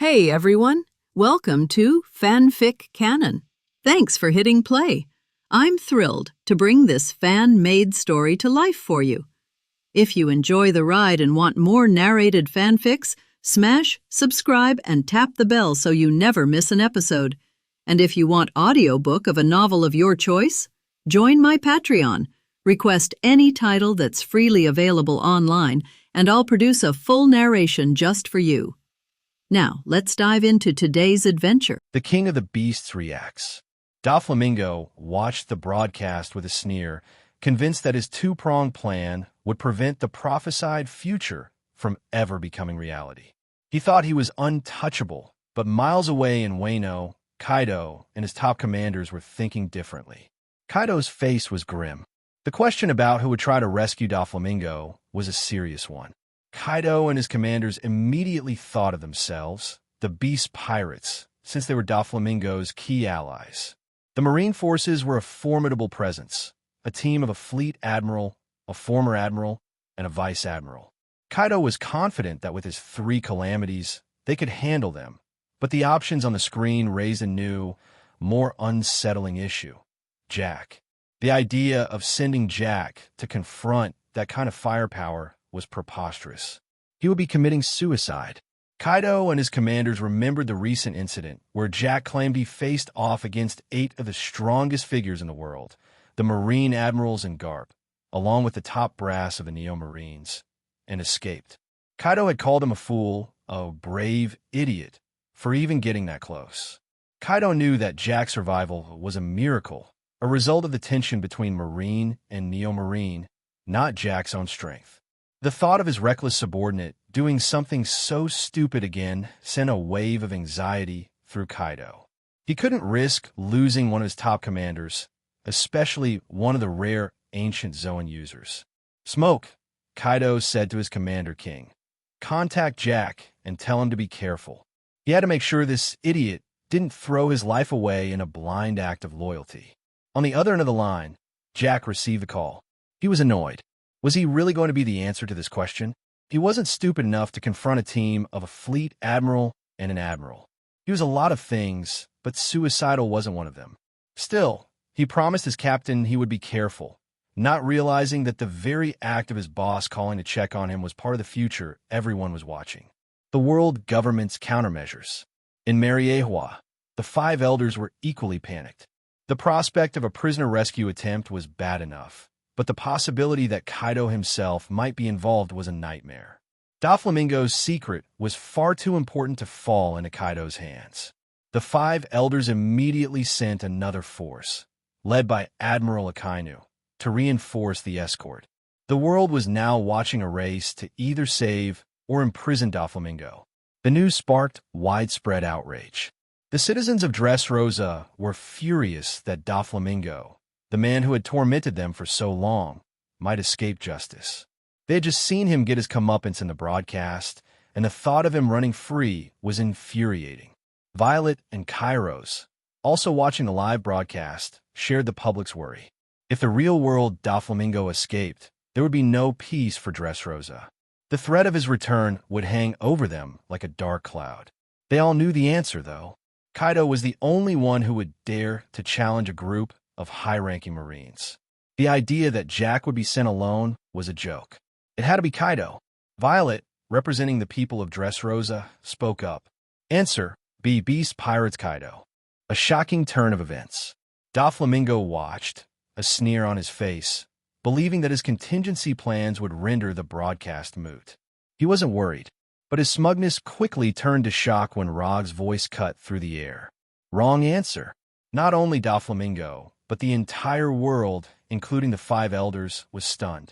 Hey everyone, welcome to FanFic Canon. Thanks for hitting play. I'm thrilled to bring this fan-made story to life for you. If you enjoy the ride and want more narrated fanfics, smash, subscribe, and tap the bell so you never miss an episode. And if you want audiobook of a novel of your choice, join my Patreon. Request any title that's freely available online, and I'll produce a full narration just for you. Now, let's dive into today's adventure. The King of the Beasts reacts. Doflamingo watched the broadcast with a sneer, convinced that his two-pronged plan would prevent the prophesied future from ever becoming reality. He thought he was untouchable, but miles away in Wano, Kaido and his top commanders were thinking differently. Kaido's face was grim. The question about who would try to rescue Doflamingo was a serious one. Kaido and his commanders immediately thought of themselves, the Beast Pirates, since they were Doflamingo's key allies. The Marine forces were a formidable presence, a team of a fleet admiral, a former admiral, and a vice admiral. Kaido was confident that with his 3 calamities, they could handle them, but the options on the screen raised a new, more unsettling issue. Jack. The idea of sending Jack to confront that kind of firepower was preposterous. He would be committing suicide. Kaido and his commanders remembered the recent incident where Jack claimed he faced off against 8 of the strongest figures in the world, the Marine admirals and Garp, along with the top brass of the Neo Marines, and escaped. Kaido had called him a fool, a brave idiot, for even getting that close. Kaido knew that Jack's survival was a miracle, a result of the tension between Marine and Neo Marine, not Jack's own strength. The thought of his reckless subordinate doing something so stupid again sent a wave of anxiety through Kaido. He couldn't risk losing one of his top commanders, especially one of the rare ancient Zoan users. Smoke, Kaido said to his commander king. Contact Jack and tell him to be careful. He had to make sure this idiot didn't throw his life away in a blind act of loyalty. On the other end of the line, Jack received the call. He was annoyed. Was he really going to be the answer to this question? He wasn't stupid enough to confront a team of a fleet admiral and an admiral. He was a lot of things, but suicidal wasn't one of them. Still, he promised his captain he would be careful, not realizing that the very act of his boss calling to check on him was part of the future everyone was watching. The world government's countermeasures. In Marineford, the 5 elders were equally panicked. The prospect of a prisoner rescue attempt was bad enough, but the possibility that Kaido himself might be involved was a nightmare. Doflamingo's secret was far too important to fall into Kaido's hands. The 5 elders immediately sent another force, led by Admiral Akainu, to reinforce the escort. The world was now watching a race to either save or imprison Doflamingo. The news sparked widespread outrage. The citizens of Dressrosa were furious that Doflamingo, the man who had tormented them for so long, might escape justice. They had just seen him get his comeuppance in the broadcast, and the thought of him running free was infuriating. Violet and Kairos, also watching the live broadcast, shared the public's worry. If the real-world Doflamingo escaped, there would be no peace for Dressrosa. The threat of his return would hang over them like a dark cloud. They all knew the answer, though. Kaido was the only one who would dare to challenge a group of high-ranking Marines. The idea that Jack would be sent alone was a joke. It had to be Kaido. Violet, representing the people of Dressrosa, spoke up. Answer, be Beast Pirates Kaido. A shocking turn of events. Doflamingo watched, a sneer on his face, believing that his contingency plans would render the broadcast moot. He wasn't worried, but his smugness quickly turned to shock when Rog's voice cut through the air. Wrong answer. Not only Doflamingo, but the entire world, including the 5 elders, was stunned.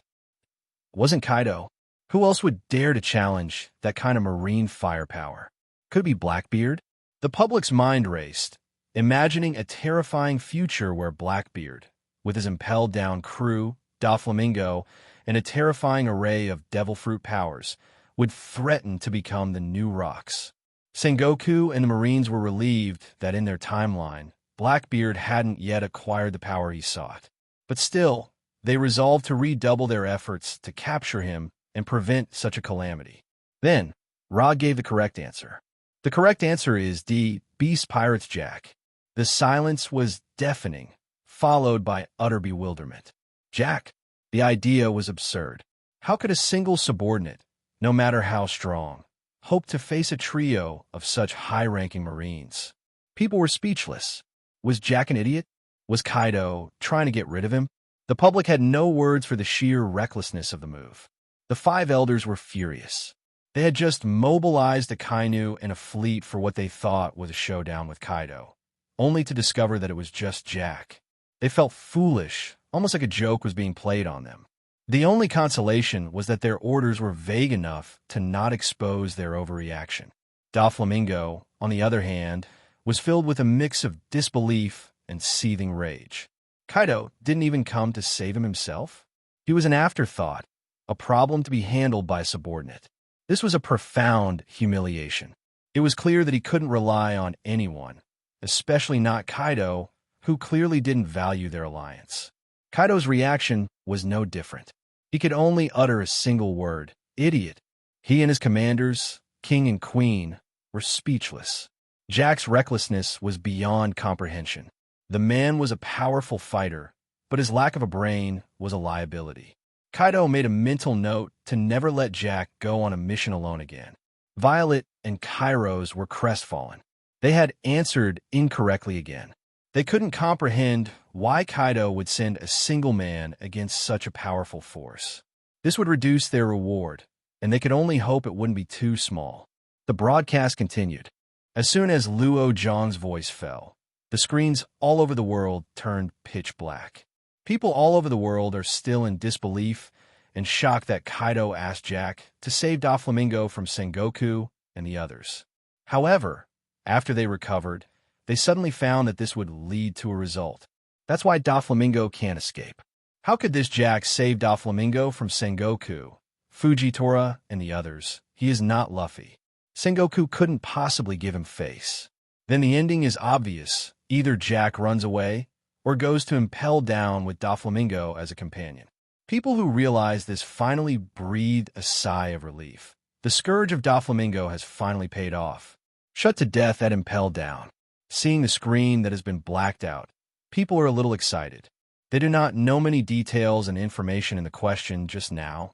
It wasn't Kaido. Who else would dare to challenge that kind of marine firepower? Could it be Blackbeard? The public's mind raced, imagining a terrifying future where Blackbeard, with his impelled-down crew, Doflamingo, and a terrifying array of devil fruit powers, would threaten to become the new rocks. Sengoku and the Marines were relieved that in their timeline, Blackbeard hadn't yet acquired the power he sought. But still, they resolved to redouble their efforts to capture him and prevent such a calamity. Then, Rog gave the correct answer. The correct answer is D. Beast Pirates Jack. The silence was deafening, followed by utter bewilderment. Jack, the idea was absurd. How could a single subordinate, no matter how strong, hope to face a trio of such high-ranking Marines? People were speechless. Was Jack an idiot? Was Kaido trying to get rid of him? The public had no words for the sheer recklessness of the move. The five elders were furious. They had just mobilized a Kainu and a fleet for what they thought was a showdown with Kaido, only to discover that it was just Jack. They felt foolish, almost like a joke was being played on them. The only consolation was that their orders were vague enough to not expose their overreaction. Doflamingo, on the other hand, was filled with a mix of disbelief and seething rage. Kaido didn't even come to save him himself. He was an afterthought, a problem to be handled by a subordinate. This was a profound humiliation. It was clear that he couldn't rely on anyone, especially not Kaido, who clearly didn't value their alliance. Kaido's reaction was no different. He could only utter a single word: idiot. He and his commanders, King and Queen, were speechless. Jack's recklessness was beyond comprehension. The man was a powerful fighter, but his lack of a brain was a liability. Kaido made a mental note to never let Jack go on a mission alone again. Violet and Kairos were crestfallen. They had answered incorrectly again. They couldn't comprehend why Kaido would send a single man against such a powerful force. This would reduce their reward, and they could only hope it wouldn't be too small. The broadcast continued. As soon as Luo Zhang's voice fell, the screens all over the world turned pitch black. People all over the world are still in disbelief and shocked that Kaido asked Jack to save Doflamingo from Sengoku and the others. However, after they recovered, they suddenly found that this would lead to a result. That's why Doflamingo can't escape. How could this Jack save Doflamingo from Sengoku, Fujitora, and the others? He is not Luffy. Sengoku couldn't possibly give him face. Then the ending is obvious. Either Jack runs away or goes to impel down with Doflamingo as a companion. People who realize this finally breathed a sigh of relief. The scourge of Doflamingo has finally paid off. Shut to death at impel down. Seeing the screen that has been blacked out, people are a little excited. They do not know many details and information in the question just now,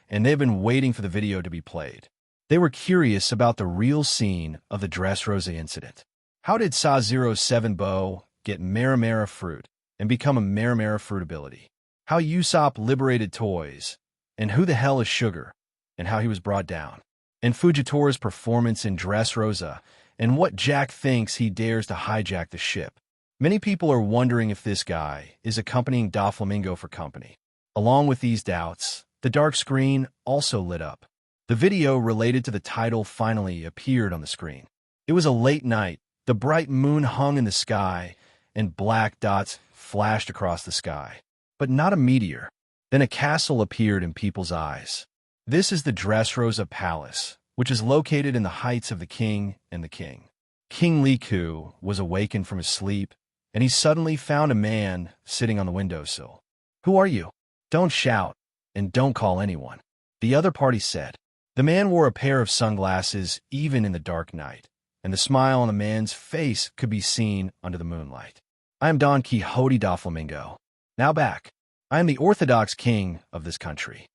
and they've been waiting for the video to be played. They were curious about the real scene of the Dressrosa incident. How did Sa-07 Bow get Marimara fruit and become a Marimara fruit ability? How Usopp liberated toys, and who the hell is Sugar, and how he was brought down? And Fujitora's performance in Dressrosa, and what Jack thinks he dares to hijack the ship. Many people are wondering if this guy is accompanying Doflamingo for company. Along with these doubts, the dark screen also lit up. The video related to the title finally appeared on the screen. It was a late night. The bright moon hung in the sky, and black dots flashed across the sky. But not a meteor. Then a castle appeared in people's eyes. This is the Dressrosa Palace, which is located in the heights of the king and the king. King Liku was awakened from his sleep, and he suddenly found a man sitting on the windowsill. "Who are you? Don't shout, and don't call anyone," the other party said. The man wore a pair of sunglasses even in the dark night, and the smile on the man's face could be seen under the moonlight. "I am Don Quixote Doflamingo. Now back. I am the Orthodox king of this country,"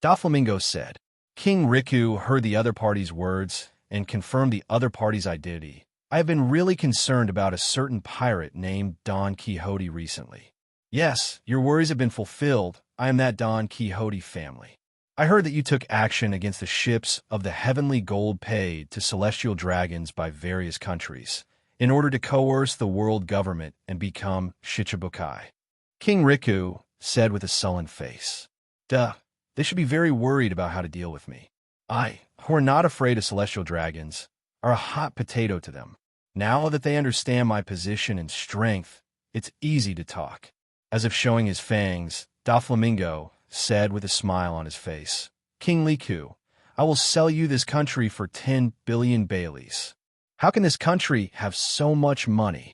Doflamingo said. King Riku heard the other party's words and confirmed the other party's identity. "I have been really concerned about a certain pirate named Don Quixote recently." "Yes, your worries have been fulfilled. I am that Don Quixote family. I heard that you took action against the ships of the heavenly gold paid to celestial dragons by various countries in order to coerce the world government and become Shichibukai," King Riku said with a sullen face. "Duh, they should be very worried about how to deal with me. I, who are not afraid of celestial dragons, are a hot potato to them. Now that they understand my position and strength, it's easy to talk." As if showing his fangs, Doflamingo said with a smile on his face, "King Liku, I will sell you this country for 10 billion Baileys." "How can this country have so much money?"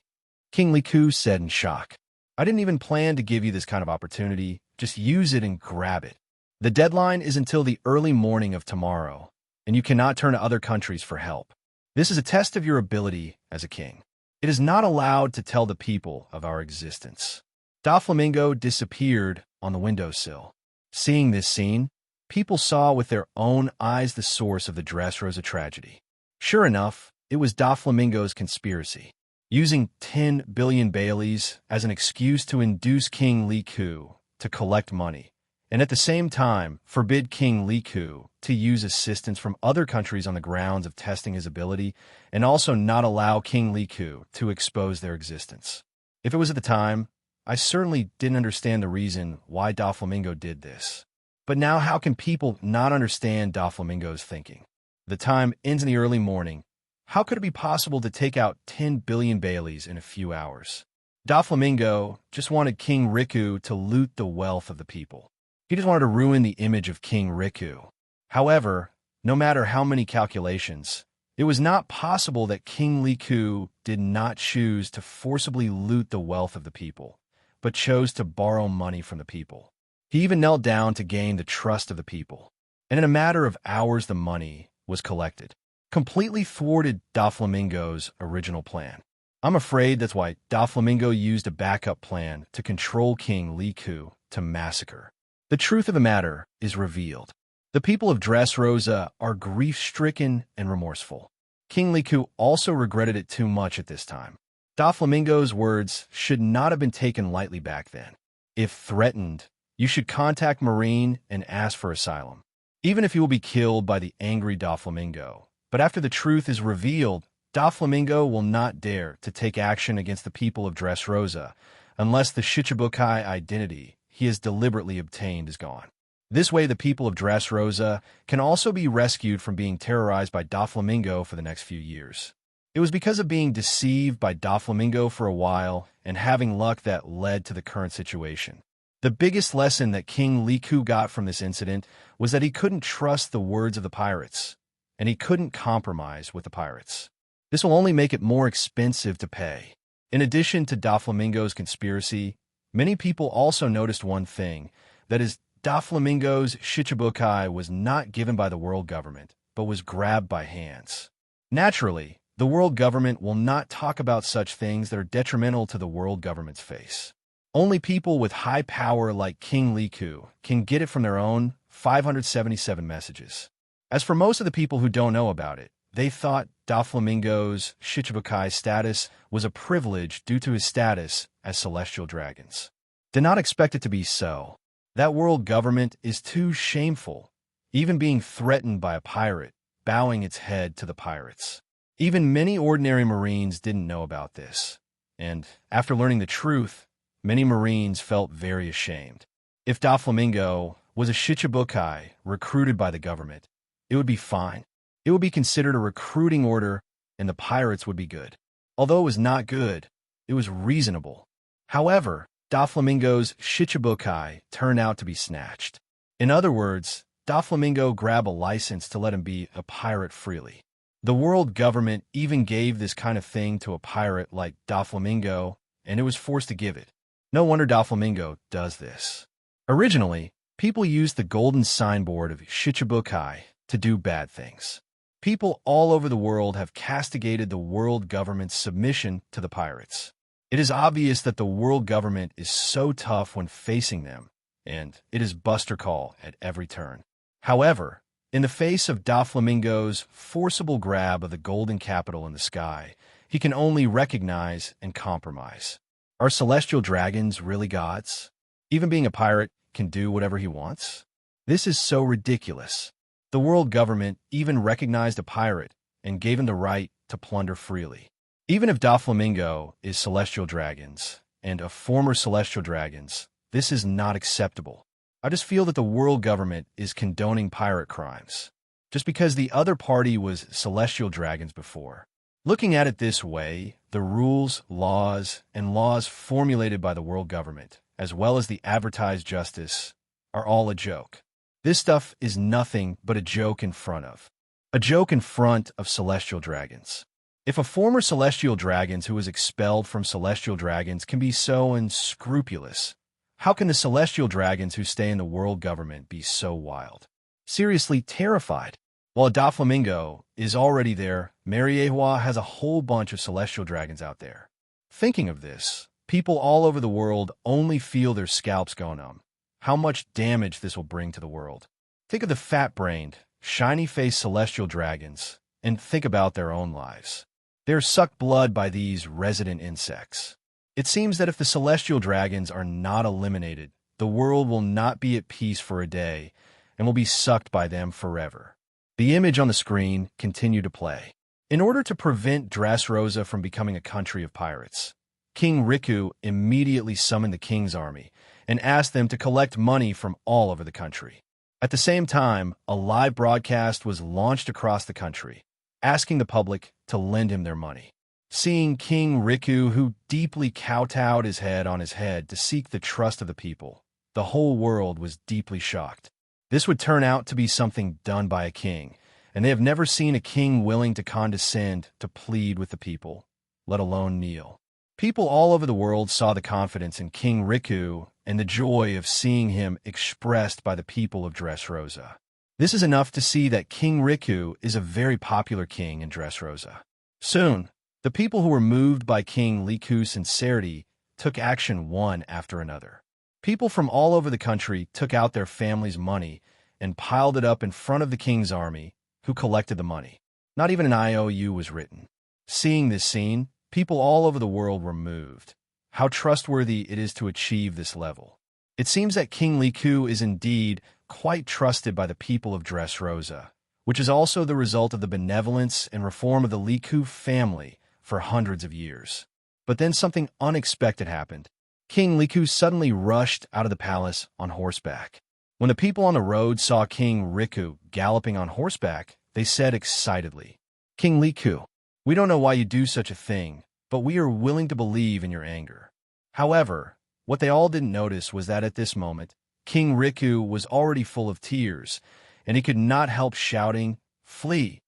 King Liku said in shock. "I didn't even plan to give you this kind of opportunity. Just use it and grab it. The deadline is until the early morning of tomorrow, and you cannot turn to other countries for help." This is a test of your ability as a king. It is not allowed to tell the people of our existence. Doflamingo disappeared on the windowsill. Seeing this scene, people saw with their own eyes the source of the Dressrosa tragedy. Sure enough, it was Doflamingo's conspiracy, using 10 billion Baileys as an excuse to induce King Luo Ke to collect money, and at the same time forbid King Luo Ke to use assistance from other countries on the grounds of testing his ability, and also not allow King Luo Ke to expose their existence. If it was at the time, I certainly didn't understand the reason why Doflamingo did this. But now how can people not understand Doflamingo's thinking? The time ends in the early morning. How could it be possible to take out 10 billion Baileys in a few hours? Doflamingo just wanted King Riku to loot the wealth of the people. He just wanted to ruin the image of King Riku. However, no matter how many calculations, it was not possible that King Luo Ke did not choose to forcibly loot the wealth of the people, but chose to borrow money from the people. He even knelt down to gain the trust of the people. And in a matter of hours, the money was collected, completely thwarted Doflamingo's original plan. I'm afraid that's why Doflamingo used a backup plan to control King Luo Ke to massacre. The truth of the matter is revealed. The people of Dressrosa are grief-stricken and remorseful. King Luo Ke also regretted it too much at this time. Doflamingo's words should not have been taken lightly back then. If threatened, you should contact Marine and ask for asylum, even if you will be killed by the angry Doflamingo. But after the truth is revealed, Doflamingo will not dare to take action against the people of Dressrosa unless the Shichibukai identity he has deliberately obtained is gone. This way, the people of Dressrosa can also be rescued from being terrorized by Doflamingo for the next few years. It was because of being deceived by Doflamingo for a while and having luck that led to the current situation. The biggest lesson that King Luo Ke got from this incident was that he couldn't trust the words of the pirates, and he couldn't compromise with the pirates. This will only make it more expensive to pay. In addition to Doflamingo's conspiracy, many people also noticed one thing, that is, Doflamingo's Shichibukai was not given by the world government, but was grabbed by hands. Naturally, the world government will not talk about such things that are detrimental to the world government's face. Only people with high power like King Luo Ke can get it from their own 577 messages. As for most of the people who don't know about it, they thought Doflamingo's Shichibukai status was a privilege due to his status as celestial dragons. Did not expect it to be so. That world government is too shameful, even being threatened by a pirate, bowing its head to the pirates. Even many ordinary Marines didn't know about this, and after learning the truth, many Marines felt very ashamed. If Doflamingo was a Shichibukai recruited by the government, it would be fine. It would be considered a recruiting order, and the pirates would be good. Although it was not good, it was reasonable. However, Doflamingo's Shichibukai turned out to be snatched. In other words, Doflamingo grabbed a license to let him be a pirate freely. The world government even gave this kind of thing to a pirate like Doflamingo, and it was forced to give it. No wonder Doflamingo does this. Originally, people used the golden signboard of Shichibukai to do bad things. People all over the world have castigated the world government's submission to the pirates. It is obvious that the world government is so tough when facing them, and it is Buster Call at every turn. However, in the face of Doflamingo's forcible grab of the golden capital in the sky, he can only recognize and compromise. Are celestial dragons really gods? Even being a pirate can do whatever he wants? This is so ridiculous. The world government even recognized a pirate and gave him the right to plunder freely. Even if Doflamingo is celestial dragons and a former celestial dragons, this is not acceptable. I just feel that the world government is condoning pirate crimes, just because the other party was celestial dragons before. Looking at it this way, the rules, laws, and laws formulated by the world government, as well as the advertised justice, are all a joke. This stuff is nothing but a joke in front of. A joke in front of celestial dragons. If a former celestial dragons who was expelled from celestial dragons can be so unscrupulous, how can the celestial dragons who stay in the world government be so wild? Seriously terrified. While While Doflamingo is already there, Marineford has a whole bunch of celestial dragons out there. Thinking of this, people all over the world only feel their scalps go numb. How much damage this will bring to the world. Think of the fat-brained, shiny-faced celestial dragons, and think about their own lives. They're sucked blood by these resident insects. It seems that if the celestial dragons are not eliminated, the world will not be at peace for a day and will be sucked by them forever. The image on the screen continued to play. In order to prevent Dressrosa from becoming a country of pirates, King Riku immediately summoned the king's army and asked them to collect money from all over the country. At the same time, a live broadcast was launched across the country, asking the public to lend him their money. Seeing King Riku, who deeply kowtowed his head on his head to seek the trust of the people, the whole world was deeply shocked. This would turn out to be something done by a king, and they have never seen a king willing to condescend to plead with the people, let alone kneel. People all over the world saw the confidence in King Riku and the joy of seeing him expressed by the people of Dressrosa. This is enough to see that King Riku is a very popular king in Dressrosa. Soon, the people who were moved by King Riku's sincerity took action one after another. People from all over the country took out their family's money and piled it up in front of the king's army, who collected the money. Not even an IOU was written. Seeing this scene, people all over the world were moved. How trustworthy it is to achieve this level. It seems that King Riku is indeed quite trusted by the people of Dressrosa, which is also the result of the benevolence and reform of the Riku family for hundreds of years. But then something unexpected happened. King Riku suddenly rushed out of the palace on horseback. When the people on the road saw King Riku galloping on horseback, they said excitedly, "King Riku, we don't know why you do such a thing, but we are willing to believe in your anger." However, what they all didn't notice was that at this moment, King Riku was already full of tears, and he could not help shouting, "Flee!"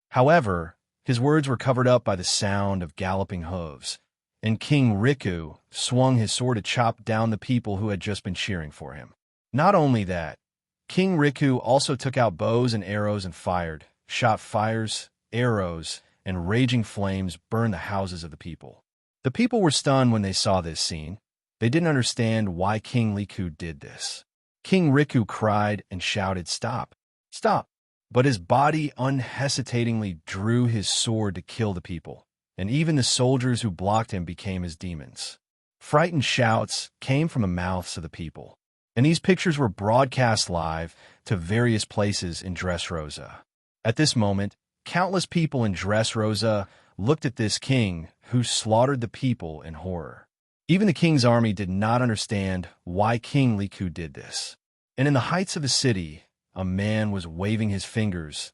However, his words were covered up by the sound of galloping hooves, and King Riku swung his sword to chop down the people who had just been cheering for him. Not only that, King Riku also took out bows and arrows and fired, shot fires, arrows, and raging flames burned the houses of the people. The people were stunned when they saw this scene. They didn't understand why King Riku did this. King Riku cried and shouted, "Stop! Stop!" But his body unhesitatingly drew his sword to kill the people, and even the soldiers who blocked him became his demons. Frightened shouts came from the mouths of the people, and these pictures were broadcast live to various places in Dressrosa. At this moment, countless people in Dressrosa looked at this king who slaughtered the people in horror. Even the king's army did not understand why King Riku did this. And in the heights of the city, a man was waving his fingers.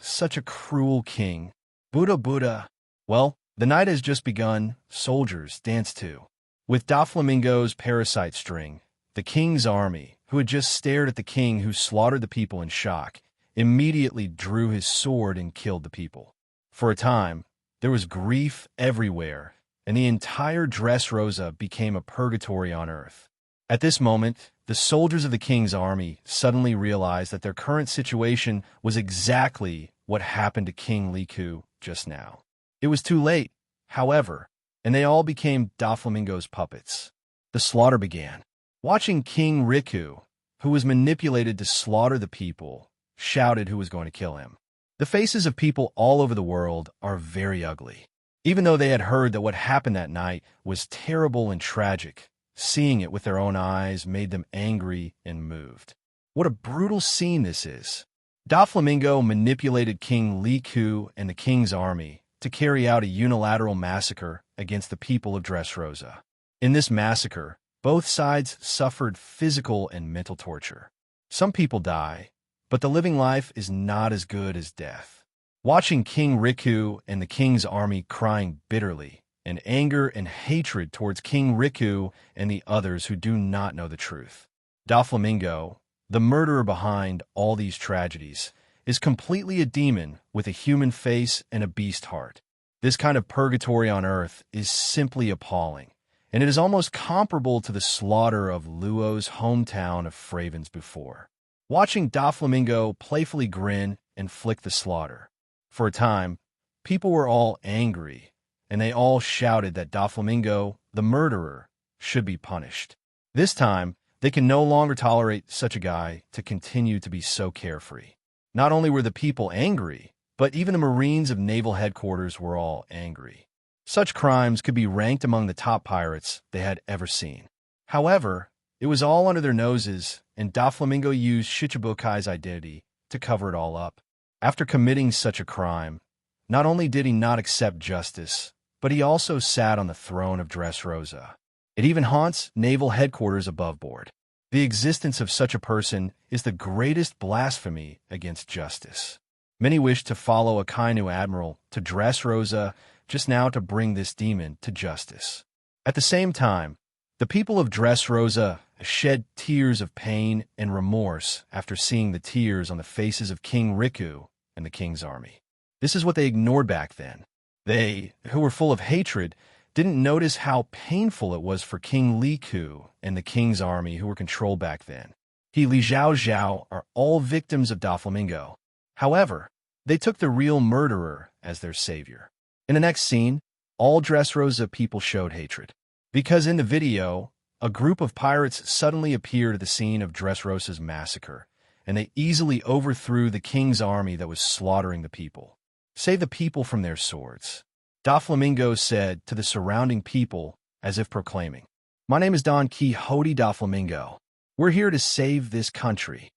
Such a cruel king. Buddha, Buddha. Well, the night has just begun. Soldiers, dance too. With Doflamingo's parasite string, the king's army, who had just stared at the king who slaughtered the people in shock, immediately drew his sword and killed the people. For a time, there was grief everywhere, and the entire Dressrosa became a purgatory on earth. At this moment, the soldiers of the king's army suddenly realized that their current situation was exactly what happened to King Riku just now. It was too late, however, and they all became Doflamingo's puppets. The slaughter began. Watching King Riku, who was manipulated to slaughter the people, shouted who was going to kill him. The faces of people all over the world are very ugly. Even though they had heard that what happened that night was terrible and tragic, seeing it with their own eyes made them angry and moved. What a brutal scene this is. Doflamingo manipulated King Riku and the king's army to carry out a unilateral massacre against the people of Dressrosa. In this massacre, both sides suffered physical and mental torture. Some people die, but the living life is not as good as death. Watching King Riku and the king's army crying bitterly, and anger and hatred towards King Riku and the others who do not know the truth. Doflamingo, the murderer behind all these tragedies, is completely a demon with a human face and a beast heart. This kind of purgatory on earth is simply appalling, and it is almost comparable to the slaughter of Luo's hometown of Fravens before. Watching Doflamingo playfully grin inflict the slaughter. For a time, people were all angry, and they all shouted that Doflamingo, the murderer, should be punished. This time, they can no longer tolerate such a guy to continue to be so carefree. Not only were the people angry, but even the Marines of Naval Headquarters were all angry. Such crimes could be ranked among the top pirates they had ever seen. However, it was all under their noses, and Doflamingo used Shichibukai's identity to cover it all up. After committing such a crime, not only did he not accept justice, but he also sat on the throne of Dressrosa. It even haunts Naval Headquarters above board. The existence of such a person is the greatest blasphemy against justice. Many wish to follow a Kainu Admiral to Dressrosa just now to bring this demon to justice. At the same time, the people of Dressrosa shed tears of pain and remorse after seeing the tears on the faces of King Riku and the king's army. This is what they ignored back then. They, who were full of hatred, didn't notice how painful it was for King Liku and the king's army who were controlled back then. He Li Zhao Zhao are all victims of Doflamingo. However, they took the real murderer as their savior. In the next scene, all Dressrosa people showed hatred. Because in the video, a group of pirates suddenly appeared at the scene of Dressrosa's massacre, and they easily overthrew the king's army that was slaughtering the people. Save the people from their swords. Doflamingo said to the surrounding people as if proclaiming, "My name is Don Quixote Doflamingo. We're here to save this country."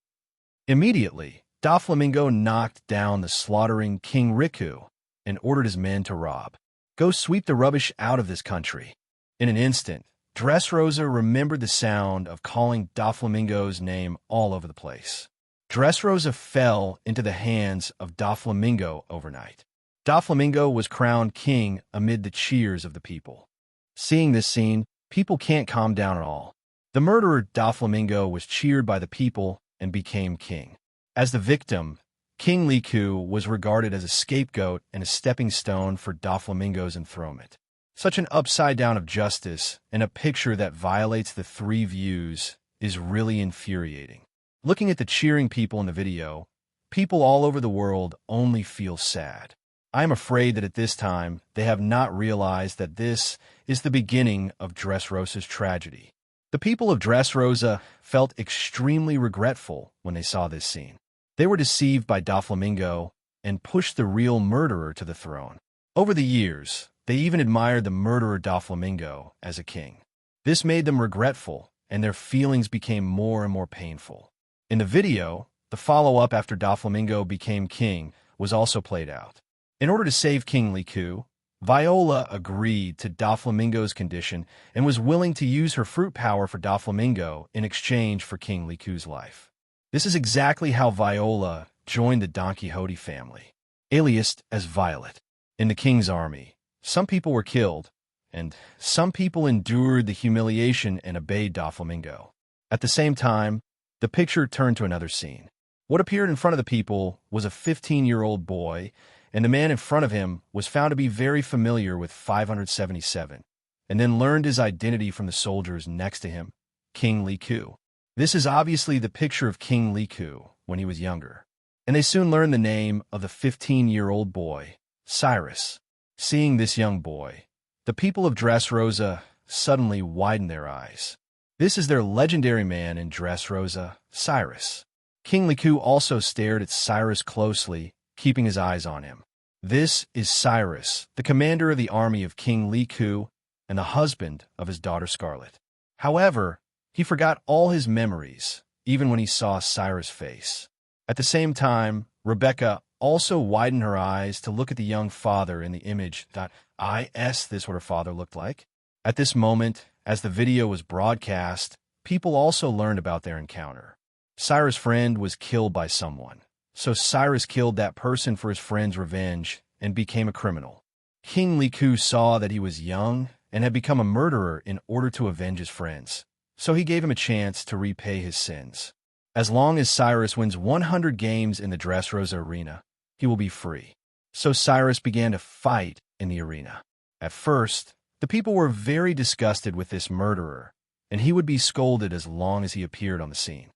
Immediately, Doflamingo knocked down the slaughtering King Riku and ordered his men to rob. "Go sweep the rubbish out of this country." In an instant, Dressrosa remembered the sound of calling Doflamingo's name all over the place. Dressrosa fell into the hands of Doflamingo overnight. Doflamingo was crowned king amid the cheers of the people. Seeing this scene, people can't calm down at all. The murderer Doflamingo was cheered by the people and became king. As the victim, King Liku was regarded as a scapegoat and a stepping stone for Doflamingo's enthronement. Such an upside down of justice and a picture that violates the three views is really infuriating. Looking at the cheering people in the video, people all over the world only feel sad. I am afraid that at this time, they have not realized that this is the beginning of Dressrosa's tragedy. The people of Dressrosa felt extremely regretful when they saw this scene. They were deceived by Doflamingo and pushed the real murderer to the throne. Over the years, they even admired the murderer Doflamingo as a king. This made them regretful, and their feelings became more and more painful. In the video, the follow-up after Doflamingo became king was also played out. In order to save King Liku, Viola agreed to Doflamingo's condition and was willing to use her fruit power for Doflamingo in exchange for King Liku's life. This is exactly how Viola joined the Don Quixote family, aliased as Violet. In the king's army, some people were killed, and some people endured the humiliation and obeyed Doflamingo. At the same time, the picture turned to another scene. What appeared in front of the people was a 15-year-old boy, and the man in front of him was found to be very familiar with 577, and then learned his identity from the soldiers next to him, King Liku. This is obviously the picture of King Liku when he was younger, and they soon learned the name of the 15-year-old boy, Cyrus. Seeing this young boy, the people of Dressrosa suddenly widened their eyes. This is their legendary man in Dressrosa, Cyrus. King Liku also stared at Cyrus closely, keeping his eyes on him. This is Cyrus, the commander of the army of King Liku and the husband of his daughter Scarlet. However, he forgot all his memories, even when he saw Cyrus' face. At the same time, Rebecca also widened her eyes to look at the young father in the image. Is this what her father looked like? At this moment, as the video was broadcast, people also learned about their encounter. Cyrus' friend was killed by someone, so Cyrus killed that person for his friend's revenge and became a criminal. King Liku saw that he was young and had become a murderer in order to avenge his friends, so he gave him a chance to repay his sins. As long as Cyrus wins 100 games in the Dressrosa arena, he will be free. So Cyrus began to fight in the arena. At first, the people were very disgusted with this murderer, and he would be scolded as long as he appeared on the scene.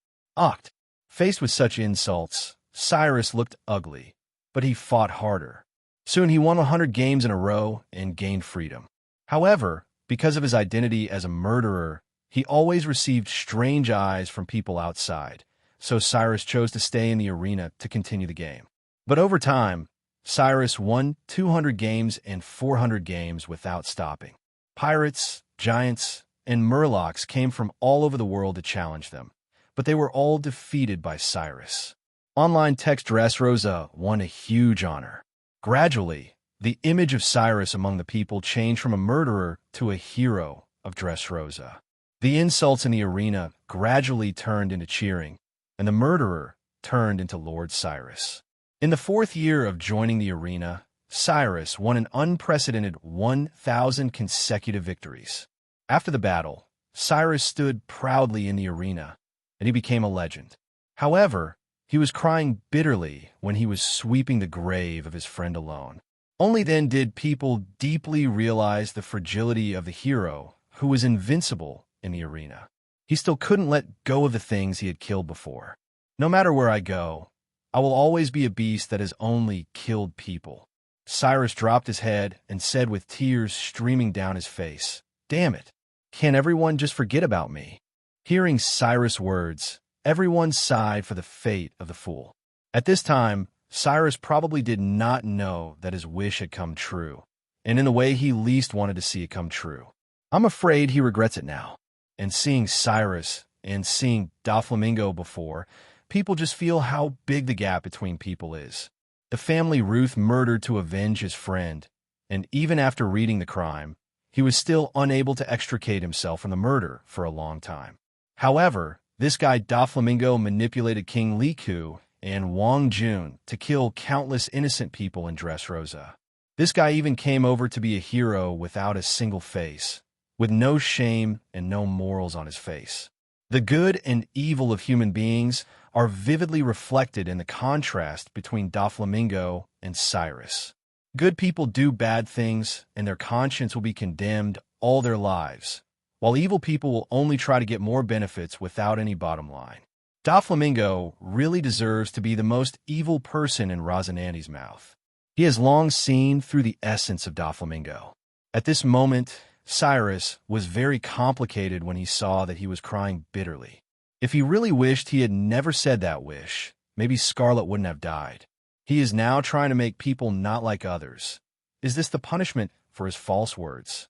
Faced with such insults, Cyrus looked ugly, but he fought harder. Soon he won 100 games in a row and gained freedom. However, because of his identity as a murderer, he always received strange eyes from people outside, so Cyrus chose to stay in the arena to continue the game. But over time, Cyrus won 200 games and 400 games without stopping. Pirates, giants, and murlocs came from all over the world to challenge them, but they were all defeated by Cyrus. Online text Dressrosa won a huge honor. Gradually, the image of Cyrus among the people changed from a murderer to a hero of Dressrosa. The insults in the arena gradually turned into cheering, and the murderer turned into Lord Cyrus. In the 4th year of joining the arena, Cyrus won an unprecedented 1,000 consecutive victories. After the battle, Cyrus stood proudly in the arena, and he became a legend. However, he was crying bitterly when he was sweeping the grave of his friend alone. Only then did people deeply realize the fragility of the hero who was invincible in the arena. He still couldn't let go of the things he had killed before. No matter where I go, I will always be a beast that has only killed people. Cyrus dropped his head and said with tears streaming down his face, "Damn it, can't everyone just forget about me?" Hearing Cyrus' words, everyone sighed for the fate of the fool. At this time, Cyrus probably did not know that his wish had come true, and in the way he least wanted to see it come true. I'm afraid he regrets it now. And seeing Cyrus and seeing Doflamingo before, people just feel how big the gap between people is. The family Ruth murdered to avenge his friend, and even after reading the crime, he was still unable to extricate himself from the murder for a long time. However, this guy Doflamingo manipulated King Luo Ke and Wang Jun to kill countless innocent people in Dressrosa. This guy even came over to be a hero without a single face, with no shame and no morals on his face. The good and evil of human beings are vividly reflected in the contrast between Doflamingo and Cyrus. Good people do bad things, and their conscience will be condemned all their lives, while evil people will only try to get more benefits without any bottom line. Doflamingo really deserves to be the most evil person in Rosinante's mouth. He has long seen through the essence of Doflamingo. At this moment, Cyrus was very complicated when he saw that he was crying bitterly. If he really wished he had never said that wish, maybe Scarlet wouldn't have died. He is now trying to make people not like others. Is this the punishment for his false words?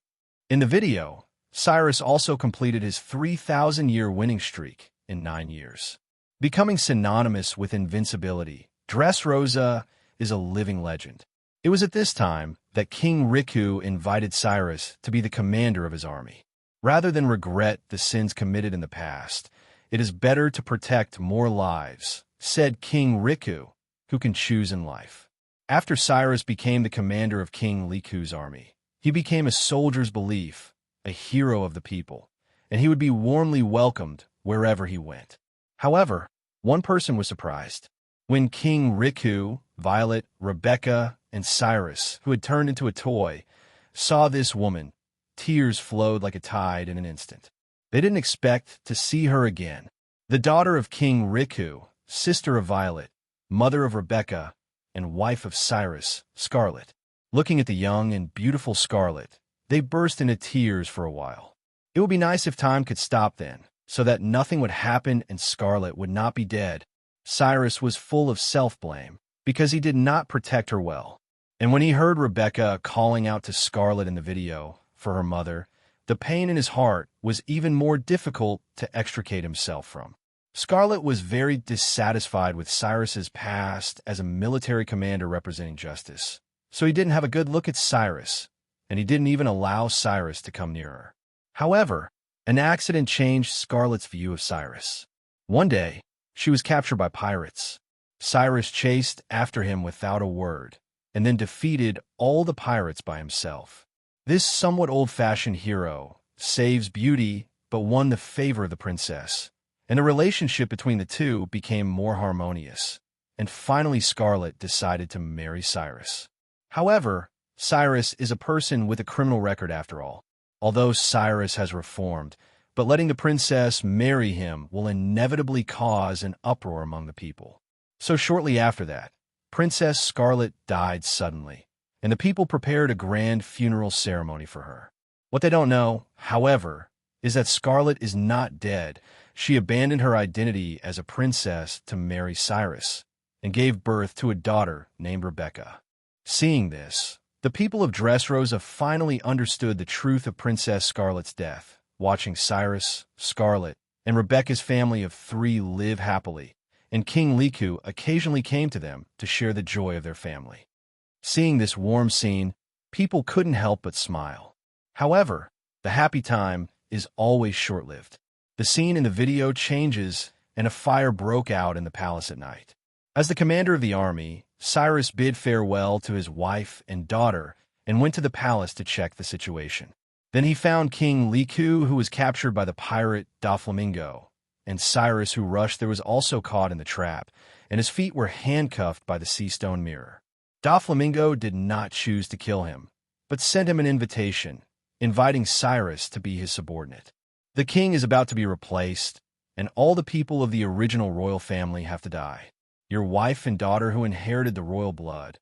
In the video, Cyrus also completed his 3,000-year winning streak in 9 years. Becoming synonymous with invincibility, Dressrosa is a living legend. It was at this time that King Riku invited Cyrus to be the commander of his army. Rather than regret the sins committed in the past, it is better to protect more lives, said King Riku, who can choose in life. After Cyrus became the commander of King Liku's army, he became a soldier's belief, a hero of the people, and he would be warmly welcomed wherever he went. However, one person was surprised. When King Riku, Violet, Rebecca, and Cyrus, who had turned into a toy, saw this woman, tears flowed like a tide in an instant. They didn't expect to see her again. The daughter of King Riku, sister of Violet, mother of Rebecca, and wife of Cyrus, Scarlet. Looking at the young and beautiful Scarlet, they burst into tears for a while. It would be nice if time could stop then, so that nothing would happen and Scarlet would not be dead. Cyrus was full of self-blame because he did not protect her well. And when he heard Rebecca calling out to Scarlet in the video for her mother, the pain in his heart was even more difficult to extricate himself from. Scarlet was very dissatisfied with Cyrus's past as a military commander representing justice, so he didn't have a good look at Cyrus, and he didn't even allow Cyrus to come near her. However, an accident changed Scarlet's view of Cyrus. One day, she was captured by pirates. Cyrus chased after him without a word, and then defeated all the pirates by himself. This somewhat old-fashioned hero saves beauty but won the favor of the princess, and the relationship between the two became more harmonious, and finally Scarlet decided to marry Cyrus. However, Cyrus is a person with a criminal record after all. Although Cyrus has reformed, but letting the princess marry him will inevitably cause an uproar among the people. So shortly after that, Princess Scarlet died suddenly, and the people prepared a grand funeral ceremony for her. What they don't know, however, is that Scarlet is not dead. She abandoned her identity as a princess to marry Cyrus, and gave birth to a daughter named Rebecca. Seeing this, the people of Dressrosa finally understood the truth of Princess Scarlet's death, watching Cyrus, Scarlet, and Rebecca's family of 3 live happily, and King Luo Ke occasionally came to them to share the joy of their family. Seeing this warm scene, people couldn't help but smile. However, the happy time is always short-lived. The scene in the video changes, and a fire broke out in the palace at night. As the commander of the army, Cyrus bid farewell to his wife and daughter and went to the palace to check the situation. Then he found King Luo Ke, who was captured by the pirate Doflamingo, and Cyrus, who rushed there, was also caught in the trap, and his feet were handcuffed by the sea stone mirror. Doflamingo did not choose to kill him, but sent him an invitation, inviting Cyrus to be his subordinate. The king is about to be replaced, and all the people of the original royal family have to die. Your wife and daughter who inherited the royal blood.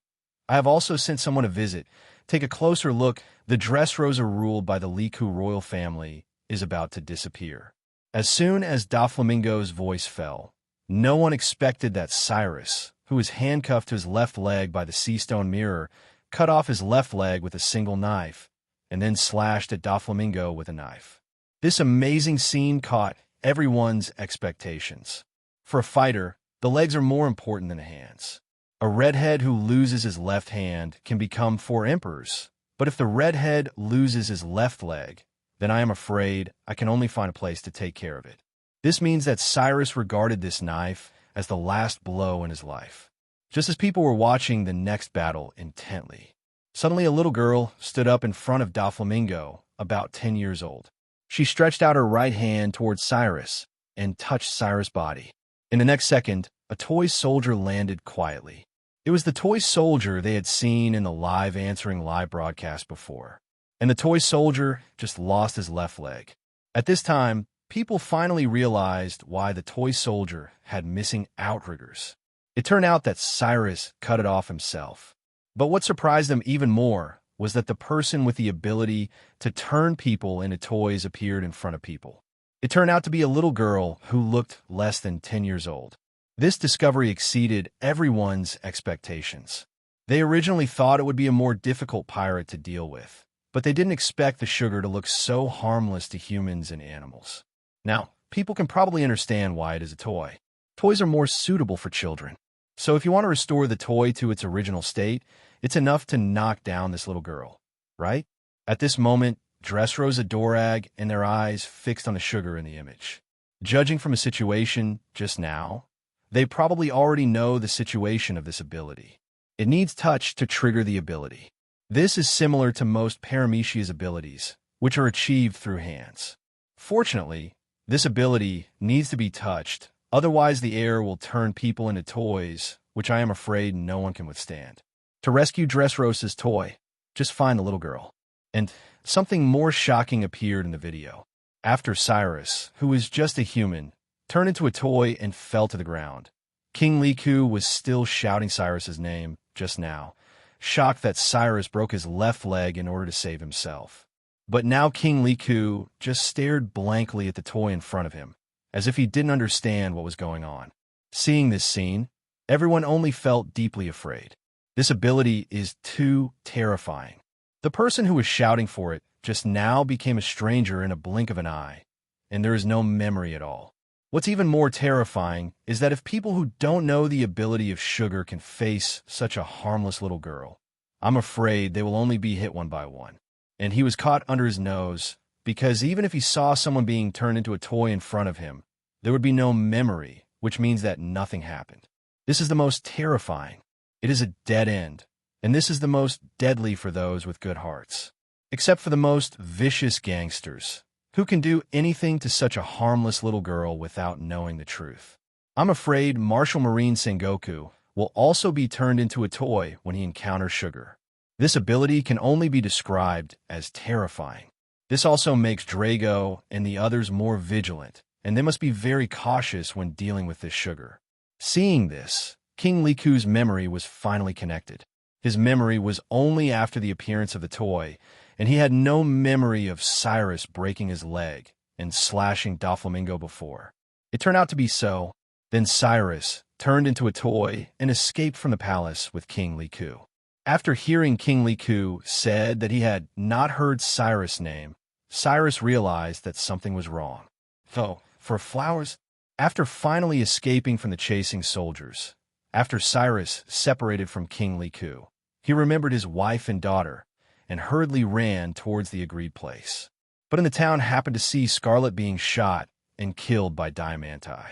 I have also sent someone a visit. Take a closer look. The Dressrosa ruled by the Luo Ke royal family is about to disappear. As soon as Doflamingo's voice fell, no one expected that Cyrus, who was handcuffed to his left leg by the sea stone mirror, cut off his left leg with a single knife, and then slashed at Doflamingo with a knife. This amazing scene caught everyone's expectations. For a fighter, the legs are more important than the hands. A redhead who loses his left hand can become 4 emperors, but if the redhead loses his left leg, then I am afraid I can only find a place to take care of it. This means that Cyrus regarded this knife as the last blow in his life. Just as people were watching the next battle intently, suddenly a little girl stood up in front of Doflamingo, about 10 years old. She stretched out her right hand towards Cyrus and touched Cyrus' body. In the next second, a toy soldier landed quietly. It was the toy soldier they had seen in the live answering live broadcast before. And the toy soldier just lost his left leg. At this time, people finally realized why the toy soldier had missing outriggers. It turned out that Cyrus cut it off himself. But what surprised them even more was that the person with the ability to turn people into toys appeared in front of people. It turned out to be a little girl who looked less than 10 years old. This discovery exceeded everyone's expectations. They originally thought it would be a more difficult pirate to deal with, but they didn't expect the sugar to look so harmless to humans and animals. Now, people can probably understand why it is a toy. Toys are more suitable for children. So if you want to restore the toy to its original state, it's enough to knock down this little girl, right? At this moment, Dressrosa Dorag and their eyes fixed on the sugar in the image. Judging from a situation just now, they probably already know the situation of this ability. It needs touch to trigger the ability. This is similar to most Paramecia's abilities, which are achieved through hands. Fortunately, this ability needs to be touched, otherwise the air will turn people into toys, which I am afraid no one can withstand. To rescue Dressrosa's toy, just find the little girl. And something more shocking appeared in the video. After Cyrus, who was just a human, turned into a toy and fell to the ground, King Luo Ke was still shouting Cyrus's name just now, shocked that Cyrus broke his left leg in order to save himself. But now King Luo Ke just stared blankly at the toy in front of him, as if he didn't understand what was going on. Seeing this scene, everyone only felt deeply afraid. This ability is too terrifying. The person who was shouting for it just now became a stranger in a blink of an eye, and there is no memory at all. What's even more terrifying is that if people who don't know the ability of sugar can face such a harmless little girl, I'm afraid they will only be hit one by one. And he was caught under his nose, because even if he saw someone being turned into a toy in front of him, there would be no memory, which means that nothing happened. This is the most terrifying. It is a dead end, and this is the most deadly for those with good hearts. Except for the most vicious gangsters, who can do anything to such a harmless little girl without knowing the truth. I'm afraid Martial Marine Sengoku will also be turned into a toy when he encounters sugar. This ability can only be described as terrifying. This also makes Drago and the others more vigilant, and they must be very cautious when dealing with this sugar. Seeing this, King Liku's memory was finally connected. His memory was only after the appearance of the toy, and he had no memory of Cyrus breaking his leg and slashing Doflamingo before. It turned out to be so. Then Cyrus turned into a toy and escaped from the palace with King Liku. After hearing King Liku said that he had not heard Cyrus' name, Cyrus realized that something was wrong. So, for flowers, after finally escaping from the chasing soldiers, after Cyrus separated from King Liku, he remembered his wife and daughter and hurriedly ran towards the agreed place. But in the town happened to see Scarlet being shot and killed by Diamanti.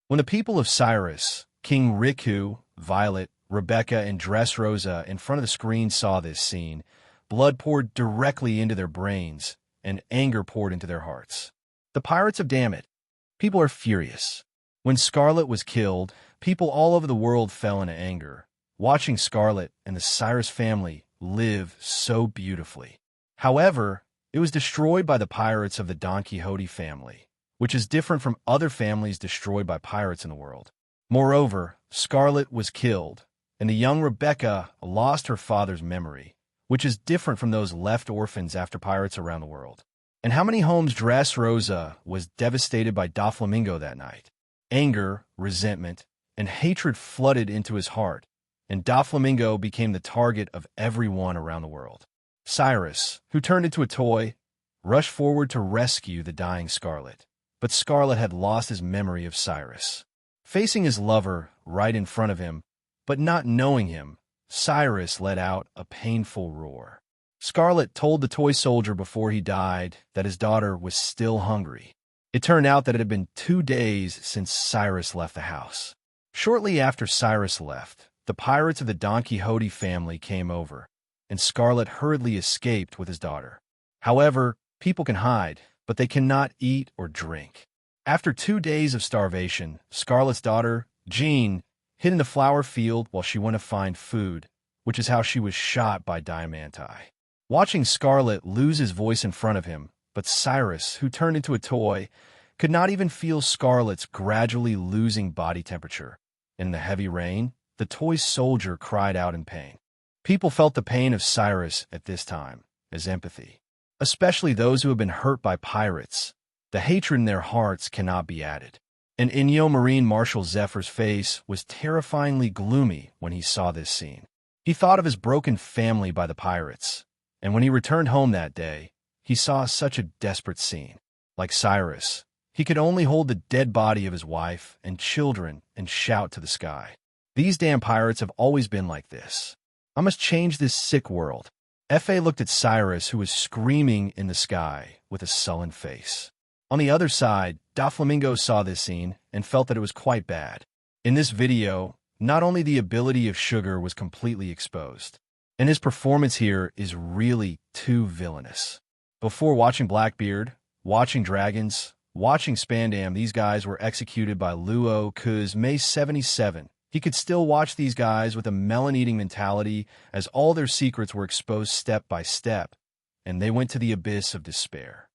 When the people of Cyrus, King Riku, Violet, Rebecca, and Dressrosa in front of the screen saw this scene, blood poured directly into their brains and anger poured into their hearts. The pirates of Damn It. People are furious. When Scarlet was killed, people all over the world fell into anger, watching Scarlet and the Cyrus family live so beautifully. However, it was destroyed by the pirates of the Don Quixote family, which is different from other families destroyed by pirates in the world. Moreover, Scarlet was killed, and the young Rebecca lost her father's memory, which is different from those left orphans after pirates around the world. And how many homes Dressrosa was devastated by Doflamingo that night? Anger, resentment, and hatred flooded into his heart, and Doflamingo became the target of everyone around the world. Cyrus, who turned into a toy, rushed forward to rescue the dying Scarlet, but Scarlet had lost his memory of Cyrus. Facing his lover right in front of him, but not knowing him, Cyrus let out a painful roar. Scarlet told the toy soldier before he died that his daughter was still hungry. It turned out that it had been 2 days since Cyrus left the house. Shortly after Cyrus left, the pirates of the Don Quixote family came over, and Scarlet hurriedly escaped with his daughter. However, people can hide, but they cannot eat or drink. After 2 days of starvation, Scarlet's daughter, Jean, hid in the flower field while she went to find food, which is how she was shot by Diamanti. Watching Scarlet lose his voice in front of him, but Cyrus, who turned into a toy, could not even feel Scarlet's gradually losing body temperature. In the heavy rain, the toy soldier cried out in pain. People felt the pain of Cyrus at this time as empathy, especially those who have been hurt by pirates. The hatred in their hearts cannot be added. And Inyo Marine Marshal Zephyr's face was terrifyingly gloomy when he saw this scene. He thought of his broken family by the pirates, and when he returned home that day, he saw such a desperate scene. Like Cyrus, he could only hold the dead body of his wife and children and shout to the sky. These damn pirates have always been like this. I must change this sick world. F.A. looked at Cyrus, who was screaming in the sky with a sullen face. On the other side, Doflamingo saw this scene and felt that it was quite bad. In this video, not only the ability of Sugar was completely exposed, and his performance here is really too villainous. Before watching Blackbeard, watching Dragons, watching Spandam, these guys were executed by Luo Ke's May 77. He could still watch these guys with a melon-eating mentality as all their secrets were exposed step by step, and they went to the abyss of despair.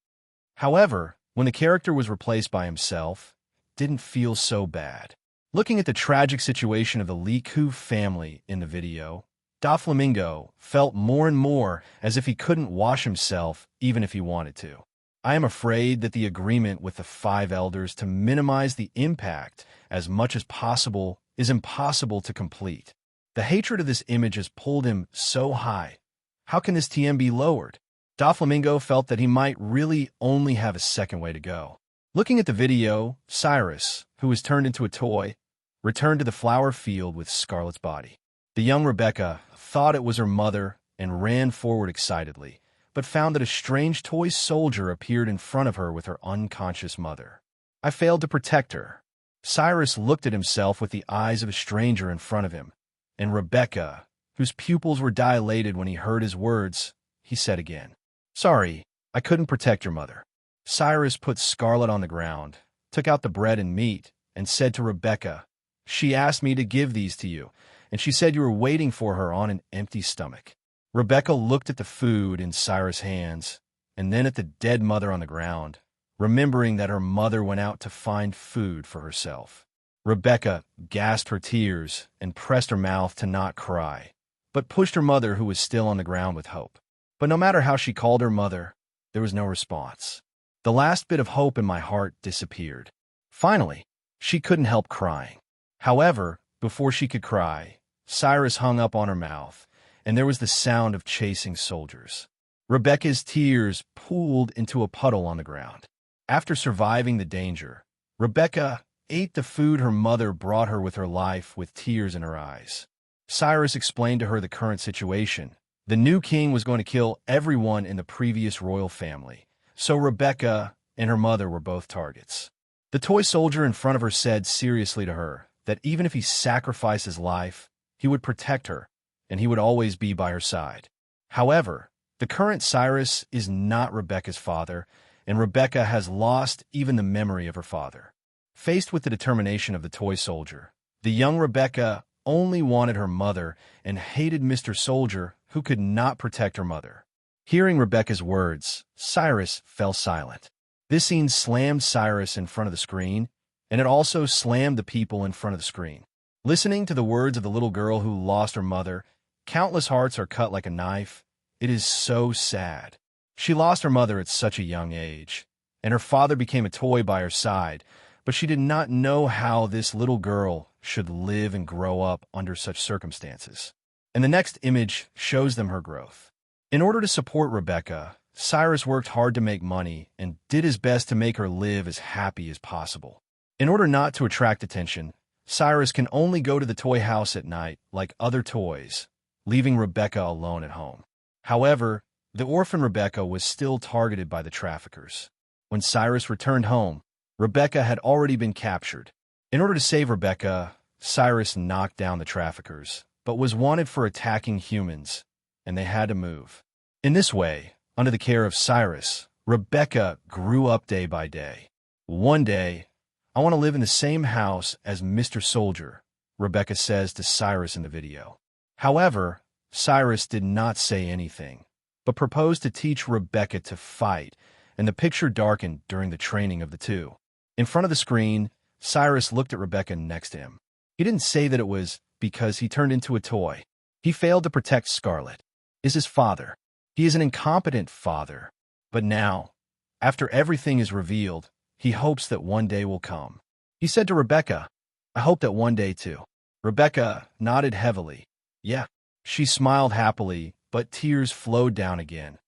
However, when the character was replaced by himself, it didn't feel so bad. Looking at the tragic situation of the Liku family in the video, Doflamingo felt more and more as if he couldn't wash himself even if he wanted to. I am afraid that the agreement with the 5 elders to minimize the impact as much as possible is impossible to complete. The hatred of this image has pulled him so high. How can this TM be lowered? Doflamingo felt that he might really only have a second way to go. Looking at the video, Cyrus, who was turned into a toy, returned to the flower field with Scarlet's body. The young Rebecca thought it was her mother and ran forward excitedly, but found that a strange toy soldier appeared in front of her with her unconscious mother. I failed to protect her. Cyrus looked at himself with the eyes of a stranger in front of him, and Rebecca, whose pupils were dilated when he heard his words, he said again, "Sorry, I couldn't protect your mother." Cyrus put Scarlet on the ground, took out the bread and meat, and said to Rebecca, "She asked me to give these to you, and she said you were waiting for her on an empty stomach." Rebecca looked at the food in Cyrus' hands, and then at the dead mother on the ground, remembering that her mother went out to find food for herself. Rebecca gasped her tears and pressed her mouth to not cry, but pushed her mother, who was still on the ground, with hope. But no matter how she called her mother, there was no response. The last bit of hope in my heart disappeared. Finally, she couldn't help crying. However, before she could cry, Cyrus hung up on her mouth, and there was the sound of chasing soldiers. Rebecca's tears pooled into a puddle on the ground. After surviving the danger, Rebecca ate the food her mother brought her with her life with tears in her eyes. Cyrus explained to her the current situation. The new king was going to kill everyone in the previous royal family, so Rebecca and her mother were both targets. The toy soldier in front of her said seriously to her that even if he sacrificed his life, he would protect her, and he would always be by her side. However, the current Cyrus is not Rebecca's father, and Rebecca has lost even the memory of her father. Faced with the determination of the toy soldier, the young Rebecca only wanted her mother and hated Mr. Soldier, who could not protect her mother. Hearing Rebecca's words, Cyrus fell silent. This scene slammed Cyrus in front of the screen, and it also slammed the people in front of the screen. Listening to the words of the little girl who lost her mother, countless hearts are cut like a knife. It is so sad. She lost her mother at such a young age, and her father became a toy by her side, but she did not know how this little girl should live and grow up under such circumstances. And the next image shows them her growth. In order to support Rebecca, Cyrus worked hard to make money and did his best to make her live as happy as possible. In order not to attract attention, Cyrus can only go to the toy house at night like other toys, leaving Rebecca alone at home. However, the orphan Rebecca was still targeted by the traffickers. When Cyrus returned home, Rebecca had already been captured. In order to save Rebecca, Cyrus knocked down the traffickers, but was wanted for attacking humans, and they had to move. In this way, under the care of Cyrus, Rebecca grew up day by day. One day, "I want to live in the same house as Mr. Soldier," Rebecca says to Cyrus in the video. However, Cyrus did not say anything, but proposed to teach Rebecca to fight, and the picture darkened during the training of the two. In front of the screen, Cyrus looked at Rebecca next to him. He didn't say that it was because he turned into a toy. He failed to protect Scarlet. Is his father. He is an incompetent father. But now, after everything is revealed, he hopes that one day will come. He said to Rebecca, "I hope that one day too." Rebecca nodded heavily. Yeah. She smiled happily, but tears flowed down again.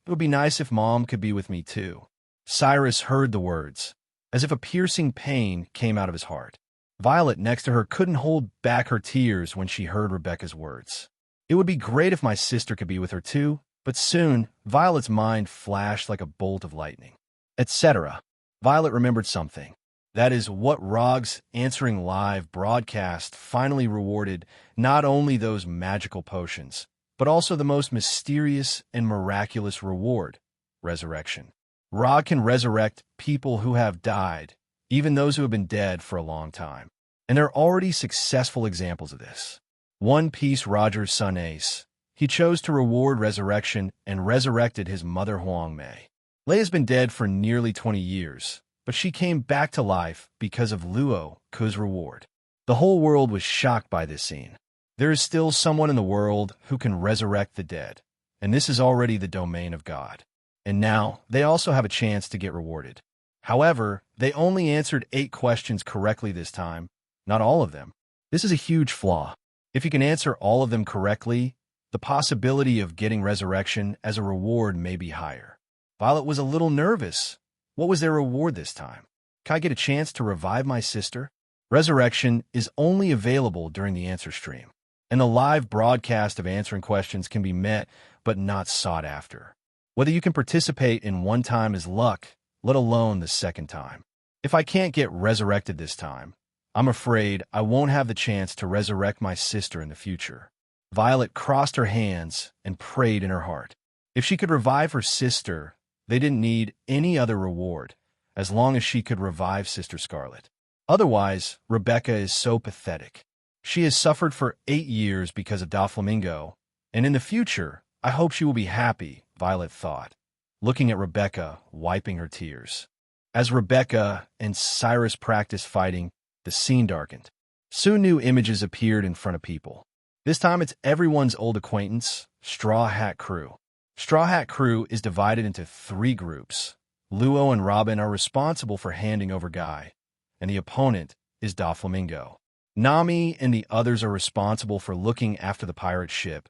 "It would be nice if Mom could be with me too." Cyrus heard the words, as if a piercing pain came out of his heart. Violet next to her couldn't hold back her tears when she heard Rebecca's words. "It would be great if my sister could be with her too," but soon Violet's mind flashed like a bolt of lightning. Etc. Violet remembered something. That is what Rog's Answering Live broadcast finally rewarded not only those magical potions, but also the most mysterious and miraculous reward, resurrection. Rog can resurrect people who have died, even those who have been dead for a long time. And there are already successful examples of this. One Piece Roger's son Ace. He chose to reward resurrection and resurrected his mother Huang Mei. Lei has been dead for nearly 20 years, but she came back to life because of Luo Ke's reward. The whole world was shocked by this scene. There is still someone in the world who can resurrect the dead, and this is already the domain of God. And now, they also have a chance to get rewarded. However, they only answered 8 questions correctly this time, not all of them. This is a huge flaw. If you can answer all of them correctly, the possibility of getting resurrection as a reward may be higher. Violet was a little nervous. What was their reward this time? Can I get a chance to revive my sister? Resurrection is only available during the answer stream, and the live broadcast of answering questions can be met but not sought after. Whether you can participate in one time is luck, let alone the second time. If I can't get resurrected this time, I'm afraid I won't have the chance to resurrect my sister in the future. Violet crossed her hands and prayed in her heart. If she could revive her sister, they didn't need any other reward, as long as she could revive Sister Scarlet. Otherwise, Rebecca is so pathetic. She has suffered for 8 years because of Doflamingo, and in the future, I hope she will be happy, Violet thought, looking at Rebecca, wiping her tears. As Rebecca and Cyrus practiced fighting, the scene darkened. Soon new images appeared in front of people. This time it's everyone's old acquaintance, Straw Hat Crew. Straw Hat Crew is divided into 3 groups. Luo and Robin are responsible for handing over Guy, and the opponent is Doflamingo. Nami and the others are responsible for looking after the pirate ship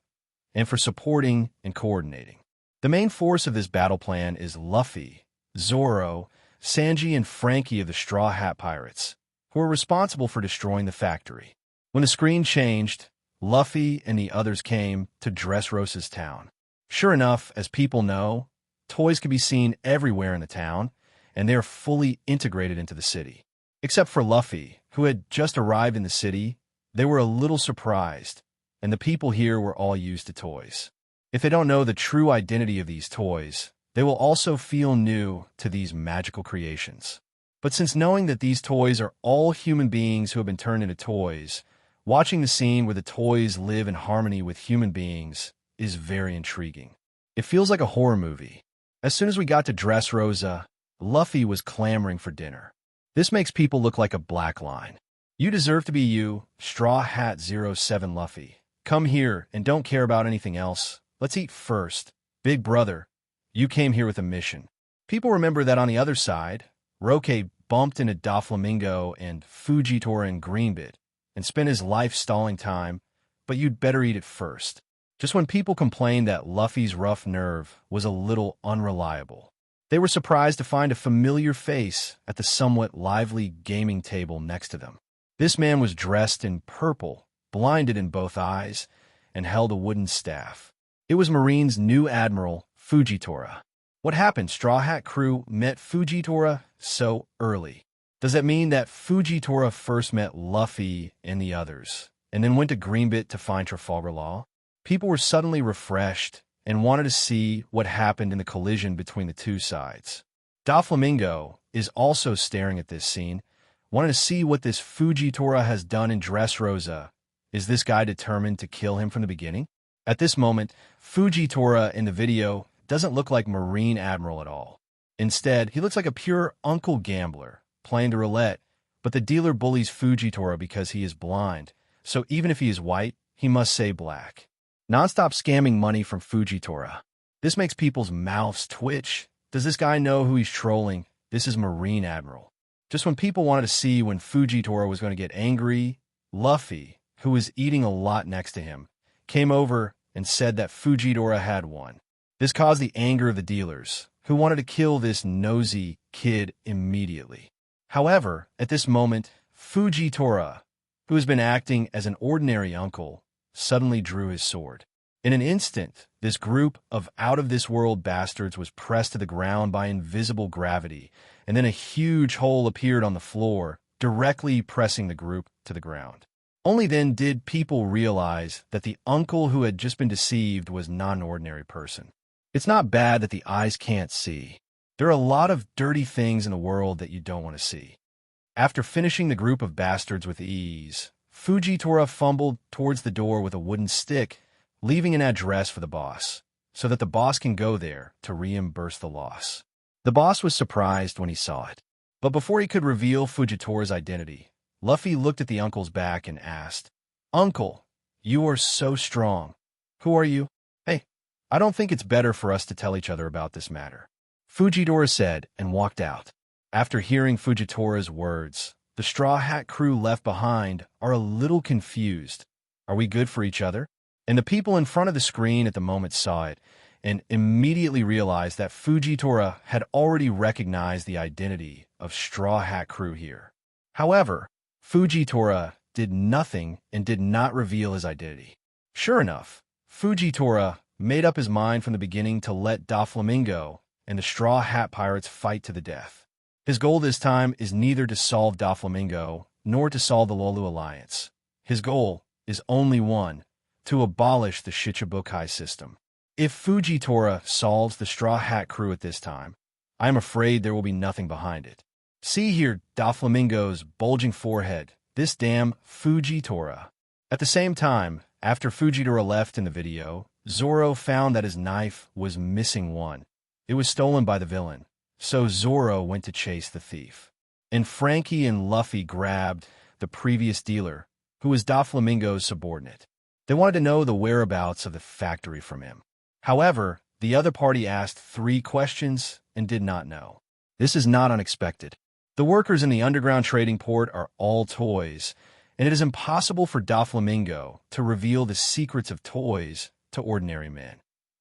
and for supporting and coordinating. The main force of this battle plan is Luffy, Zoro, Sanji, and Frankie of the Straw Hat Pirates, who are responsible for destroying the factory. When the screen changed, Luffy and the others came to Dressrosa's town. Sure enough, as people know, toys can be seen everywhere in the town, and they are fully integrated into the city. Except for Luffy, who had just arrived in the city, they were a little surprised, and the people here were all used to toys. If they don't know the true identity of these toys, they will also feel new to these magical creations. But since knowing that these toys are all human beings who have been turned into toys, watching the scene where the toys live in harmony with human beings is very intriguing. It feels like a horror movie. As soon as we got to Dressrosa, Luffy was clamoring for dinner. This makes people look like a black line. You deserve to be you, Straw Hat 07 Luffy. Come here and don't care about anything else. Let's eat first. Big brother, you came here with a mission. People remember that on the other side, Luo Ke bumped into Doflamingo and Fujitora and Greenbit and spent his life stalling time, but you'd better eat it first. Just when people complained that Luffy's rough nerve was a little unreliable, they were surprised to find a familiar face at the somewhat lively gaming table next to them. This man was dressed in purple, blinded in both eyes, and held a wooden staff. It was Marine's new Admiral, Fujitora. What happened? Straw Hat Crew met Fujitora so early. Does that mean that Fujitora first met Luffy and the others, and then went to Greenbit to find Trafalgar Law? People were suddenly refreshed and wanted to see what happened in the collision between the two sides. Doflamingo is also staring at this scene, wanting to see what this Fujitora has done in Dressrosa. Is this guy determined to kill him from the beginning? At this moment, Fujitora in the video doesn't look like Marine Admiral at all. Instead, he looks like a pure uncle gambler, playing the roulette, but the dealer bullies Fujitora because he is blind, so even if he is white, he must say black. Non-stop scamming money from Fujitora. This makes people's mouths twitch. Does this guy know who he's trolling? This is Marine Admiral. Just when people wanted to see when Fujitora was going to get angry, Luffy, who was eating a lot next to him, came over and said that Fujitora had won. This caused the anger of the dealers, who wanted to kill this nosy kid immediately. However, at this moment, Fujitora, who has been acting as an ordinary uncle, suddenly drew his sword. In an instant, this group of out-of-this-world bastards was pressed to the ground by invisible gravity, and then a huge hole appeared on the floor, directly pressing the group to the ground. Only then did people realize that the uncle who had just been deceived was not an ordinary person. It's not bad that the eyes can't see. There are a lot of dirty things in the world that you don't want to see. After finishing the group of bastards with ease, Fujitora fumbled towards the door with a wooden stick, leaving an address for the boss, so that the boss can go there to reimburse the loss. The boss was surprised when he saw it. But before he could reveal Fujitora's identity, Luffy looked at the uncle's back and asked, "Uncle, you are so strong. Who are you?" "Hey, I don't think it's better for us to tell each other about this matter," Fujitora said and walked out. After hearing Fujitora's words, the Straw Hat Crew left behind are a little confused. Are we good for each other? And the people in front of the screen at the moment saw it and immediately realized that Fujitora had already recognized the identity of Straw Hat Crew here. However, Fujitora did nothing and did not reveal his identity. Sure enough, Fujitora made up his mind from the beginning to let Doflamingo and the Straw Hat Pirates fight to the death. His goal this time is neither to solve Doflamingo nor to solve the Lolu Alliance. His goal is only one: to abolish the Shichibukai system. If Fujitora solves the Straw Hat Crew at this time, I am afraid there will be nothing behind it. See here Doflamingo's bulging forehead, this damn Fujitora. At the same time, after Fujitora left in the video, Zoro found that his knife was missing one. It was stolen by the villain, so Zoro went to chase the thief. And Frankie and Luffy grabbed the previous dealer, who was Doflamingo's subordinate. They wanted to know the whereabouts of the factory from him. However, the other party asked 3 questions and did not know. This is not unexpected. The workers in the underground trading port are all toys, and it is impossible for Doflamingo to reveal the secrets of toys to ordinary men.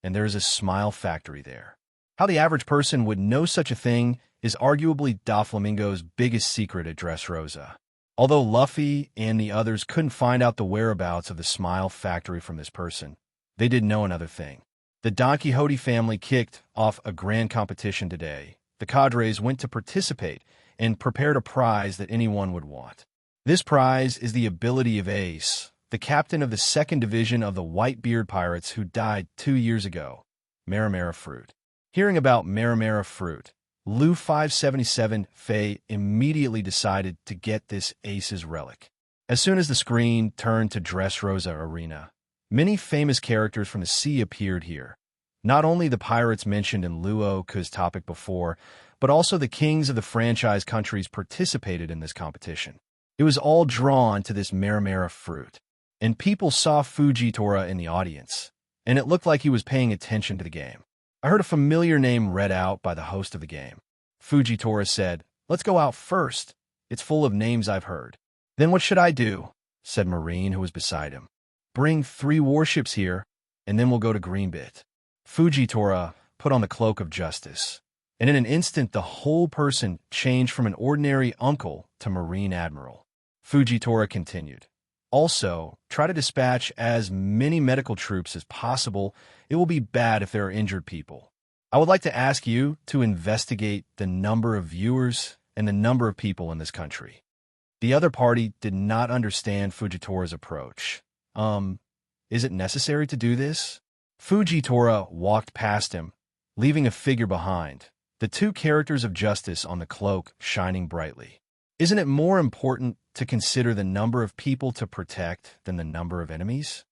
And there is a smile factory there. How the average person would know such a thing is arguably Doflamingo's biggest secret at Dressrosa. Although Luffy and the others couldn't find out the whereabouts of the smile factory from this person, they did know another thing. The Don Quixote family kicked off a grand competition today. The cadres went to participate and prepared a prize that anyone would want. This prize is the ability of Ace, the captain of the 2nd Division of the Whitebeard pirates who died 2 years ago, Marineford. Hearing about Marineford, Lu 577 Faye immediately decided to get this Ace's relic. As soon as the screen turned to Dressrosa Arena, many famous characters from the sea appeared here. Not only the pirates mentioned in Luo Ke's topic before, but also the kings of the franchise countries participated in this competition. It was all drawn to this Marineford, and people saw Fujitora in the audience, and it looked like he was paying attention to the game. I heard a familiar name read out by the host of the game. Fujitora said, "Let's go out first. It's full of names I've heard." "Then what should I do?" said Marine, who was beside him. "Bring 3 warships here, and then we'll go to Greenbit." Fujitora put on the cloak of justice, and in an instant the whole person changed from an ordinary uncle to Marine Admiral. Fujitora continued, "Also, try to dispatch as many medical troops as possible. It will be bad if there are injured people. I would like to ask you to investigate the number of viewers and the number of people in this country." The other party did not understand Fujitora's approach. Is it necessary to do this? Fujitora walked past him, leaving a figure behind, the 2 characters of justice on the cloak shining brightly. Isn't it more important to consider the number of people to protect than the number of enemies?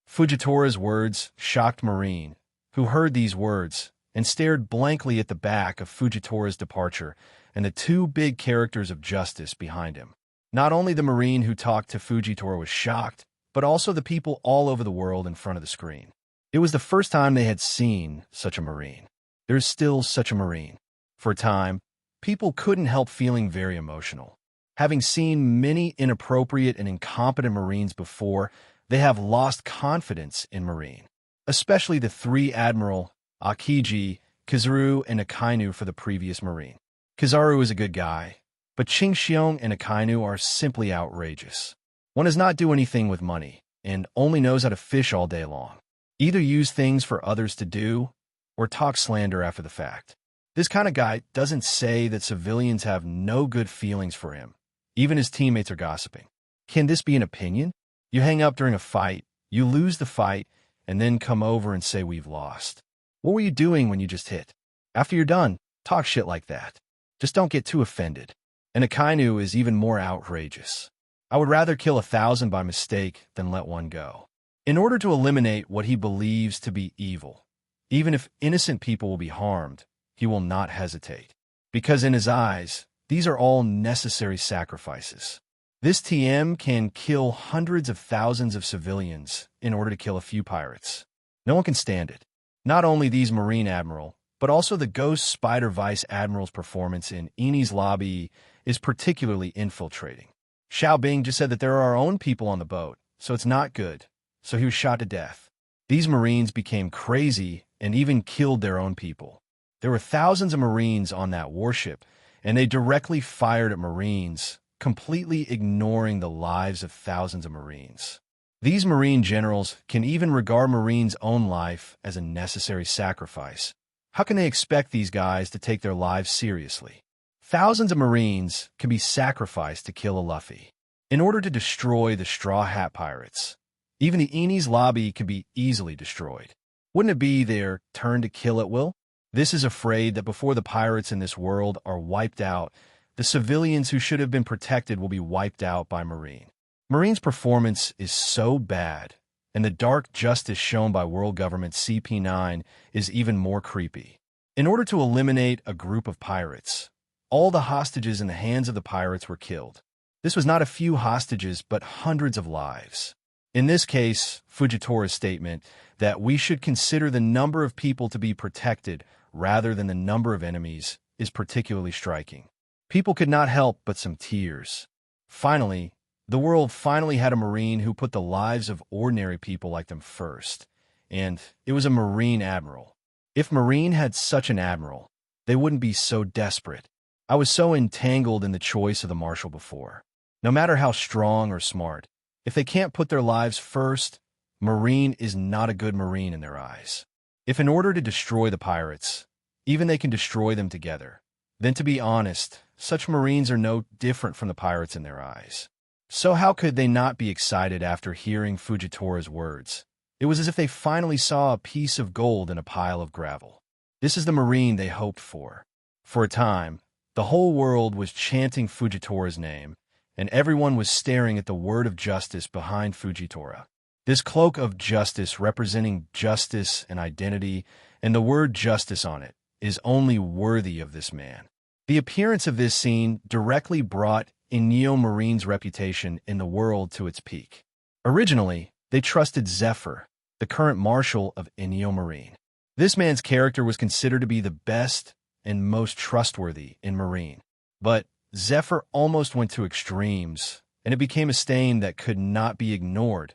Fujitora's words shocked Marine, who heard these words and stared blankly at the back of Fujitora's departure and the 2 big characters of justice behind him. Not only the Marine who talked to Fujitora was shocked, but also the people all over the world in front of the screen. It was the first time they had seen such a Marine. There's still such a Marine. For a time, people couldn't help feeling very emotional. Having seen many inappropriate and incompetent Marines before, they have lost confidence in Marine, especially the 3 Admiral, Akiji, Kizaru, and Akainu for the previous Marine. Kizaru is a good guy, but Qingxiong and Akainu are simply outrageous. One does not do anything with money, and only knows how to fish all day long. Either use things for others to do, or talk slander after the fact. This kind of guy doesn't say that civilians have no good feelings for him. Even his teammates are gossiping. Can this be an opinion? You hang up during a fight, you lose the fight, and then come over and say we've lost. What were you doing when you just hit? After you're done, talk shit like that. Just don't get too offended. And Akainu is even more outrageous. I would rather kill 1,000 by mistake than let one go. In order to eliminate what he believes to be evil, even if innocent people will be harmed, he will not hesitate. Because in his eyes, these are all necessary sacrifices. This TM can kill hundreds of thousands of civilians in order to kill a few pirates. No one can stand it. Not only these Marine Admiral, but also the Ghost Spider Vice Admiral's performance in Eni's lobby is particularly infiltrating. Xiao Bing just said that there are our own people on the boat, so it's not good. So he was shot to death. These Marines became crazy and even killed their own people. There were thousands of Marines on that warship, and they directly fired at Marines, completely ignoring the lives of thousands of Marines. These Marine generals can even regard Marines' own life as a necessary sacrifice. How can they expect these guys to take their lives seriously? Thousands of Marines can be sacrificed to kill a Luffy. In order to destroy the Straw Hat Pirates, even the Eni's lobby could be easily destroyed. Wouldn't it be their turn to kill at will? This is afraid that before the pirates in this world are wiped out, the civilians who should have been protected will be wiped out by Marine. Marine's performance is so bad, and the dark justice shown by world government CP9 is even more creepy. In order to eliminate a group of pirates, all the hostages in the hands of the pirates were killed. This was not a few hostages, but hundreds of lives. In this case, Fujitora's statement that we should consider the number of people to be protected rather than the number of enemies is particularly striking. People could not help but some tears. Finally, the world finally had a Marine who put the lives of ordinary people like them first, and it was a Marine Admiral. If Marine had such an Admiral, they wouldn't be so desperate. I was so entangled in the choice of the Marshal before. No matter how strong or smart, if they can't put their lives first, Marine is not a good Marine in their eyes. If in order to destroy the pirates, even they can destroy them together, then to be honest, such Marines are no different from the pirates in their eyes. So how could they not be excited after hearing Fujitora's words? It was as if they finally saw a piece of gold in a pile of gravel. This is the Marine they hoped for. For a time, the whole world was chanting Fujitora's name, and everyone was staring at the word of justice behind Fujitora. This cloak of justice representing justice and identity, and the word justice on it, is only worthy of this man. The appearance of this scene directly brought Inyo Marine's reputation in the world to its peak. Originally, they trusted Zephyr, the current marshal of Inyo Marine. This man's character was considered to be the best and most trustworthy in Marine. But Zephyr almost went to extremes, and it became a stain that could not be ignored,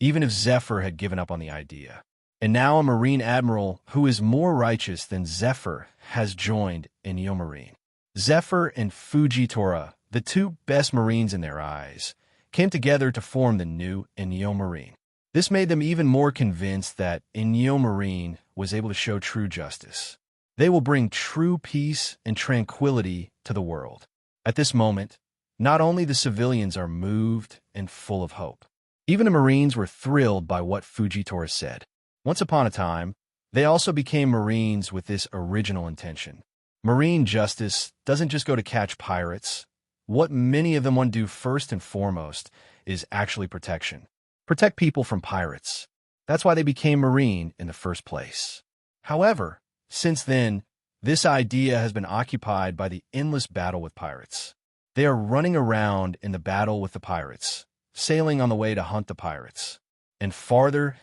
even if Zephyr had given up on the idea. And now a Marine Admiral who is more righteous than Zephyr has joined Inyo Marine. Zephyr and Fujitora, the two best Marines in their eyes, came together to form the new Inyo Marine. This made them even more convinced that Inyo Marine was able to show true justice. They will bring true peace and tranquility to the world. At this moment, not only the civilians are moved and full of hope. Even the Marines were thrilled by what Fujitora said. Once upon a time, they also became Marines with this original intention. Marine justice doesn't just go to catch pirates. What many of them want to do first and foremost is actually protection. Protect people from pirates. That's why they became Marine in the first place. However, since then, this idea has been occupied by the endless battle with pirates. They are running around in the battle with the pirates, sailing on the way to hunt the pirates, and farther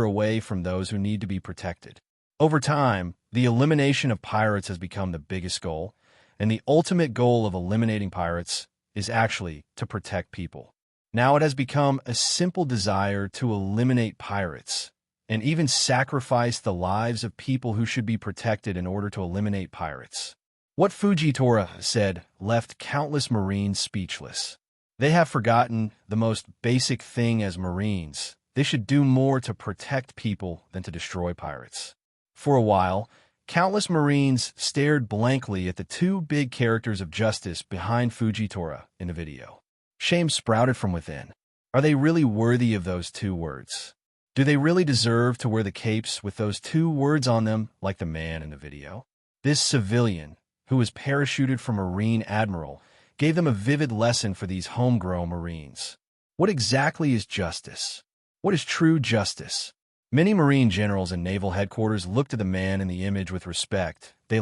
away from those who need to be protected. Over time, the elimination of pirates has become the biggest goal, and the ultimate goal of eliminating pirates is actually to protect people. Now it has become a simple desire to eliminate pirates, and even sacrifice the lives of people who should be protected in order to eliminate pirates. What Fujitora said left countless Marines speechless. They have forgotten the most basic thing as Marines. They should do more to protect people than to destroy pirates. For a while, countless Marines stared blankly at the two big characters of justice behind Fujitora in the video. Shame sprouted from within. Are they really worthy of those two words? Do they really deserve to wear the capes with those two words on them like the man in the video? This civilian, who was parachuted from Marine Admiral, gave them a vivid lesson for these homegrown Marines. What exactly is justice? What is true justice? Many Marine generals and naval headquarters looked at the man in the image with respect. They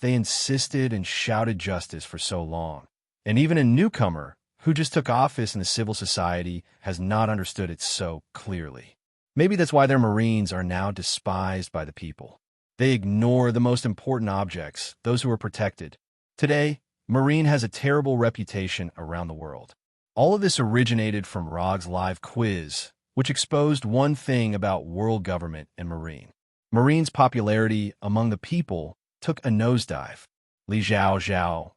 insisted and shouted justice for so long. And even a newcomer, who just took office in the civil society, has not understood it so clearly. Maybe that's why their Marines are now despised by the people. They ignore the most important objects, those who are protected. Today, Marine has a terrible reputation around the world. All of this originated from Rog's live quiz, which exposed one thing about world government and Marine. Marine's popularity among the people took a nosedive. Li Zhao Zhao.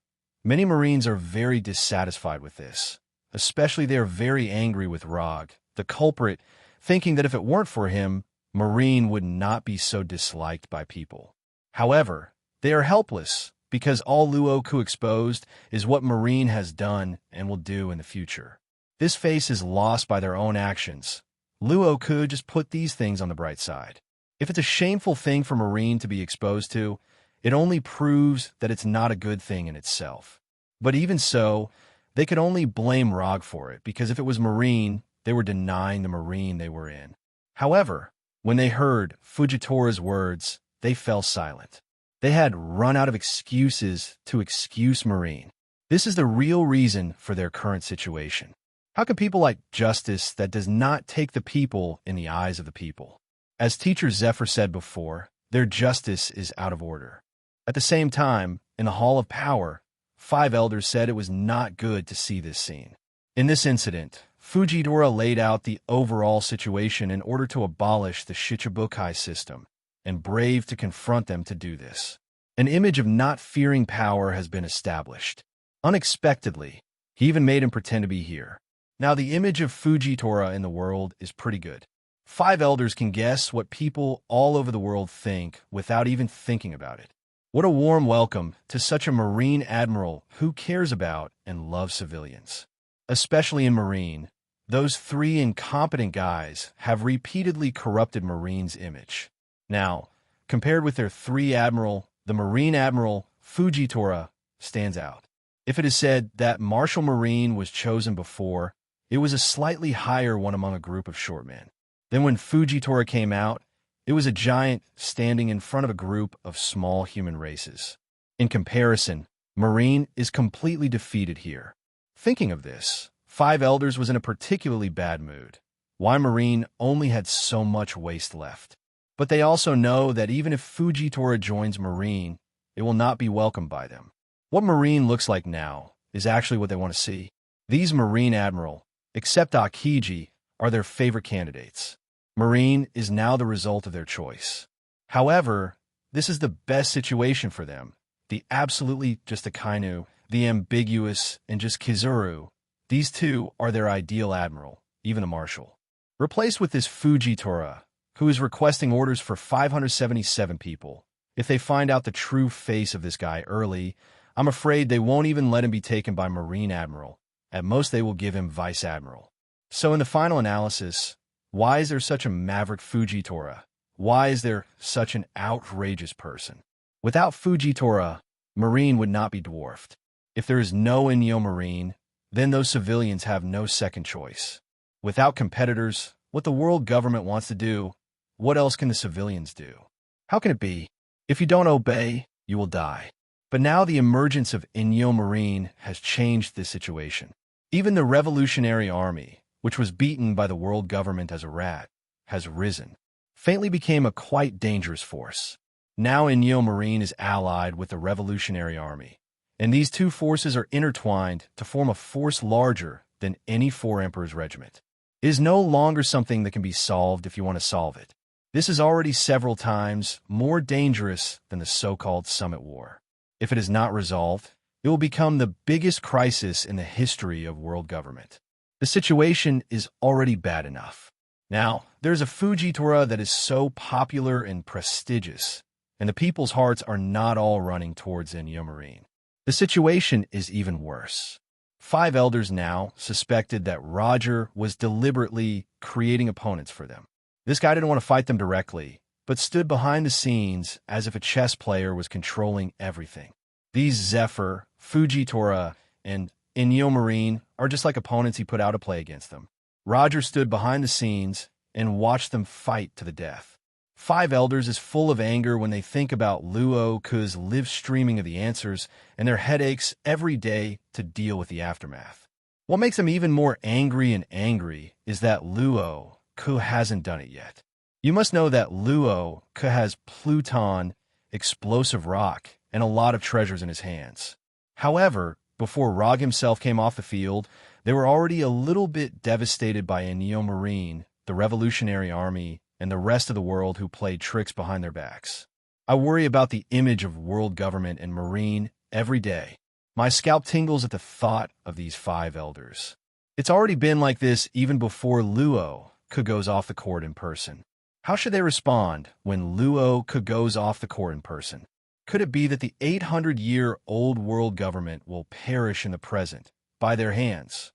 Many Marines are very dissatisfied with this. Especially they are very angry with Rog, the culprit, thinking that if it weren't for him, Marine would not be so disliked by people. However, they are helpless because all Luo Ke exposed is what Marine has done and will do in the future. This face is lost by their own actions. Luo Ke just put these things on the bright side. If it's a shameful thing for Marine to be exposed to, it only proves that it's not a good thing in itself. But even so, they could only blame Rog for it, because if it was Marine, they were denying the Marine they were in. However, when they heard Fujitora's words, they fell silent. They had run out of excuses to excuse Marine. This is the real reason for their current situation. How can people like justice that does not take the people in the eyes of the people? As teacher Zephyr said before, their justice is out of order. At the same time, in the Hall of Power, 5 elders said it was not good to see this scene. In this incident, Fujitora laid out the overall situation in order to abolish the Shichibukai system, and brave to confront them to do this. An image of not fearing power has been established. Unexpectedly, he even made him pretend to be here. Now the image of Fujitora in the world is pretty good. 5 elders can guess what people all over the world think without even thinking about it. What a warm welcome to such a Marine Admiral who cares about and loves civilians. Especially in Marine, those 3 incompetent guys have repeatedly corrupted Marine's image. Now, compared with their 3 Admiral, the Marine Admiral, Fujitora, stands out. If it is said that Martial Marine was chosen before, it was a slightly higher one among a group of short men. Then when Fujitora came out, it was a giant standing in front of a group of small human races. In comparison, Marine is completely defeated here. Thinking of this, 5 elders was in a particularly bad mood. Why Marine only had so much waste left? But they also know that even if Fujitora joins Marine, it will not be welcomed by them. What Marine looks like now is actually what they want to see. These Marine Admiral, except Akiji, are their favorite candidates. Marine is now the result of their choice. However, this is the best situation for them. The absolutely just Akainu, the ambiguous, and just Kizuru. These 2 are their ideal admiral, even the marshal. Replaced with this Fujitora, who is requesting orders for 577 people. If they find out the true face of this guy early, I'm afraid they won't even let him be taken by Marine Admiral. At most, they will give him Vice Admiral. So in the final analysis, why is there such a maverick Fujitora? Why is there such an outrageous person? Without Fujitora, Marine would not be dwarfed. If there is no Inyo Marine, then those civilians have no second choice. Without competitors, what the world government wants to do, what else can the civilians do? How can it be? If you don't obey, you will die. But now the emergence of Inyo Marine has changed this situation. Even the Revolutionary Army, which was beaten by the world government as a rat, has risen. Faintly became a quite dangerous force. Now Inyo Marine is allied with the Revolutionary Army, and these 2 forces are intertwined to form a force larger than any 4 Emperor's regiment. It is no longer something that can be solved if you want to solve it. This is already several times more dangerous than the so-called Summit War. If it is not resolved, it will become the biggest crisis in the history of world government. The situation is already bad enough. Now, there's a Fujitora that is so popular and prestigious, and the people's hearts are not all running towards Inyo Marine. The situation is even worse. 5 elders now suspected that Roger was deliberately creating opponents for them. This guy didn't want to fight them directly, but stood behind the scenes as if a chess player was controlling everything. These Zephyr, Fujitora, and Inyo Marine are just like opponents he put out to play against them. Roger stood behind the scenes and watched them fight to the death. 5 elders is full of anger when they think about Luo Ke's live streaming of the answers and their headaches every day to deal with the aftermath. What makes them even more angry is that Luo Ke hasn't done it yet. You must know that Luo Ke has Pluton, explosive rock, and a lot of treasures in his hands. However, before Rog himself came off the field, they were already a little bit devastated by Inyo Marine, the Revolutionary Army, and the rest of the world who played tricks behind their backs. I worry about the image of world government and Marine every day. My scalp tingles at the thought of these 5 elders. It's already been like this even before Luo Ke goes off the court in person. How should they respond when Luo Ke goes off the court in person? Could it be that the 800-year-old world government will perish in the present by their hands?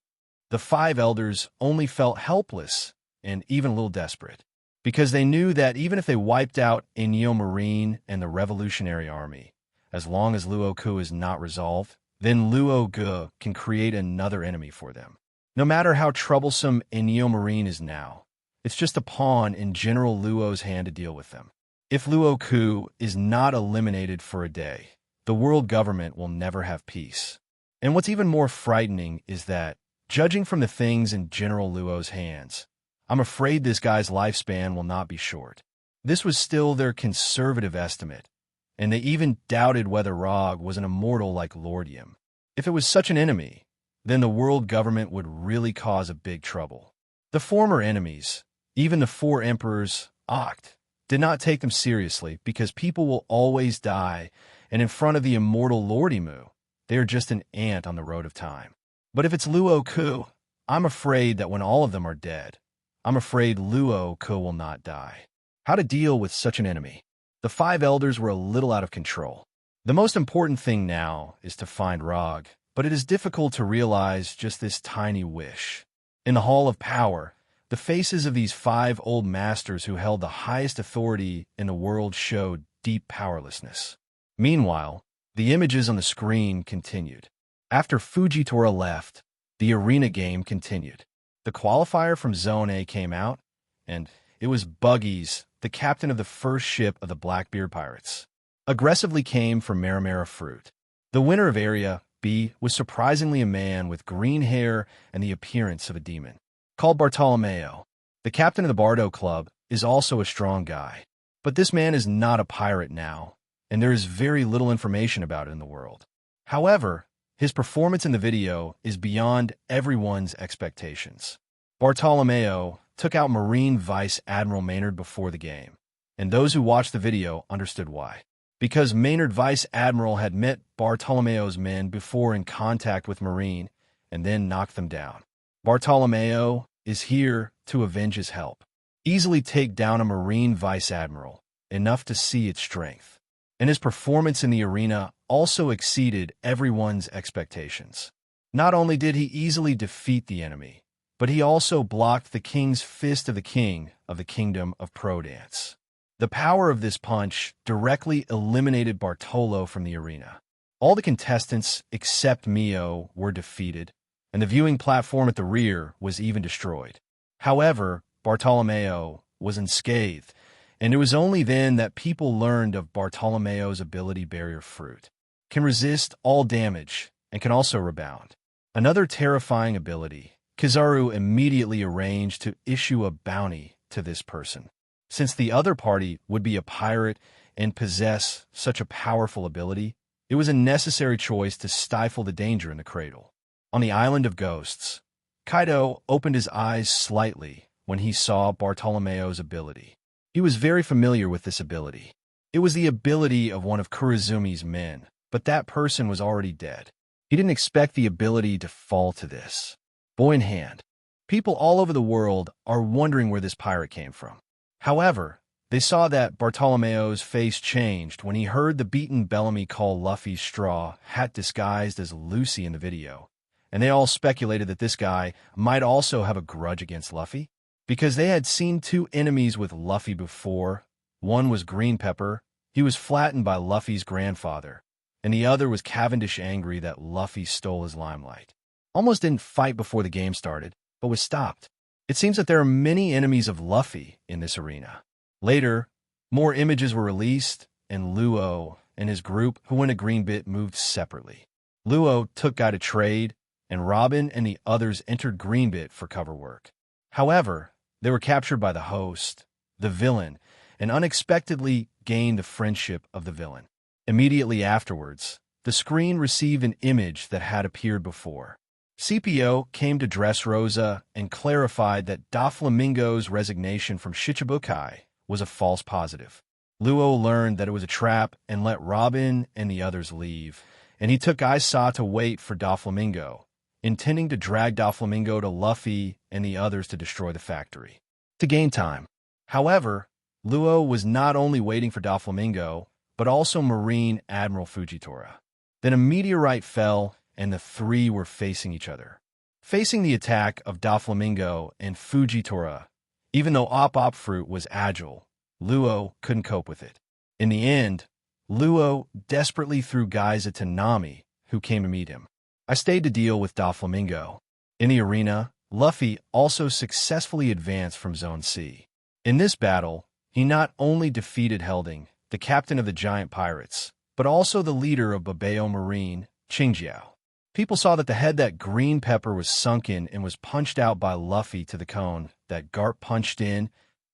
The 5 elders only felt helpless and even a little desperate, because they knew that even if they wiped out Inyo Marine and the Revolutionary Army, as long as Luo Ke is not resolved, then Luo Ke can create another enemy for them. No matter how troublesome Inyo Marine is now, it's just a pawn in General Luo's hand to deal with them. If Luo Ke is not eliminated for a day, the world government will never have peace. And what's even more frightening is that, judging from the things in General Luo's hands, I'm afraid this guy's lifespan will not be short. This was still their conservative estimate, and they even doubted whether Rog was an immortal like Lordium. If it was such an enemy, then the world government would really cause a big trouble. The former enemies, even the 4 emperors, Oct, did not take them seriously because people will always die, and in front of the immortal Lordimu, they are just an ant on the road of time. But if it's Luo Ke, I'm afraid that when all of them are dead, I'm afraid Luo Ke will not die. How to deal with such an enemy? The 5 elders were a little out of control. The most important thing now is to find Rog, but it is difficult to realize just this tiny wish. In the Hall of Power, the faces of these 5 old masters who held the highest authority in the world showed deep powerlessness. Meanwhile, the images on the screen continued. After Fujitora left, the arena game continued. The qualifier from Zone A came out, and it was Buggies, the captain of the first ship of the Blackbeard pirates. Aggressively came for Marimara Fruit. The winner of Area B was surprisingly a man with green hair and the appearance of a demon. Called Bartolomeo, the captain of the Bardo Club, is also a strong guy. But this man is not a pirate now, and there is very little information about it in the world. However, his performance in the video is beyond everyone's expectations. Bartolomeo took out Marine Vice Admiral Maynard before the game, and those who watched the video understood why. Because Maynard Vice Admiral had met Bartolomeo's men before in contact with Marine and then knocked them down. Bartolomeo is here to avenge his help. Easily take down a Marine Vice Admiral, enough to see its strength. And his performance in the arena also exceeded everyone's expectations. Not only did he easily defeat the enemy, but he also blocked the king's fist of the king of the kingdom of Prodance. The power of this punch directly eliminated Bartolo from the arena. All the contestants except Mio were defeated, and the viewing platform at the rear was even destroyed. However, Bartolomeo was unscathed, and it was only then that people learned of Bartolomeo's ability Barrier Fruit. Can resist all damage and can also rebound. Another terrifying ability, Kizaru immediately arranged to issue a bounty to this person. Since the other party would be a pirate and possess such a powerful ability, it was a necessary choice to stifle the danger in the cradle. On the Island of Ghosts, Kaido opened his eyes slightly when he saw Bartolomeo's ability. He was very familiar with this ability. It was the ability of one of Kurizumi's men, but that person was already dead. He didn't expect the ability to fall to this. Boy in hand. People all over the world are wondering where this pirate came from. However, they saw that Bartolomeo's face changed when he heard the beaten Bellamy call Luffy Straw Hat disguised as Lucy in the video, and they all speculated that this guy might also have a grudge against Luffy, because they had seen 2 enemies with Luffy before. One was Green Pepper, he was flattened by Luffy's grandfather, and the other was Cavendish angry that Luffy stole his limelight. Almost didn't fight before the game started, but was stopped. It seems that there are many enemies of Luffy in this arena. Later, more images were released, and Luo and his group who went to Greenbit moved separately. Luo took Guy to trade, and Robin and the others entered Greenbit for cover work. However, they were captured by the host, the villain, and unexpectedly gained the friendship of the villain. Immediately afterwards, the screen received an image that had appeared before. CPO came to Dressrosa and clarified that Doflamingo's resignation from Shichibukai was a false positive. Luo learned that it was a trap and let Robin and the others leave, and he took Aisa to wait for Doflamingo, intending to drag Doflamingo to Luffy and the others to destroy the factory. To gain time. However, Luo was not only waiting for Doflamingo, but also Marine Admiral Fujitora. Then a meteorite fell, and the 3 were facing each other. Facing the attack of Doflamingo and Fujitora, even though Op Fruit was agile, Luo couldn't cope with it. In the end, Luo desperately threw Gaiza to Nami, who came to meet him. I stayed to deal with Doflamingo. In the arena, Luffy also successfully advanced from Zone C. In this battle, he not only defeated Helding, the captain of the giant pirates, but also the leader of Babao Marine, Qingjiao. People saw that the head that green pepper was sunk in and was punched out by Luffy to the cone that Garp punched in,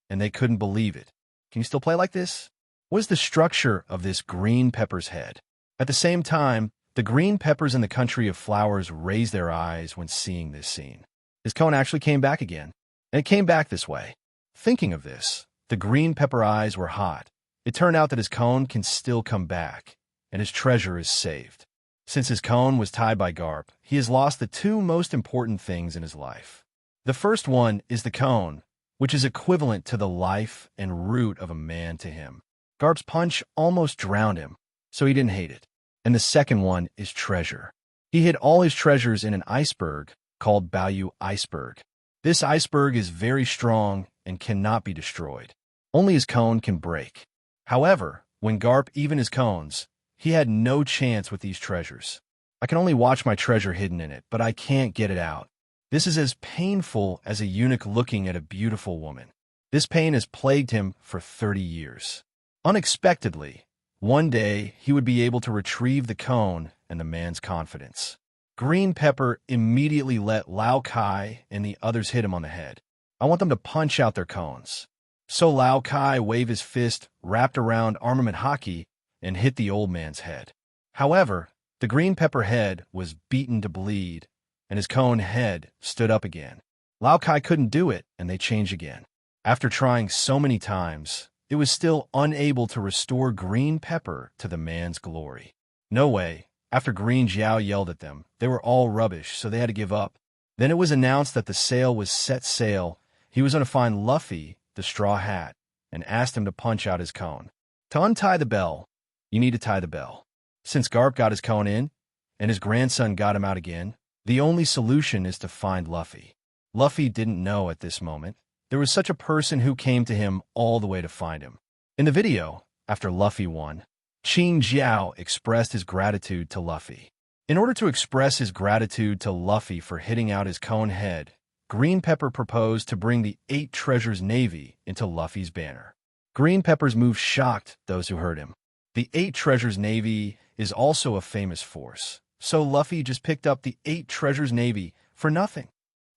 and they couldn't believe it. Can you still play like this? What is the structure of this green pepper's head? At the same time, the green peppers in the country of flowers raised their eyes when seeing this scene. His cone actually came back again, and it came back this way. Thinking of this, the green pepper eyes were hot. It turned out that his cone can still come back, and his treasure is saved. Since his cone was tied by Garp, he has lost the two most important things in his life. The first one is the cone, which is equivalent to the life and root of a man to him. Garp's punch almost drowned him, so he didn't hate it. And the second one is treasure. He hid all his treasures in an iceberg called Bayou Iceberg. This iceberg is very strong and cannot be destroyed. Only his cone can break. However, when Garp even his cones, he had no chance with these treasures. I can only watch my treasure hidden in it, but I can't get it out. This is as painful as a eunuch looking at a beautiful woman. This pain has plagued him for 30 years. Unexpectedly, one day he would be able to retrieve the cone and the man's confidence. Green Pepper immediately let Luo Ke and the others hit him on the head. I want them to punch out their cones. So Luo Ke waved his fist wrapped around armament hockey and hit the old man's head. However, the green pepper head was beaten to bleed, and his cone head stood up again. Luo Ke couldn't do it, and they changed again. After trying so many times, it was still unable to restore green pepper to the man's glory. No way. After Green Jiao yelled at them, they were all rubbish, so they had to give up. Then it was announced that the sail was set sail. He was going to find Luffy, the Straw Hat, and asked him to punch out his cone. To untie the bell, you need to tie the bell. Since Garp got his cone in, and his grandson got him out again, the only solution is to find Luffy. Luffy didn't know at this moment there was such a person who came to him all the way to find him. In the video, after Luffy won, Qin Jiao expressed his gratitude to Luffy. In order to express his gratitude to Luffy for hitting out his cone head, Green Pepper proposed to bring the 8 Treasures Navy into Luffy's banner. Green Pepper's move shocked those who heard him. The 8 Treasures Navy is also a famous force, so Luffy just picked up the 8 Treasures Navy for nothing.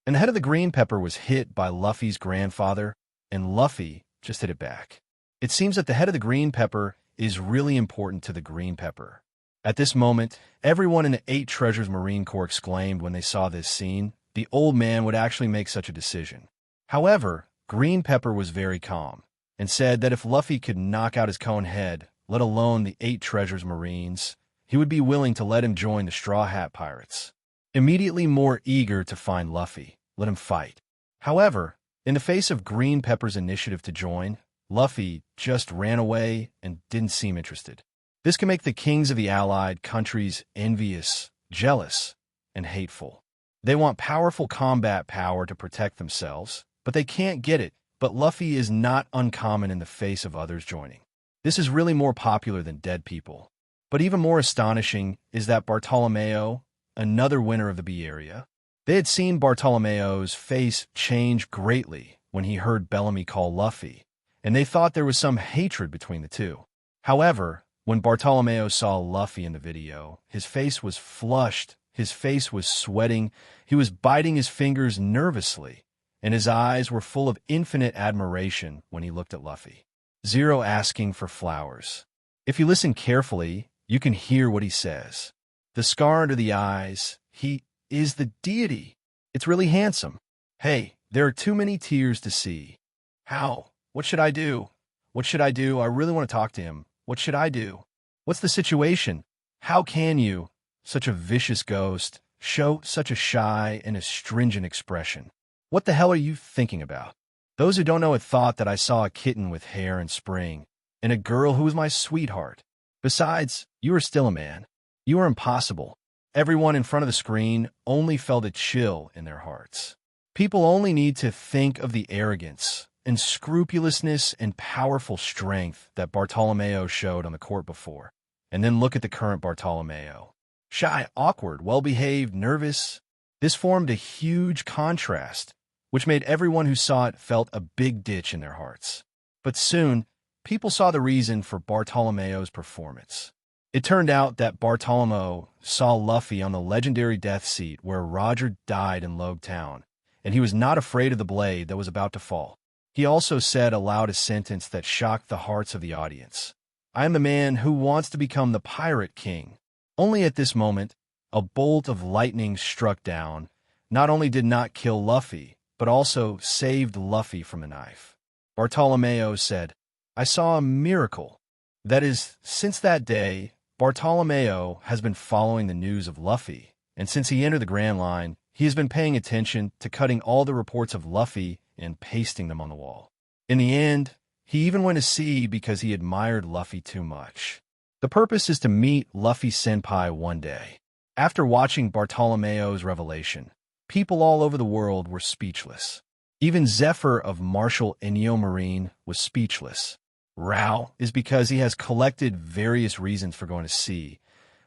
And the head of the Green Pepper was hit by Luffy's grandfather, and Luffy just hit it back. It seems that the head of the Green Pepper is really important to the Green Pepper. At this moment, everyone in the 8 Treasures Marine Corps exclaimed when they saw this scene, the old man would actually make such a decision. However, Green Pepper was very calm, and said that if Luffy could knock out his cone head, let alone the 8 Treasures Marines, he would be willing to let him join the Straw Hat Pirates. Immediately more eager to find Luffy, let him fight. However, in the face of Green Pepper's initiative to join, Luffy just ran away and didn't seem interested. This can make the kings of the allied countries envious, jealous, and hateful. They want powerful combat power to protect themselves, but they can't get it. But Luffy is not uncommon in the face of others joining. This is really more popular than dead people. But even more astonishing is that Bartolomeo, another winner of the B area, they had seen Bartolomeo's face change greatly when he heard Bellamy call Luffy, and they thought there was some hatred between the two. However, when Bartolomeo saw Luffy in the video, his face was flushed, his face was sweating, he was biting his fingers nervously, and his eyes were full of infinite admiration when he looked at Luffy. Zero asking for flowers. If you listen carefully, you can hear what he says. The scar under the eyes, he is the deity. It's really handsome. Hey, there are too many tears to see. How? What should I do? What should I do? I really want to talk to him. What should I do? What's the situation? How can you, such a vicious ghost, show such a shy and astringent expression? What the hell are you thinking about? Those who don't know it thought that I saw a kitten with hair and spring, and a girl who was my sweetheart. Besides, you are still a man. You are impossible. Everyone in front of the screen only felt a chill in their hearts. People only need to think of the arrogance and scrupulousness and powerful strength that Bartolomeo showed on the court before, and then look at the current Bartolomeo. Shy, awkward, well-behaved, nervous. This formed a huge contrast, which made everyone who saw it felt a big ditch in their hearts. But soon, people saw the reason for Bartolomeo's performance. It turned out that Bartolomeo saw Luffy on the legendary death seat where Roger died in Logue Town, and he was not afraid of the blade that was about to fall. He also said aloud a sentence that shocked the hearts of the audience. "I am the man who wants to become the Pirate King." Only at this moment, a bolt of lightning struck down, not only did not kill Luffy, but also saved Luffy from a knife. Bartolomeo said, "I saw a miracle." That is, since that day, Bartolomeo has been following the news of Luffy, and since he entered the Grand Line, he has been paying attention to cutting all the reports of Luffy and pasting them on the wall. In the end, he even went to sea because he admired Luffy too much. The purpose is to meet Luffy Senpai one day. After watching Bartolomeo's revelation, people all over the world were speechless. Even Zephyr of Marshal Ennio Marine was speechless. Rao is because he has collected various reasons for going to sea,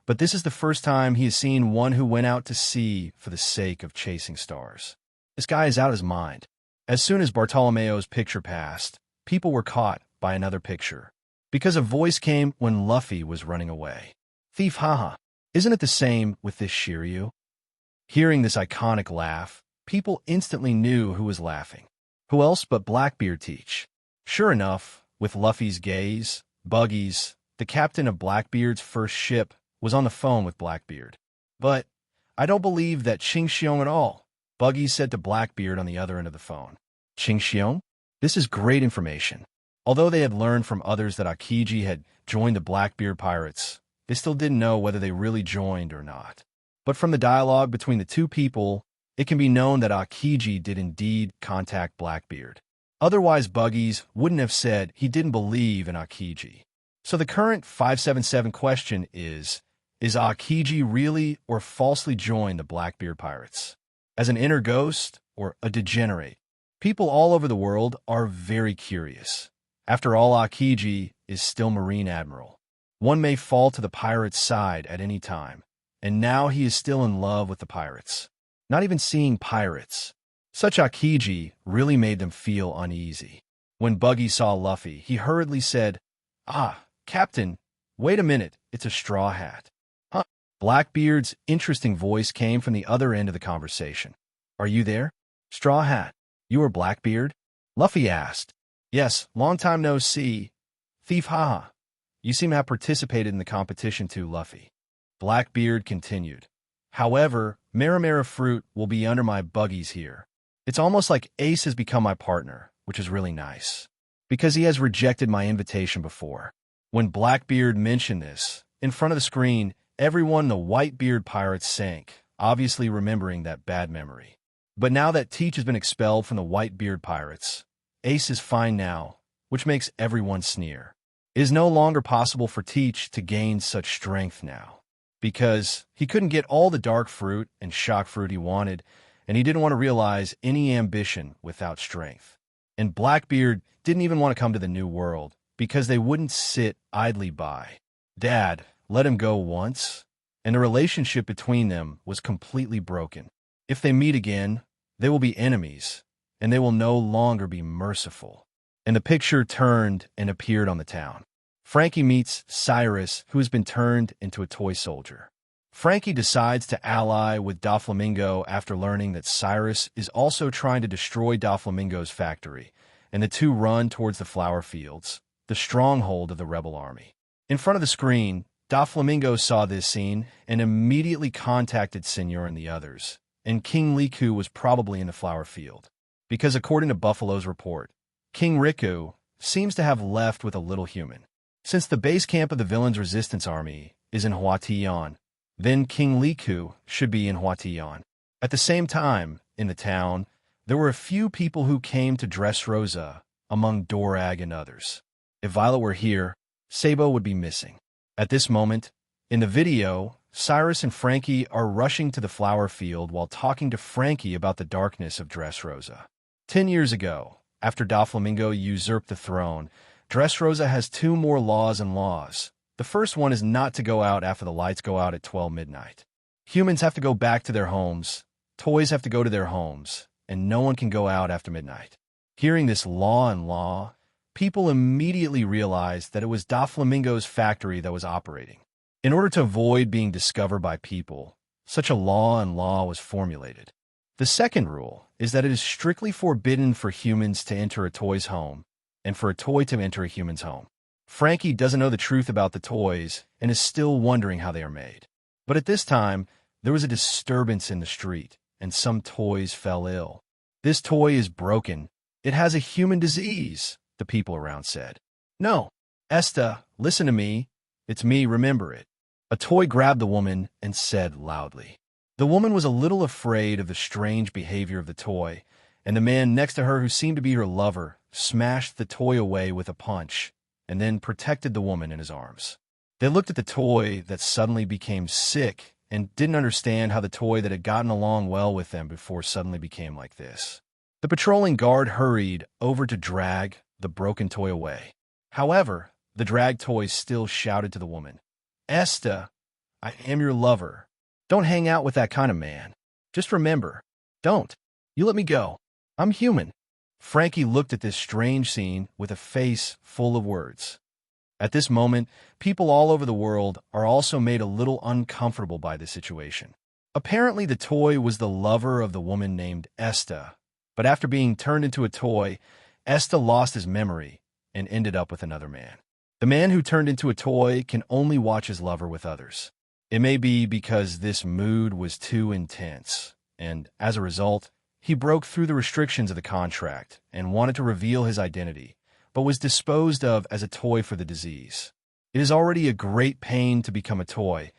but this is the first time he has seen one who went out to sea for the sake of chasing stars. This guy is out of his mind. As soon as Bartolomeo's picture passed, people were caught by another picture, because a voice came when Luffy was running away. "Thief, haha. Isn't it the same with this Shiryu?" Hearing this iconic laugh, people instantly knew who was laughing. Who else but Blackbeard teach? Sure enough, with Luffy's gaze, Buggies, the captain of Blackbeard's first ship, was on the phone with Blackbeard. "But I don't believe that Qingxiong at all," Buggies said to Blackbeard on the other end of the phone. "Qingxiong? This is great information." Although they had learned from others that Akiji had joined the Blackbeard pirates, they still didn't know whether they really joined or not. But from the dialogue between the two people, it can be known that Akiji did indeed contact Blackbeard. Otherwise, Buggies wouldn't have said he didn't believe in Akiji. So the current 577 question is Akiji really or falsely joined the Blackbeard pirates? As an inner ghost or a degenerate? People all over the world are very curious. After all, Akiji is still Marine Admiral. One may fall to the pirates' side at any time, and now he is still in love with the pirates. Not even seeing pirates. Such Akiji really made them feel uneasy. When Buggy saw Luffy, he hurriedly said, "Ah, Captain, wait a minute, it's a straw hat." "Huh?" Blackbeard's interesting voice came from the other end of the conversation. "Are you there? Straw Hat, you are Blackbeard?" Luffy asked. "Yes, long time no see. Thief, haha. You seem to have participated in the competition too, Luffy." Blackbeard continued. "However, Marimara fruit will be under my buggies here. It's almost like Ace has become my partner, which is really nice, because he has rejected my invitation before." When Blackbeard mentioned this, in front of the screen, everyone in the Whitebeard pirates sank, obviously remembering that bad memory. But now that Teach has been expelled from the Whitebeard pirates, Ace is fine now, which makes everyone sneer. It is no longer possible for Teach to gain such strength now, because he couldn't get all the dark fruit and shock fruit he wanted, and he didn't want to realize any ambition without strength. And Blackbeard didn't even want to come to the New World, because they wouldn't sit idly by. Dad let him go once, and the relationship between them was completely broken. If they meet again, they will be enemies, and they will no longer be merciful. And the picture turned and appeared on the town. Frankie meets Cyrus, who has been turned into a toy soldier. Frankie decides to ally with Doflamingo after learning that Cyrus is also trying to destroy Doflamingo's factory, and the two run towards the flower fields, the stronghold of the rebel army. In front of the screen, Doflamingo saw this scene and immediately contacted Senor and the others, and King Riku was probably in the flower field, because according to Buffalo's report, King Riku seems to have left with a little human. Since the base camp of the villain's resistance army is in Huatian, then King Riku should be in Huatian. At the same time, in the town, there were a few people who came to Dressrosa, among Dorag and others. If Violet were here, Sabo would be missing. At this moment, in the video, Cyrus and Frankie are rushing to the flower field while talking to Frankie about the darkness of Dressrosa. 10 years ago, after Doflamingo usurped the throne, Dressrosa has 2 more laws and laws. The first one is not to go out after the lights go out at 12 midnight. Humans have to go back to their homes, toys have to go to their homes, and no one can go out after midnight. Hearing this law, people immediately realized that it was Doflamingo's factory that was operating. In order to avoid being discovered by people, such a law was formulated. The second rule is that it is strictly forbidden for humans to enter a toy's home and for a toy to enter a human's home. Frankie doesn't know the truth about the toys and is still wondering how they are made. But at this time, there was a disturbance in the street, and some toys fell ill. "This toy is broken. It has a human disease," the people around said. "No, Esta, listen to me. It's me, remember it." A toy grabbed the woman and said loudly. The woman was a little afraid of the strange behavior of the toy, and the man next to her, who seemed to be her lover, smashed the toy away with a punch and then protected the woman in his arms. They looked at the toy that suddenly became sick and didn't understand how the toy that had gotten along well with them before suddenly became like this. The patrolling guard hurried over to drag the broken toy away. However, the drag toy still shouted to the woman, "Esta, I am your lover. Don't hang out with that kind of man. Just remember, don't. You let me go. I'm human." Frankie looked at this strange scene with a face full of words. At this moment, people all over the world are also made a little uncomfortable by this situation. Apparently, the toy was the lover of the woman named Esta, but after being turned into a toy, Esta lost his memory and ended up with another man. The man who turned into a toy can only watch his lover with others. It may be because this mood was too intense, and as a result, he broke through the restrictions of the contract and wanted to reveal his identity, but was disposed of as a toy for the disease. It is already a great pain to become a toy,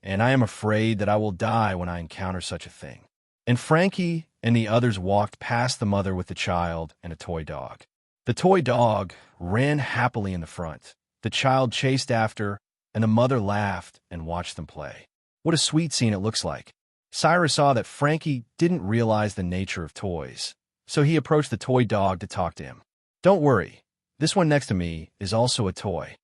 and I am afraid that I will die when I encounter such a thing. And Frankie and the others walked past the mother with the child and a toy dog. The toy dog ran happily in the front. The child chased after, and the mother laughed and watched them play. What a sweet scene it looks like. Cyrus saw that Frankie didn't realize the nature of toys, so he approached the toy dog to talk to him. "Don't worry, this one next to me is also a toy,"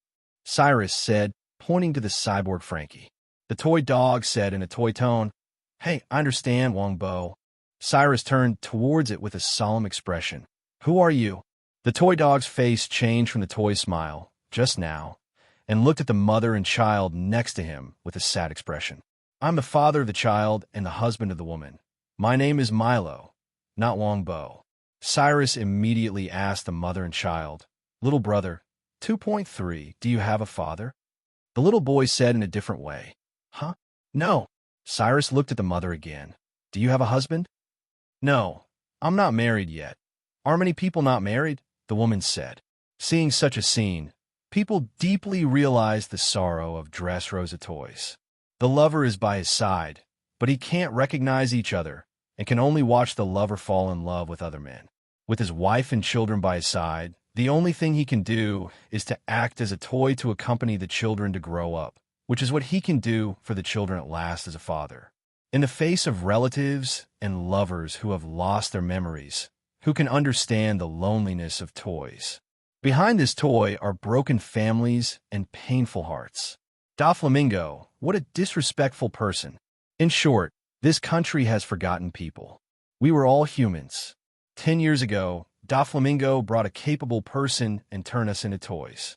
Cyrus said, pointing to the cyborg Frankie. The toy dog said in a toy tone, "Hey, I understand, Wongbo." Cyrus turned towards it with a solemn expression. "Who are you?" The toy dog's face changed from the toy smile, just now, and looked at the mother and child next to him with a sad expression. "I'm the father of the child and the husband of the woman. My name is Milo, not Wongbo." Cyrus immediately asked the mother and child, "Little brother, 2.3, do you have a father?" The little boy said in a different way, "Huh? No." Cyrus looked at the mother again. "Do you have a husband?" "No, I'm not married yet." "Are many people not married?" the woman said. Seeing such a scene, people deeply realized the sorrow of Dressrosa toys. The lover is by his side, but he can't recognize each other and can only watch the lover fall in love with other men. With his wife and children by his side, the only thing he can do is to act as a toy to accompany the children to grow up, which is what he can do for the children at last as a father. In the face of relatives and lovers who have lost their memories, who can understand the loneliness of toys? Behind this toy are broken families and painful hearts. Doflamingo, what a disrespectful person. In short, this country has forgotten people. We were all humans. 10 years ago, Doflamingo brought a capable person and turned us into toys.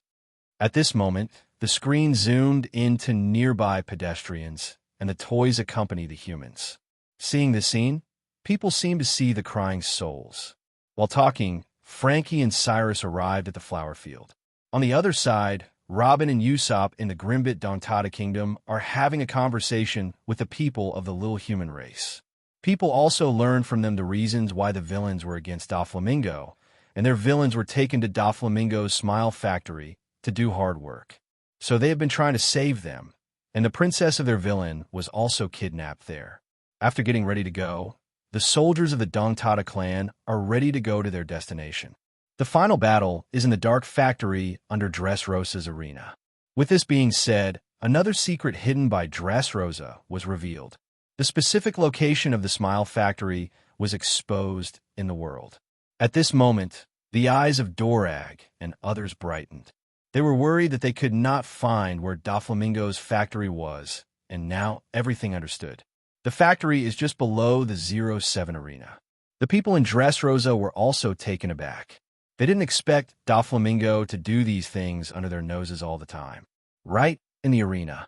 At this moment, the screen zoomed into nearby pedestrians, and the toys accompany the humans. Seeing this scene, people seem to see the crying souls. While talking, Frankie and Cyrus arrived at the flower field. On the other side, Robin and Usopp in the Grimbit Dongtada Kingdom are having a conversation with the people of the little human race. People also learned from them the reasons why the villains were against Doflamingo, and their villains were taken to Doflamingo's Smile Factory to do hard work. So they have been trying to save them, and the princess of their villain was also kidnapped there. After getting ready to go, the soldiers of the Dongtada clan are ready to go to their destination. The final battle is in the Dark Factory under Dressrosa's arena. With this being said, another secret hidden by Dressrosa was revealed. The specific location of the Smile Factory was exposed in the world. At this moment, the eyes of Dorag and others brightened. They were worried that they could not find where Doflamingo's factory was, and now everything understood. The factory is just below the 07 arena. The people in Dressrosa were also taken aback. They didn't expect Doflamingo to do these things under their noses all the time. Right in the arena,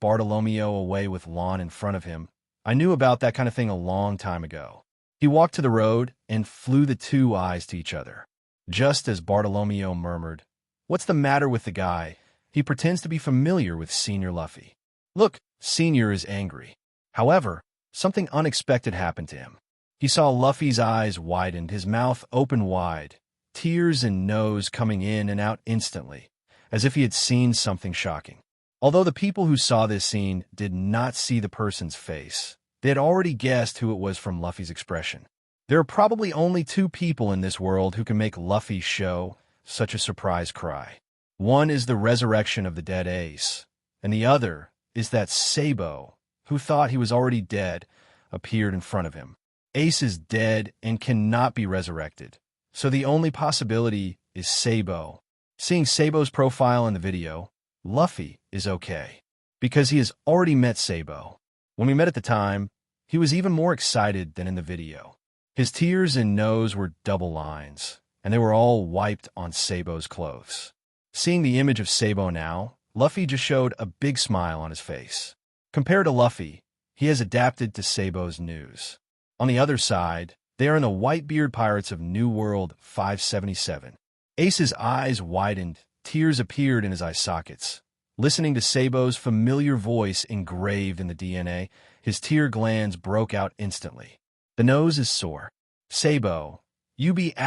Bartolomeo away with lawn in front of him. I knew about that kind of thing a long time ago. He walked to the road and flew the two eyes to each other. Just as Bartolomeo murmured, "What's the matter with the guy?" he pretends to be familiar with Senior Luffy. Look, Senior is angry. However, something unexpected happened to him. He saw Luffy's eyes widen, his mouth open wide, tears and nose coming in and out instantly, as if he had seen something shocking. Although the people who saw this scene did not see the person's face, they had already guessed who it was from Luffy's expression. There are probably only two people in this world who can make Luffy show such a surprise cry. One is the resurrection of the dead Ace, and the other is that Sabo, who thought he was already dead, appeared in front of him. Ace is dead and cannot be resurrected, so the only possibility is Sabo. Seeing Sabo's profile in the video, Luffy is okay, because he has already met Sabo. When we met at the time, he was even more excited than in the video. His tears and nose were double lines, and they were all wiped on Sabo's clothes. Seeing the image of Sabo now, Luffy just showed a big smile on his face. Compared to Luffy, he has adapted to Sabo's news. On the other side, they are in the Whitebeard pirates of New World 577. Ace's eyes widened, tears appeared in his eye sockets. Listening to Sabo's familiar voice engraved in the DNA, his tear glands broke out instantly. The nose is sore. Sabo, you be ***************D.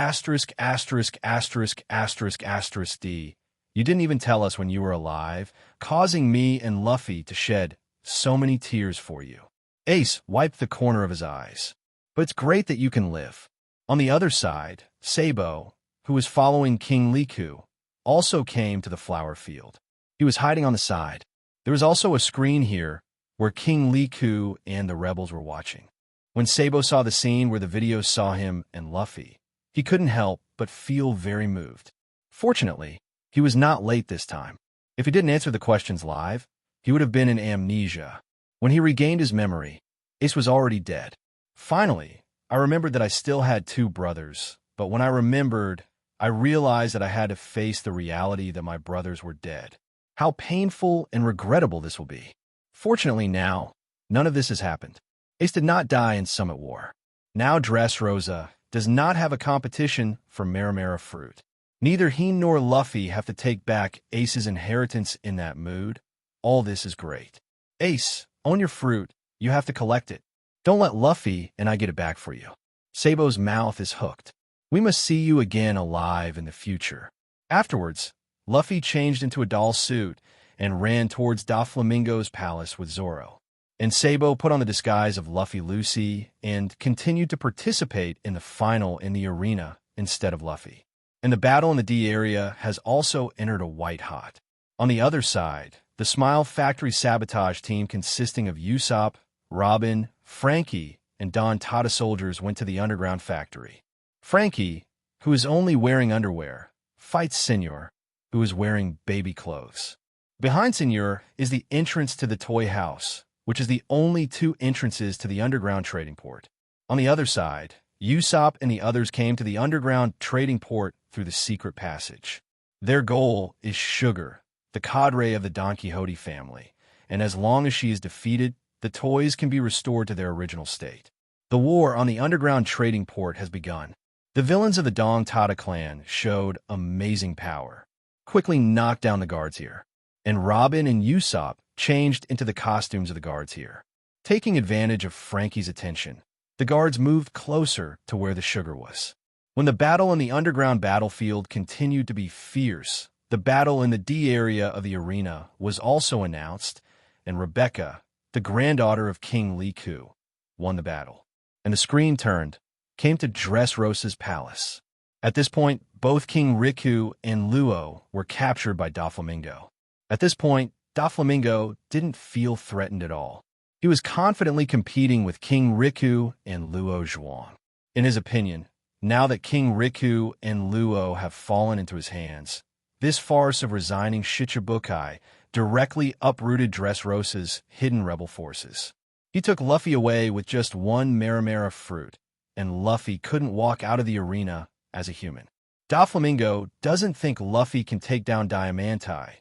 You didn't even tell us when you were alive, causing me and Luffy to shed so many tears for you." Ace wiped the corner of his eyes. "But it's great that you can live." On the other side, Sabo, who was following King Liku, also came to the flower field. He was hiding on the side. There was also a screen here where King Liku and the rebels were watching. When Sabo saw the scene where the videos saw him and Luffy, he couldn't help but feel very moved. Fortunately, he was not late this time. If he didn't answer the questions live, he would have been in amnesia. When he regained his memory, Ace was already dead. Finally, I remembered that I still had 2 brothers, but when I remembered, I realized that I had to face the reality that my brothers were dead. How painful and regrettable this will be. Fortunately now, none of this has happened. Ace did not die in Summit War. Now Dressrosa does not have a competition for Marineford fruit. Neither he nor Luffy have to take back Ace's inheritance in that mood. All this is great. Ace, own your fruit. You have to collect it. Don't let Luffy and I get it back for you. Sabo's mouth is hooked. We must see you again alive in the future. Afterwards, Luffy changed into a doll suit and ran towards Doflamingo's palace with Zoro. And Sabo put on the disguise of Luffy Lucy and continued to participate in the final in the arena instead of Luffy. And the battle in the D area has also entered a white hot. On the other side, the Smile Factory sabotage team consisting of Usopp, Robin, Frankie, and Don Tata soldiers went to the underground factory. Frankie, who is only wearing underwear, fights Senor, who is wearing baby clothes. Behind Senor is the entrance to the toy house, which is the only 2 entrances to the underground trading port. On the other side, Usopp and the others came to the underground trading port through the secret passage. Their goal is Sugar, the cadre of the Don Quixote family, and as long as she is defeated, the toys can be restored to their original state. The war on the underground trading port has begun. The villains of the Dong Tata clan showed amazing power, quickly knocked down the guards here, and Robin and Usopp changed into the costumes of the guards here. Taking advantage of Frankie's attention, the guards moved closer to where the sugar was. When the battle in the underground battlefield continued to be fierce, the battle in the D area of the arena was also announced, and Rebecca, the granddaughter of King Liku, won the battle. And the screen came to Dressrosa's palace. At this point, both King Riku and Luo were captured by Doflamingo. At this point, Doflamingo didn't feel threatened at all. He was confidently competing with King Riku and Luo Zhuang. In his opinion, now that King Riku and Luo have fallen into his hands, this farce of resigning Shichibukai directly uprooted Dressrosa's hidden rebel forces. He took Luffy away with just 1 Marineford fruit, and Luffy couldn't walk out of the arena as a human. Doflamingo doesn't think Luffy can take down Diamantai,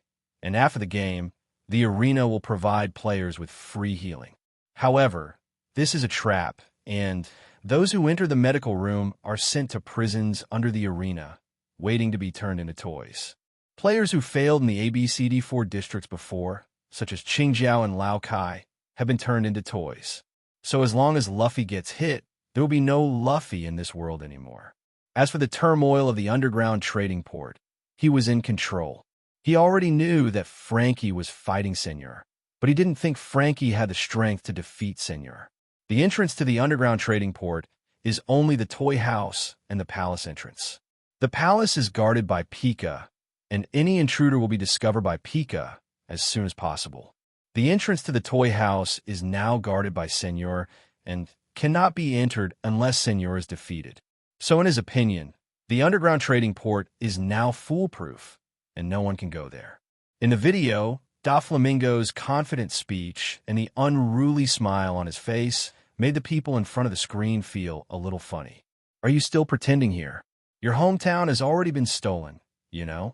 and after the game, the arena will provide players with free healing. However, this is a trap, and those who enter the medical room are sent to prisons under the arena, waiting to be turned into toys. Players who failed in the ABCD4 districts before, such as Qingjiao and Luo Ke, have been turned into toys. So as long as Luffy gets hit, there will be no Luffy in this world anymore. As for the turmoil of the underground trading port, he was in control. He already knew that Frankie was fighting Senor, but he didn't think Frankie had the strength to defeat Senor. The entrance to the underground trading port is only the toy house and the palace entrance. The palace is guarded by Pika, and any intruder will be discovered by Pika as soon as possible. The entrance to the toy house is now guarded by Senor and cannot be entered unless Senor is defeated. So in his opinion, the underground trading port is now foolproof, and no one can go there. In the video, Doflamingo's confident speech and the unruly smile on his face made the people in front of the screen feel a little funny. Are you still pretending here? Your hometown has already been stolen, you know?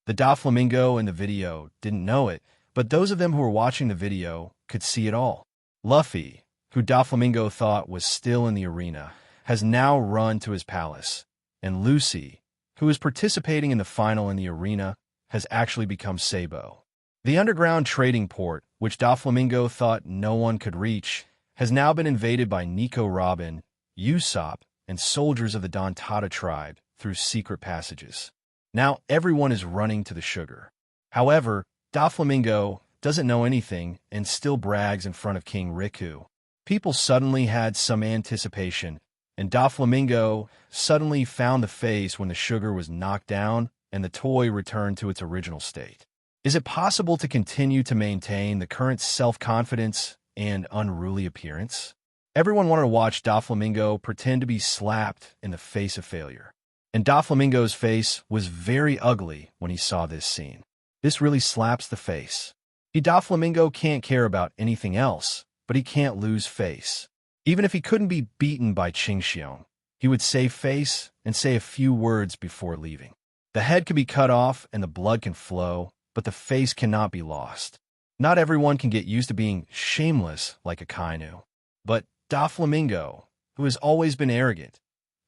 The Doflamingo in the video didn't know it, but those of them who were watching the video could see it all. Luffy, who Doflamingo thought was still in the arena, has now run to his palace, and Lucy, who is participating in the final in the arena, has actually become Sabo. The underground trading port, which Doflamingo thought no one could reach, has now been invaded by Nico Robin, Usopp, and soldiers of the Don Tata tribe through secret passages. Now everyone is running to the sugar. However, Doflamingo doesn't know anything and still brags in front of King Riku. People suddenly had some anticipation, and Doflamingo suddenly found the face when the sugar was knocked down and the toy returned to its original state. Is it possible to continue to maintain the current self-confidence and unruly appearance? Everyone wanted to watch Doflamingo pretend to be slapped in the face of failure. And Doflamingo's face was very ugly when he saw this scene. This really slaps the face. Doflamingo can't care about anything else, but he can't lose face. Even if he couldn't be beaten by Qingxiong, he would save face and say a few words before leaving. The head can be cut off and the blood can flow, but the face cannot be lost. Not everyone can get used to being shameless like a Kainu. But Doflamingo, who has always been arrogant,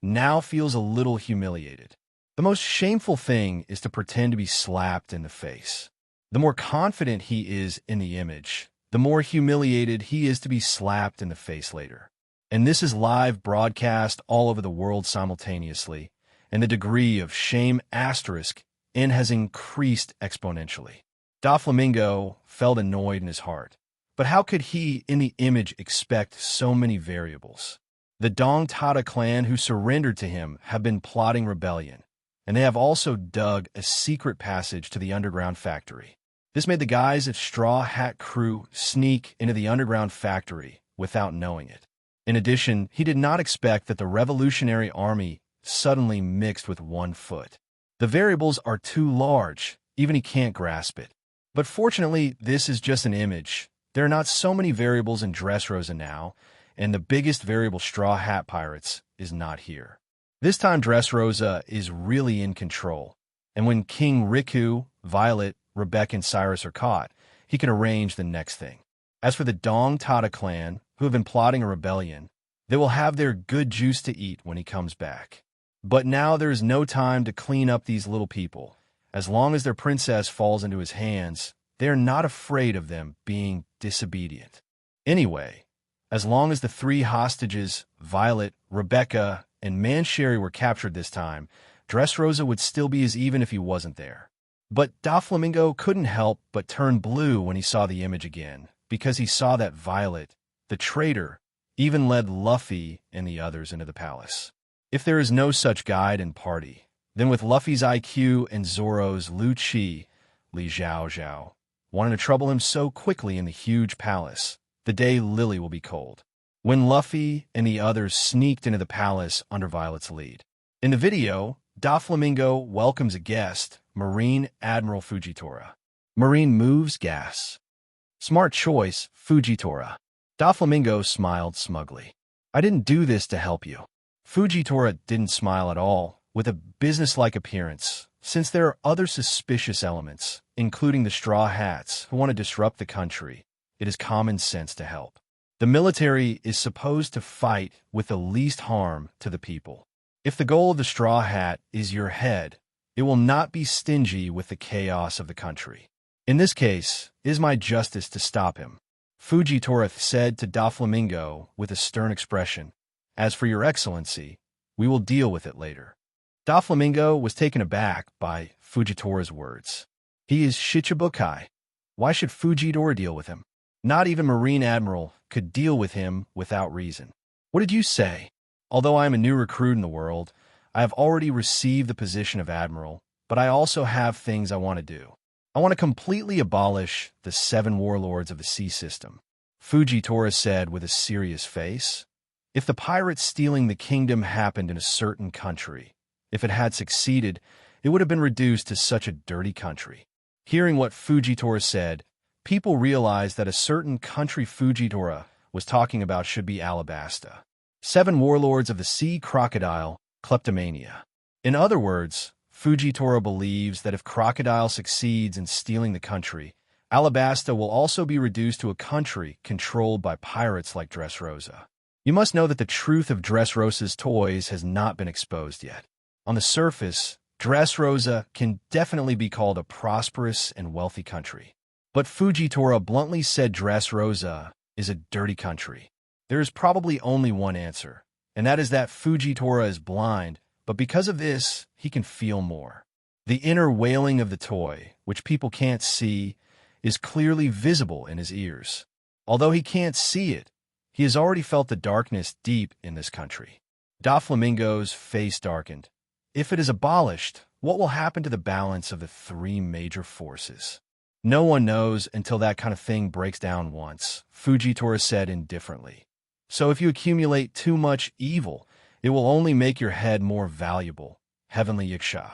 now feels a little humiliated. The most shameful thing is to pretend to be slapped in the face. The more confident he is in the image, the more humiliated he is to be slapped in the face later. And this is live broadcast all over the world simultaneously, and the degree of shame asterisk N has increased exponentially. Doflamingo felt annoyed in his heart. But how could he, in the image, expect so many variables? The Dong Tata clan who surrendered to him have been plotting rebellion, and they have also dug a secret passage to the underground factory. This made the guys of Straw Hat Crew sneak into the underground factory without knowing it. In addition, he did not expect that the Revolutionary Army suddenly mixed with 1 foot. The variables are too large, even he can't grasp it. But fortunately, this is just an image. There are not so many variables in Dressrosa now, and the biggest variable Straw Hat Pirates is not here. This time Dressrosa is really in control, and when King Riku, Violet, Rebecca, and Cyrus are caught, he can arrange the next thing. As for the Dong Tata clan, who have been plotting a rebellion, they will have their good juice to eat when he comes back. But now there is no time to clean up these little people. As long as their princess falls into his hands, they are not afraid of them being disobedient. Anyway, as long as the 3 hostages, Violet, Rebecca, and Mancherry were captured this time, Dressrosa would still be as even if he wasn't there. But Doflamingo couldn't help but turn blue when he saw the image again, because he saw that Violet, the traitor, even led Luffy and the others into the palace. If there is no such guide and party, then with Luffy's IQ and Zoro's Lu Chi, Li Zhao Zhao, wanting to trouble him so quickly in the huge palace, the day Lily will be cold. When Luffy and the others sneaked into the palace under Violet's lead. In the video, Doflamingo welcomes a guest, Marine Admiral Fujitora. Marine moves gas. Smart choice, Fujitora. Doflamingo smiled smugly. I didn't do this to help you. Fujitora didn't smile at all, with a businesslike appearance, since there are other suspicious elements, including the Straw Hats, who want to disrupt the country. It is common sense to help. The military is supposed to fight with the least harm to the people. If the goal of the Straw Hat is your head, it will not be stingy with the chaos of the country. In this case, it is my justice to stop him. Fujitora said to Doflamingo with a stern expression, As for your excellency, we will deal with it later. Doflamingo was taken aback by Fujitora's words. He is Shichibukai. Why should Fujitora deal with him? Not even Marine Admiral could deal with him without reason. What did you say? Although I am a new recruit in the world, I have already received the position of Admiral, but I also have things I want to do. I want to completely abolish the 7 warlords of the sea system. Fujitora said with a serious face. If the pirates stealing the kingdom happened in a certain country, if it had succeeded, it would have been reduced to such a dirty country. Hearing what Fujitora said, people realized that a certain country Fujitora was talking about should be Alabasta. 7 warlords of the sea crocodile, kleptomania. In other words, Fujitora believes that if Crocodile succeeds in stealing the country, Alabasta will also be reduced to a country controlled by pirates like Dressrosa. You must know that the truth of Dressrosa's toys has not been exposed yet. On the surface, Dressrosa can definitely be called a prosperous and wealthy country. But Fujitora bluntly said Dressrosa is a dirty country. There is probably only one answer, and that is that Fujitora is blind, but because of this, he can feel more. The inner wailing of the toy, which people can't see, is clearly visible in his ears. Although he can't see it, he has already felt the darkness deep in this country. Doflamingo's face darkened. If it is abolished, what will happen to the balance of the three major forces? No one knows until that kind of thing breaks down once, Fujitora said indifferently. So if you accumulate too much evil, it will only make your head more valuable, Heavenly Yiksha.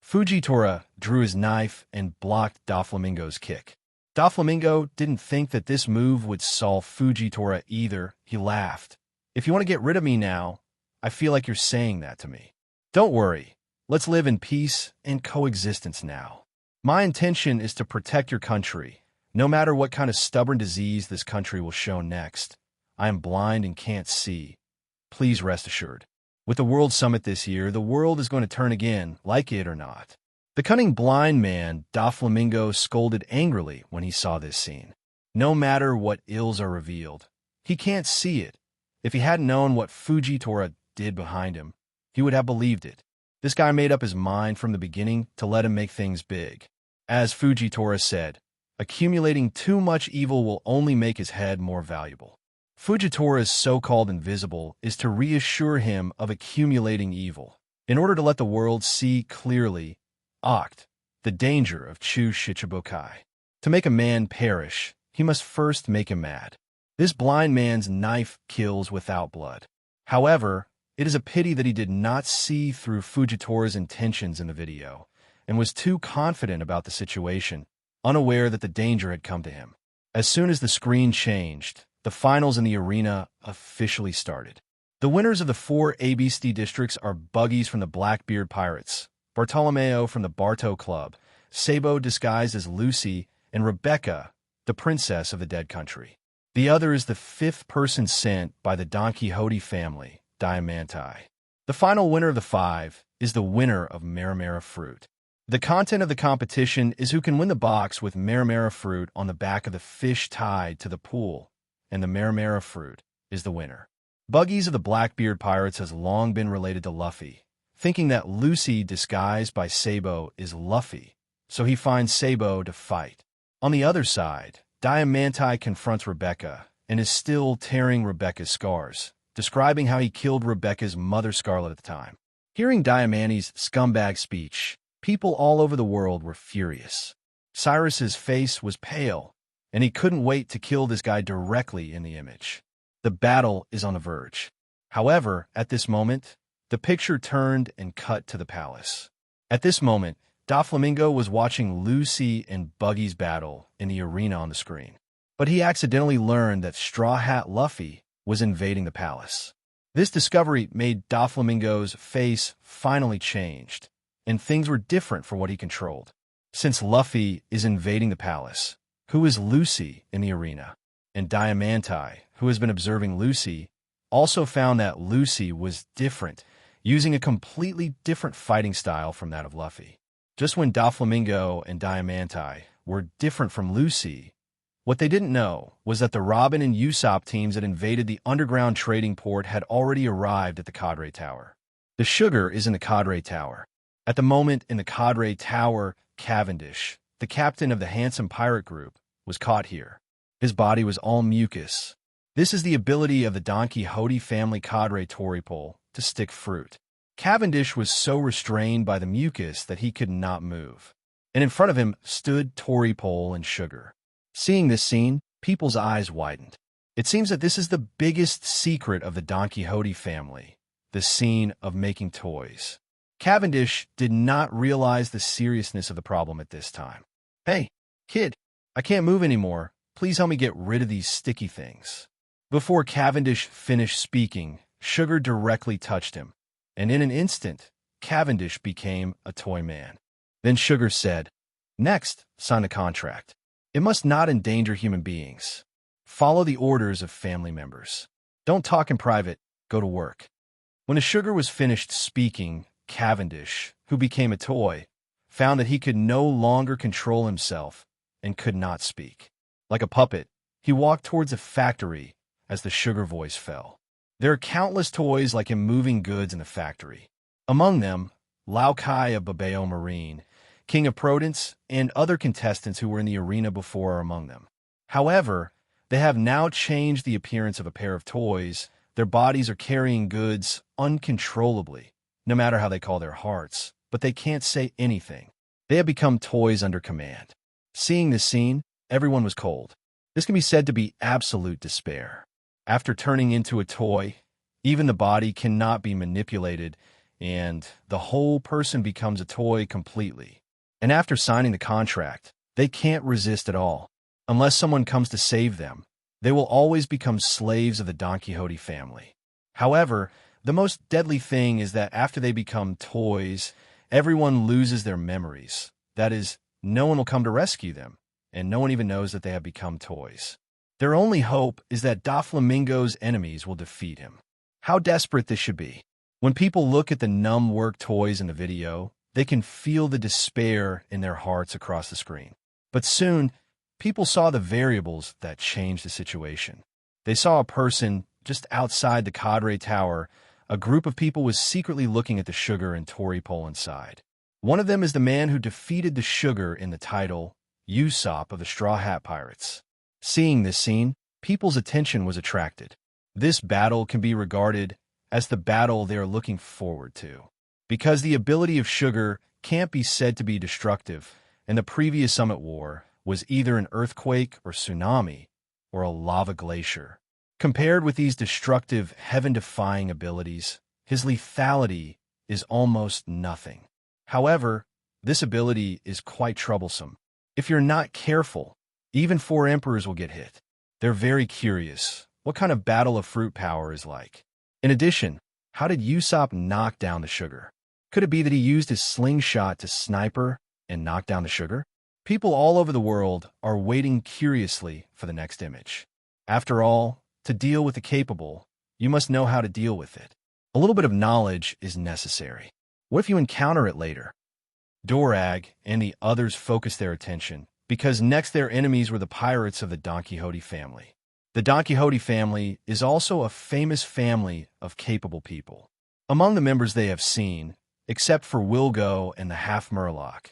Fujitora drew his knife and blocked Doflamingo's kick. Doflamingo didn't think that this move would solve Fujitora either. He laughed. If you want to get rid of me now, I feel like you're saying that to me. Don't worry. Let's live in peace and coexistence now. My intention is to protect your country, no matter what kind of stubborn disease this country will show next. I am blind and can't see. Please rest assured. With the World Summit this year, the world is going to turn again, like it or not. The cunning blind man, Doflamingo, scolded angrily when he saw this scene. No matter what ills are revealed, he can't see it. If he hadn't known what Fujitora did behind him, he would have believed it. This guy made up his mind from the beginning to let him make things big. As Fujitora said, accumulating too much evil will only make his head more valuable. Fujitora's so-called invisible is to reassure him of accumulating evil, in order to let the world see clearly, the danger of Chu Shichibukai. To make a man perish, he must first make him mad. This blind man's knife kills without blood. However, it is a pity that he did not see through Fujitora's intentions in the video, and was too confident about the situation, unaware that the danger had come to him. As soon as the screen changed, the finals in the arena officially started. The winners of the 4 ABC districts are Buggies from the Blackbeard Pirates, Bartolomeo from the Barto Club, Sabo disguised as Lucy, and Rebecca, the princess of the dead country. The other is the 5th person sent by the Don Quixote family, Diamanti. The final winner of the 5 is the winner of Marineford fruit. The content of the competition is who can win the box with Marineford fruit on the back of the fish tied to the pool, and the Marineford fruit is the winner. Buggies of the Blackbeard Pirates has long been related to Luffy, thinking that Lucy disguised by Sabo is Luffy, so he finds Sabo to fight. On the other side, Diamanti confronts Rebecca and is still tearing Rebecca's scars, describing how he killed Rebecca's mother Scarlet at the time. Hearing Diamanti's scumbag speech, people all over the world were furious. Cyrus's face was pale, and he couldn't wait to kill this guy directly in the image. The battle is on the verge. However, at this moment, the picture turned and cut to the palace. At this moment, Doflamingo was watching Lucy and Buggy's battle in the arena on the screen. But he accidentally learned that Straw Hat Luffy was invading the palace. This discovery made Doflamingo's face finally changed, and things were different for what he controlled. Since Luffy is invading the palace, who is Lucy in the arena? And Diamanti, who has been observing Lucy, also found that Lucy was different, using a completely different fighting style from that of Luffy. Just when Doflamingo and Diamanti were different from Lucy, what they didn't know was that the Robin and Usopp teams that invaded the underground trading port had already arrived at the Cadre Tower. The sugar is in the Cadre Tower. At the moment in the Cadre Tower, Cavendish, the captain of the handsome pirate group, was caught here. His body was all mucus. This is the ability of the Don Quixote family Cadre Toripole to stick fruit. Cavendish was so restrained by the mucus that he could not move. And in front of him stood Toripole and Sugar. Seeing this scene, people's eyes widened. It seems that this is the biggest secret of the Don Quixote family, the scene of making toys. Cavendish did not realize the seriousness of the problem at this time. "Hey, kid, I can't move anymore. Please help me get rid of these sticky things." Before Cavendish finished speaking, Sugar directly touched him, and in an instant, Cavendish became a toy man. Then Sugar said, "Next, sign a contract. It must not endanger human beings. Follow the orders of family members. Don't talk in private, go to work." When the Sugar was finished speaking, Cavendish, who became a toy, found that he could no longer control himself and could not speak. Like a puppet, he walked towards a factory as the Sugar voice fell. There are countless toys like him moving goods in the factory. Among them, Luo Ke of Babao Marine King of Prudence, and other contestants who were in the arena before are among them. However, they have now changed the appearance of a pair of toys. Their bodies are carrying goods uncontrollably, no matter how they call their hearts, but they can't say anything. They have become toys under command. Seeing this scene, everyone was cold. This can be said to be absolute despair. After turning into a toy, even the body cannot be manipulated, and the whole person becomes a toy completely. And after signing the contract, they can't resist at all. Unless someone comes to save them, they will always become slaves of the Don Quixote family. However, the most deadly thing is that after they become toys, everyone loses their memories. That is, no one will come to rescue them, and no one even knows that they have become toys. Their only hope is that Doflamingo's enemies will defeat him. How desperate this should be. When people look at the numb work toys in the video, they can feel the despair in their hearts across the screen. But soon, people saw the variables that changed the situation. They saw a person just outside the Cadre Tower. A group of people was secretly looking at the sugar and Tory pole inside. One of them is the man who defeated the sugar in the title, Usopp of the Straw Hat Pirates. Seeing this scene, people's attention was attracted. This battle can be regarded as the battle they are looking forward to. Because the ability of sugar can't be said to be destructive, and the previous Summit War was either an earthquake or tsunami or a lava glacier. Compared with these destructive, heaven-defying abilities, his lethality is almost nothing. However, this ability is quite troublesome. If you're not careful, even 4 emperors will get hit. They're very curious what kind of battle of fruit power is like. In addition, how did Usopp knock down the sugar? Could it be that he used his slingshot to sniper and knock down the sugar? People all over the world are waiting curiously for the next image. After all, to deal with the capable, you must know how to deal with it. A little bit of knowledge is necessary. What if you encounter it later? Dorag and the others focused their attention, because next their enemies were the pirates of the Don Quixote family. The Don Quixote family is also a famous family of capable people. Among the members they have seen, except for Wilgo and the Half-Murloc,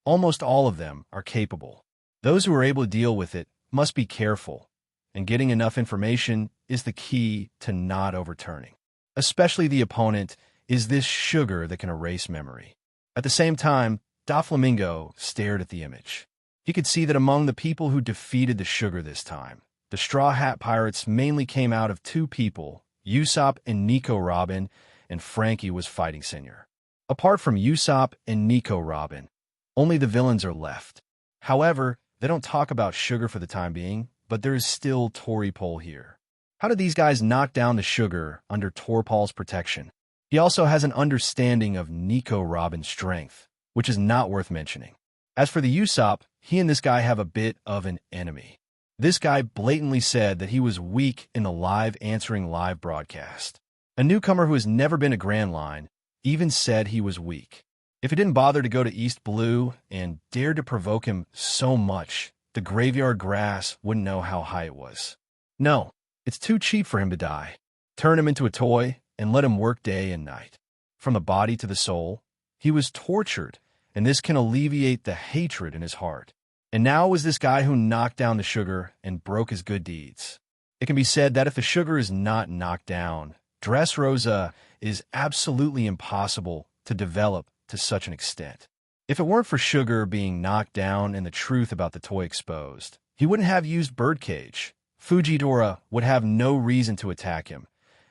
almost all of them are capable. Those who are able to deal with it must be careful, and getting enough information is the key to not overturning. Especially the opponent is this sugar that can erase memory. At the same time, Doflamingo stared at the image. He could see that among the people who defeated the sugar this time, the Straw Hat Pirates mainly came out of 2 people, Usopp and Nico Robin, and Frankie was fighting Senior. Apart from Usopp and Nico Robin, only the villains are left. However, they don't talk about sugar for the time being, but there is still Tory pole here. How did these guys knock down the sugar under Torpal's protection? He also has an understanding of Nico Robin's strength, which is not worth mentioning. As for the Usopp, he and this guy have a bit of an enemy. This guy blatantly said that he was weak in the answering live broadcast. A newcomer who has never been to Grand Line even said he was weak. If he didn't bother to go to East Blue and dared to provoke him so much, the graveyard grass wouldn't know how high it was. No, it's too cheap for him to die. Turn him into a toy and let him work day and night. From the body to the soul, he was tortured, and this can alleviate the hatred in his heart. And now it was this guy who knocked down the sugar and broke his good deeds. It can be said that if the sugar is not knocked down, Dressrosa is absolutely impossible to develop to such an extent. If it weren't for sugar being knocked down and the truth about the toy exposed, he wouldn't have used Birdcage. Fujitora would have no reason to attack him,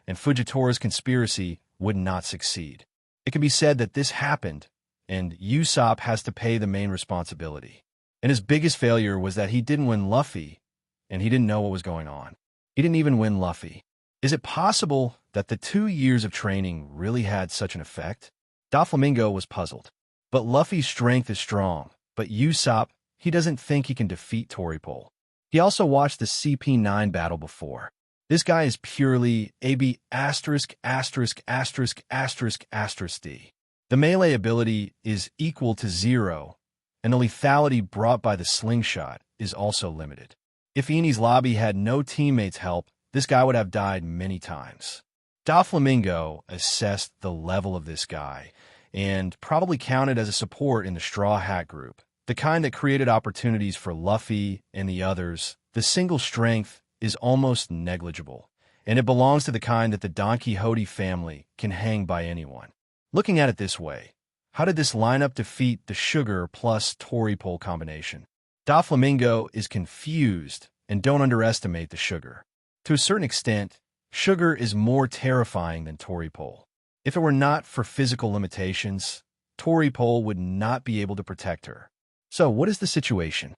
and Fujitora's conspiracy would not succeed. It can be said that this happened, and Usopp has to pay the main responsibility. And his biggest failure was that he didn't win Luffy, and he didn't know what was going on. He didn't even win Luffy. Is it possible that the 2 years of training really had such an effect? Doflamingo was puzzled. But Luffy's strength is strong, but Usopp, he doesn't think he can defeat Toripole. He also watched the CP9 battle before. This guy is purely AB asterisk asterisk asterisk asterisk asterisk D. The melee ability is equal to 0, and the lethality brought by the slingshot is also limited. If Eni's lobby had no teammates' help, this guy would have died many times. Doflamingo assessed the level of this guy, and probably counted as a support in the Straw Hat group, the kind that created opportunities for Luffy and the others. The single strength is almost negligible, and it belongs to the kind that the Don Quixote family can hang by anyone. Looking at it this way, how did this lineup defeat the Sugar plus Tory Pole combination? Doflamingo is confused, and don't underestimate the Sugar. To a certain extent, Sugar is more terrifying than Tory Pole. If it were not for physical limitations, Tory Pole would not be able to protect her. So what is the situation?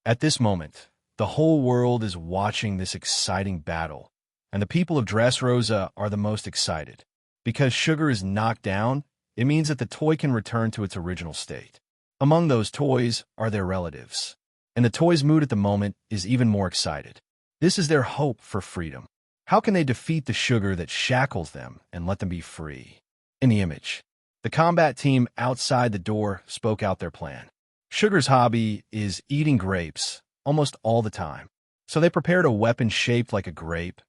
At this moment, the whole world is watching this exciting battle, and the people of Dressrosa are the most excited. Because Sugar is knocked down, it means that the toy can return to its original state. Among those toys are their relatives, and the toy's mood at the moment is even more excited. This is their hope for freedom. How can they defeat the Sugar that shackles them and let them be free? In the image, the combat team outside the door spoke out their plan. Sugar's hobby is eating grapes almost all the time, so they prepared a weapon shaped like a grape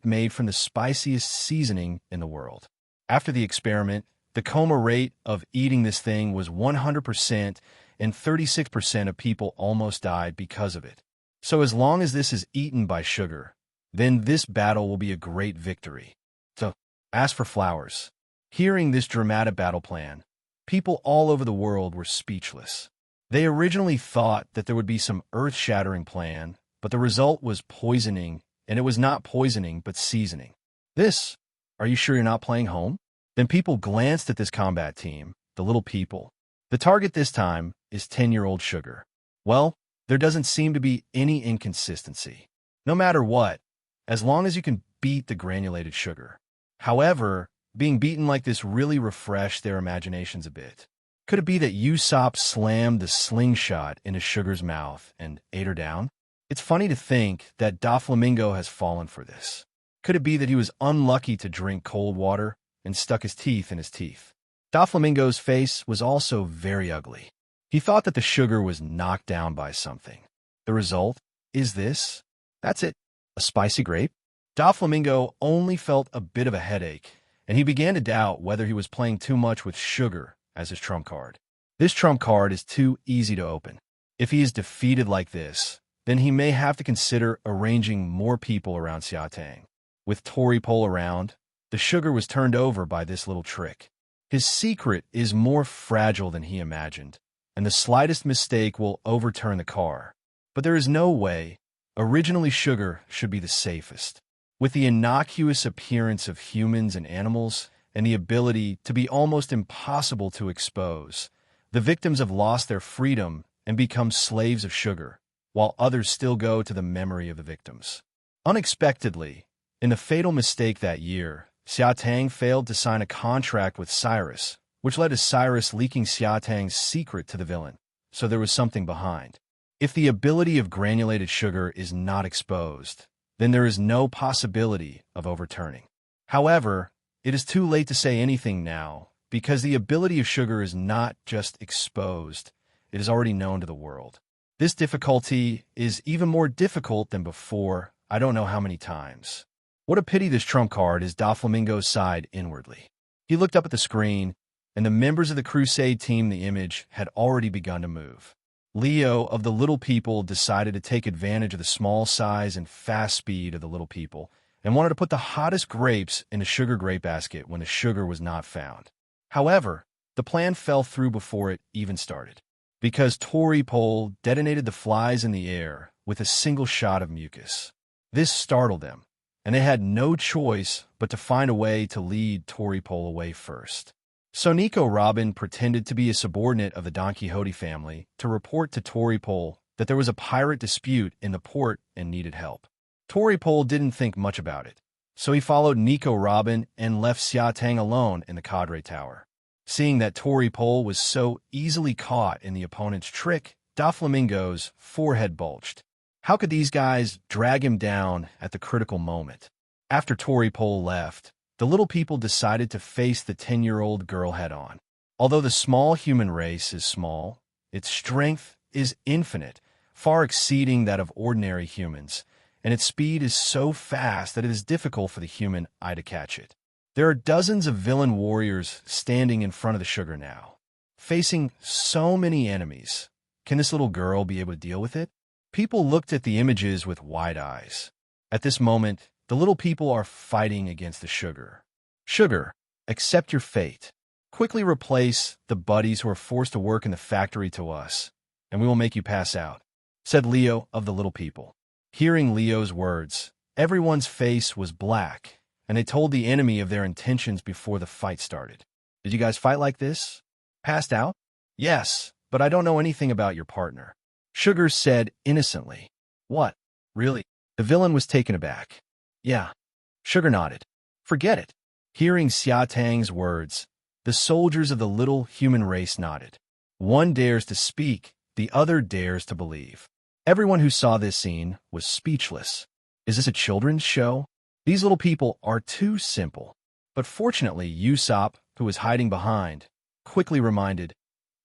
made from the spiciest seasoning in the world. After the experiment, the coma rate of eating this thing was 100%, and 36% of people almost died because of it. So as long as this is eaten by Sugar, then this battle will be a great victory. So, as for flowers, hearing this dramatic battle plan, people all over the world were speechless. They originally thought that there would be some earth-shattering plan, but the result was poisoning, and it was not poisoning but seasoning. This, are you sure you're not playing home? Then people glanced at this combat team, the little people. The target this time is 10-year-old Sugar. Well, there doesn't seem to be any inconsistency. No matter what, as long as you can beat the granulated Sugar. However, being beaten like this really refreshed their imaginations a bit. Could it be that Usopp slammed the slingshot into Sugar's mouth and ate her down? It's funny to think that Doflamingo has fallen for this. Could it be that he was unlucky to drink cold water and stuck his teeth in his teeth? Doflamingo's face was also very ugly. He thought that the Sugar was knocked down by something. The result is this. That's it. A spicy grape? Doflamingo only felt a bit of a headache, and he began to doubt whether he was playing too much with Sugar as his trump card. This trump card is too easy to open. If he is defeated like this, then he may have to consider arranging more people around Xiatang. With Tory Pole around, the Sugar was turned over by this little trick. His secret is more fragile than he imagined, and the slightest mistake will overturn the car. But there is no way. Originally, Sugar should be the safest. With the innocuous appearance of humans and animals, and the ability to be almost impossible to expose, the victims have lost their freedom and become slaves of Sugar, while others still go to the memory of the victims. Unexpectedly, in the fatal mistake that year, Xiatang failed to sign a contract with Cyrus, which led to Cyrus leaking Xiatang's secret to the villain, so there was something behind. If the ability of granulated Sugar is not exposed, then there is no possibility of overturning. However, it is too late to say anything now, because the ability of Sugar is not just exposed, it is already known to the world. This difficulty is even more difficult than before, I don't know how many times. What a pity this trump card is Doflamingo sighed inwardly. He looked up at the screen, and the members of the Crusade team in the image had already begun to move. Leo of the Little People decided to take advantage of the small size and fast speed of the Little People and wanted to put the hottest grapes in a sugar grape basket when the sugar was not found. However, the plan fell through before it even started, because Tory Pole detonated the flies in the air with a single shot of mucus. This startled them, and they had no choice but to find a way to lead Tory Pole away first. So Nico Robin pretended to be a subordinate of the Don Quixote family to report to Tory Pole that there was a pirate dispute in the port and needed help. Tory Pole didn't think much about it, so he followed Nico Robin and left Xiatang alone in the Cadre Tower. Seeing that Tory Pole was so easily caught in the opponent's trick, Doflamingo's forehead bulged. How could these guys drag him down at the critical moment? After Tory Pole left, the Little People decided to face the 10-year-old girl head-on. Although the small human race is small, its strength is infinite, far exceeding that of ordinary humans, and its speed is so fast that it is difficult for the human eye to catch it. There are dozens of villain warriors standing in front of the sugar now, facing so many enemies. Can this little girl be able to deal with it? People looked at the images with wide eyes. At this moment, the little people are fighting against the sugar. Sugar, accept your fate. Quickly replace the buddies who are forced to work in the factory to us, and we will make you pass out, said Leo of the little people. Hearing Leo's words, everyone's face was black, and they told the enemy of their intentions before the fight started. Did you guys fight like this? Passed out? Yes, but I don't know anything about your partner. Sugar said innocently. What? Really? The villain was taken aback. Yeah. Sugar nodded. Forget it. Hearing Xia Tang's words, the soldiers of the little human race nodded. One dares to speak, the other dares to believe. Everyone who saw this scene was speechless. Is this a children's show? These little people are too simple. But fortunately, Usopp, who was hiding behind, quickly reminded,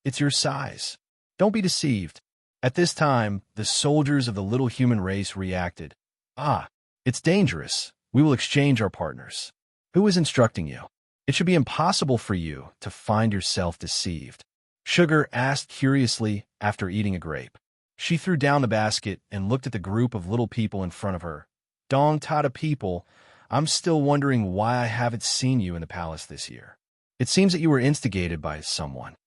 it's your size. Don't be deceived. At this time, the soldiers of the little human race reacted. Ah, it's dangerous. We will exchange our partners. Who is instructing you? It should be impossible for you to find yourself deceived. Sugar asked curiously after eating a grape. She threw down the basket and looked at the group of little people in front of her. Dong Tata people, I'm still wondering why I haven't seen you in the palace this year. It seems that you were instigated by someone.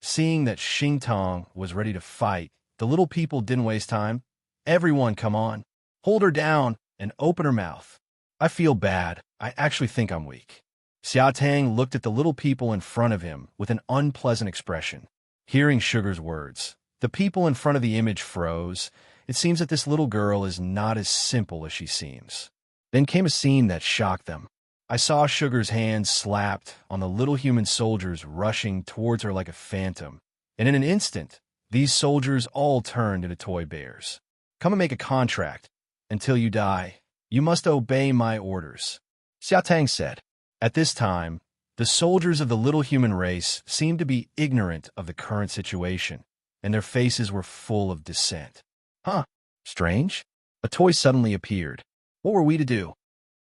Seeing that Xingtong was ready to fight, the little people didn't waste time. Everyone, come on. Hold her down and open her mouth. I feel bad. I actually think I'm weak. Xia Tang looked at the little people in front of him with an unpleasant expression. Hearing Sugar's words, the people in front of the image froze. It seems that this little girl is not as simple as she seems. Then came a scene that shocked them. I saw Sugar's hands slapped on the little human soldiers rushing towards her like a phantom. And in an instant, these soldiers all turned into toy bears. Come and make a contract. Until you die, you must obey my orders, Xia Tang said. At this time, the soldiers of the little human race seemed to be ignorant of the current situation, and their faces were full of dissent. Huh, strange. A toy suddenly appeared. What were we to do?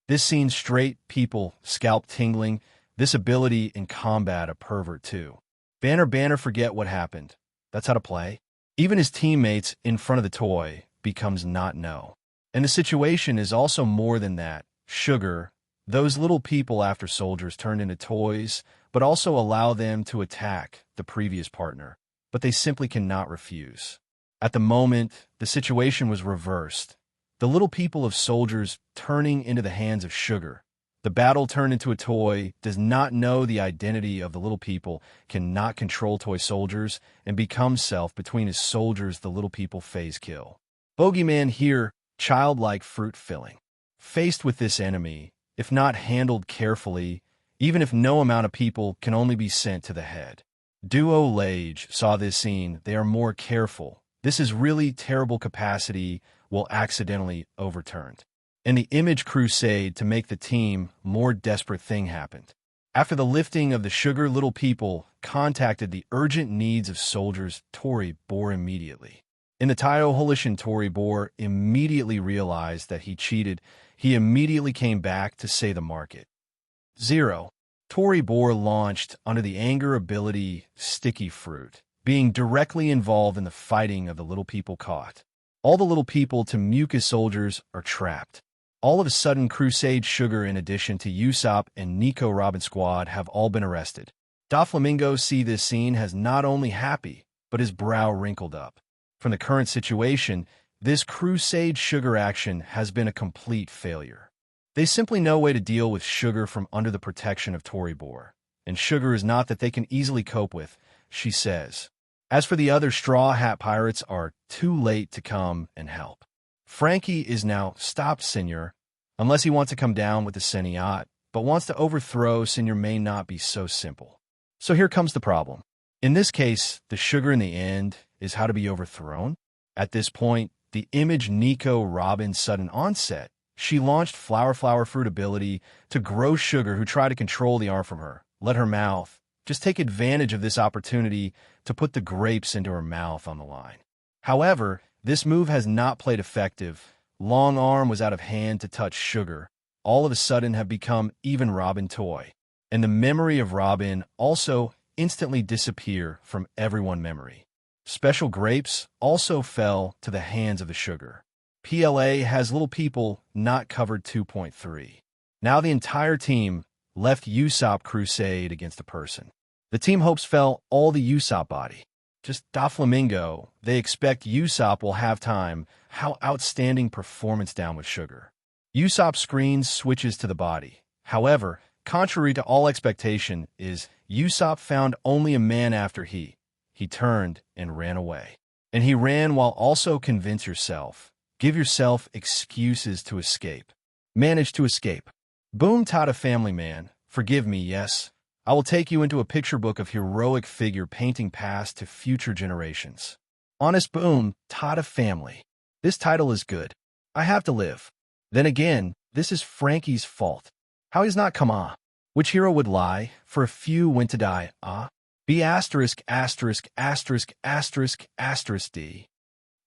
This scene straight people, scalp tingling, this ability in combat a pervert too. Banner forget what happened. That's how to play. Even his teammates in front of the toy becomes not know. And the situation is also more than that. Sugar, those little people after soldiers turned into toys, but also allow them to attack the previous partner, but they simply cannot refuse. At the moment, the situation was reversed. The little people of soldiers turning into the hands of Sugar. The battle turned into a toy, does not know the identity of the little people, cannot control toy soldiers, and becomes self between his soldiers the little people phase kill. Bogeyman here, childlike fruit filling. Faced with this enemy, if not handled carefully, even if no amount of people can only be sent to the head. Duo Lage saw this scene, they are more careful. This is really terrible capacity will accidentally overturned. And the image crusade to make the team more desperate thing happened. After the lifting of the Sugar, little people contacted the urgent needs of soldiers. Tori bore immediately. In the Taio Holishin, Tori bore immediately realized that he cheated. He immediately came back to say the market. 0. Tori bore launched under the anger ability Sticky Fruit, being directly involved in the fighting of the little people caught. All the little people to mucus soldiers are trapped. All of a sudden, Crusade Sugar, in addition to Usopp and Nico Robin squad, have all been arrested. Doflamingo see this scene has not only happy, but his brow wrinkled up. From the current situation, this Crusade Sugar action has been a complete failure. They simply no way to deal with Sugar from under the protection of Tori Bor. And Sugar is not that they can easily cope with, she says. As for the other Straw Hat Pirates are too late to come and help. Frankie is now stopped Senior, unless he wants to come down with the Seniat, but wants to overthrow Senior may not be so simple. So here comes the problem. In this case, the Sugar in the end is how to be overthrown. At this point, the image Nico Robin's sudden onset, she launched Flower Fruit ability to grow Sugar, who tried to control the arm from her. Let her mouth just take advantage of this opportunity to put the grapes into her mouth on the line. However, this move has not played effective. Long Arm was out of hand to touch Sugar. all of a sudden have become even Robin toy. And the memory of Robin also instantly disappear from everyone's memory. Special grapes also fell to the hands of the sugar. PLA has little people not covered 2.3. Now the entire team left Usopp crusade against a person. The team hopes fell all the Usopp body. Just Doflamingo, they expect Usopp will have time. How outstanding performance down with sugar. Usopp screens switches to the body. However, contrary to all expectation is Usopp found only a man after he turned and ran away. And he ran while also convince yourself. Give yourself excuses to escape. Manage to escape. Boom Tada family man, forgive me, yes. I will take you into a picture book of heroic figure painting past to future generations. Honest Boom Tada family. This title is good. I have to live. Then again, this is Frankie's fault. How he's not come on. Which hero would lie? For a few went to die, B asterisk asterisk asterisk asterisk asterisk D.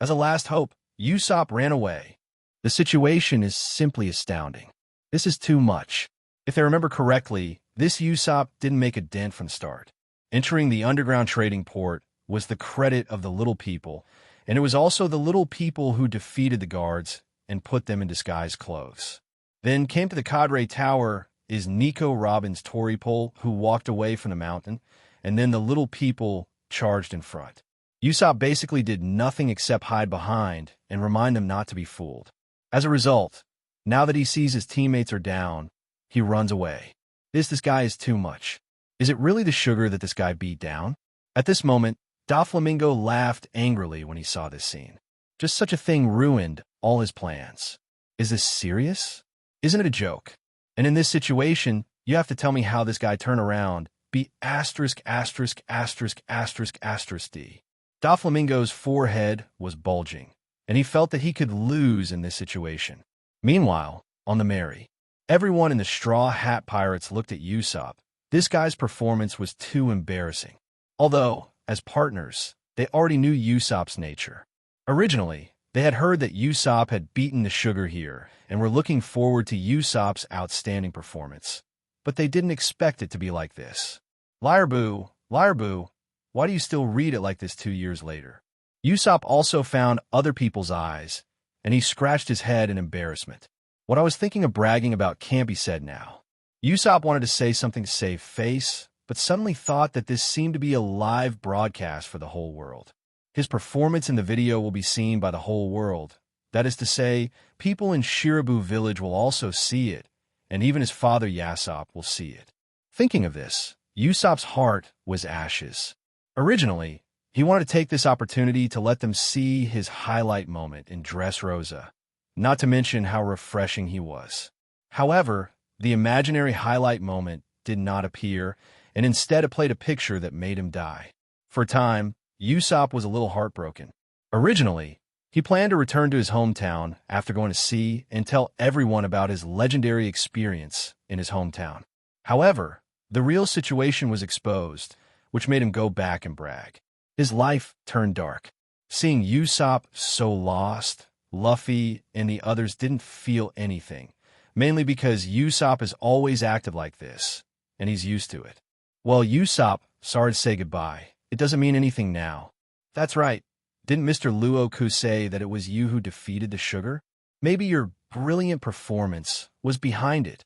As a last hope, Usopp ran away. The situation is simply astounding. This is too much. If I remember correctly, this Usopp didn't make a dent from the start. Entering the underground trading port was the credit of the little people, and it was also the little people who defeated the guards and put them in disguise clothes. Then came to the Cadre Tower is Nico Robin's Tory pole, who walked away from the mountain, and then the little people charged in front. Usopp basically did nothing except hide behind and remind them not to be fooled. As a result, now that he sees his teammates are down, he runs away. This guy is too much. Is it really the sugar that this guy beat down? At this moment, Doflamingo laughed angrily when he saw this scene. Just such a thing ruined all his plans. Is this serious? Isn't it a joke? And in this situation, you have to tell me how this guy turned around. Be asterisk asterisk asterisk asterisk asterisk D. Doflamingo's forehead was bulging, and he felt that he could lose in this situation. Meanwhile, on the Mary, everyone in the Straw Hat Pirates looked at Usopp. This guy's performance was too embarrassing. Although, as partners, they already knew Usopp's nature. Originally, they had heard that Usopp had beaten the sugar here and were looking forward to Usopp's outstanding performance. But they didn't expect it to be like this. Liar boo, why do you still read it like this 2 years later? Usopp also found other people's eyes, and he scratched his head in embarrassment. What I was thinking of bragging about can't be said now. Usopp wanted to say something to save face, but suddenly thought that this seemed to be a live broadcast for the whole world. His performance in the video will be seen by the whole world. That is to say, people in Shirabu village will also see it, and even his father Yasopp will see it. Thinking of this, Usopp's heart was ashes. Originally, he wanted to take this opportunity to let them see his highlight moment in Dressrosa, not to mention how refreshing he was. However, the imaginary highlight moment did not appear, and instead it played a picture that made him die. For a time, Usopp was a little heartbroken. Originally, he planned to return to his hometown after going to see and tell everyone about his legendary experience in his hometown. However, the real situation was exposed, which made him go back and brag. His life turned dark. Seeing Usopp so lost, Luffy and the others didn't feel anything, mainly because Usopp has always acted like this, and he's used to it. Well, Usopp, sorry to say goodbye. It doesn't mean anything now. That's right. Didn't Mr. Luo Ke say that it was you who defeated the sugar? Maybe your brilliant performance was behind it.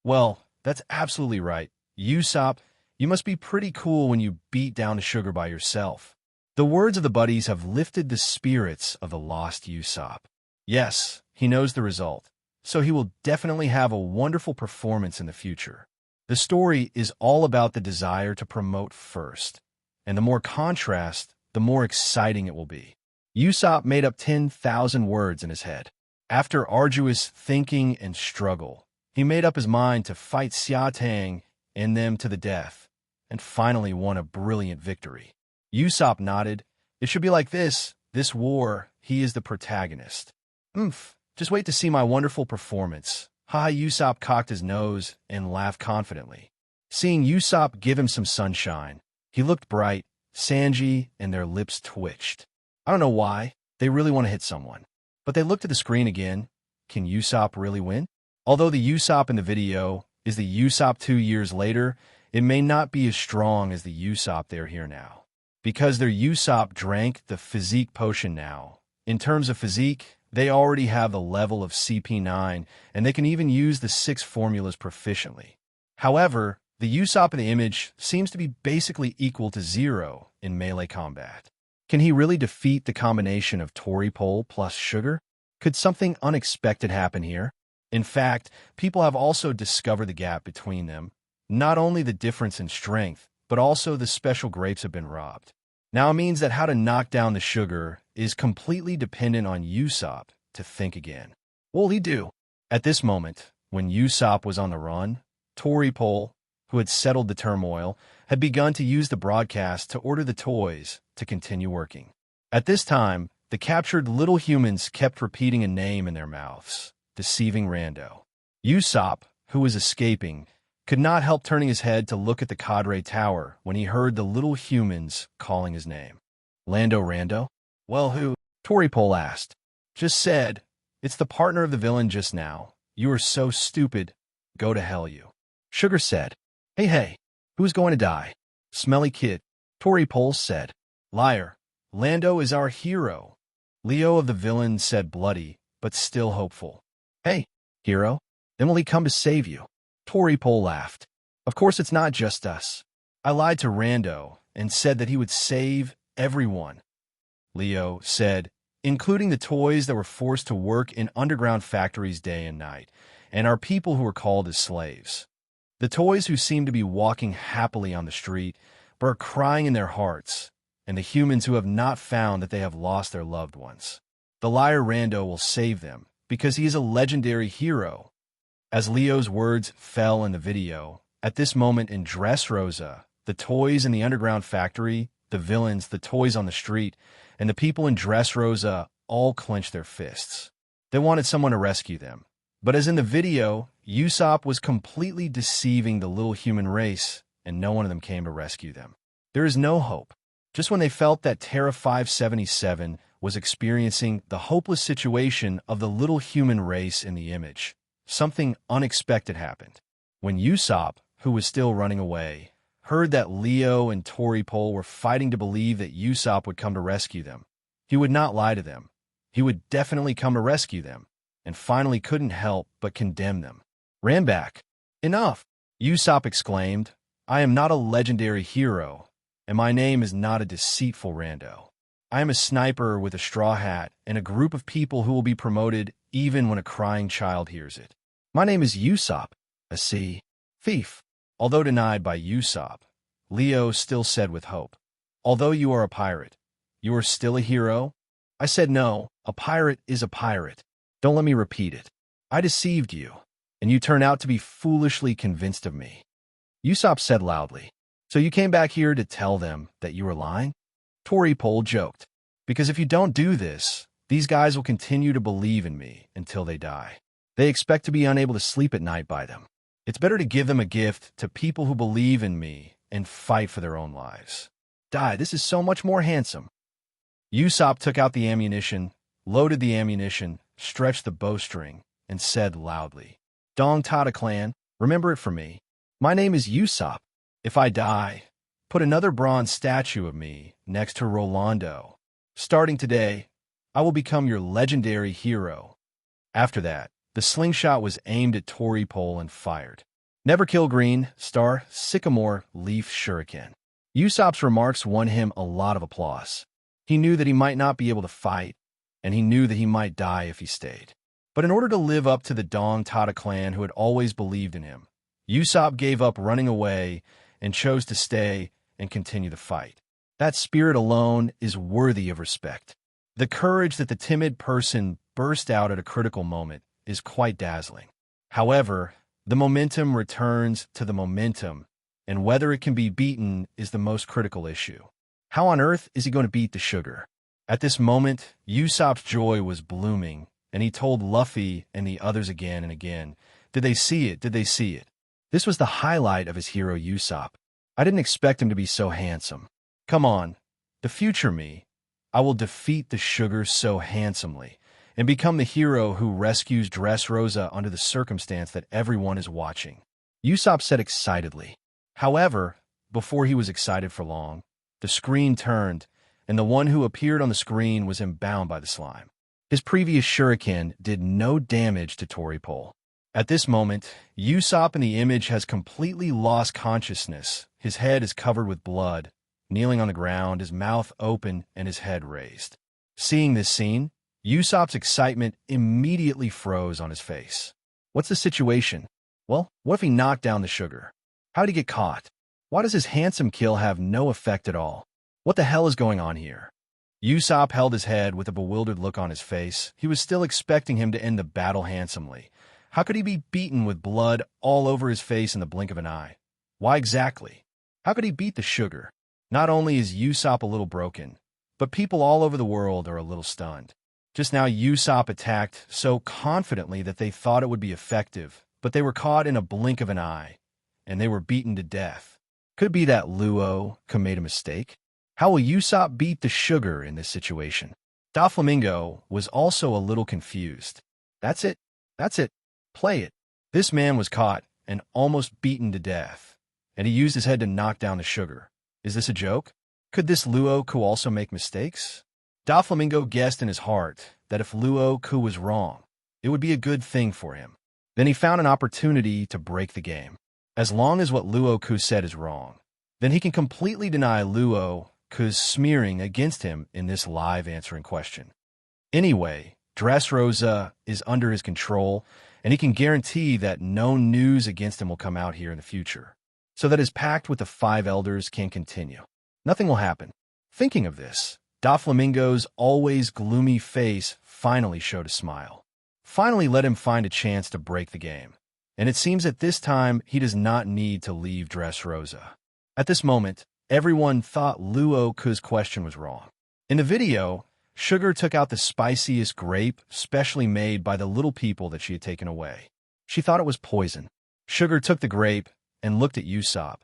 Well, that's absolutely right. Usopp, you must be pretty cool when you beat down the sugar by yourself. The words of the buddies have lifted the spirits of the lost Usopp. Yes, he knows the result, so he will definitely have a wonderful performance in the future. The story is all about the desire to promote first, and the more contrast, the more exciting it will be. Usopp made up 10,000 words in his head. After arduous thinking and struggle, he made up his mind to fight Xia Tang and them to the death, and finally won a brilliant victory. Usopp nodded. It should be like this war, he is the protagonist. Just wait to see my wonderful performance. Usopp cocked his nose and laughed confidently. Seeing Usopp give him some sunshine, he looked bright. Sanji and their lips twitched. I don't know why. They really want to hit someone. But they looked at the screen again. Can Usopp really win? Although the Usopp in the video is the Usopp 2 years later, it may not be as strong as the Usopp they're here now. Because their Usopp drank the physique potion now. In terms of physique, they already have the level of CP9, and they can even use the 6 formulas proficiently. However, the Usopp in the image seems to be basically equal to 0 in melee combat. Can he really defeat the combination of Toripole plus Sugar? Could something unexpected happen here? In fact, people have also discovered the gap between them. Not only the difference in strength, but also the special grapes have been robbed. Now it means that how to knock down the Sugar is completely dependent on Usopp to think again. What will he do? At this moment, when Usopp was on the run, Toripole, who had settled the turmoil, had begun to use the broadcast to order the toys to continue working. At this time, the captured little humans kept repeating a name in their mouths, deceiving Rando. Usopp, who was escaping, could not help turning his head to look at the Cadre Tower when he heard the little humans calling his name. Rando? Well, who? Toripole asked. Just said, it's the partner of the villain just now. You are so stupid. Go to hell, you. Sugar said. Hey, who's going to die? Smelly kid. Toripole said. Liar. Lando is our hero. Leo of the villain said bloody, but still hopeful. Hey, hero, then will he come to save you? Toripole laughed. Of course it's not just us. I lied to Rando and said that he would save everyone. Leo said, including the toys that were forced to work in underground factories day and night, and our people who were called as slaves. The toys who seem to be walking happily on the street, but are crying in their hearts, and the humans who have not found that they have lost their loved ones. The liar Rando will save them, because he is a legendary hero. As Leo's words fell in the video, at this moment in Dressrosa, the toys in the underground factory, the villains, the toys on the street, and the people in Dressrosa all clenched their fists. They wanted someone to rescue them. But as in the video, Usopp was completely deceiving the little human race, and no one of them came to rescue them. There is no hope. Just when they felt that Terra 577 was experiencing the hopeless situation of the little human race in the image, something unexpected happened. When Usopp, who was still running away, heard that Leo and Toripole were fighting to believe that Usopp would come to rescue them, he would not lie to them. He would definitely come to rescue them, and finally couldn't help but condemn them. Ran back. Enough! Usopp exclaimed, I am not a legendary hero, and my name is not a deceitful Rando. I am a sniper with a straw hat and a group of people who will be promoted even when a crying child hears it. My name is Usopp, a thief. Although denied by Usopp, Leo still said with hope, although you are a pirate, you are still a hero? I said no, a pirate is a pirate. Don't let me repeat it. I deceived you, and you turn out to be foolishly convinced of me. Usopp said loudly, so you came back here to tell them that you were lying? Toripole joked, because if you don't do this, these guys will continue to believe in me until they die. They expect to be unable to sleep at night by them. It's better to give them a gift to people who believe in me and fight for their own lives. Die, this is so much more handsome. Usopp took out the ammunition, loaded the ammunition, stretched the bowstring, and said loudly, Dong Tata clan, remember it for me. My name is Usopp. If I die, put another bronze statue of me next to Rolando. Starting today, I will become your legendary hero. After that, the slingshot was aimed at Toripole and fired. Never kill green, star, sycamore, leaf, shuriken. Usopp's remarks won him a lot of applause. He knew that he might not be able to fight, and he knew that he might die if he stayed. But in order to live up to the Dong Tata clan who had always believed in him, Usopp gave up running away and chose to stay and continue the fight. That spirit alone is worthy of respect. The courage that the timid person burst out at a critical moment is quite dazzling. However, the momentum returns to the momentum, and whether it can be beaten is the most critical issue. How on earth is he going to beat the sugar? At this moment, Usopp's joy was blooming, and he told Luffy and the others again and again, did they see it? Did they see it? This was the highlight of his hero Usopp. I didn't expect him to be so handsome. Come on, the future me. I will defeat the sugar so handsomely, and become the hero who rescues Dressrosa under the circumstance that everyone is watching. Usopp said excitedly. However, before he was excited for long, the screen turned, and the one who appeared on the screen was embound by the slime. His previous shuriken did no damage to Toripole. At this moment, Usopp in the image has completely lost consciousness. His head is covered with blood, kneeling on the ground, his mouth open and his head raised. Seeing this scene, Usopp's excitement immediately froze on his face. What's the situation? Well, what if he knocked down the sugar? How did he get caught? Why does his handsome kill have no effect at all? What the hell is going on here? Usopp held his head with a bewildered look on his face. He was still expecting him to end the battle handsomely. How could he be beaten with blood all over his face in the blink of an eye? Why exactly? How could he beat the sugar? Not only is Usopp a little broken, but people all over the world are a little stunned. Just now Usopp attacked so confidently that they thought it would be effective, but they were caught in a blink of an eye, and they were beaten to death. Could it be that Luo Ke made a mistake? How will Usopp beat the sugar in this situation? Doflamingo was also a little confused. That's it. Play it. This man was caught and almost beaten to death, and he used his head to knock down the sugar. Is this a joke? Could this Luo Ke also make mistakes? Doflamingo guessed in his heart that if Luo Ke was wrong, it would be a good thing for him. Then he found an opportunity to break the game. As long as what Luo Ke said is wrong, then he can completely deny Luo Ke's smearing against him in this live answering question. Anyway, Dressrosa is under his control, and he can guarantee that no news against him will come out here in the future, so that his pact with the 5 elders can continue. Nothing will happen. Thinking of this, Doflamingo's always gloomy face finally showed a smile. Finally let him find a chance to break the game, and it seems at this time he does not need to leave Dressrosa. At this moment, everyone thought Luo Ke's question was wrong. In the video, Sugar took out the spiciest grape specially made by the little people that she had taken away. She thought it was poison. Sugar took the grape and looked at Usopp.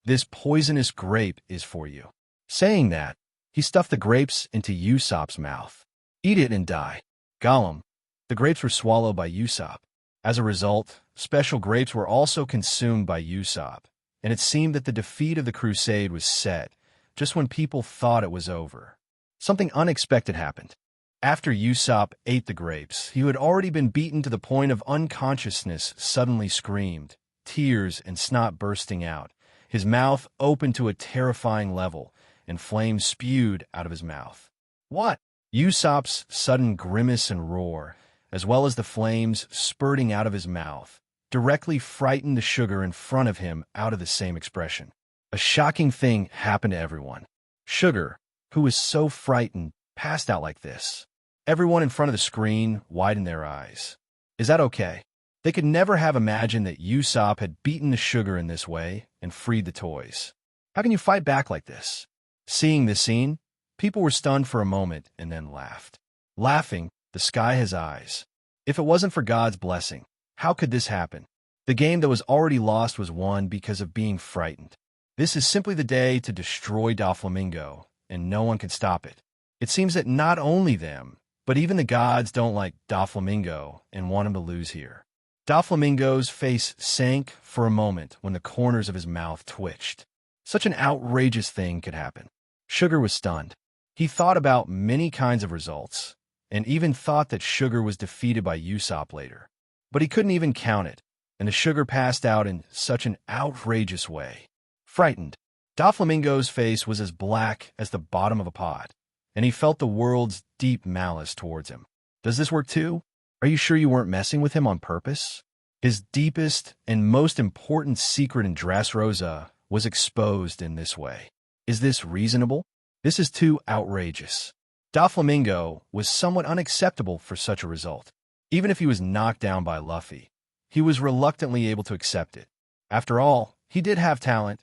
This poisonous grape is for you. Saying that, he stuffed the grapes into Usopp's mouth. Eat it and die. Gollum. The grapes were swallowed by Usopp. As a result, special grapes were also consumed by Usopp, and it seemed that the defeat of the crusade was set just when people thought it was over. Something unexpected happened. After Usopp ate the grapes, he who had already been beaten to the point of unconsciousness suddenly screamed, tears and snot bursting out, his mouth opened to a terrifying level, and flames spewed out of his mouth. What? Usopp's sudden grimace and roar, as well as the flames spurting out of his mouth, directly frightened the sugar in front of him out of the same expression. A shocking thing happened to everyone. Sugar, who was so frightened, passed out like this. Everyone in front of the screen widened their eyes. Is that okay? They could never have imagined that Usopp had beaten the sugar in this way and freed the toys. How can you fight back like this? Seeing this scene, people were stunned for a moment and then laughed. Laughing, the sky has eyes. If it wasn't for God's blessing, how could this happen? The game that was already lost was won because of being frightened. This is simply the day to destroy Doflamingo, and no one can stop it. It seems that not only them, but even the gods don't like Doflamingo and want him to lose here. Doflamingo's face sank for a moment when the corners of his mouth twitched. Such an outrageous thing could happen. Sugar was stunned. He thought about many kinds of results, and even thought that Sugar was defeated by Usopp later. But he couldn't even count it, and the sugar passed out in such an outrageous way. Frightened, Doflamingo's face was as black as the bottom of a pot, and he felt the world's deep malice towards him. Does this work too? Are you sure you weren't messing with him on purpose? His deepest and most important secret in Dressrosa was exposed in this way. Is this reasonable? This is too outrageous. Doflamingo was somewhat unacceptable for such a result. Even if he was knocked down by Luffy, he was reluctantly able to accept it. After all, he did have talent,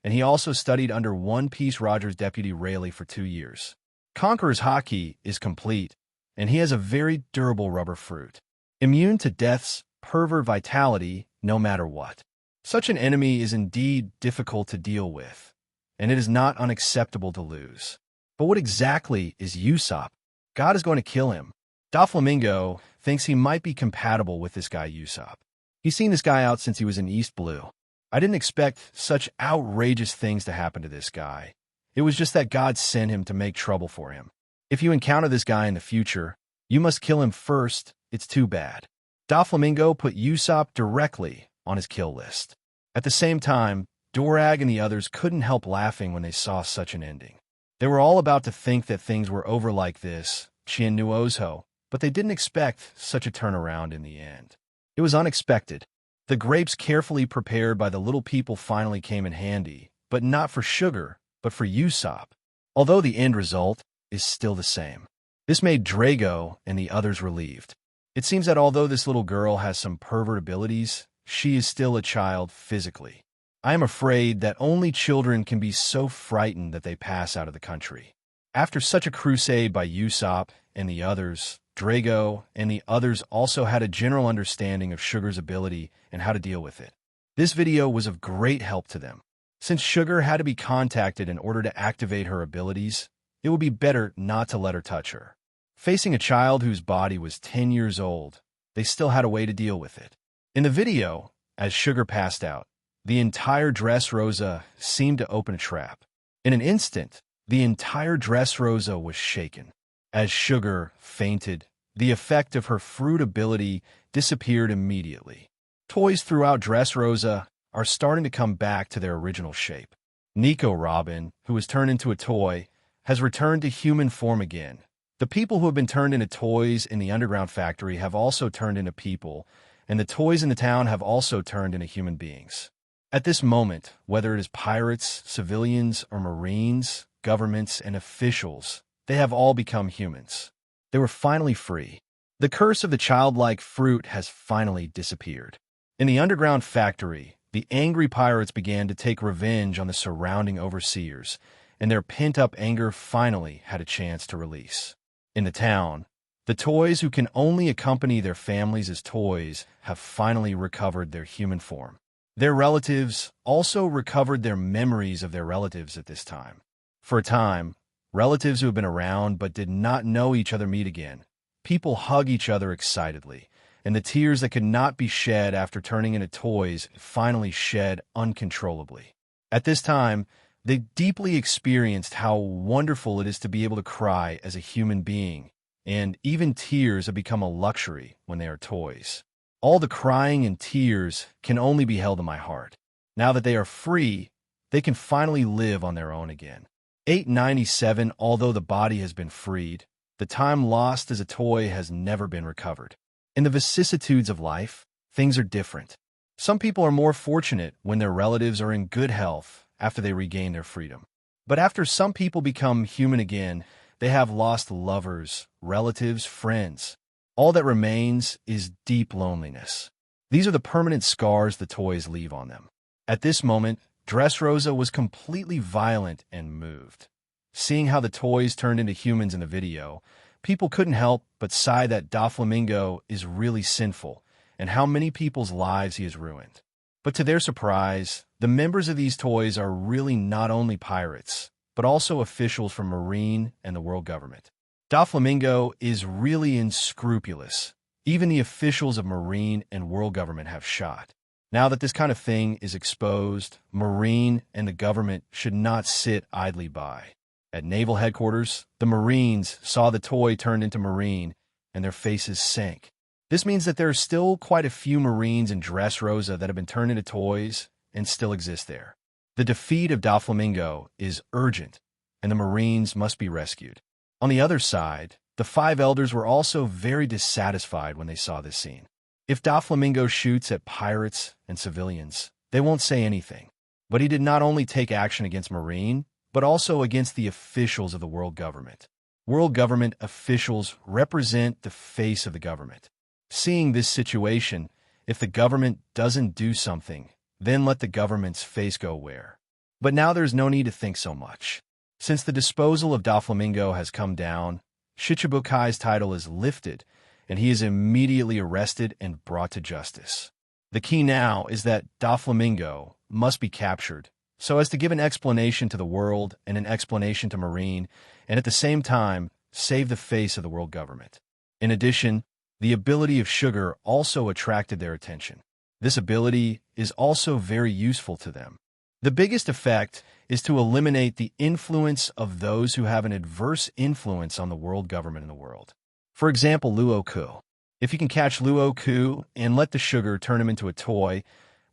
and he also studied under One Piece Roger's deputy Rayleigh for 2 years. Conqueror's haki is complete, and he has a very durable rubber fruit, immune to death's pervert vitality no matter what. Such an enemy is indeed difficult to deal with, and it is not unacceptable to lose. But what exactly is Usopp? God is going to kill him. Doflamingo thinks he might be compatible with this guy Usopp. He's seen this guy out since he was in East Blue. I didn't expect such outrageous things to happen to this guy. It was just that God sent him to make trouble for him. If you encounter this guy in the future, you must kill him first. It's too bad. Doflamingo put Usopp directly on his kill list. At the same time, Dorag and the others couldn't help laughing when they saw such an ending. They were all about to think that things were over like this, Chien Nuozho, but they didn't expect such a turnaround in the end. It was unexpected. The grapes carefully prepared by the little people finally came in handy, but not for Sugar, but for Usopp, although the end result is still the same. This made Drago and the others relieved. It seems that although this little girl has some pervert abilities, she is still a child physically. I am afraid that only children can be so frightened that they pass out of the country. After such a crusade by Usopp and the others, Drago and the others also had a general understanding of Sugar's ability and how to deal with it. This video was of great help to them. Since Sugar had to be contacted in order to activate her abilities, it would be better not to let her touch her. Facing a child whose body was 10 years old, they still had a way to deal with it. In the video, as Sugar passed out, the entire Dressrosa seemed to open a trap. In an instant, the entire Dressrosa was shaken. As Sugar fainted, the effect of her fruit ability disappeared immediately. Toys throughout Dressrosa are starting to come back to their original shape. Nico Robin, who was turned into a toy, has returned to human form again. The people who have been turned into toys in the underground factory have also turned into people, and the toys in the town have also turned into human beings. At this moment, whether it is pirates, civilians, or marines, governments, and officials, they have all become humans. They were finally free. The curse of the childlike fruit has finally disappeared. In the underground factory, the angry pirates began to take revenge on the surrounding overseers, and their pent-up anger finally had a chance to release. In the town, the toys who can only accompany their families as toys have finally recovered their human form. Their relatives also recovered their memories of their relatives at this time. For a time, relatives who have been around but did not know each other meet again. People hug each other excitedly, and the tears that could not be shed after turning into toys finally shed uncontrollably. At this time, they deeply experienced how wonderful it is to be able to cry as a human being, and even tears have become a luxury when they are toys. All the crying and tears can only be held in my heart. Now that they are free, they can finally live on their own again. 897, although the body has been freed, the time lost as a toy has never been recovered. In the vicissitudes of life, things are different. Some people are more fortunate when their relatives are in good health after they regain their freedom. But after some people become human again, they have lost lovers, relatives, friends. All that remains is deep loneliness. These are the permanent scars the toys leave on them. At this moment, Dressrosa was completely violent and moved. Seeing how the toys turned into humans in the video, people couldn't help but sigh that Doflamingo is really sinful and how many people's lives he has ruined. But to their surprise, the members of these toys are really not only pirates, but also officials from Marine and the world government. Doflamingo is really unscrupulous. Even the officials of Marine and world government have shot. Now that this kind of thing is exposed, Marine and the government should not sit idly by. At Naval Headquarters, the Marines saw the toy turned into Marine, and their faces sank. This means that there are still quite a few Marines in Dressrosa that have been turned into toys and still exist there. The defeat of Doflamingo is urgent, and the Marines must be rescued. On the other side, the 5 elders were also very dissatisfied when they saw this scene. If Doflamingo shoots at pirates and civilians, they won't say anything. But he did not only take action against Marine, but also against the officials of the world government. World government officials represent the face of the government. Seeing this situation, if the government doesn't do something, then let the government's face go where. But now there's no need to think so much. Since the disposal of Doflamingo has come down, Shichibukai's title is lifted, and he is immediately arrested and brought to justice. The key now is that Doflamingo must be captured, so as to give an explanation to the world and an explanation to Marine, and at the same time, save the face of the world government. In addition, the ability of sugar also attracted their attention. This ability is also very useful to them. The biggest effect is to eliminate the influence of those who have an adverse influence on the world government in the world. For example, Luo Ke. If you can catch Luo Ke and let the sugar turn him into a toy,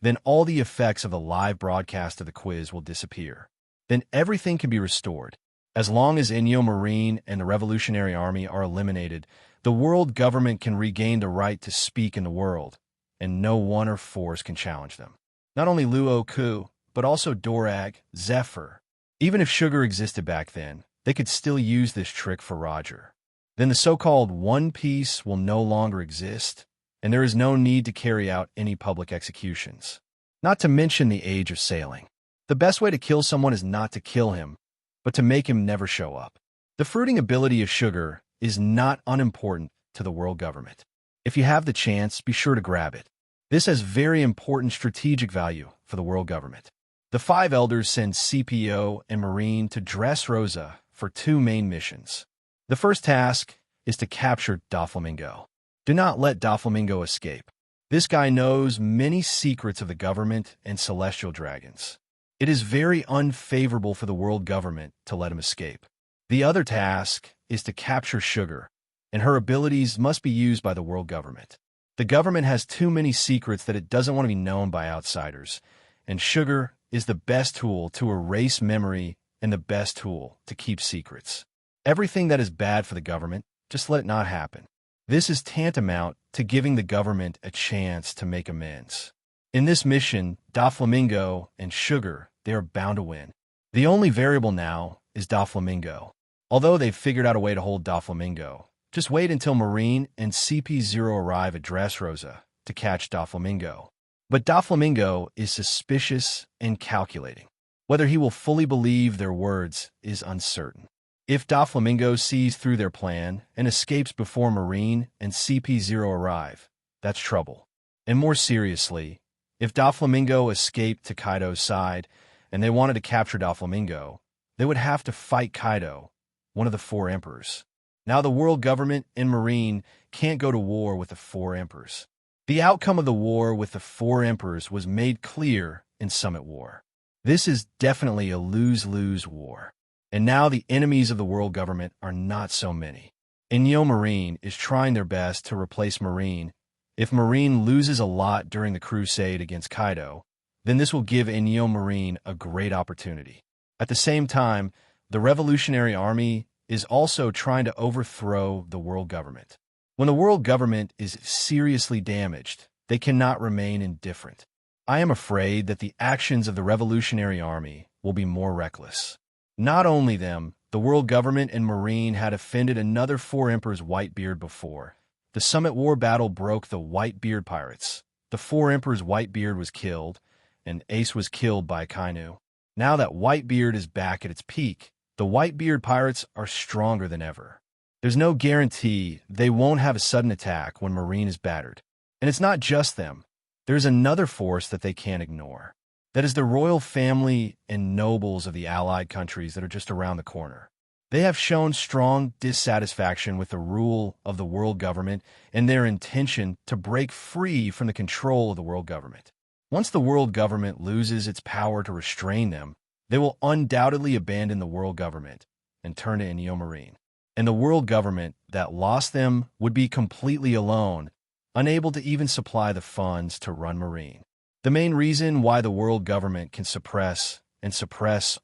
then all the effects of the live broadcast of the quiz will disappear. Then everything can be restored. As long as Inyo Marine and the Revolutionary Army are eliminated, the world government can regain the right to speak in the world, and no one or force can challenge them. Not only Luo Ke, but also Dorag, Zephyr. Even if sugar existed back then, they could still use this trick for Roger. Then the so-called One Piece will no longer exist, and there is no need to carry out any public executions. Not to mention the age of sailing. The best way to kill someone is not to kill him, but to make him never show up. The fruiting ability of sugar is not unimportant to the world government. If you have the chance, be sure to grab it. This has very important strategic value for the world government. The 5 elders send CPO and Marine to Dressrosa for 2 main missions. The first task is to capture Doflamingo. Do not let Doflamingo escape. This guy knows many secrets of the government and celestial dragons. It is very unfavorable for the world government to let him escape. The other task is to capture Sugar, and her abilities must be used by the world government. The government has too many secrets that it doesn't want to be known by outsiders, and Sugar is the best tool to erase memory and the best tool to keep secrets. Everything that is bad for the government, just let it not happen. This is tantamount to giving the government a chance to make amends. In this mission, Doflamingo and Sugar, they are bound to win. The only variable now is Doflamingo. Although they've figured out a way to hold Doflamingo, just wait until Marine and CP0 arrive at Dressrosa to catch Doflamingo. But Doflamingo is suspicious and calculating. Whether he will fully believe their words is uncertain. If Doflamingo sees through their plan and escapes before Marine and CP0 arrive, that's trouble. And more seriously, if Doflamingo escaped to Kaido's side and they wanted to capture Doflamingo, they would have to fight Kaido, one of the 4 emperors. Now the world government and Marine can't go to war with the 4 emperors. The outcome of the war with the 4 emperors was made clear in Summit War. This is definitely a lose-lose war. And now the enemies of the world government are not so many. Inyo Marine is trying their best to replace Marine. If Marine loses a lot during the crusade against Kaido, then this will give Inyo Marine a great opportunity. At the same time, the Revolutionary Army is also trying to overthrow the world government. When the world government is seriously damaged, they cannot remain indifferent. I am afraid that the actions of the Revolutionary Army will be more reckless. Not only them, the world government and Marine had offended another 4 emperors Whitebeard before. The Summit War battle broke the Whitebeard pirates. The 4 emperors Whitebeard was killed, and Ace was killed by Kainu. Now that Whitebeard is back at its peak, the Whitebeard pirates are stronger than ever. There's no guarantee they won't have a sudden attack when Marine is battered. And it's not just them. There's another force that they can't ignore. That is the royal family and nobles of the allied countries that are just around the corner. They have shown strong dissatisfaction with the rule of the world government and their intention to break free from the control of the world government. Once the world government loses its power to restrain them, they will undoubtedly abandon the world government and turn to Inyo Marine. And the world government that lost them would be completely alone, unable to even supply the funds to run Marine. The main reason why the world government can suppress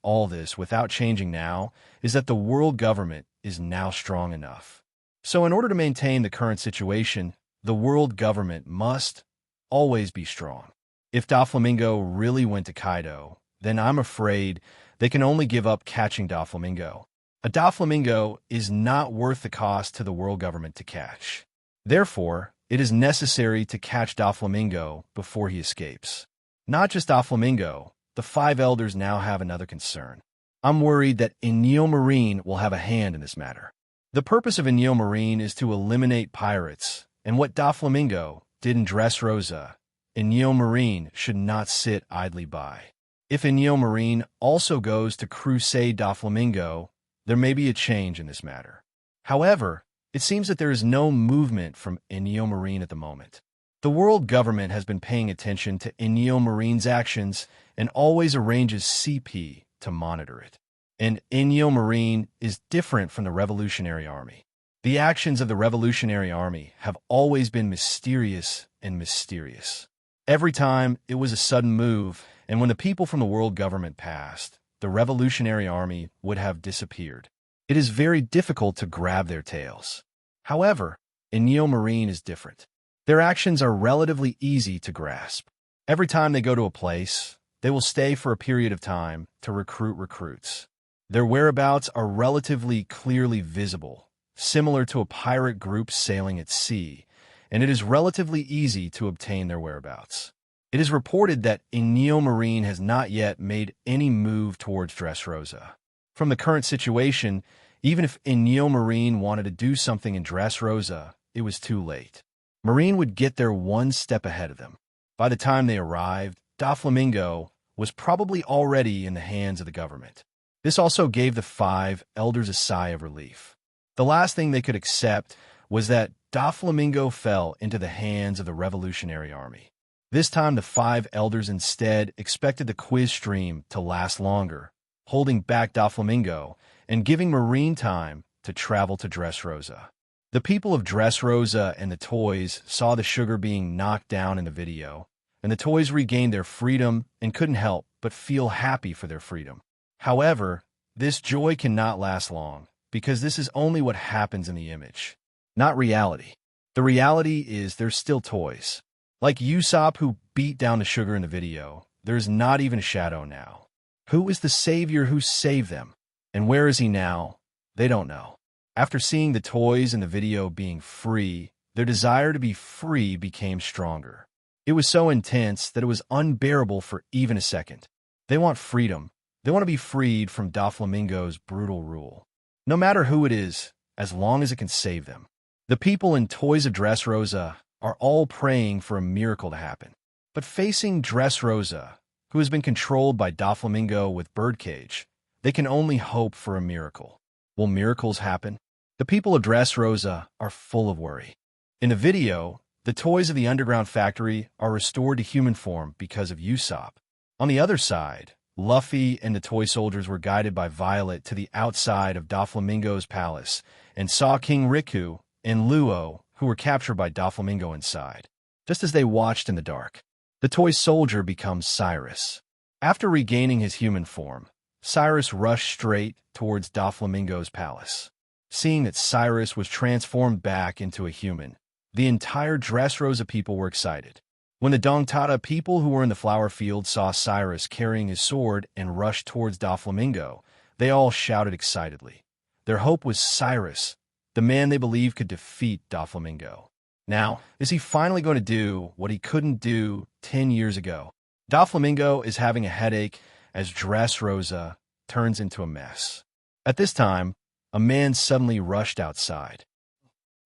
all this without changing now is that the world government is now strong enough. So in order to maintain the current situation, the world government must always be strong. If Doflamingo really went to Kaido, then I'm afraid they can only give up catching Doflamingo. A Doflamingo is not worth the cost to the world government to catch. Therefore, it is necessary to catch Doflamingo before he escapes. Not just Doflamingo, the 5 elders now have another concern. I'm worried that Inyo Marine will have a hand in this matter. The purpose of Inyo Marine is to eliminate pirates, and what Doflamingo did in Dressrosa, Inyo Marine should not sit idly by. If Inyo Marine also goes to crusade Doflamingo, there may be a change in this matter. However, It seems that there is no movement from Inyo Marine at the moment. The world government has been paying attention to Inyo Marine's actions and always arranges CP to monitor it. And Inyo Marine is different from the Revolutionary Army. The actions of the Revolutionary Army have always been mysterious and mysterious. Every time, it was a sudden move, and when the people from the world government passed, the Revolutionary Army would have disappeared. It is very difficult to grab their tails. However, Inyo Marine is different. Their actions are relatively easy to grasp. Every time they go to a place, they will stay for a period of time to recruit recruits. Their whereabouts are relatively clearly visible, similar to a pirate group sailing at sea, and it is relatively easy to obtain their whereabouts. It is reported that Inyo Marine has not yet made any move towards Dressrosa. From the current situation, even if Inyo Marine wanted to do something in Dressrosa, it was too late. Marine would get there one step ahead of them. By the time they arrived, Doflamingo was probably already in the hands of the government. This also gave the 5 elders a sigh of relief. The last thing they could accept was that Doflamingo fell into the hands of the Revolutionary Army. This time the 5 elders instead expected the quiz stream to last longer, holding back Doflamingo and giving Marine time to travel to Dressrosa. The people of Dressrosa and the toys saw the sugar being knocked down in the video, and the toys regained their freedom and couldn't help but feel happy for their freedom. However, this joy cannot last long, because this is only what happens in the image, not reality. The reality is they're still toys. Like Usopp, who beat down the sugar in the video, there is not even a shadow now. Who is the savior who saved them? And where is he now? They don't know. After seeing the toys in the video being free, their desire to be free became stronger. It was so intense that it was unbearable for even a second. They want freedom. They want to be freed from Doflamingo's brutal rule. No matter who it is, as long as it can save them. The people in Toys of Dressrosa are all praying for a miracle to happen. But facing Dressrosa, who has been controlled by Doflamingo with Birdcage, they can only hope for a miracle. Will miracles happen? The people of Dressrosa are full of worry. In the video, the toys of the underground factory are restored to human form because of Usopp. On the other side, Luffy and the toy soldiers were guided by Violet to the outside of Doflamingo's palace and saw King Riku and Luo, who were captured by Doflamingo inside. Just as they watched in the dark, the toy soldier becomes Cyrus. After regaining his human form, Cyrus rushed straight towards Doflamingo's palace. Seeing that Cyrus was transformed back into a human, the entire Dressrosa people were excited. When the Dongtata people who were in the flower field saw Cyrus carrying his sword and rushed towards Doflamingo, they all shouted excitedly. Their hope was Cyrus, the man they believed could defeat Doflamingo. Now, is he finally going to do what he couldn't do 10 years ago? Doflamingo is having a headache as Dressrosa turns into a mess. At this time, a man suddenly rushed outside.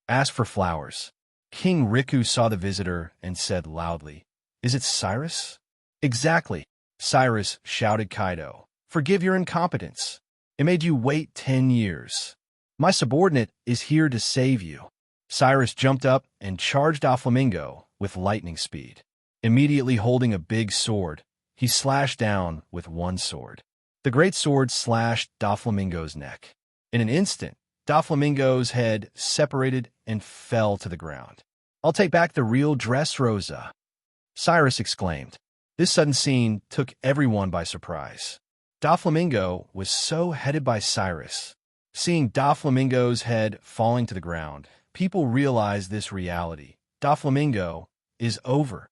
Asked for flowers. King Riku saw the visitor and said loudly, "Is it Cyrus?" "Exactly," Cyrus shouted Kaido. "Forgive your incompetence. It made you wait 10 years. My subordinate is here to save you." Cyrus jumped up and charged Doflamingo with lightning speed. Immediately holding a big sword, he slashed down with one sword. The great sword slashed Doflamingo's neck. In an instant, Doflamingo's head separated and fell to the ground. "I'll take back the real Dressrosa," Cyrus exclaimed. This sudden scene took everyone by surprise. Doflamingo was so headed by Cyrus. Seeing Doflamingo's head falling to the ground, people realized this reality. Doflamingo is over.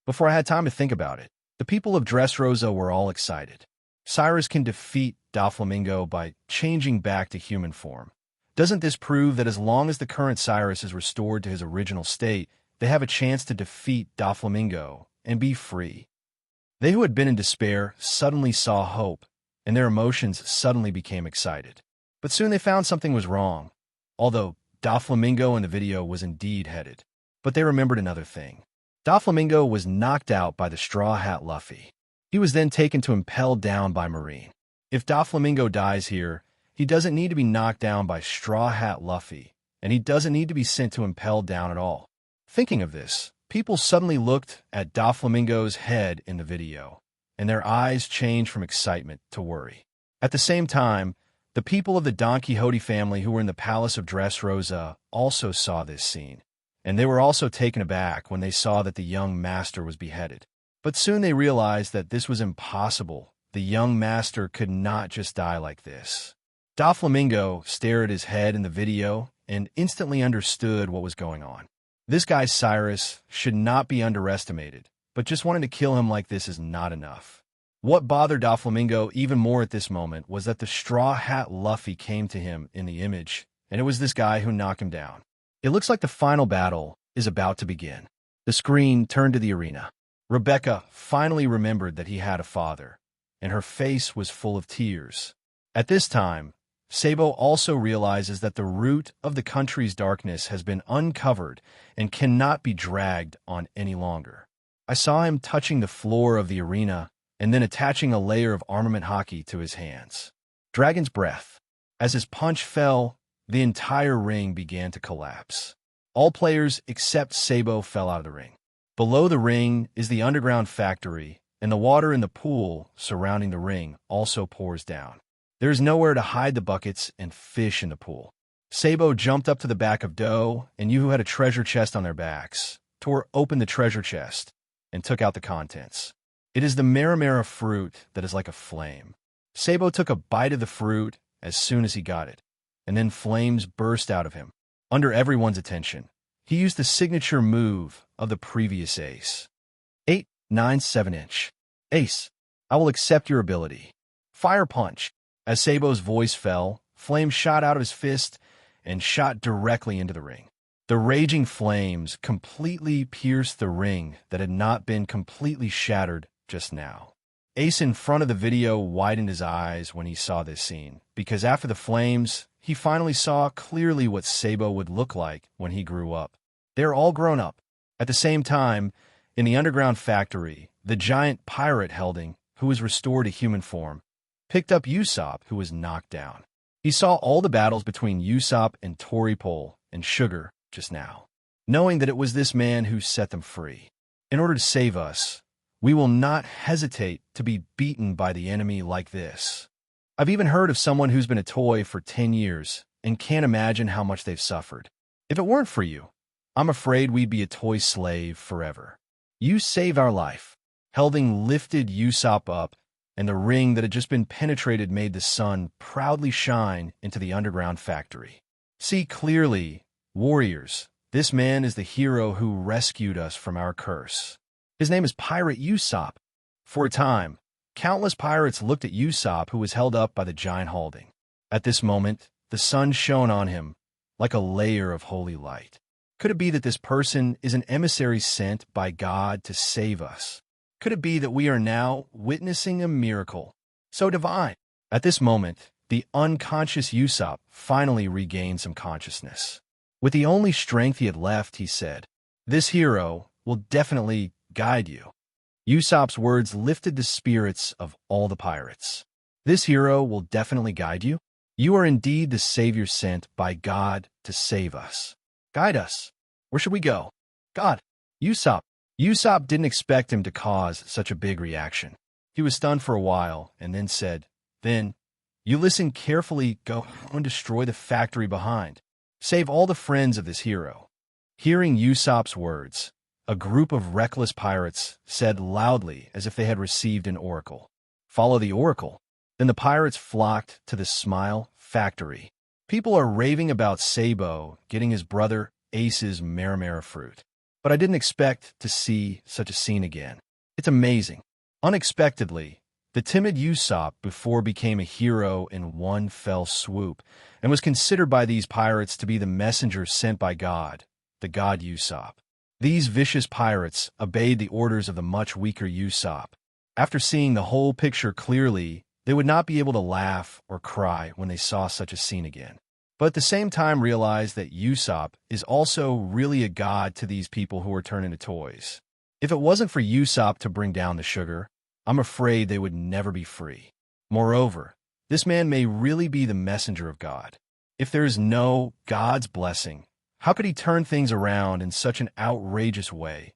Before I had time to think about it, the people of Dressrosa were all excited. Cyrus can defeat Doflamingo by changing back to human form. Doesn't this prove that as long as the current Cyrus is restored to his original state, they have a chance to defeat Doflamingo and be free? They who had been in despair suddenly saw hope, and their emotions suddenly became excited. But soon they found something was wrong, although Doflamingo in the video was indeed headed. But they remembered another thing. Doflamingo was knocked out by the Straw Hat Luffy. He was then taken to impelled down by Marine. If Doflamingo dies here, he doesn't need to be knocked down by Straw Hat Luffy, and he doesn't need to be sent to impel down at all. Thinking of this, people suddenly looked at Doflamingo's head in the video, and their eyes changed from excitement to worry. At the same time, the people of the Don Quixote family who were in the Palace of Dressrosa also saw this scene, and they were also taken aback when they saw that the young master was beheaded. But soon they realized that this was impossible. The young master could not just die like this. Doflamingo stared at his head in the video and instantly understood what was going on. This guy Cyrus should not be underestimated, but just wanting to kill him like this is not enough. What bothered Doflamingo even more at this moment was that the Straw Hat Luffy came to him in the image, and it was this guy who knocked him down. It looks like the final battle is about to begin. The screen turned to the arena. Rebecca finally remembered that he had a father, and her face was full of tears. At this time, Sabo also realizes that the root of the country's darkness has been uncovered and cannot be dragged on any longer. I saw him touching the floor of the arena and then attaching a layer of armament hockey to his hands. Dragon's breath. As his punch fell, the entire ring began to collapse. All players except Sabo fell out of the ring. Below the ring is the underground factory, and the water in the pool surrounding the ring also pours down. There is nowhere to hide the buckets and fish in the pool. Sabo jumped up to the back of Doe and you who had a treasure chest on their backs, tore open the treasure chest, and took out the contents. It is the Marimara fruit that is like a flame. Sabo took a bite of the fruit as soon as he got it, and then flames burst out of him. Under everyone's attention, he used the signature move of the previous ace. 8, 9, 7-inch. Ace, I will accept your ability. Fire punch. As Sabo's voice fell, flames shot out of his fist and shot directly into the ring. The raging flames completely pierced the ring that had not been completely shattered just now. Ace in front of the video widened his eyes when he saw this scene, because after the flames, he finally saw clearly what Sabo would look like when he grew up. They're all grown up. At the same time, in the underground factory, the giant pirate Helding, who was restored to human form, picked up Usopp, who was knocked down. He saw all the battles between Usopp and Toripole and Sugar just now, knowing that it was this man who set them free. In order to save us, we will not hesitate to be beaten by the enemy like this. I've even heard of someone who's been a toy for 10 years and can't imagine how much they've suffered. If it weren't for you, I'm afraid we'd be a toy slave forever. You saved our life. Helding lifted Usopp up, and the ring that had just been penetrated made the sun proudly shine into the underground factory. See clearly, warriors, this man is the hero who rescued us from our curse. His name is Pirate Usopp. For a time, countless pirates looked at Usopp, who was held up by the giant Helding. At this moment, the sun shone on him like a layer of holy light. Could it be that this person is an emissary sent by God to save us? Could it be that we are now witnessing a miracle so divine? At this moment, the unconscious Usopp finally regained some consciousness. With the only strength he had left, he said, "This hero will definitely guide you." Usopp's words lifted the spirits of all the pirates. This hero will definitely guide you. You are indeed the savior sent by God to save us. Guide us. Where should we go? God. Usopp. Usopp didn't expect him to cause such a big reaction. He was stunned for a while and then said, "Then, you listen carefully, go and destroy the factory behind. Save all the friends of this hero." Hearing Usopp's words, a group of reckless pirates said loudly as if they had received an oracle, "Follow the oracle." Then the pirates flocked to the Smile factory. People are raving about Sabo getting his brother Ace's Marimara fruit. But I didn't expect to see such a scene again. It's amazing. Unexpectedly, the timid Usopp before became a hero in one fell swoop and was considered by these pirates to be the messenger sent by God, the god Usopp. These vicious pirates obeyed the orders of the much weaker Usopp. After seeing the whole picture clearly, they would not be able to laugh or cry when they saw such a scene again. But at the same time realized that Usopp is also really a god to these people who are turned into toys. If it wasn't for Usopp to bring down the sugar, I'm afraid they would never be free. Moreover, this man may really be the messenger of God. If there is no God's blessing, how could he turn things around in such an outrageous way?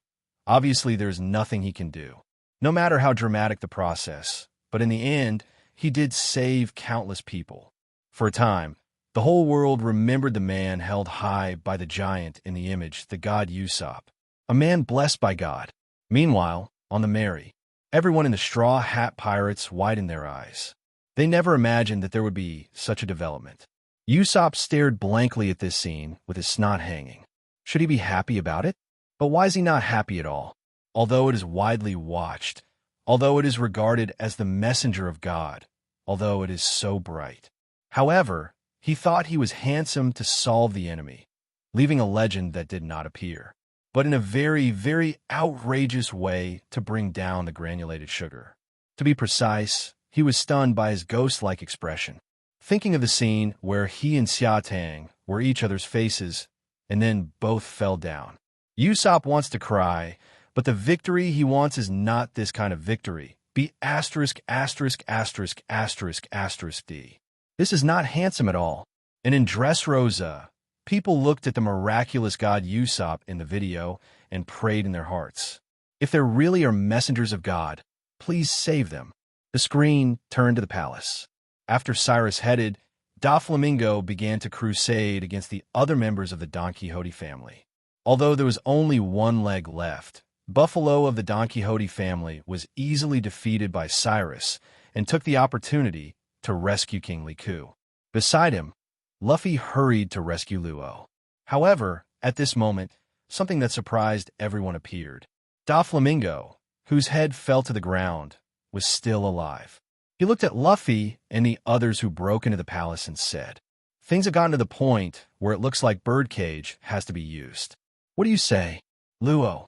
Obviously, there is nothing he can do, no matter how dramatic the process. But in the end, he did save countless people. For a time, the whole world remembered the man held high by the giant in the image, the god Usopp, a man blessed by God. Meanwhile, on the Mary, everyone in the Straw Hat Pirates widened their eyes. They never imagined that there would be such a development. Usopp stared blankly at this scene with his snot hanging. Should he be happy about it? But why is he not happy at all? Although it is widely watched, although it is regarded as the messenger of God, although it is so bright. However, he thought he was handsome to solve the enemy, leaving a legend that did not appear, but in a very, very outrageous way to bring down the granulated sugar. To be precise, he was stunned by his ghost-like expression, thinking of the scene where he and Xiatang were each other's faces, and then both fell down. Usopp wants to cry, but the victory he wants is not this kind of victory. B****************. This is not handsome at all. And in Dressrosa, people looked at the miraculous god Usopp in the video and prayed in their hearts. If there really are messengers of God, please save them. The screen turned to the palace. After Cyrus headed, Doflamingo began to crusade against the other members of the Don Quixote family. Although there was only one leg left, Buffalo of the Don Quixote family was easily defeated by Cyrus and took the opportunity to rescue King Liku. Beside him, Luffy hurried to rescue Luo. However, at this moment, something that surprised everyone appeared. Doflamingo, whose head fell to the ground, was still alive. He looked at Luffy and the others who broke into the palace and said, "Things have gotten to the point where it looks like Birdcage has to be used. What do you say, Luo?"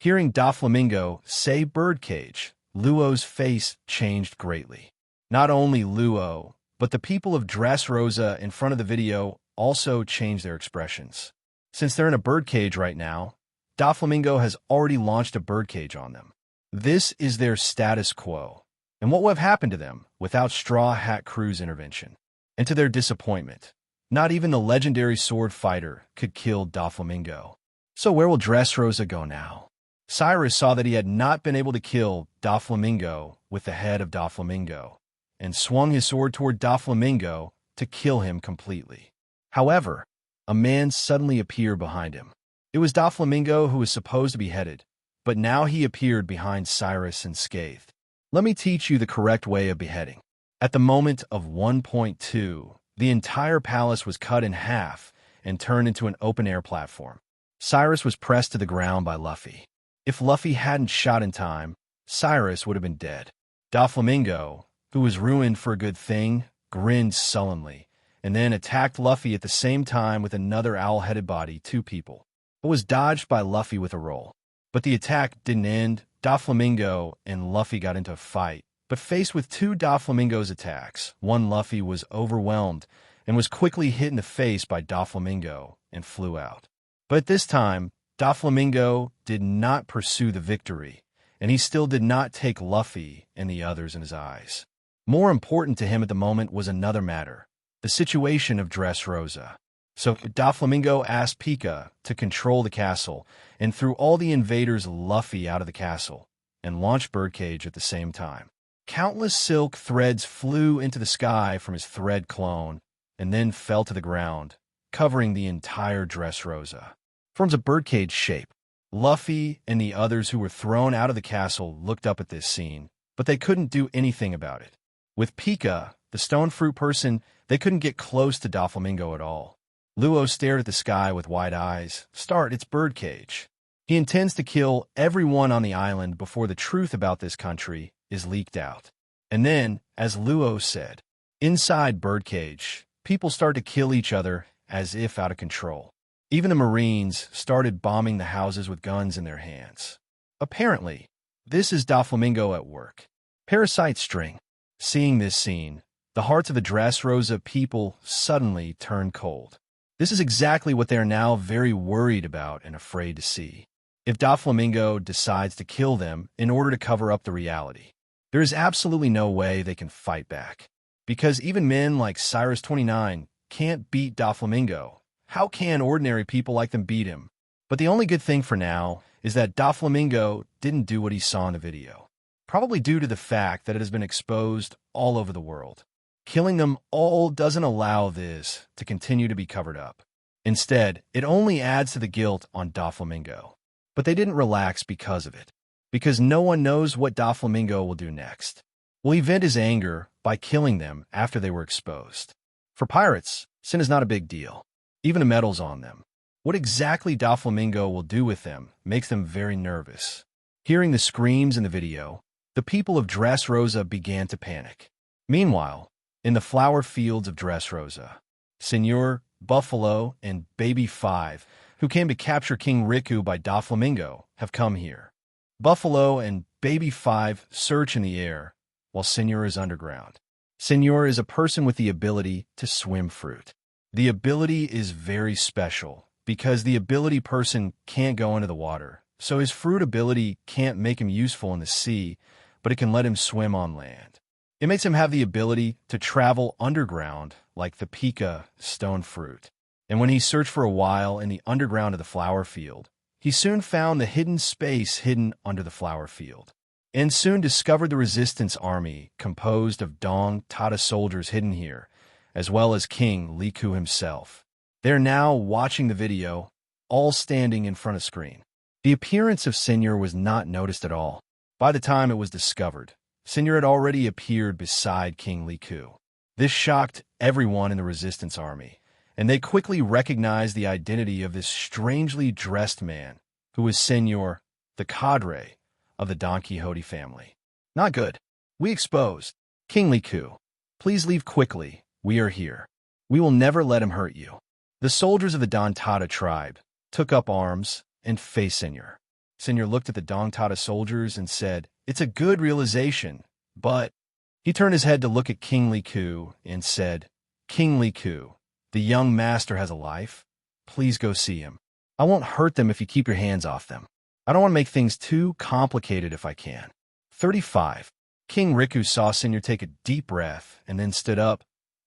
Hearing Doflamingo say Birdcage, Luo's face changed greatly. Not only Luo, but the people of Dressrosa in front of the video also changed their expressions. Since they're in a birdcage right now, Doflamingo has already launched a birdcage on them. This is their status quo, and what would have happened to them without Straw Hat Crew's intervention? And to their disappointment, not even the legendary sword fighter could kill Doflamingo. So where will Dressrosa go now? Cyrus saw that he had not been able to kill Doflamingo with the head of Doflamingo, and swung his sword toward Doflamingo to kill him completely. However, a man suddenly appeared behind him. It was Doflamingo who was supposed to be headed, but now he appeared behind Cyrus and scathed. Let me teach you the correct way of beheading. At the moment of 1.2, the entire palace was cut in half and turned into an open-air platform. Cyrus was pressed to the ground by Luffy. If Luffy hadn't shot in time, Cyrus would have been dead. Doflamingo, who was ruined for a good thing, grinned sullenly, and then attacked Luffy at the same time with another owl-headed body, two people. It was dodged by Luffy with a roll. But the attack didn't end. Doflamingo and Luffy got into a fight, but faced with two Doflamingo's attacks, one Luffy was overwhelmed and was quickly hit in the face by Doflamingo and flew out. But at this time, Doflamingo did not pursue the victory, and he still did not take Luffy and the others in his eyes. More important to him at the moment was another matter, the situation of Dressrosa. So Doflamingo asked Pika to control the castle and threw all the invaders Luffy out of the castle and launched Birdcage at the same time. Countless silk threads flew into the sky from his thread clone and then fell to the ground, covering the entire Dressrosa. Forms a birdcage shape. Luffy and the others who were thrown out of the castle looked up at this scene, but they couldn't do anything about it. With Pika, the stone fruit person, they couldn't get close to Doflamingo at all. Luo stared at the sky with wide eyes. Start its birdcage. He intends to kill everyone on the island before the truth about this country is leaked out. And then, as Luo said, inside Birdcage, people start to kill each other as if out of control. Even the Marines started bombing the houses with guns in their hands. Apparently, this is Doflamingo at work. Parasite string. Seeing this scene, the hearts of the Dressrosa people suddenly turned cold. This is exactly what they are now very worried about and afraid to see. If Doflamingo decides to kill them in order to cover up the reality, there is absolutely no way they can fight back. Because even men like Cyrus 29 can't beat Doflamingo. How can ordinary people like them beat him? But the only good thing for now is that Doflamingo didn't do what he saw in the video, probably due to the fact that it has been exposed all over the world. Killing them all doesn't allow this to continue to be covered up. Instead, it only adds to the guilt on Doflamingo. But they didn't relax because of it, because no one knows what Doflamingo will do next. Will he vent his anger by killing them after they were exposed? For pirates, sin is not a big deal. Even a medal's on them. What exactly Doflamingo will do with them makes them very nervous. Hearing the screams in the video, the people of Dressrosa began to panic. Meanwhile, in the flower fields of Dressrosa, Senor, Buffalo, and Baby 5, who came to capture King Riku by Doflamingo, have come here. Buffalo and Baby 5 search in the air, while Senor is underground. Senor is a person with the ability to swim fruit. The ability is very special, because the ability person can't go into the water, so his fruit ability can't make him useful in the sea, but it can let him swim on land. It makes him have the ability to travel underground like the Pika stone fruit. And when he searched for a while in the underground of the flower field, he soon found the hidden space hidden under the flower field, and soon discovered the resistance army composed of Dong Tata soldiers hidden here, as well as King Liku himself. They're now watching the video, all standing in front of screen. The appearance of Senor was not noticed at all. By the time it was discovered, Senor had already appeared beside King Liku. This shocked everyone in the resistance army, and they quickly recognized the identity of this strangely dressed man, who was Senor, the cadre of the Don Quixote family. Not good. We exposed. King Liku, please leave quickly. We are here. We will never let him hurt you. The soldiers of the Don Tata tribe took up arms and faced Senor. Senor looked at the Don Tata soldiers and said, "It's a good realization, but..." He turned his head to look at King Liku and said, "King Liku, the young master has a life. Please go see him. I won't hurt them if you keep your hands off them. I don't want to make things too complicated if I can." 35. King Riku saw Senor take a deep breath and then stood up.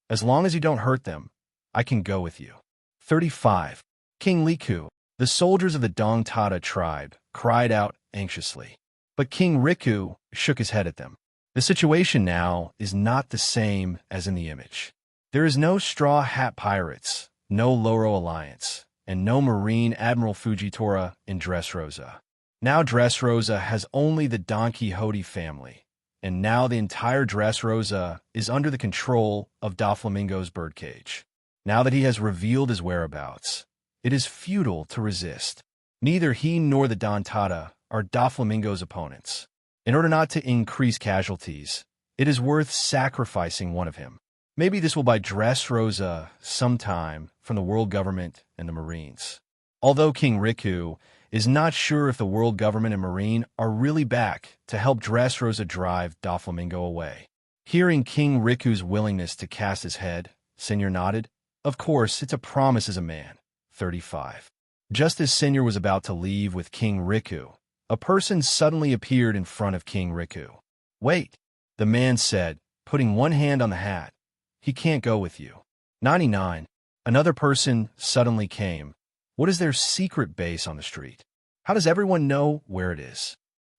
"As long as you don't hurt them, I can go with you." 35. King Liku, the soldiers of the Dong Tata tribe, cried out anxiously. But King Riku shook his head at them. The situation now is not the same as in the image. There is no Straw Hat Pirates, no Loro Alliance, and no Marine Admiral Fujitora in Dressrosa. Now Dressrosa has only the Don Quixote family, and now the entire Dressrosa is under the control of Doflamingo's birdcage. Now that he has revealed his whereabouts, it is futile to resist. Neither he nor the Don Tata are Doflamingo's opponents. In order not to increase casualties, it is worth sacrificing one of him. Maybe this will buy Dressrosa some time from the world government and the Marines. Although King Riku is not sure if the world government and Marine are really back to help Dressrosa drive Doflamingo away. Hearing King Riku's willingness to cast his head, Senor nodded. Of course, it's a promise as a man. 35. Just as Senor was about to leave with King Riku, a person suddenly appeared in front of King Riku. "Wait," the man said, putting one hand on the hat. "He can't go with you." 99. Another person suddenly came. What is their secret base on the street? How does everyone know where it is?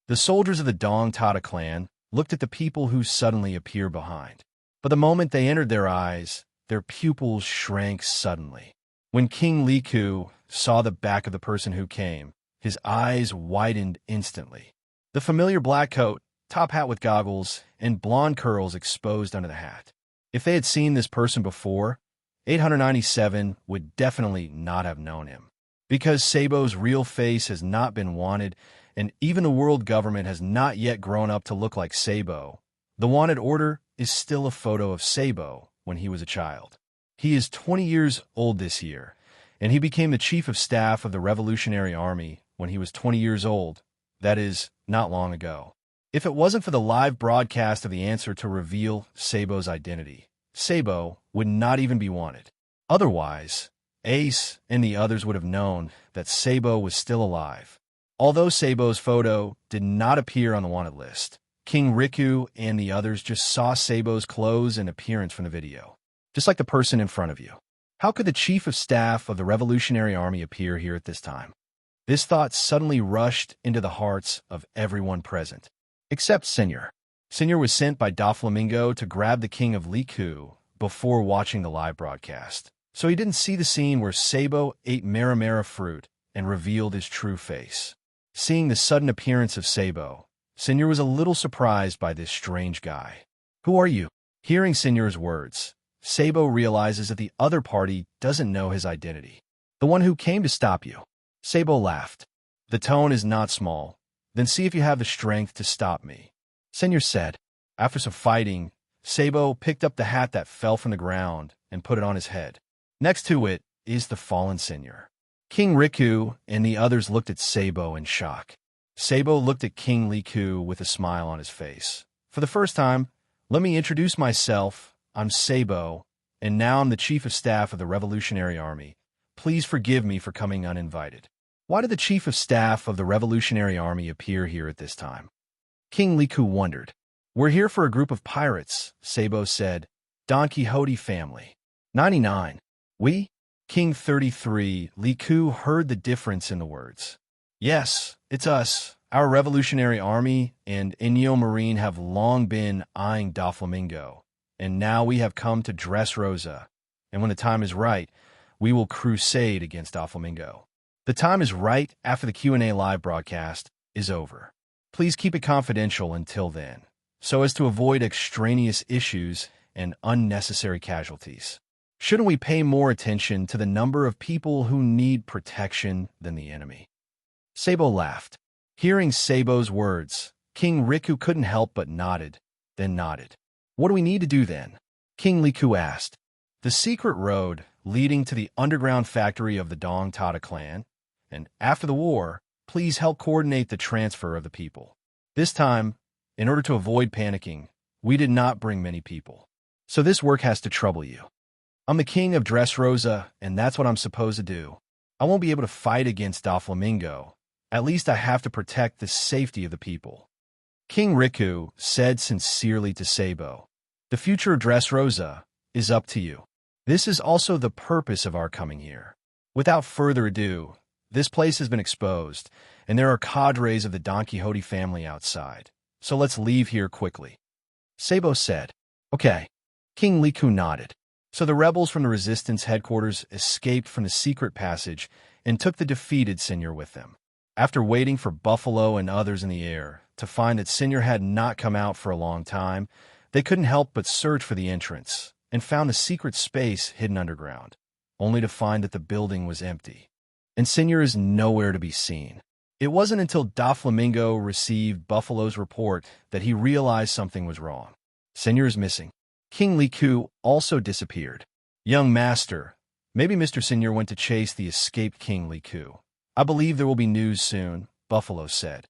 The soldiers of the Dong Tata clan looked at the people who suddenly appeared behind. But the moment they entered their eyes, their pupils shrank suddenly. When King Liku saw the back of the person who came, his eyes widened instantly. The familiar black coat, top hat with goggles, and blonde curls exposed under the hat. If they had seen this person before, 897 would definitely not have known him. Because Sabo's real face has not been wanted, and even the world government has not yet grown up to look like Sabo, the wanted order is still a photo of Sabo when he was a child. He is 20 years old this year, and he became the chief of staff of the Revolutionary Army when he was 20 years old. That is, not long ago. If it wasn't for the live broadcast of the answer to reveal Sabo's identity, Sabo would not even be wanted. Otherwise, Ace and the others would have known that Sabo was still alive. Although Sabo's photo did not appear on the wanted list, King Riku and the others just saw Sabo's clothes and appearance from the video, just like the person in front of you. How could the chief of staff of the Revolutionary Army appear here at this time? This thought suddenly rushed into the hearts of everyone present, except Senior. Senior was sent by Doflamingo to grab the king of Luo Ke before watching the live broadcast, so he didn't see the scene where Sabo ate Marimara fruit and revealed his true face. Seeing the sudden appearance of Sabo, Senior was a little surprised by this strange guy. "Who are you?" Hearing Senior's words, Sabo realizes that the other party doesn't know his identity. "The one who came to stop you." Sabo laughed. "The tone is not small. Then see if you have the strength to stop me," Senior said. After some fighting, Sabo picked up the hat that fell from the ground and put it on his head. Next to it is the fallen Senior. King Riku and the others looked at Sabo in shock. Sabo looked at King Luo Ke with a smile on his face. "For the first time, let me introduce myself. I'm Sabo, and now I'm the Chief of Staff of the Revolutionary Army. Please forgive me for coming uninvited." Why did the Chief of Staff of the Revolutionary Army appear here at this time? King Luo Ke wondered. "We're here for a group of pirates," Sabo said. "Don Quixote family." 99. "We?" King 33, Luo Ke heard the difference in the words. "Yes, it's us. Our Revolutionary Army and Inyo Marine have long been eyeing Doflamingo, and now we have come to Dressrosa, and when the time is right, we will crusade against Doflamingo. The time is right after the Q&A live broadcast is over. Please keep it confidential until then, so as to avoid extraneous issues and unnecessary casualties. Shouldn't we pay more attention to the number of people who need protection than the enemy?" Sabo laughed. Hearing Sabo's words, King Riku couldn't help but nodded, then nodded. "What do we need to do then?" King Luo Ke asked. "The secret road leading to the underground factory of the Dong Tata clan, and after the war, please help coordinate the transfer of the people. This time, in order to avoid panicking, we did not bring many people, so this work has to trouble you. I'm the king of Dressrosa, and that's what I'm supposed to do. I won't be able to fight against Doflamingo. At least I have to protect the safety of the people." King Riku said sincerely to Sabo, "The future of Dressrosa is up to you. This is also the purpose of our coming here. Without further ado, this place has been exposed, and there are cadres of the Don Quixote family outside, so let's leave here quickly." Sabo said, "Okay." King Luo Ke nodded. So the rebels from the Resistance headquarters escaped from the secret passage and took the defeated Senior with them. After waiting for Buffalo and others in the air to find that Senior had not come out for a long time, they couldn't help but search for the entrance and found a secret space hidden underground, only to find that the building was empty, and Senior is nowhere to be seen. It wasn't until Doflamingo received Buffalo's report that he realized something was wrong. Senior is missing. King Luo Ke also disappeared. "Young master, maybe Mr. Senior went to chase the escaped King Luo Ke. I believe there will be news soon," Buffalo said.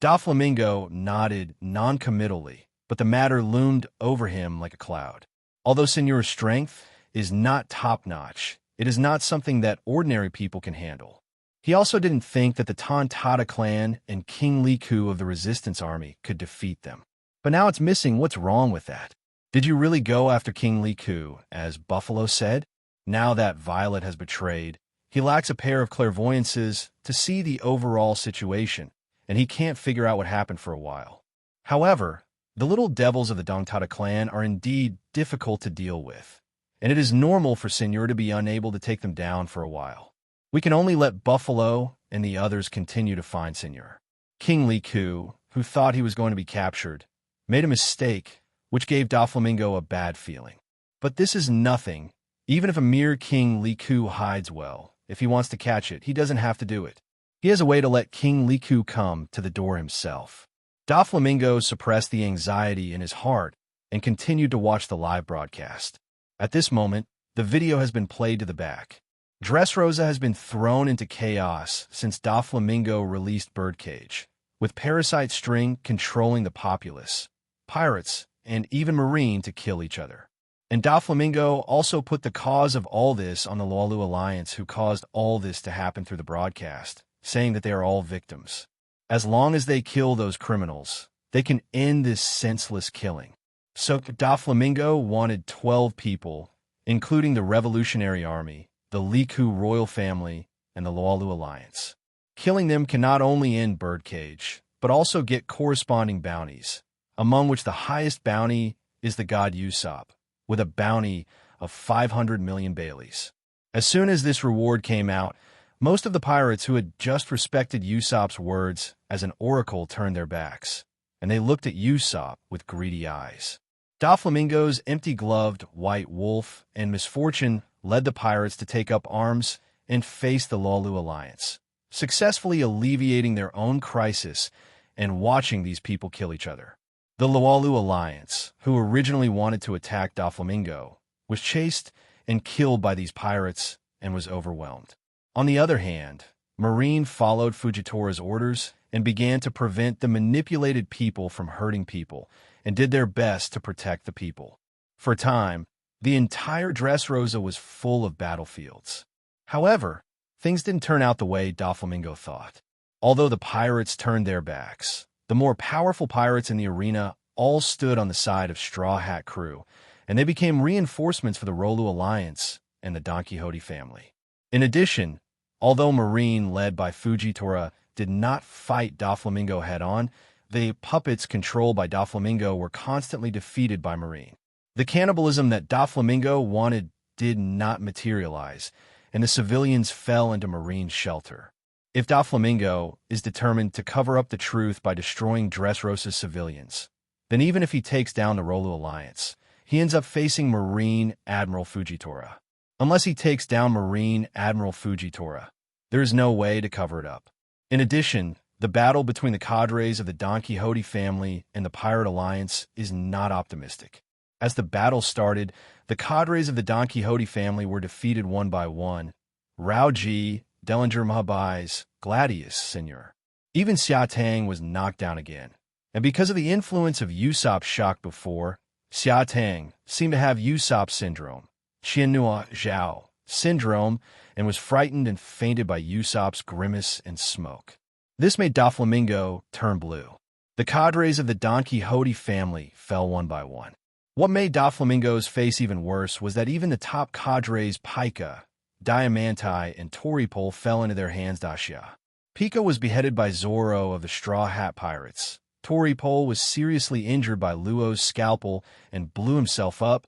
Doflamingo nodded non-committally, but the matter loomed over him like a cloud. Although Senior's strength is not top-notch, it is not something that ordinary people can handle. He also didn't think that the Tata clan and King Luo Ke of the Resistance Army could defeat them. But now it's missing. What's wrong with that? Did you really go after King Luo Ke, as Buffalo said? Now that Violet has betrayed, he lacks a pair of clairvoyances to see the overall situation, and he can't figure out what happened for a while. However, the little devils of the Dong Tata clan are indeed difficult to deal with, and it is normal for Senior to be unable to take them down for a while. We can only let Buffalo and the others continue to find Senior. King Luo Ke, who thought he was going to be captured, made a mistake, which gave Doflamingo a bad feeling. But this is nothing. Even if a mere King Luo Ke hides well, if he wants to catch it, he doesn't have to do it. He has a way to let King Luo Ke come to the door himself. Doflamingo suppressed the anxiety in his heart and continued to watch the live broadcast. At this moment, the video has been played to the back. Dressrosa has been thrown into chaos since Doflamingo released Birdcage, with Parasite String controlling the populace, pirates, and even Marine to kill each other. And Doflamingo also put the cause of all this on the Luo Alliance, who caused all this to happen through the broadcast, saying that they are all victims. As long as they kill those criminals, they can end this senseless killing. So Doflamingo wanted 12 people, including the Revolutionary Army, the Liku royal family, and the Luo alliance. Killing them can not only end Birdcage, but also get corresponding bounties, among which the highest bounty is the god Usopp, with a bounty of 500 million Baileys. As soon as this reward came out, most of the pirates who had just respected Usopp's words as an oracle turned their backs, and they looked at Usopp with greedy eyes. Doflamingo's empty-gloved White Wolf and Misfortune led the pirates to take up arms and face the Luo alliance, successfully alleviating their own crisis and watching these people kill each other. The Luo alliance, who originally wanted to attack Doflamingo, was chased and killed by these pirates and was overwhelmed. On the other hand, Marine followed Fujitori's orders and began to prevent the manipulated people from hurting people and did their best to protect the people. For a time, the entire Dressrosa was full of battlefields. However, things didn't turn out the way Doflamingo thought. Although the pirates turned their backs, the more powerful pirates in the arena all stood on the side of Straw Hat Crew, and they became reinforcements for the Rolu Alliance and the Don Quixote family. In addition, although Marine, led by Fujitora, did not fight Doflamingo head-on, the puppets controlled by Doflamingo were constantly defeated by Marine. The cannibalism that Doflamingo wanted did not materialize, and the civilians fell into Marine's shelter. If Doflamingo is determined to cover up the truth by destroying Dressrosa's civilians, then even if he takes down the Rolu Alliance, he ends up facing Marine Admiral Fujitora. Unless he takes down Marine Admiral Fujitora, there is no way to cover it up. In addition, the battle between the cadres of the Don Quixote family and the Pirate Alliance is not optimistic. As the battle started, the cadres of the Don Quixote family were defeated one by one. Rao Ji, Dellinger Mahabais, Gladius, Senior. Even Xia Tang was knocked down again. And because of the influence of Usopp's shock before, Xia Tang seemed to have Usopp syndrome, Qianhua Zhao syndrome, and was frightened and fainted by Usopp's grimace and smoke. This made Doflamingo turn blue. The cadres of the Don Quixote family fell one by one. What made Doflamingo's face even worse was that even the top cadres Pika, Diamanti, and Toripole fell into their hands. Pika was beheaded by Zoro of the Straw Hat Pirates. Toripole was seriously injured by Luo's scalpel and blew himself up,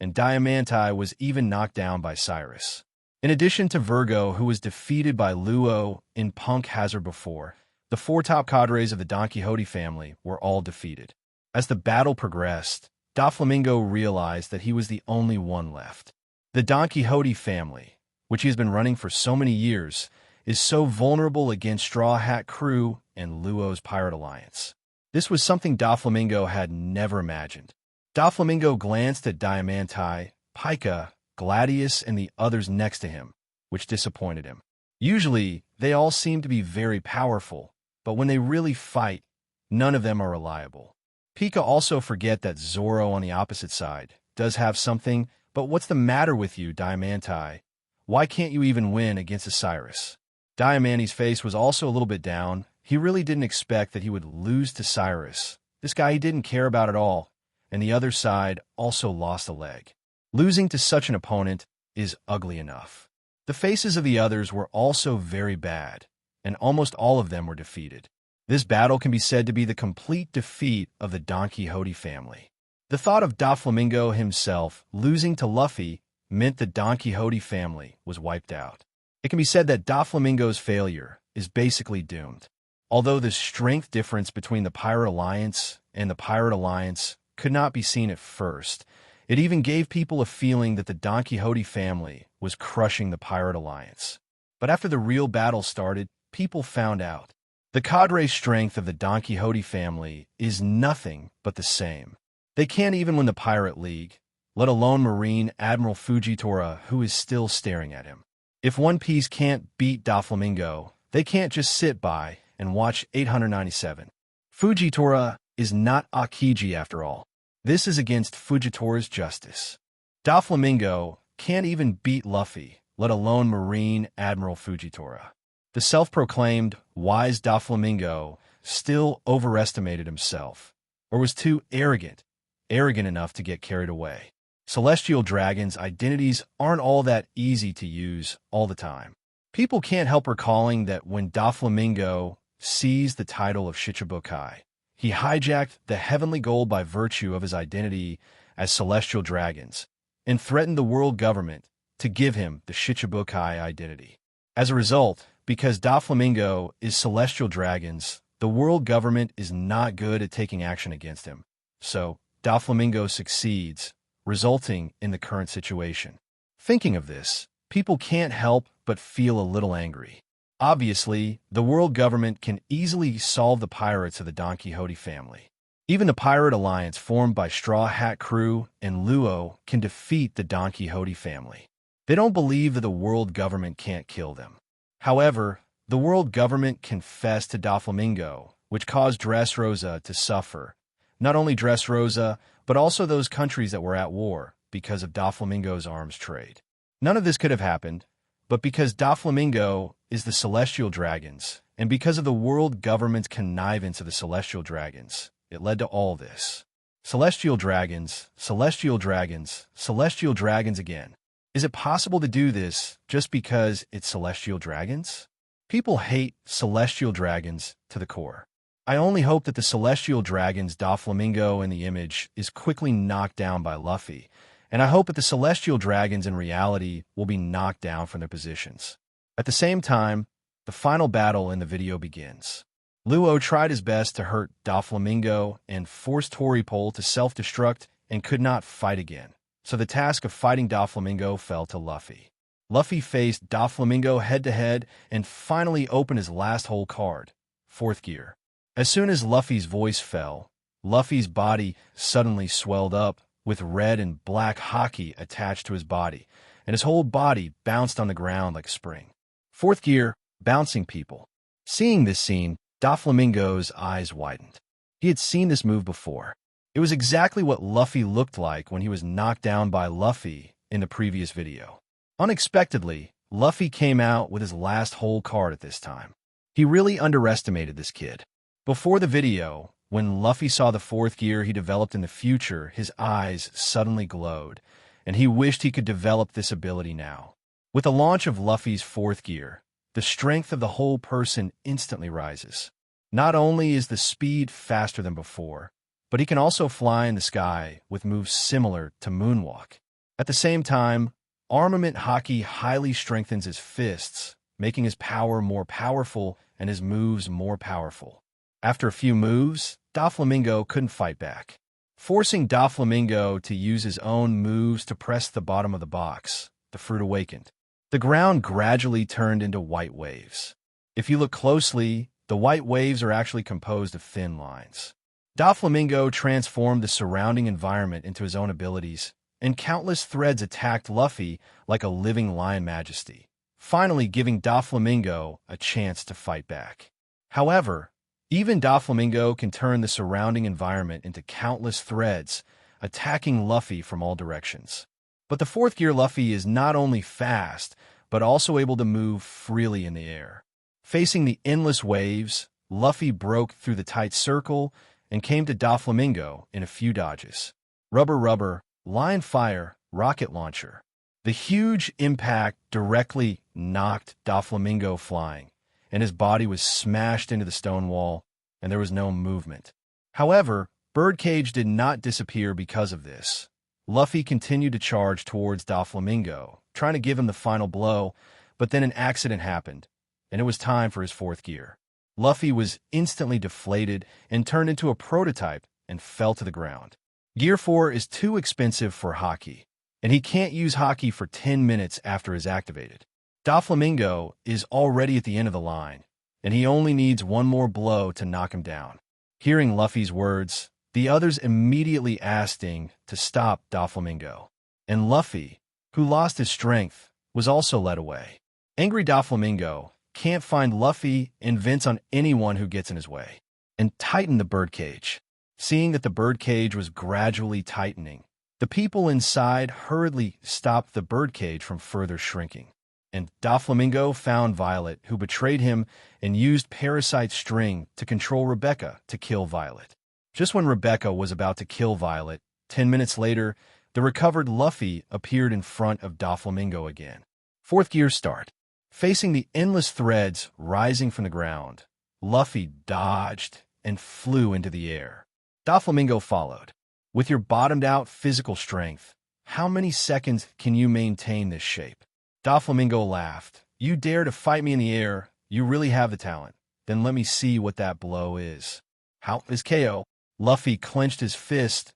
and Diamanti was even knocked down by Cyrus. In addition to Virgo, who was defeated by Luo in Punk Hazard before, the four top cadres of the Don Quixote family were all defeated. As the battle progressed, Doflamingo realized that he was the only one left. The Don Quixote family, which he has been running for so many years, is so vulnerable against Straw Hat Crew and Luo's Pirate Alliance. This was something Doflamingo had never imagined. Doflamingo glanced at Diamanti, Pika, Gladius, and the others next to him, which disappointed him. Usually, they all seem to be very powerful, but when they really fight, none of them are reliable. Pika also forget that Zoro on the opposite side does have something, but what's the matter with you, Diamanti? Why can't you even win against Cyrus? Diamanti's face was also a little bit down. He really didn't expect that he would lose to Cyrus, this guy he didn't care about at all, and the other side also lost a leg. Losing to such an opponent is ugly enough. The faces of the others were also very bad, and almost all of them were defeated. This battle can be said to be the complete defeat of the Don Quixote family. The thought of Doflamingo himself losing to Luffy meant the Don Quixote family was wiped out. It can be said that Doflamingo's failure is basically doomed. Although the strength difference between the Pirate Alliance and the Pirate Alliance could not be seen at first, it even gave people a feeling that the Don Quixote family was crushing the Pirate Alliance. But after the real battle started, people found out. The cadre strength of the Don Quixote family is nothing but the same. They can't even win the Pirate League, let alone Marine Admiral Fujitora, who is still staring at him. If One Piece can't beat Doflamingo, they can't just sit by and watch 897. Fujitora is not Akiji after all. This is against Fujitora's justice. Doflamingo can't even beat Luffy, let alone Marine Admiral Fujitora. The self-proclaimed wise Doflamingo still overestimated himself, or was too arrogant enough to get carried away. Celestial dragons' identities aren't all that easy to use all the time. People can't help recalling that when Doflamingo seized the title of Shichibukai, he hijacked the heavenly gold by virtue of his identity as celestial dragons and threatened the world government to give him the Shichibukai identity. As a result, because Doflamingo is celestial dragons, the world government is not good at taking action against him. So, Doflamingo succeeds, resulting in the current situation. Thinking of this, people can't help but feel a little angry. Obviously, the world government can easily solve the pirates of the Don Quixote family. Even the pirate alliance formed by Straw Hat Crew and Luo can defeat the Don Quixote family. They don't believe that the world government can't kill them. However, the world government confessed to Doflamingo, which caused Dressrosa to suffer. Not only Dressrosa, but also those countries that were at war because of Doflamingo's arms trade. None of this could have happened, but because Doflamingo is the celestial dragons, and because of the world government's connivance of the celestial dragons, it led to all this. Celestial dragons, celestial dragons, celestial dragons again. Is it possible to do this just because it's celestial dragons? People hate celestial dragons to the core. I only hope that the celestial dragons Doflamingo in the image is quickly knocked down by Luffy, and I hope that the celestial dragons in reality will be knocked down from their positions. At the same time, the final battle in the video begins. Luo tried his best to hurt Doflamingo and forced Toripole to self-destruct and could not fight again, so the task of fighting Doflamingo fell to Luffy. Luffy faced Doflamingo head-to-head and finally opened his last whole card, 4th gear. As soon as Luffy's voice fell, Luffy's body suddenly swelled up with red and black hockey attached to his body, and his whole body bounced on the ground like a spring. 4th gear, bouncing people. Seeing this scene, Doflamingo's eyes widened. He had seen this move before. It was exactly what Luffy looked like when he was knocked down by Luffy in the previous video. Unexpectedly, Luffy came out with his last whole card at this time. He really underestimated this kid. Before the video, when Luffy saw the 4th gear he developed in the future, his eyes suddenly glowed, and he wished he could develop this ability now. With the launch of Luffy's 4th gear, the strength of the whole person instantly rises. Not only is the speed faster than before, but he can also fly in the sky with moves similar to moonwalk. At the same time, armament hockey highly strengthens his fists, making his power more powerful and his moves more powerful. After a few moves, Doflamingo couldn't fight back, forcing Doflamingo to use his own moves to press the bottom of the box. The fruit awakened. The ground gradually turned into white waves. If you look closely, the white waves are actually composed of thin lines. Doflamingo transformed the surrounding environment into his own abilities, and countless threads attacked Luffy like a living lion majesty, finally giving Doflamingo a chance to fight back. However, even Doflamingo can turn the surrounding environment into countless threads, attacking Luffy from all directions. But the 4th gear Luffy is not only fast, but also able to move freely in the air. Facing the endless waves, Luffy broke through the tight circle and came to Doflamingo in a few dodges. Rubber Rubber, Line Fire, Rocket Launcher. The huge impact directly knocked Doflamingo flying, and his body was smashed into the stone wall, and there was no movement. However, Birdcage did not disappear because of this. Luffy continued to charge towards Doflamingo, trying to give him the final blow, but then an accident happened, and it was time for his 4th gear. Luffy was instantly deflated and turned into a prototype and fell to the ground. Gear 4 is too expensive for Haki, and he can't use Haki for 10 minutes after it's activated. Doflamingo is already at the end of the line, and he only needs one more blow to knock him down. Hearing Luffy's words, the others immediately asked Sting to stop Doflamingo, and Luffy, who lost his strength, was also led away. Angry Doflamingo can't find Luffy and vents on anyone who gets in his way, and tightened the birdcage. Seeing that the birdcage was gradually tightening, the people inside hurriedly stopped the birdcage from further shrinking, and Doflamingo found Violet, who betrayed him and used Parasite String to control Rebecca to kill Violet. Just when Rebecca was about to kill Violet, 10 minutes later, The recovered Luffy appeared in front of Doflamingo again. Fourth gear start. Facing the endless threads rising from the ground, Luffy dodged and flew into the air. Doflamingo followed. With your bottomed-out physical strength, how many seconds can you maintain this shape? Doflamingo laughed. You dare to fight me in the air? You really have the talent. Then let me see what that blow is. How is KO? Luffy clenched his fist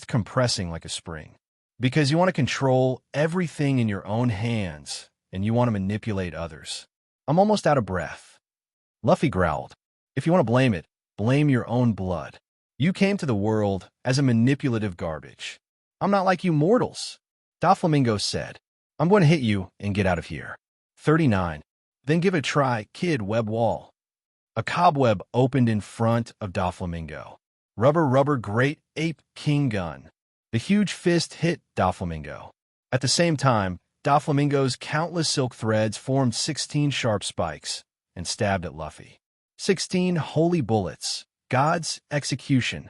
compressing like a spring. Because you want to control everything in your own hands, and you want to manipulate others. I'm almost out of breath. Luffy growled. If you want to blame it, blame your own blood. You came to the world as a manipulative garbage. I'm not like you mortals. Doflamingo said. I'm going to hit you and get out of here. 39. Then give it a try, kid. Web wall. A cobweb opened in front of Doflamingo. Rubber, great ape king gun. The huge fist hit Doflamingo. At the same time, Doflamingo's countless silk threads formed 16 sharp spikes and stabbed at Luffy. 16 holy bullets. God's execution.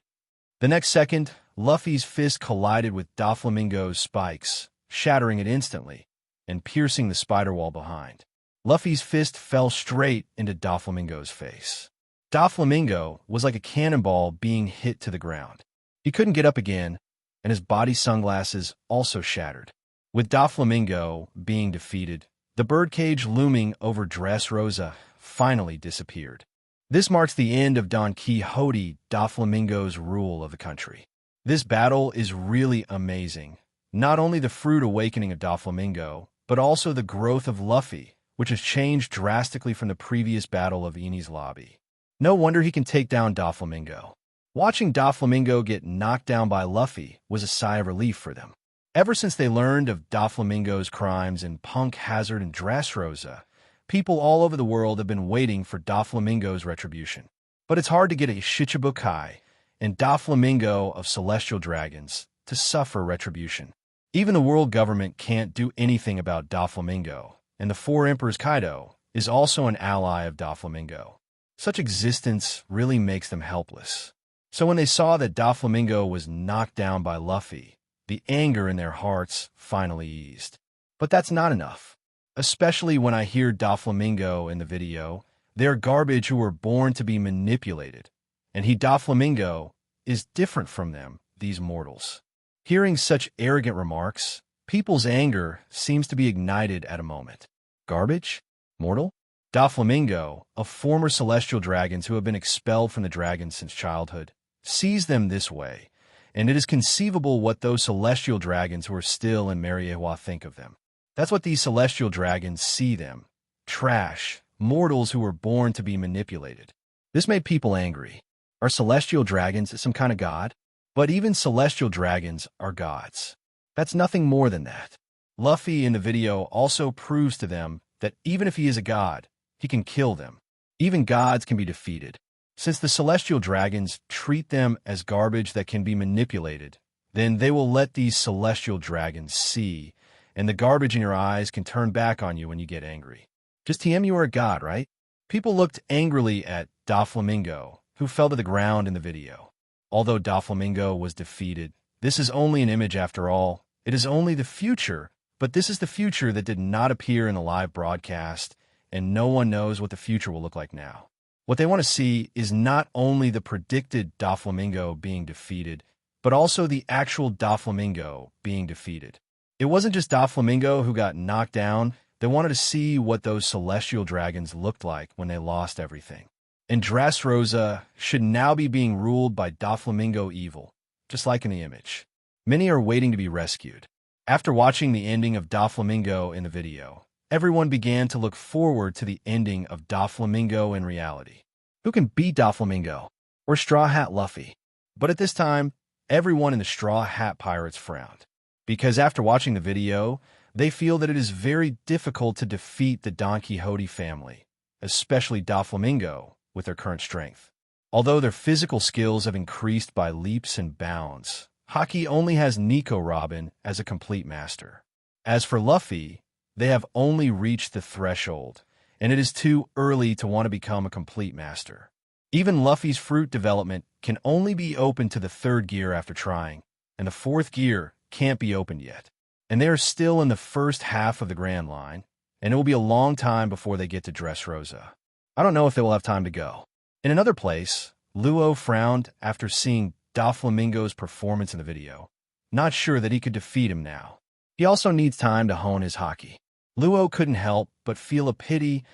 The next second, Luffy's fist collided with Doflamingo's spikes, shattering it instantly and piercing the spider wall behind. Luffy's fist fell straight into Doflamingo's face. Doflamingo was like a cannonball being hit to the ground. He couldn't get up again, and his body sunglasses also shattered. With Doflamingo being defeated, the birdcage looming over Dressrosa finally disappeared. This marks the end of Don Quixote Doflamingo's rule of the country. This battle is really amazing. Not only the fruit awakening of Doflamingo, but also the growth of Luffy, which has changed drastically from the previous battle of Enies Lobby. No wonder he can take down Doflamingo. Watching Doflamingo get knocked down by Luffy was a sigh of relief for them. Ever since they learned of Doflamingo's crimes in Punk Hazard and Dressrosa, people all over the world have been waiting for Doflamingo's retribution. But it's hard to get a Shichibukai and Doflamingo of Celestial Dragons to suffer retribution. Even the world government can't do anything about Doflamingo, and the Four Emperors Kaido is also an ally of Doflamingo. Such existence really makes them helpless. So when they saw that Doflamingo was knocked down by Luffy, the anger in their hearts finally eased. But that's not enough. Especially when I hear Doflamingo in the video, they're garbage who were born to be manipulated. And Doflamingo, is different from them, these mortals. Hearing such arrogant remarks, people's anger seems to be ignited at a moment. Garbage? Mortal? Doflamingo, of former celestial dragons who have been expelled from the dragons since childhood, sees them this way, and it is conceivable what those celestial dragons who are still in Marineford think of them. That's what these celestial dragons see them. Trash, mortals who were born to be manipulated. This made people angry. Are celestial dragons some kind of god? But even celestial dragons are gods. That's nothing more than that. Luffy in the video also proves to them that even if he is a god, he can kill them. Even gods can be defeated. Since the celestial dragons treat them as garbage that can be manipulated, then they will let these celestial dragons see, and the garbage in your eyes can turn back on you when you get angry. Just TM, you are a god, right? People looked angrily at Doflamingo, who fell to the ground in the video. Although Doflamingo was defeated, this is only an image after all. It is only the future, but this is the future that did not appear in the live broadcast, and no one knows what the future will look like now. What they want to see is not only the predicted Doflamingo being defeated, but also the actual Doflamingo being defeated. It wasn't just Doflamingo who got knocked down. They wanted to see what those celestial dragons looked like when they lost everything. And Dressrosa should now be being ruled by Doflamingo evil, just like in the image. Many are waiting to be rescued. After watching the ending of Doflamingo in the video, everyone began to look forward to the ending of Doflamingo in reality. Who can beat Doflamingo? Or Straw Hat Luffy? But at this time, everyone in the Straw Hat Pirates frowned. Because after watching the video, they feel that it is very difficult to defeat the Don Quixote family, especially Doflamingo, with their current strength. Although their physical skills have increased by leaps and bounds, Haki only has Nico Robin as a complete master. As for Luffy, they have only reached the threshold, and it is too early to want to become a complete master. Even Luffy's fruit development can only be opened to the third gear after trying, and the fourth gear can't be opened yet. And they are still in the first half of the Grand Line, and it will be a long time before they get to Dressrosa. I don't know if they will have time to go. In another place, Luo frowned after seeing Doflamingo's performance in the video, not sure that he could defeat him now. He also needs time to hone his hockey. Luo couldn't help but feel a pity.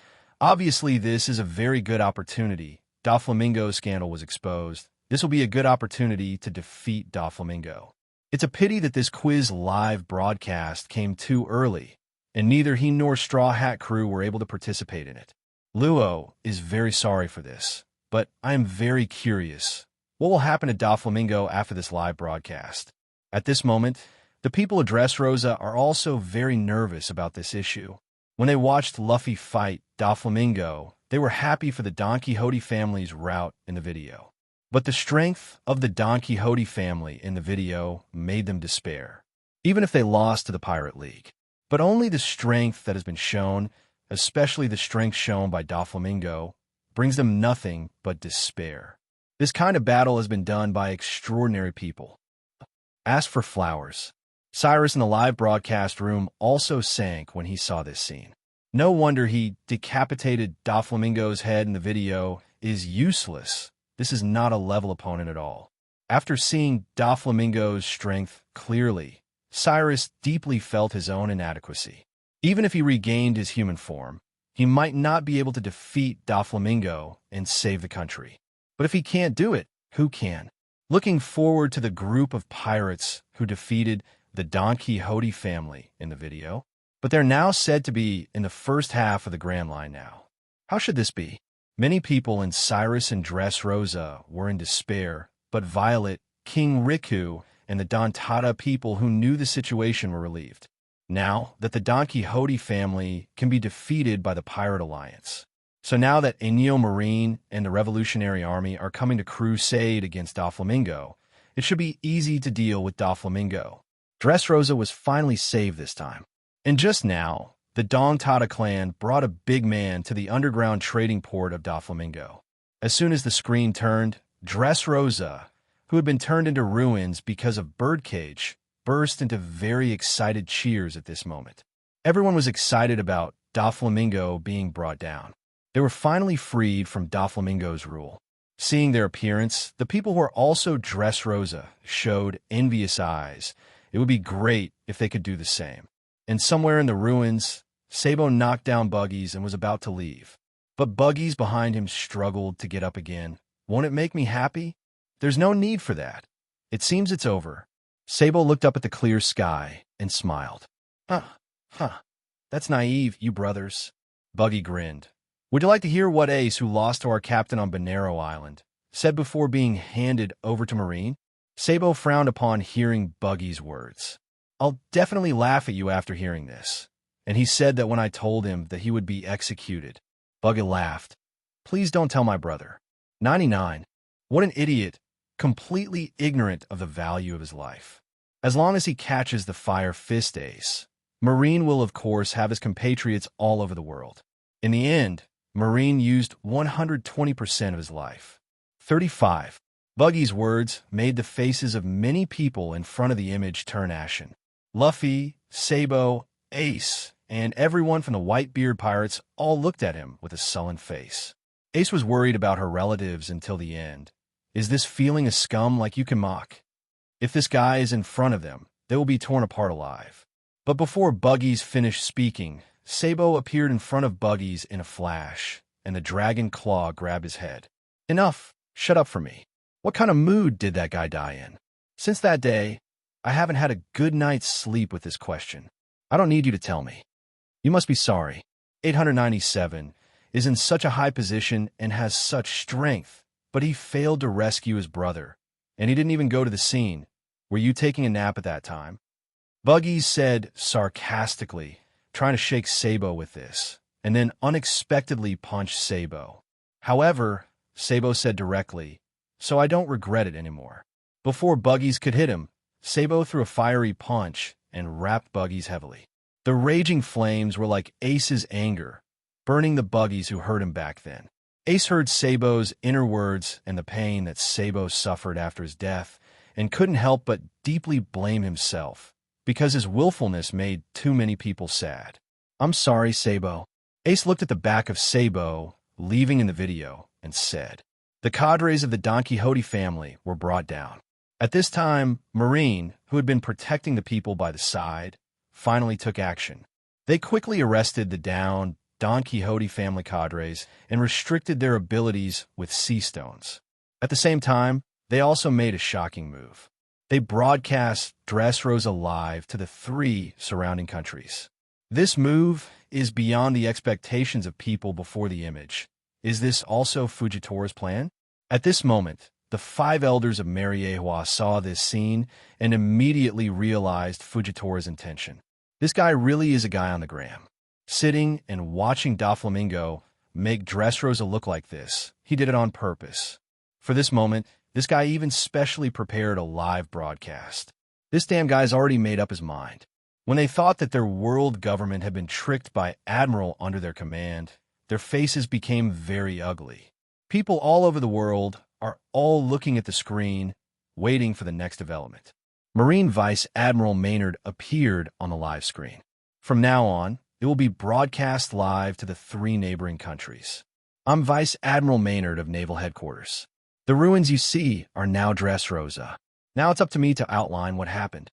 Obviously, this is a very good opportunity. Doflamingo's scandal was exposed. This will be a good opportunity to defeat Doflamingo. It's a pity that this quiz live broadcast came too early, and neither he nor Straw Hat Crew were able to participate in it. Luo is very sorry for this, but I am very curious. What will happen to Doflamingo after this live broadcast? At this moment, the people of Dressrosa are also very nervous about this issue. When they watched Luffy fight Doflamingo, they were happy for the Don Quixote family's route in the video. But the strength of the Don Quixote family in the video made them despair, even if they lost to the Pirate League. But only the strength that has been shown, especially the strength shown by Doflamingo, brings them nothing but despair. This kind of battle has been done by extraordinary people. As for flowers, Cyrus in the live broadcast room also sank when he saw this scene. No wonder he decapitated Doflamingo's head in the video is useless. This is not a level opponent at all. After seeing Doflamingo's strength clearly, Cyrus deeply felt his own inadequacy. Even if he regained his human form, he might not be able to defeat Doflamingo and save the country. But if he can't do it, who can? Looking forward to the group of pirates who defeated the Don Quixote family in the video, but they're now said to be in the first half of the Grand Line now. How should this be? Many people in Cyrus and Dressrosa were in despair, but Violet, King Riku, and the Don Tata people who knew the situation were relieved. Now that the Don Quixote family can be defeated by the Pirate Alliance. So now that Enio Marine and the Revolutionary Army are coming to crusade against Doflamingo, it should be easy to deal with Doflamingo. Dressrosa was finally saved this time. And just now, the Don Tata clan brought a big man to the underground trading port of Doflamingo. As soon as the screen turned, Dressrosa, who had been turned into ruins because of Birdcage, burst into very excited cheers at this moment. Everyone was excited about Doflamingo being brought down. They were finally freed from Doflamingo's rule. Seeing their appearance, the people who were also Dressrosa showed envious eyes. It would be great if they could do the same. And somewhere in the ruins, Sabo knocked down Buggies and was about to leave. But Buggies behind him struggled to get up again. Won't it make me happy? There's no need for that. It seems it's over. Sabo looked up at the clear sky and smiled. That's naive, you brothers. Buggy grinned. Would you like to hear what Ace, who lost to our captain on Bonero Island, said before being handed over to Marine? Sabo frowned upon hearing Buggy's words. I'll definitely laugh at you after hearing this. And he said that when I told him that he would be executed. Buggy laughed. Please don't tell my brother. 99. What an idiot, completely ignorant of the value of his life. As long as he catches the Fire Fist Ace, Marine will of course have his compatriots all over the world. In the end, Marine used 120% of his life. 35. Buggy's words made the faces of many people in front of the image turn ashen. Luffy, Sabo, Ace, and everyone from the Whitebeard pirates all looked at him with a sullen face. Ace was worried about her relatives until the end. Is this feeling a scum like you can mock? If this guy is in front of them, they will be torn apart alive. But before Buggies finished speaking, Sabo appeared in front of Buggies in a flash, and the dragon claw grabbed his head. Enough! Shut up for me. What kind of mood did that guy die in? Since that day, I haven't had a good night's sleep with this question. I don't need you to tell me. You must be sorry. 897 is in such a high position and has such strength, but he failed to rescue his brother, and he didn't even go to the scene. Were you taking a nap at that time? Buggies said sarcastically, trying to shake Sabo with this, and then unexpectedly punched Sabo. However, Sabo said directly, so I don't regret it anymore. Before Buggies could hit him, Sabo threw a fiery punch and wrapped Buggies heavily. The raging flames were like Ace's anger, burning the Buggies who hurt him back then. Ace heard Sabo's inner words and the pain that Sabo suffered after his death, and couldn't help but deeply blame himself because his willfulness made too many people sad. "I'm sorry, Sabo." Ace looked at the back of Sabo, leaving in the video, and said. The cadres of the Don Quixote family were brought down. At this time, Marine, who had been protecting the people by the side, finally took action. They quickly arrested the downed Don Quixote family cadres and restricted their abilities with sea stones. At the same time, they also made a shocking move. They broadcast Dressrosa live to the 3 surrounding countries. This move is beyond the expectations of people before the image. Is this also Fujitori's plan? At this moment, the 5 elders of Mariehua saw this scene and immediately realized Fujitori's intention. This guy really is a guy on the gram. Sitting and watching Doflamingo make Dressrosa look like this, he did it on purpose. For this moment, this guy even specially prepared a live broadcast. This damn guy's already made up his mind. When they thought that their world government had been tricked by Admiral under their command, their faces became very ugly. People all over the world are all looking at the screen, waiting for the next development. Marine Vice Admiral Maynard appeared on the live screen. From now on, it will be broadcast live to the 3 neighboring countries. I'm Vice Admiral Maynard of Naval Headquarters. The ruins you see are now Dressrosa. Now it's up to me to outline what happened.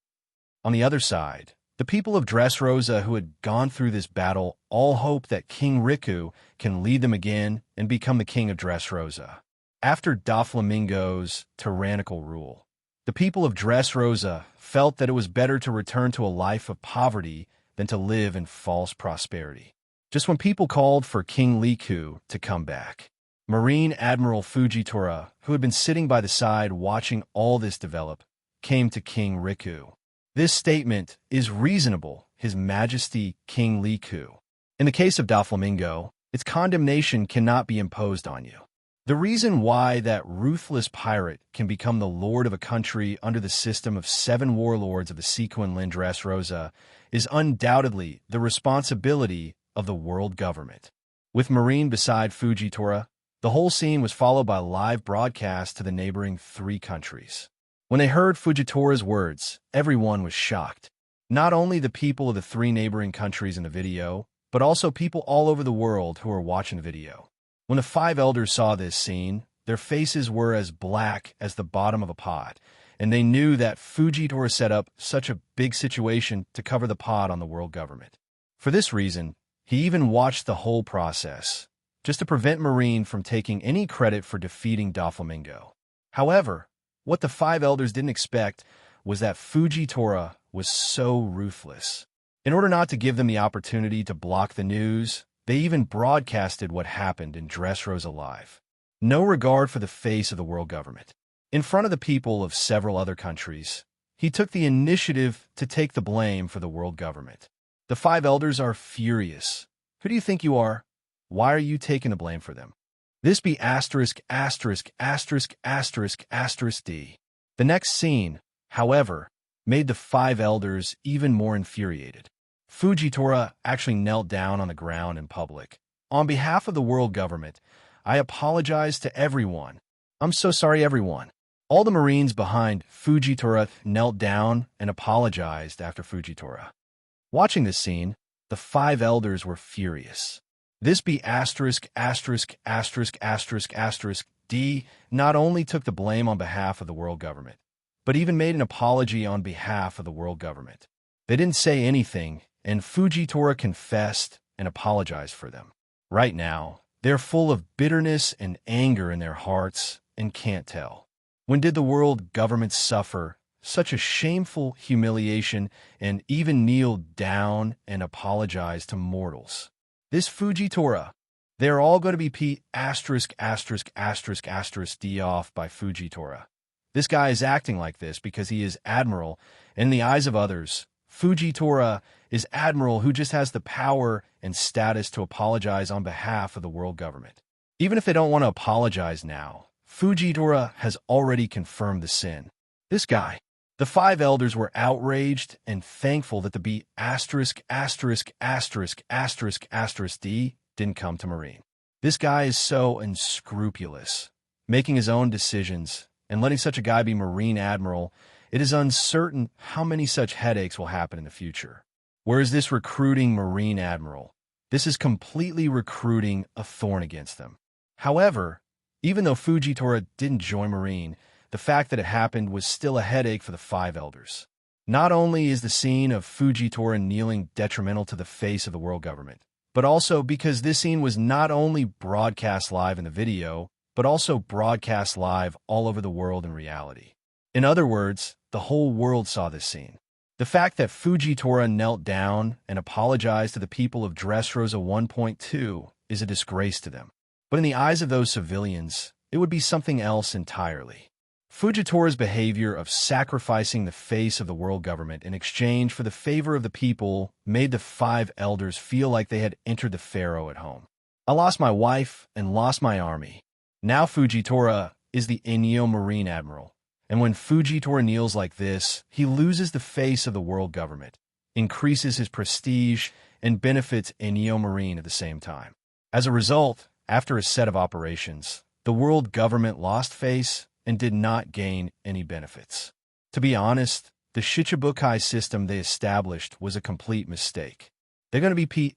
On the other side, the people of Dressrosa who had gone through this battle all hope that King Riku can lead them again and become the king of Dressrosa. After Doflamingo's tyrannical rule, the people of Dressrosa felt that it was better to return to a life of poverty than to live in false prosperity. Just when people called for King Riku to come back, Marine Admiral Fujitora, who had been sitting by the side watching all this develop, came to King Riku. This statement is reasonable, His Majesty King Riku. In the case of Doflamingo, its condemnation cannot be imposed on you. The reason why that ruthless pirate can become the lord of a country under the system of 7 warlords of the Sequin Dressrosa is undoubtedly the responsibility of the world government. With Marine beside Fujitora, the whole scene was followed by live broadcast to the neighboring 3 countries. When they heard Fujitora's words, everyone was shocked. Not only the people of the 3 neighboring countries in the video, but also people all over the world who were watching the video. When the 5 elders saw this scene, their faces were as black as the bottom of a pot, and they knew that Fujitora set up such a big situation to cover the pot on the world government. For this reason, he even watched the whole process, just to prevent Marine from taking any credit for defeating Doflamingo. However, what the 5 elders didn't expect was that Fujitora was so ruthless. In order not to give them the opportunity to block the news, they even broadcasted what happened in Dressrosa live. No regard for the face of the world government. In front of the people of several other countries, he took the initiative to take the blame for the world government. The 5 elders are furious. Who do you think you are? Why are you taking the blame for them? This be asterisk, asterisk, asterisk, asterisk, asterisk D. The next scene, however, made the 5 elders even more infuriated. Fujitora actually knelt down on the ground in public. On behalf of the world government, I apologize to everyone. I'm so sorry, everyone. All the Marines behind Fujitora knelt down and apologized after Fujitora. Watching this scene, the 5 elders were furious. This be asterisk, asterisk, asterisk, asterisk, asterisk, D not only took the blame on behalf of the world government, but even made an apology on behalf of the world government. They didn't say anything, and Fujitora confessed and apologized for them. Right now, they're full of bitterness and anger in their hearts and can't tell. When did the world government suffer such a shameful humiliation and even kneel down and apologize to mortals? This Fujitora, they're all going to be P asterisk, asterisk, asterisk, asterisk D off by Fujitora. This guy is acting like this because he is Admiral, and in the eyes of others, Fujitora is Admiral who just has the power and status to apologize on behalf of the world government. Even if they don't want to apologize now, Fujitora has already confirmed the sin. This guy. The 5 elders were outraged and thankful that the B asterisk, asterisk, asterisk, asterisk, asterisk D didn't come to Marine. This guy is so unscrupulous, making his own decisions and letting such a guy be Marine Admiral, it is uncertain how many such headaches will happen in the future. Whereas this recruiting Marine Admiral, this is completely recruiting a thorn against them. However, even though Fujitora didn't join Marine, the fact that it happened was still a headache for the five elders. Not only is the scene of Fujitora kneeling detrimental to the face of the world government, but also because this scene was not only broadcast live in the video, but also broadcast live all over the world in reality. In other words, the whole world saw this scene. The fact that Fujitora knelt down and apologized to the people of Dressrosa 1.2 is a disgrace to them. But in the eyes of those civilians, it would be something else entirely. Fujitora's behavior of sacrificing the face of the world government in exchange for the favor of the people made the five elders feel like they had entered the pharaoh at home. I lost my wife and lost my army. Now Fujitora is the Enyo Marine Admiral. And when Fujitora kneels like this, he loses the face of the world government, increases his prestige, and benefits Enyo Marine at the same time. As a result, after a set of operations, the world government lost face and did not gain any benefits. To be honest, the Shichibukai system they established was a complete mistake. They're going to be P*************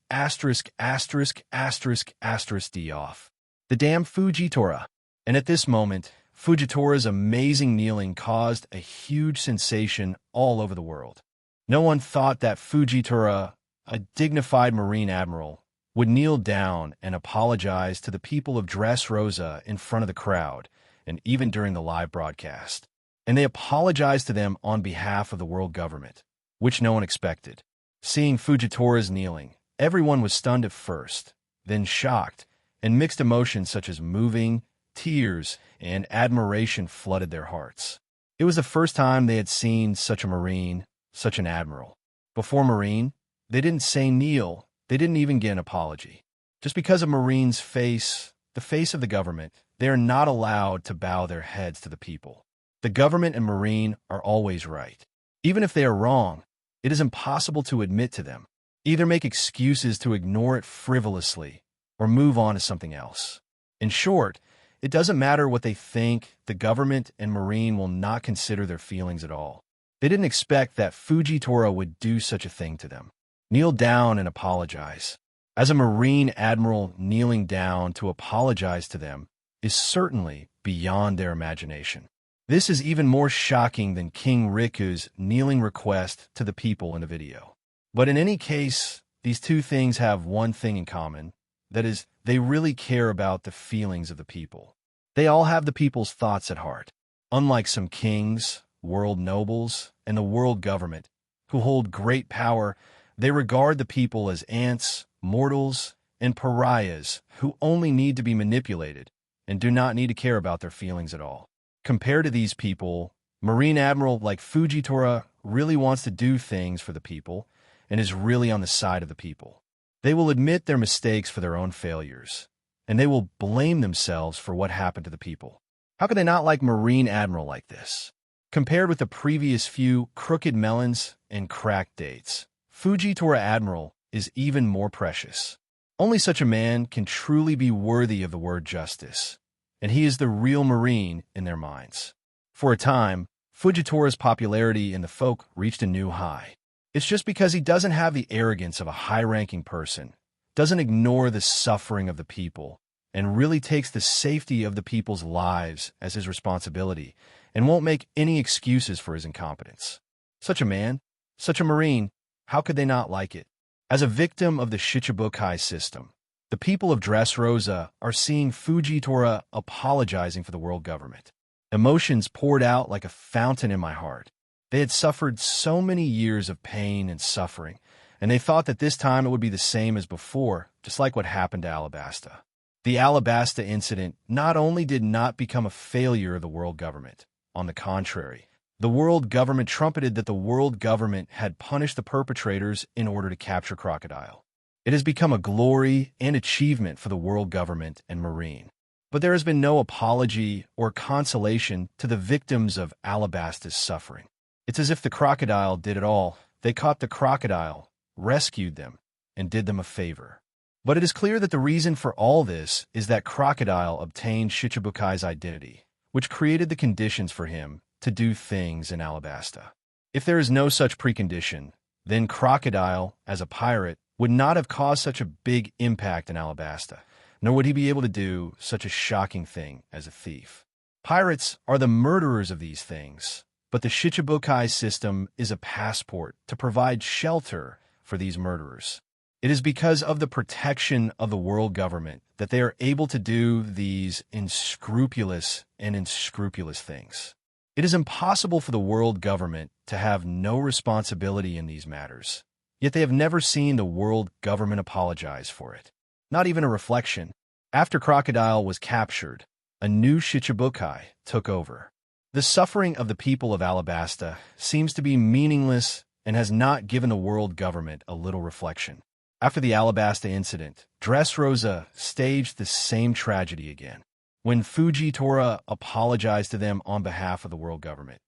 D off. The damn Fujitora. And at this moment, Fujitora's amazing kneeling caused a huge sensation all over the world. No one thought that Fujitora, a dignified Marine Admiral, would kneel down and apologize to the people of Dressrosa in front of the crowd, and even during the live broadcast. And they apologized to them on behalf of the world government, which no one expected. Seeing Fujitora's kneeling, everyone was stunned at first, then shocked, and mixed emotions such as moving, tears, and admiration flooded their hearts. It was the first time they had seen such a Marine, such an Admiral. Before Marine, they didn't say kneel, they didn't even get an apology. Just because a Marine's face, the face of the government, they are not allowed to bow their heads to the people. The government and Marine are always right. Even if they are wrong, it is impossible to admit to them. Either make excuses to ignore it frivolously, or move on to something else. In short, it doesn't matter what they think, the government and Marine will not consider their feelings at all. They didn't expect that Fujitora would do such a thing to them. Kneel down and apologize. As a Marine Admiral kneeling down to apologize to them is certainly beyond their imagination. This is even more shocking than King Riku's kneeling request to the people in the video. But in any case, these two things have one thing in common. That is, they really care about the feelings of the people. They all have the people's thoughts at heart. Unlike some kings, world nobles, and the world government, who hold great power, they regard the people as ants, mortals, and pariahs who only need to be manipulated and do not need to care about their feelings at all. Compared to these people, Marine Admiral like Fujitora really wants to do things for the people and is really on the side of the people. They will admit their mistakes for their own failures, and they will blame themselves for what happened to the people. How could they not like Marine Admiral like this? Compared with the previous few crooked melons and cracked dates, Fujitora Admiral is even more precious. Only such a man can truly be worthy of the word justice, and he is the real Marine in their minds. For a time, Fujitora's popularity in the folk reached a new high. It's just because he doesn't have the arrogance of a high-ranking person, doesn't ignore the suffering of the people, and really takes the safety of the people's lives as his responsibility, and won't make any excuses for his incompetence. Such a man, such a Marine, how could they not like it? As a victim of the Shichibukai system, the people of Dressrosa are seeing Fujitora apologizing for the world government. Emotions poured out like a fountain in my heart. They had suffered so many years of pain and suffering, and they thought that this time it would be the same as before, just like what happened to Alabasta. The Alabasta incident not only did not become a failure of the world government, on the contrary, the world government trumpeted that the world government had punished the perpetrators in order to capture Crocodile. It has become a glory and achievement for the world government and Marine. But there has been no apology or consolation to the victims of Alabasta's suffering. It's as if the crocodile did it all. They caught the crocodile, rescued them, and did them a favor. But it is clear that the reason for all this is that Crocodile obtained Shichibukai's identity, which created the conditions for him to do things in Alabasta. If there is no such precondition, then Crocodile, as a pirate, would not have caused such a big impact in Alabasta, nor would he be able to do such a shocking thing as a thief. Pirates are the murderers of these things, but the Shichibukai system is a passport to provide shelter for these murderers. It is because of the protection of the world government that they are able to do these unscrupulous things. It is impossible for the world government to have no responsibility in these matters, yet they have never seen the world government apologize for it. Not even a reflection. After Crocodile was captured, a new Shichibukai took over. The suffering of the people of Alabasta seems to be meaningless and has not given the world government a little reflection. After the Alabasta incident, Dressrosa staged the same tragedy again, when Fujitora apologized to them on behalf of the world government.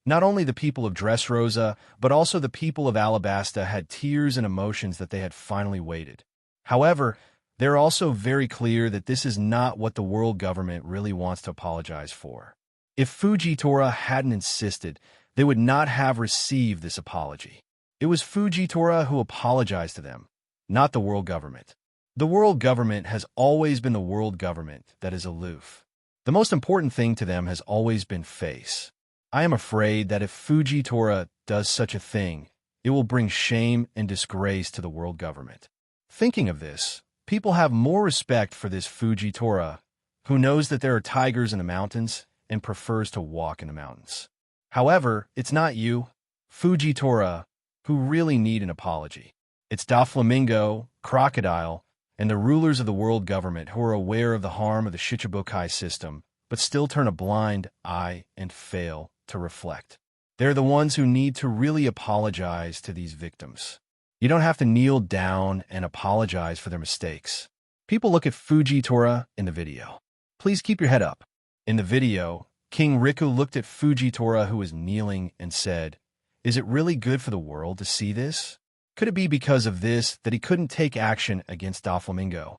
Not only the people of Dressrosa, but also the people of Alabasta had tears and emotions that they had finally waited. However, they're also very clear that this is not what the world government really wants to apologize for. If Fujitora hadn't insisted, they would not have received this apology. It was Fujitora who apologized to them, not the world government. The world government has always been the world government that is aloof. The most important thing to them has always been face. I am afraid that if Fujitora does such a thing, it will bring shame and disgrace to the world government. Thinking of this, people have more respect for this Fujitora, who knows that there are tigers in the mountains and prefers to walk in the mountains. However, it's not you, Fujitora, who really need an apology. It's Doflamingo, Crocodile, and the rulers of the world government who are aware of the harm of the Shichibukai system, but still turn a blind eye and fail to reflect. They're the ones who need to really apologize to these victims. You don't have to kneel down and apologize for their mistakes. People look at Fujitora in the video. Please keep your head up. In the video, King Riku looked at Fujitora, who was kneeling, and said, "Is it really good for the world to see this? Could it be because of this that he couldn't take action against Doflamingo?"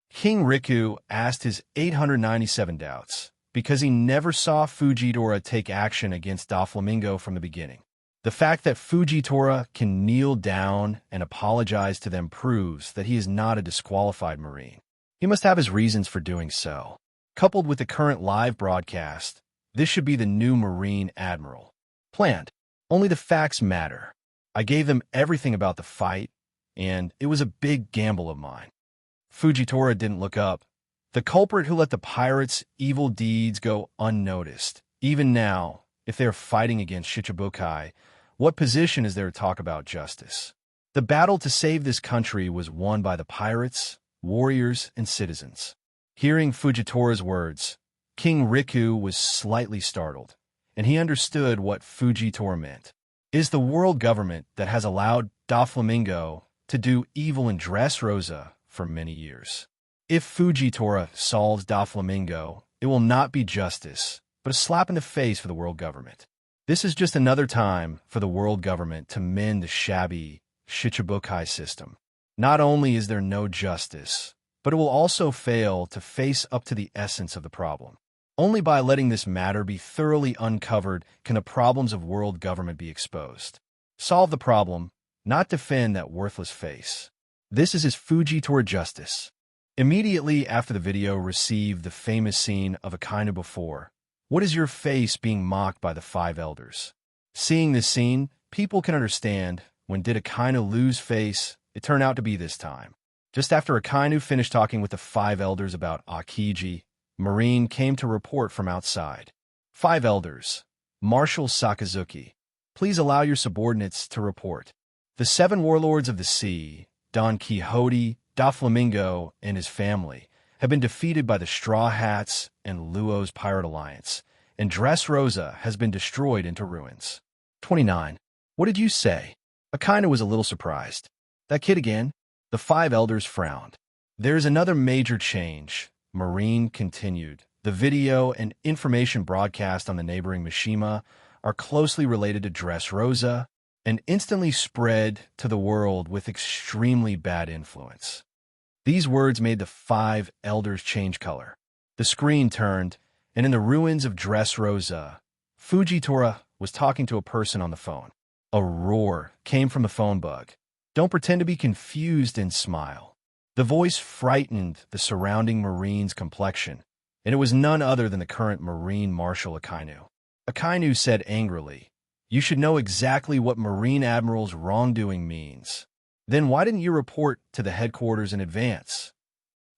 King Riku asked his 897 doubts because he never saw Fujitora take action against Doflamingo from the beginning. The fact that Fujitora can kneel down and apologize to them proves that he is not a disqualified Marine. He must have his reasons for doing so. Coupled with the current live broadcast, this should be the new Marine Admiral. Planned. Only the facts matter. I gave them everything about the fight, and it was a big gamble of mine. Fujitora didn't look up. The culprit who let the pirates' evil deeds go unnoticed. Even now, if they are fighting against Shichibukai, what position is there to talk about justice? The battle to save this country was won by the pirates, warriors, and citizens. Hearing Fujitora's words, King Riku was slightly startled, and he understood what Fujitora meant. It is the world government that has allowed Doflamingo to do evil in Dressrosa for many years. If Fujitora solves Doflamingo, it will not be justice, but a slap in the face for the world government. This is just another time for the world government to mend the shabby Shichibukai system. Not only is there no justice, but it will also fail to face up to the essence of the problem. Only by letting this matter be thoroughly uncovered can the problems of world government be exposed. Solve the problem, not defend that worthless face. This is his Fujitora justice. Immediately after the video received the famous scene of Akainu before, "What is your face being mocked by the five elders?" Seeing this scene, people can understand when did Akainu lose face, it turned out to be this time. Just after Akainu finished talking with the five elders about Akiji, Marine came to report from outside. "Five elders, Marshal Sakazuki, please allow your subordinates to report. The seven warlords of the sea, Don Quixote, Doflamingo, and his family, have been defeated by the Straw Hats and Luo's Pirate Alliance, and Dressrosa has been destroyed into ruins." 29. What did you say? Akainu was a little surprised. That kid again? The five elders frowned. There is another major change, Marine continued. The video and information broadcast on the neighboring Mishima are closely related to Dressrosa and instantly spread to the world with extremely bad influence. These words made the five elders change color. The screen turned, and in the ruins of Dressrosa, Fujitora was talking to a person on the phone. A roar came from the phone bug. Don't pretend to be confused and smile. The voice frightened the surrounding Marine's complexion, and it was none other than the current Marine Marshal Akainu. Akainu said angrily, "You should know exactly what Marine Admiral's wrongdoing means. Then why didn't you report to the headquarters in advance?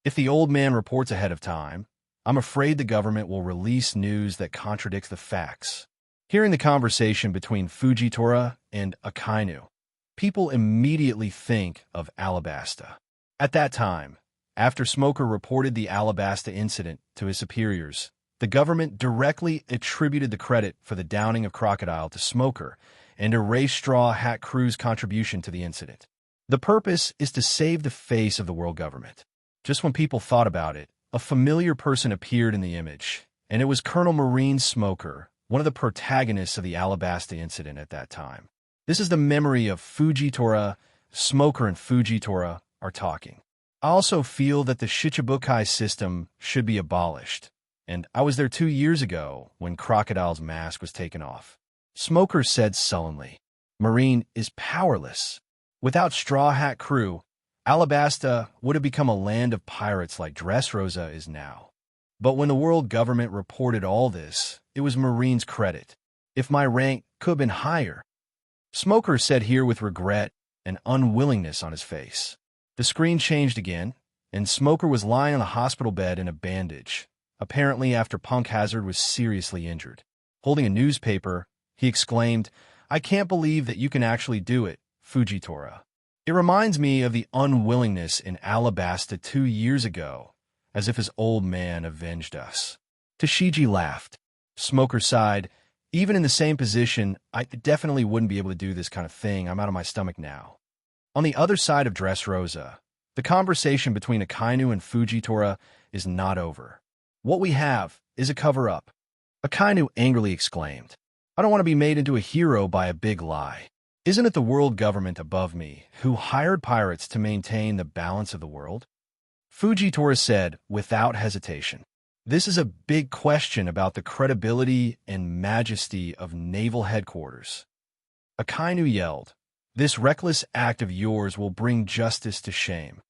If the old man reports ahead of time, I'm afraid the government will release news that contradicts the facts." Hearing the conversation between Fujitora and Akainu, people immediately think of Alabasta. At that time, after Smoker reported the Alabasta incident to his superiors, the government directly attributed the credit for the downing of Crocodile to Smoker and erased Straw Hat Crew's contribution to the incident. The purpose is to save the face of the world government. Just when people thought about it, a familiar person appeared in the image, and it was Colonel Marine Smoker, one of the protagonists of the Alabasta incident at that time. This is the memory of Fujitora. Smoker and Fujitora are talking. I also feel that the Shichibukai system should be abolished, and I was there 2 years ago when Crocodile's mask was taken off. Smoker said sullenly, "Marine is powerless. Without Straw Hat Crew, Alabasta would have become a land of pirates like Dressrosa is now. But when the world government reported all this, it was Marine's credit. If my rank could have been higher." Smoker said here with regret and unwillingness on his face. The screen changed again, and Smoker was lying on the hospital bed in a bandage, apparently after Punk Hazard was seriously injured. Holding a newspaper, he exclaimed, "I can't believe that you can actually do it, Fujitora. It reminds me of the unwillingness in Alabasta 2 years ago, as if his old man avenged us." Tashiji laughed. Smoker sighed, "Even in the same position, I definitely wouldn't be able to do this kind of thing. I'm out of my stomach now." On the other side of Dressrosa, the conversation between Akainu and Fujitora is not over. "What we have is a cover-up," Akainu angrily exclaimed. "I don't want to be made into a hero by a big lie. Isn't it the world government above me who hired pirates to maintain the balance of the world?" Fujitora said without hesitation, "This is a big question about the credibility and majesty of naval headquarters." Akainu yelled, "This reckless act of yours will bring justice to shame."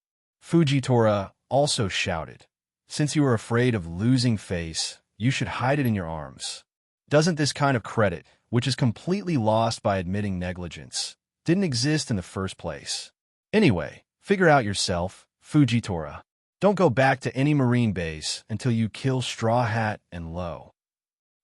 Fujitora also shouted, "Since you are afraid of losing face, you should hide it in your arms. Doesn't this kind of credit, which is completely lost by admitting negligence, didn't exist in the first place? Anyway, figure out yourself, Fujitora. Don't go back to any Marine base until you kill Straw Hat and Luo."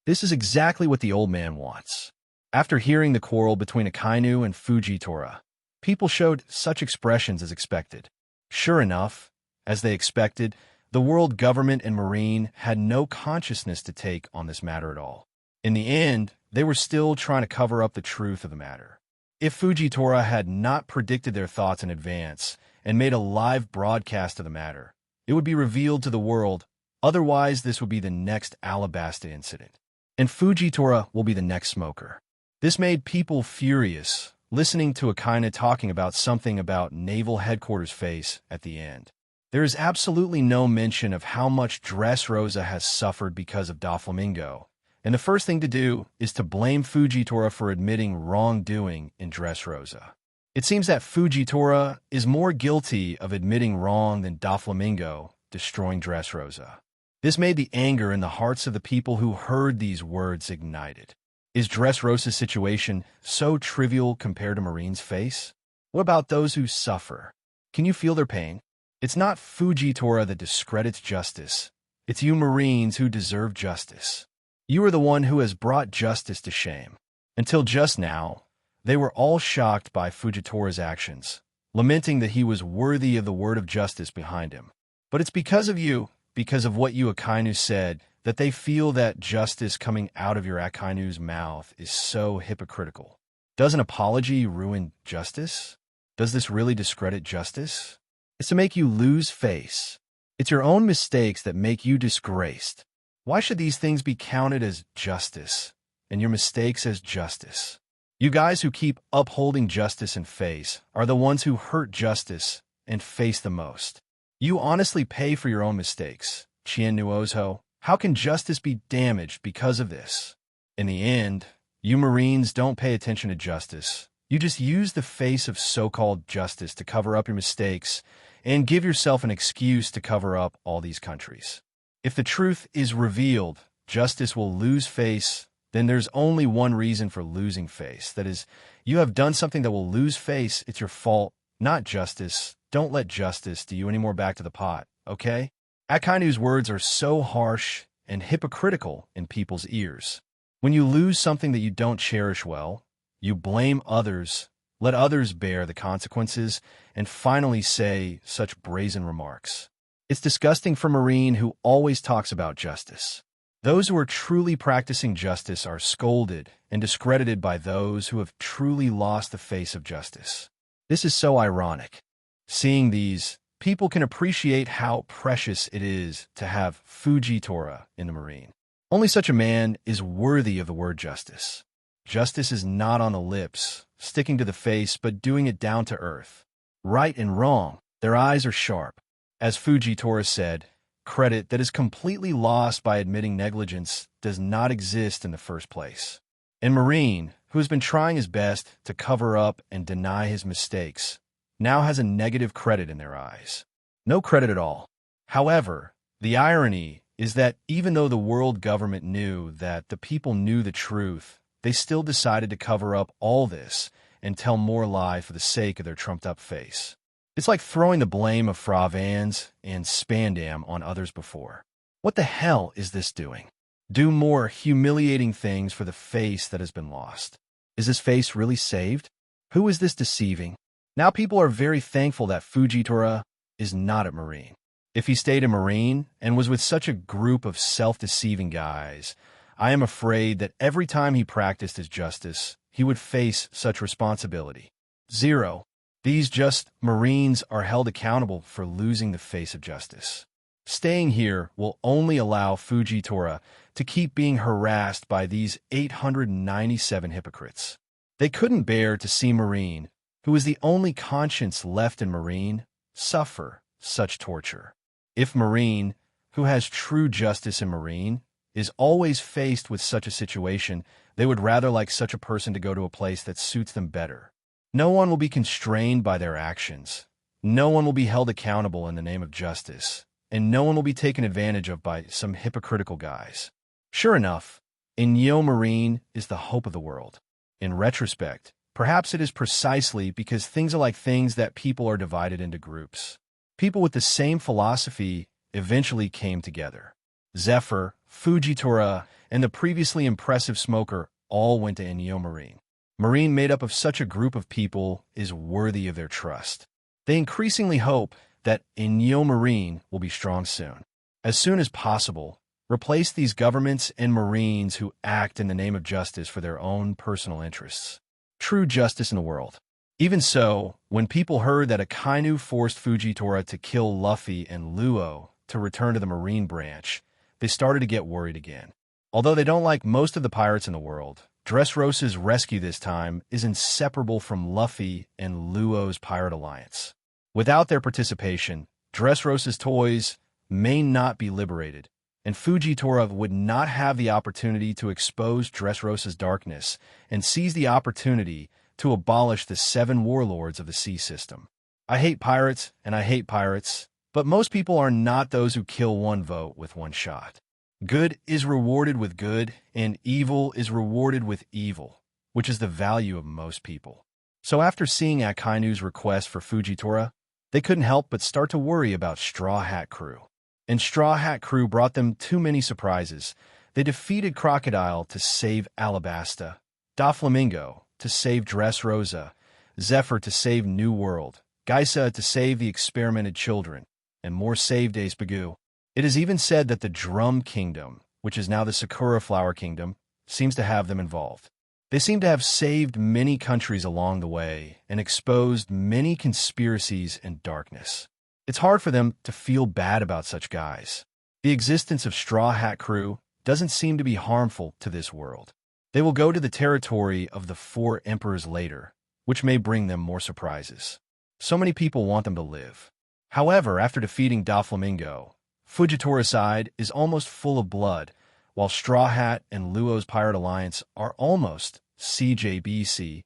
This is exactly what the old man wants. After hearing the quarrel between Akainu and Fujitora, people showed such expressions as expected. Sure enough, as they expected, the world government and Marine had no consciousness to take on this matter at all. In the end, they were still trying to cover up the truth of the matter. If Fujitora had not predicted their thoughts in advance and made a live broadcast of the matter, it would be revealed to the world. Otherwise, this would be the next Alabasta incident, and Fujitora will be the next Smoker. This made people furious, listening to Akainu talking about something about Naval Headquarters face at the end. There is absolutely no mention of how much Dressrosa has suffered because of Doflamingo, and the first thing to do is to blame Fujitora for admitting wrongdoing in Dressrosa. It seems that Fujitora is more guilty of admitting wrong than Doflamingo destroying Dressrosa. This made the anger in the hearts of the people who heard these words ignited. Is Dressrosa's situation so trivial compared to Marine's face? What about those who suffer? Can you feel their pain? It's not Fujitora that discredits justice. It's you Marines who deserve justice. You are the one who has brought justice to shame. Until just now, they were all shocked by Fujitora's actions, lamenting that he was worthy of the word of justice behind him. But it's because of you, because of what you Akainu said, that they feel that justice coming out of your Akainu's mouth is so hypocritical. Does an apology ruin justice? Does this really discredit justice? It's to make you lose face. It's your own mistakes that make you disgraced. Why should these things be counted as justice, and your mistakes as justice? You guys who keep upholding justice and face are the ones who hurt justice and face the most. You honestly pay for your own mistakes, Chien Nuozho, How can justice be damaged because of this? In the end, you Marines don't pay attention to justice. You just use the face of so-called justice to cover up your mistakes and give yourself an excuse to cover up all these countries. If the truth is revealed, justice will lose face, then there's only one reason for losing face. That is, you have done something that will lose face. It's your fault, not justice. Don't let justice do you any more back to the pot, okay? Akainu's words are so harsh and hypocritical in people's ears. When you lose something that you don't cherish well, you blame others, let others bear the consequences, and finally say such brazen remarks. It's disgusting for a Marine who always talks about justice. Those who are truly practicing justice are scolded and discredited by those who have truly lost the face of justice. This is so ironic. Seeing these, people can appreciate how precious it is to have Fujitora in the Marine. Only such a man is worthy of the word justice. Justice is not on the lips, sticking to the face, but doing it down to earth. Right and wrong, their eyes are sharp. As Fujitora said, credit that is completely lost by admitting negligence does not exist in the first place. And Marine, who has been trying his best to cover up and deny his mistakes, now has a negative credit in their eyes. No credit at all. However, the irony is that even though the world government knew that the people knew the truth, they still decided to cover up all this and tell more lies for the sake of their trumped-up face. It's like throwing the blame of Fravans and Spandam on others before. What the hell is this doing? Do more humiliating things for the face that has been lost. Is this face really saved? Who is this deceiving? Now people are very thankful that Fujitora is not a Marine. If he stayed a Marine and was with such a group of self-deceiving guys, I am afraid that every time he practiced his justice, he would face such responsibility. 0. These just Marines are held accountable for losing the face of justice. Staying here will only allow Fujitora to keep being harassed by these 897 hypocrites. They couldn't bear to see Marine, who is the only conscience left in Marine, suffer such torture. If Marine, who has true justice in Marine, is always faced with such a situation, they would rather like such a person to go to a place that suits them better. No one will be constrained by their actions. No one will be held accountable in the name of justice, and no one will be taken advantage of by some hypocritical guys. Sure enough, Inyo Marine is the hope of the world. In retrospect, perhaps it is precisely because things are like things that people are divided into groups. People with the same philosophy eventually came together. Zephyr, Fujitora, and the previously impressive Smoker all went to Inyo Marine. Marine made up of such a group of people is worthy of their trust. They increasingly hope that Inyo Marine will be strong soon. As soon as possible, replace these governments and Marines who act in the name of justice for their own personal interests. True justice in the world. Even so, when people heard that Akainu forced Fujitora to kill Luffy and Luo to return to the Marine branch, they started to get worried again. Although they don't like most of the pirates in the world, Dressrosa's rescue this time is inseparable from Luffy and Luo's pirate alliance. Without their participation, Dressrosa's toys may not be liberated, and Fujitora would not have the opportunity to expose Dressrosa's darkness and seize the opportunity to abolish the 7 warlords of the sea system. I hate pirates, and I hate pirates, but most people are not those who kill one vote with one shot. Good is rewarded with good, and evil is rewarded with evil, which is the value of most people. So after seeing Akainu's request for Fujitora, they couldn't help but start to worry about Straw Hat Crew. And Straw Hat Crew brought them too many surprises. They defeated Crocodile to save Alabasta, Doflamingo to save Dressrosa, Zephyr to save New World, Geisa to save the experimented children, and more saved Ace Bagoo. It is even said that the Drum Kingdom, which is now the Sakura Flower Kingdom, seems to have them involved. They seem to have saved many countries along the way and exposed many conspiracies and darkness. It's hard for them to feel bad about such guys. The existence of Straw Hat Crew doesn't seem to be harmful to this world. They will go to the territory of the 4 emperors later, which may bring them more surprises. So many people want them to live. However, after defeating Doflamingo, Fujitori's side is almost full of blood, while Straw Hat and Luo's pirate alliance are almost CJBC,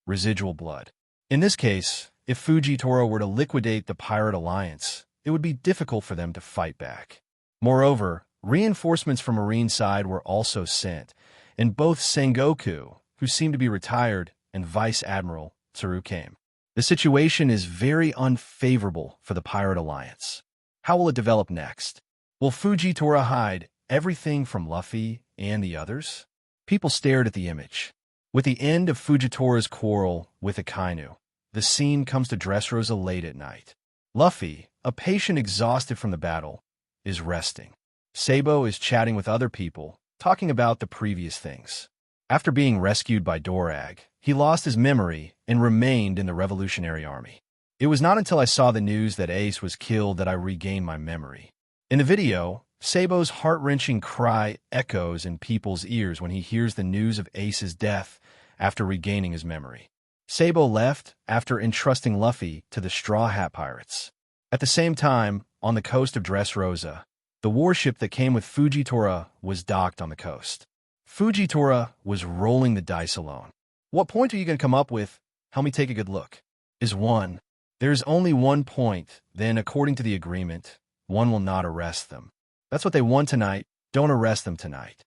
residual blood. In this case, if Fujitora were to liquidate the pirate alliance, it would be difficult for them to fight back. Moreover, reinforcements from Marine side were also sent, and both Sengoku, who seemed to be retired, and Vice Admiral Tsuru came. The situation is very unfavorable for the pirate alliance. How will it develop next? Will Fujitora hide everything from Luffy and the others? People stared at the image. With the end of Fujitora's quarrel with Akainu, the scene comes to Dressrosa late at night. Luffy, a patient exhausted from the battle, is resting. Sabo is chatting with other people, talking about the previous things. After being rescued by Dorag, he lost his memory and remained in the Revolutionary Army. It was not until I saw the news that Ace was killed that I regained my memory. In the video, Sabo's heart-wrenching cry echoes in people's ears when he hears the news of Ace's death after regaining his memory. Sabo left after entrusting Luffy to the Straw Hat Pirates. At the same time, on the coast of Dressrosa, the warship that came with Fujitora was docked on the coast. Fujitora was rolling the dice alone. What point are you going to come up with? Help me take a good look. Is 1. There's only 1 point, then according to the agreement, 1 will not arrest them. That's what they want tonight. Don't arrest them tonight.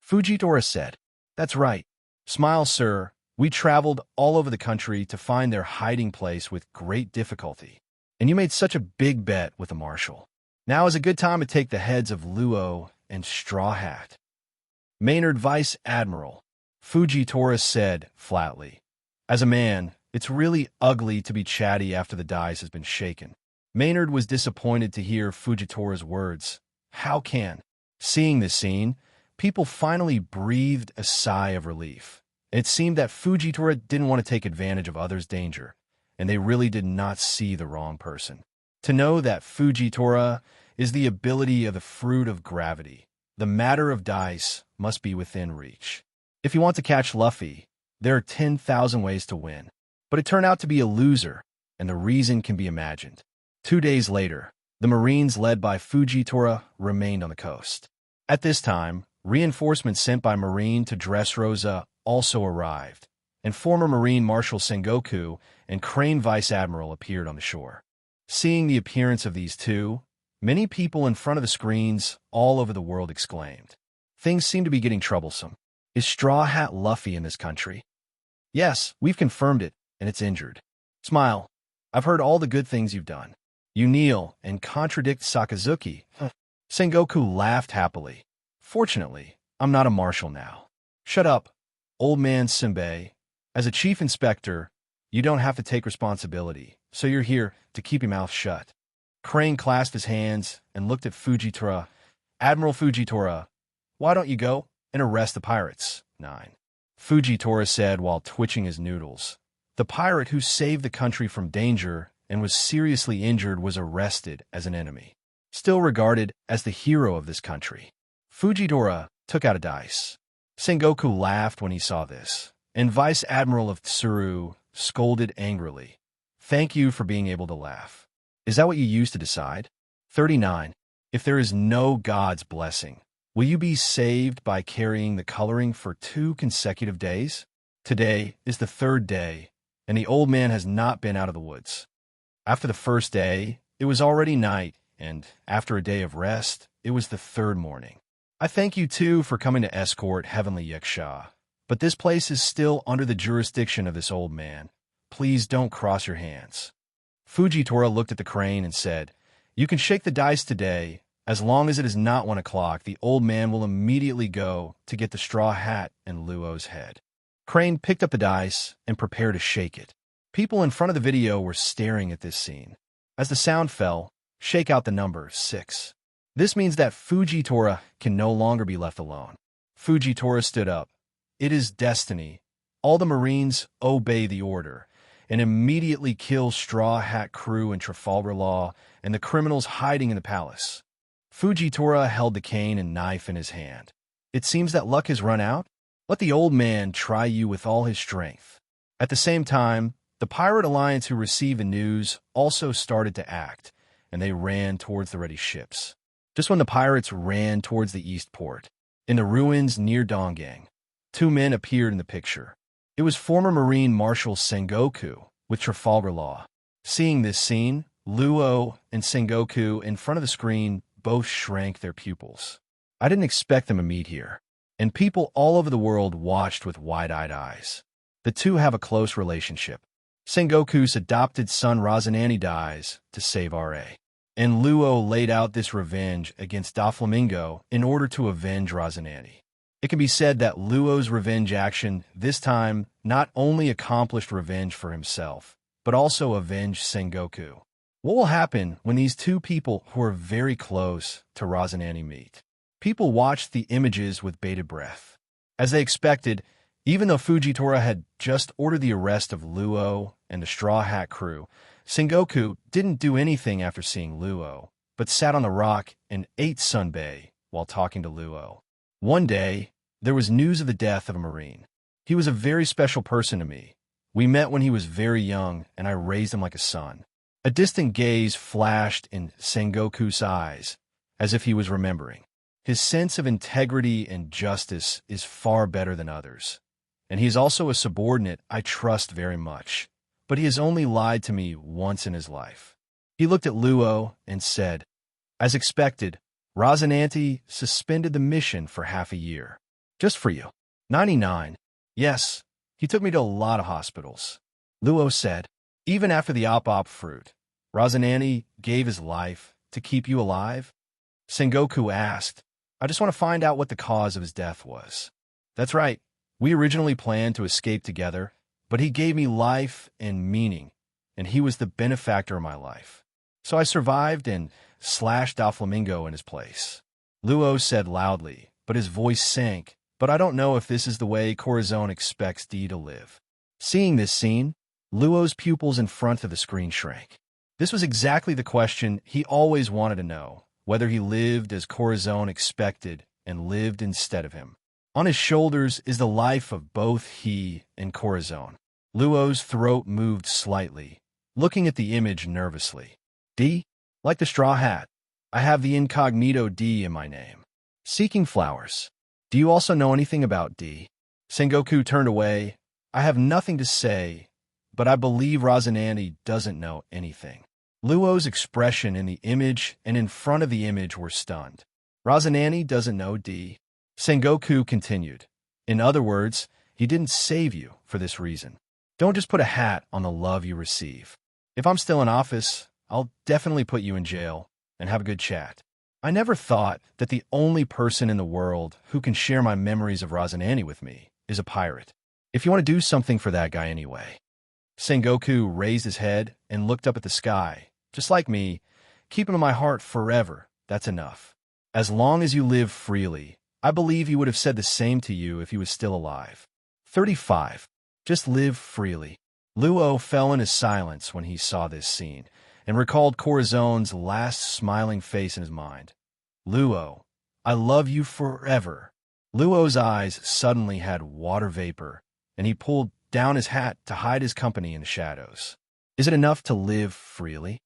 Fujitora said, That's right. Smile, sir. We traveled all over the country to find their hiding place with great difficulty. And you made such a big bet with the marshal. Now is a good time to take the heads of Luo and Straw Hat. Maynard Vice Admiral, Fujitora said flatly. As a man, it's really ugly to be chatty after the dice has been shaken. Maynard was disappointed to hear Fujitora's words. How can? Seeing this scene, people finally breathed a sigh of relief. It seemed that Fujitora didn't want to take advantage of others' danger, and they really did not see the wrong person. To know that Fujitora is the ability of the fruit of gravity, the matter of dice must be within reach. If you want to catch Luffy, there are 10,000 ways to win. But it turned out to be a loser, and the reason can be imagined. 2 days later, the Marines led by Fujitora remained on the coast. At this time, reinforcements sent by Marine to Dressrosa also arrived, and former Marine Marshal Sengoku and Crane Vice Admiral appeared on the shore. Seeing the appearance of these two, many people in front of the screens all over the world exclaimed, Things seem to be getting troublesome. Is Straw Hat Luffy in this country? Yes, we've confirmed it, and it's injured. Smile. I've heard all the good things you've done. You kneel and contradict Sakazuki. Sengoku laughed happily. Fortunately, I'm not a marshal now. Shut up, old man Senbei. As a chief inspector, you don't have to take responsibility, so you're here to keep your mouth shut. Crane clasped his hands and looked at Fujitora. Admiral Fujitora, why don't you go and arrest the pirates? 9. Fujitora said while twitching his noodles. The pirate who saved the country from danger and was seriously injured was arrested as an enemy, still regarded as the hero of this country. Fujitora took out a dice. Sengoku laughed when he saw this, and Vice Admiral of Tsuru scolded angrily. Thank you for being able to laugh. Is that what you used to decide? 39. If there is no God's blessing, will you be saved by carrying the coloring for 2 consecutive days? Today is the 3rd day, and the old man has not been out of the woods. After the first day, it was already night, and after a day of rest, it was the 3rd morning. I thank you, too, for coming to escort Heavenly Yaksha, but this place is still under the jurisdiction of this old man. Please don't cross your hands. Fujitora looked at the crane and said, You can shake the dice today. As long as it is not 1 o'clock, the old man will immediately go to get the straw hat and Luo's head. Crane picked up the dice and prepared to shake it. People in front of the video were staring at this scene. As the sound fell, shake out the number 6. This means that Fujitora can no longer be left alone. Fujitora stood up. It is destiny. All the Marines obey the order and immediately kill Straw Hat crew in Trafalgar Law and the criminals hiding in the palace. Fujitora held the cane and knife in his hand. It seems that luck has run out. Let the old man try you with all his strength. At the same time, the pirate alliance who received the news also started to act, and they ran towards the ready ships. just when the pirates ran towards the east port. In the ruins near Dongang, two men appeared in the picture. It was former Marine Marshal Sengoku with Trafalgar Law. Seeing this scene, Luo and Sengoku in front of the screen both shrank their pupils. I didn't expect them to meet here, and people all over the world watched with wide-eyed eyes. The two have a close relationship. Sengoku's adopted son Razanani dies to save R.A., and Luo laid out this revenge against Doflamingo in order to avenge Razanani. It can be said that Luo's revenge action this time not only accomplished revenge for himself, but also avenged Sengoku. What will happen when these two people who are very close to Razanani meet? People watched the images with bated breath. As they expected, even though Fujitora had just ordered the arrest of Luo and the Straw Hat crew, Sengoku didn't do anything after seeing Luo, but sat on the rock and ate sunbae while talking to Luo. One day, there was news of the death of a Marine. He was a very special person to me. We met when he was very young, and I raised him like a son. A distant gaze flashed in Sengoku's eyes, as if he was remembering. His sense of integrity and justice is far better than others, and he is also a subordinate I trust very much. But he has only lied to me once in his life. He looked at Luo and said, as expected, Razanani suspended the mission for half a year. Just for you. 99. Yes, he took me to a lot of hospitals. Luo said, even after the op fruit, Razanani gave his life to keep you alive? Sengoku asked, I just want to find out what the cause of his death was. That's right. We originally planned to escape together, but he gave me life and meaning, and he was the benefactor of my life. So I survived and slashed Doflamingo in his place. Luo said loudly, but his voice sank, but I don't know if this is the way Corazon expects D to live. Seeing this scene, Luo's pupils in front of the screen shrank. This was exactly the question he always wanted to know, whether he lived as Corazon expected and lived instead of him. On his shoulders is the life of both he and Corazon. Luo's throat moved slightly, looking at the image nervously. D? Like the straw hat. I have the incognito D in my name. Seeking flowers. Do you also know anything about D? Sengoku turned away. I have nothing to say, but I believe Razanani doesn't know anything. Luo's expression in the image and in front of the image were stunned. Razanani doesn't know D. Sengoku continued. In other words, he didn't save you for this reason. Don't just put a hat on the love you receive. If I'm still in office, I'll definitely put you in jail and have a good chat. I never thought that the only person in the world who can share my memories of Razanani with me is a pirate. If you want to do something for that guy anyway. Sengoku raised his head and looked up at the sky. Just like me, keep him in my heart forever. That's enough. As long as you live freely, I believe he would have said the same to you if he was still alive. 35. Just live freely. Luo fell into silence when he saw this scene and recalled Corazon's last smiling face in his mind. Luo, I love you forever. Luo's eyes suddenly had water vapor, and he pulled down his hat to hide his company in the shadows. Is it enough to live freely?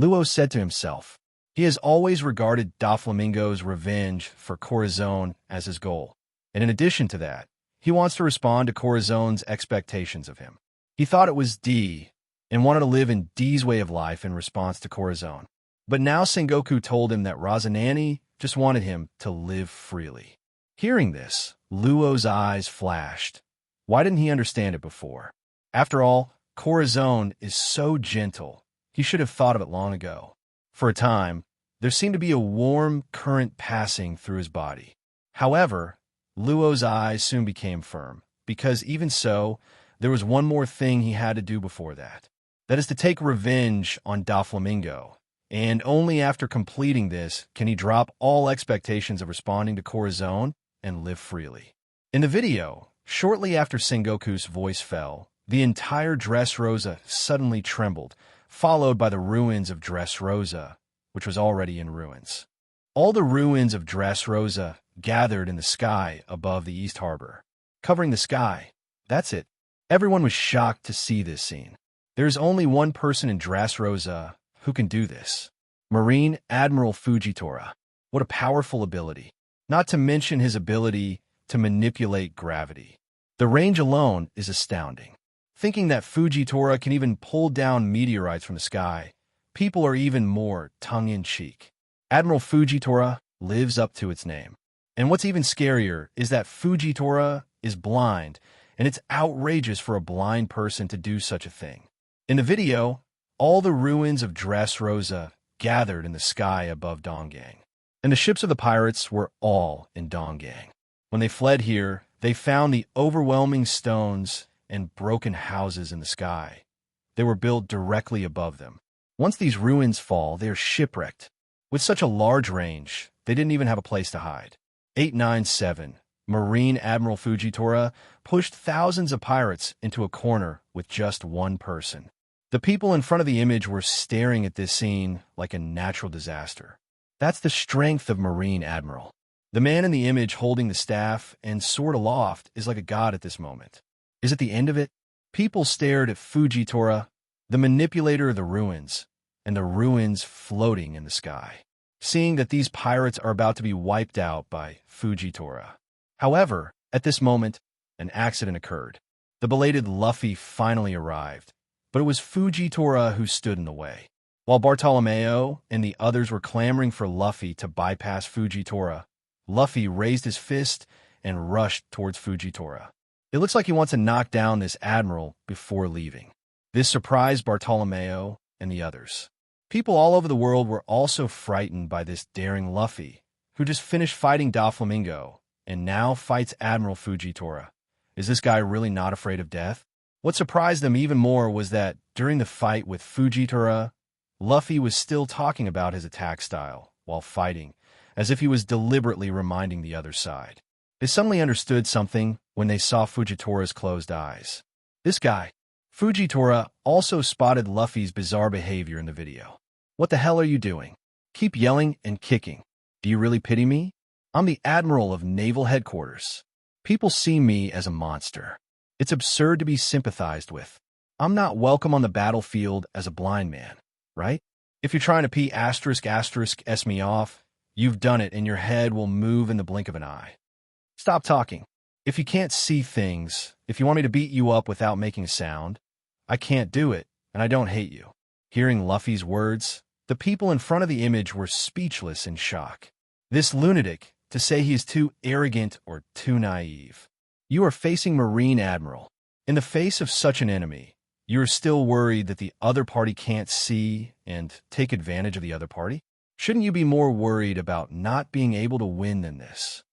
Luo said to himself. He has always regarded Doflamingo's revenge for Corazon as his goal, and in addition to that, he wants to respond to Corazon's expectations of him. He thought it was D, and wanted to live in D's way of life in response to Corazon. But now Sengoku told him that Razanani just wanted him to live freely. Hearing this, Luo's eyes flashed. Why didn't he understand it before? After all, Corazon is so gentle. He should have thought of it long ago. For a time, there seemed to be a warm current passing through his body. However, Luo's eyes soon became firm, because even so, there was one more thing he had to do before that. That is to take revenge on Doflamingo, and only after completing this can he drop all expectations of responding to Corazon and live freely. In the video, shortly after Sengoku's voice fell, the entire Dressrosa suddenly trembled, followed by the ruins of Dressrosa, which was already in ruins. All the ruins of Dressrosa gathered in the sky above the East Harbor, covering the sky. That's it. Everyone was shocked to see this scene. There is only one person in Dressrosa who can do this. Marine Admiral Fujitora. What a powerful ability. Not to mention his ability to manipulate gravity. The range alone is astounding. Thinking that Fujitora can even pull down meteorites from the sky, people are even more tongue-in-cheek. Admiral Fujitora lives up to its name. And what's even scarier is that Fujitora is blind, and it's outrageous for a blind person to do such a thing. In the video, all the ruins of Dressrosa gathered in the sky above Dongang. And the ships of the pirates were all in Dongang. When they fled here, they found the overwhelming stones and broken houses in the sky. They were built directly above them. Once these ruins fall, they are shipwrecked. With such a large range, they didn't even have a place to hide. 897. Marine Admiral Fujitora pushed thousands of pirates into a corner with just one person. The people in front of the image were staring at this scene like a natural disaster. That's the strength of Marine Admiral. The man in the image holding the staff and sword aloft is like a god at this moment. Is it the end of it? People stared at Fujitora, the manipulator of the ruins, and the ruins floating in the sky, seeing that these pirates are about to be wiped out by Fujitora. However, at this moment, an accident occurred. The belated Luffy finally arrived, but it was Fujitora who stood in the way. While Bartolomeo and the others were clamoring for Luffy to bypass Fujitora, Luffy raised his fist and rushed towards Fujitora. It looks like he wants to knock down this admiral before leaving. This surprised Bartolomeo and the others. People all over the world were also frightened by this daring Luffy, who just finished fighting Doflamingo and now fights Admiral Fujitora. Is this guy really not afraid of death? What surprised them even more was that during the fight with Fujitora, Luffy was still talking about his attack style while fighting, as if he was deliberately reminding the other side. They suddenly understood something when they saw Fujitora's closed eyes. This guy, Fujitora, also spotted Luffy's bizarre behavior in the video. What the hell are you doing? Keep yelling and kicking. Do you really pity me? I'm the Admiral of Naval Headquarters. People see me as a monster. It's absurd to be sympathized with. I'm not welcome on the battlefield as a blind man, right? If you're trying to P***S me off, you've done it and your head will move in the blink of an eye. Stop talking. If you can't see things, if you want me to beat you up without making a sound, I can't do it, and I don't hate you. Hearing Luffy's words, the people in front of the image were speechless in shock. This lunatic, to say he is too arrogant or too naive. You are facing Marine Admiral. In the face of such an enemy, you are still worried that the other party can't see and take advantage of the other party? Shouldn't you be more worried about not being able to win than this?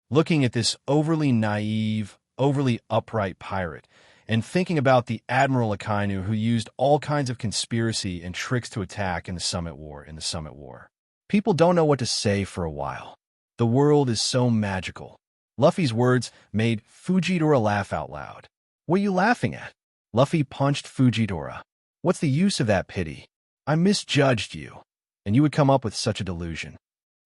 Looking at this overly naive, overly upright pirate, and thinking about the Admiral Akainu who used all kinds of conspiracy and tricks to attack in the Summit War. People don't know what to say for a while. The world is so magical. Luffy's words made Fujitora laugh out loud. What are you laughing at? Luffy punched Fujitora. What's the use of that pity? I misjudged you, and you would come up with such a delusion.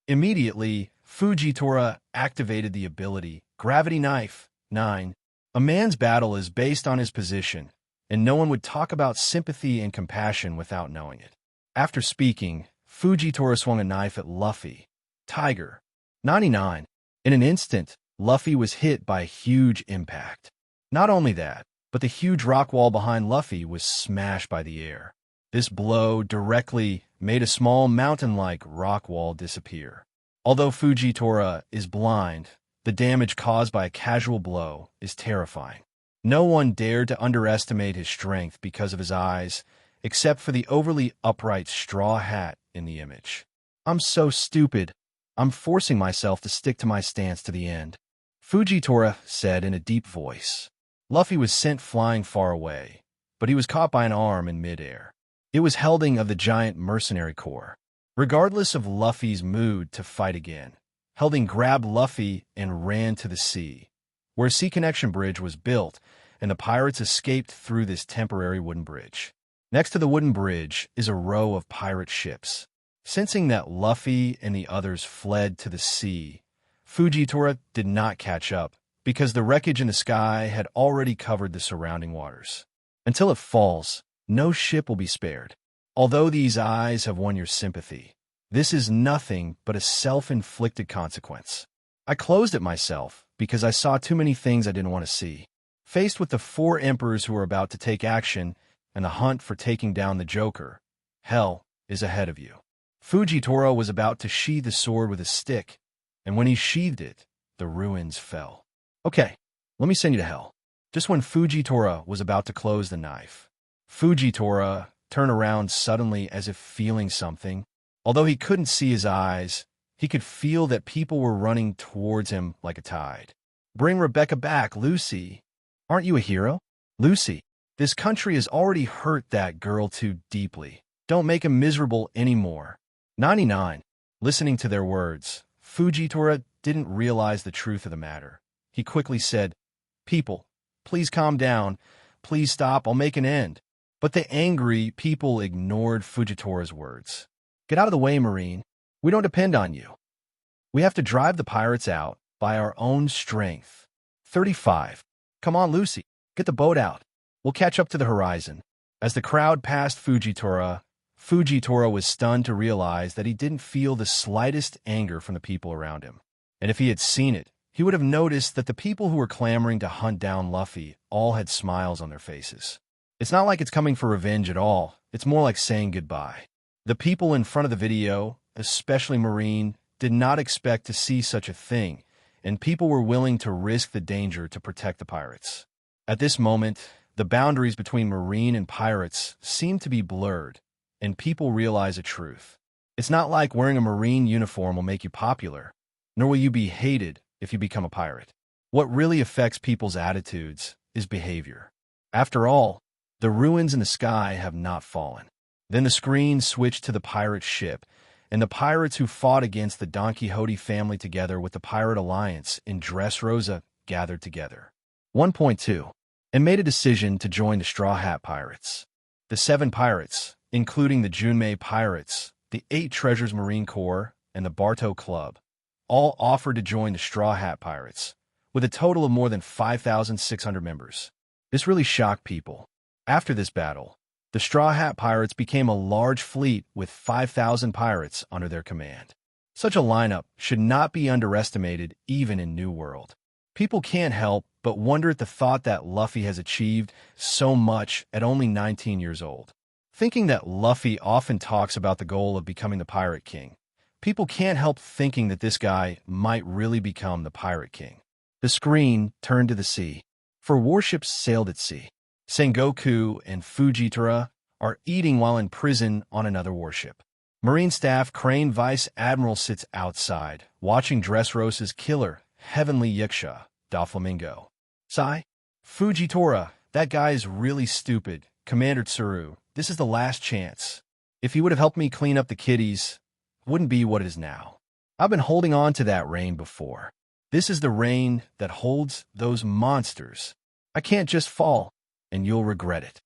Immediately, Fujitora activated the ability, Gravity Knife, 9. A man's battle is based on his position, and no one would talk about sympathy and compassion without knowing it. After speaking, Fujitora swung a knife at Luffy. Tiger, 99. In an instant, Luffy was hit by a huge impact. Not only that, but the huge rock wall behind Luffy was smashed by the air. This blow directly made a small mountain-like rock wall disappear. Although Fujitora is blind, the damage caused by a casual blow is terrifying. No one dared to underestimate his strength because of his eyes, except for the overly upright straw hat in the image. I'm so stupid. I'm forcing myself to stick to my stance to the end, Fujitora said in a deep voice. Luffy was sent flying far away, but he was caught by an arm in midair. It was Helding of the giant mercenary corps. Regardless of Luffy's mood to fight again, Helding grabbed Luffy and ran to the sea, where a sea connection bridge was built, and the pirates escaped through this temporary wooden bridge. Next to the wooden bridge is a row of pirate ships. Sensing that Luffy and the others fled to the sea, Fujitora did not catch up because the wreckage in the sky had already covered the surrounding waters. Until it falls, no ship will be spared. Although these eyes have won your sympathy, This is nothing but a self-inflicted consequence. I closed it myself because I saw too many things I didn't want to see. Faced with the 4 emperors who are about to take action and the hunt for taking down the Joker, hell is ahead of you. Fujitora was about to sheathe the sword with a stick, and when he sheathed it, the ruins fell. Okay, let me send you to hell. Just when Fujitora was about to close the knife, Fujitora turned around suddenly as if feeling something. Although he couldn't see his eyes, he could feel that people were running towards him like a tide. Bring Rebecca back, Lucy. Aren't you a hero? Lucy, this country has already hurt that girl too deeply. Don't make him miserable anymore. 99. Listening to their words, Fujitora didn't realize the truth of the matter. He quickly said, "People, please calm down. Please stop. I'll make an end." But the angry people ignored Fujitora's words. "Get out of the way, Marine. We don't depend on you. We have to drive the pirates out by our own strength." 35. Come on, Lucy. Get the boat out. We'll catch up to the horizon. As the crowd passed Fujitora, Fujitora was stunned to realize that he didn't feel the slightest anger from the people around him. And if he had seen it, he would have noticed that the people who were clamoring to hunt down Luffy all had smiles on their faces. It's not like it's coming for revenge at all. It's more like saying goodbye. The people in front of the video, especially Marine, did not expect to see such a thing, and people were willing to risk the danger to protect the pirates. At this moment, the boundaries between Marine and pirates seemed to be blurred, and people realized a truth. It's not like wearing a Marine uniform will make you popular, nor will you be hated if you become a pirate. What really affects people's attitudes is behavior. After all, the ruins in the sky have not fallen. Then the screen switched to the pirate ship, and the pirates who fought against the Don Quixote family together with the Pirate Alliance in Dressrosa gathered together. 1.2. And made a decision to join the Straw Hat Pirates. The 7 pirates, including the Junmei Pirates, the 8 Treasures Marine Corps, and the Barto Club, all offered to join the Straw Hat Pirates, with a total of more than 5,600 members. This really shocked people. After this battle, the Straw Hat Pirates became a large fleet with 5,000 pirates under their command. Such a lineup should not be underestimated even in New World. People can't help but wonder at the thought that Luffy has achieved so much at only 19 years old. Thinking that Luffy often talks about the goal of becoming the Pirate King, people can't help thinking that this guy might really become the Pirate King. The screen turned to the sea, for warships sailed at sea. Sengoku and Fujitora are eating while in prison on another warship. Marine Staff Crane Vice Admiral sits outside, watching Dressrosa's killer, Heavenly Yiksha, Doflamingo. Sigh. Fujitora, that guy is really stupid. Commander Tsuru, this is the last chance. If he would have helped me clean up the kiddies, it wouldn't be what it is now. I've been holding on to that rain before. This is the rain that holds those monsters. I can't just fall, and you'll regret it.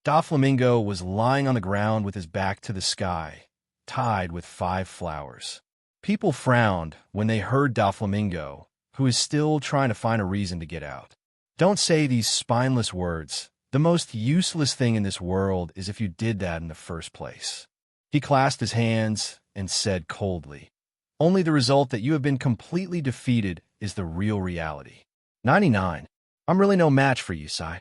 Doflamingo was lying on the ground with his back to the sky, tied with 5 flowers. People frowned when they heard Doflamingo, who is still trying to find a reason to get out. Don't say these spineless words. The most useless thing in this world is if you did that in the first place. He clasped his hands and said coldly, "Only the result that you have been completely defeated is the real reality." 99. I'm really no match for you, Sai.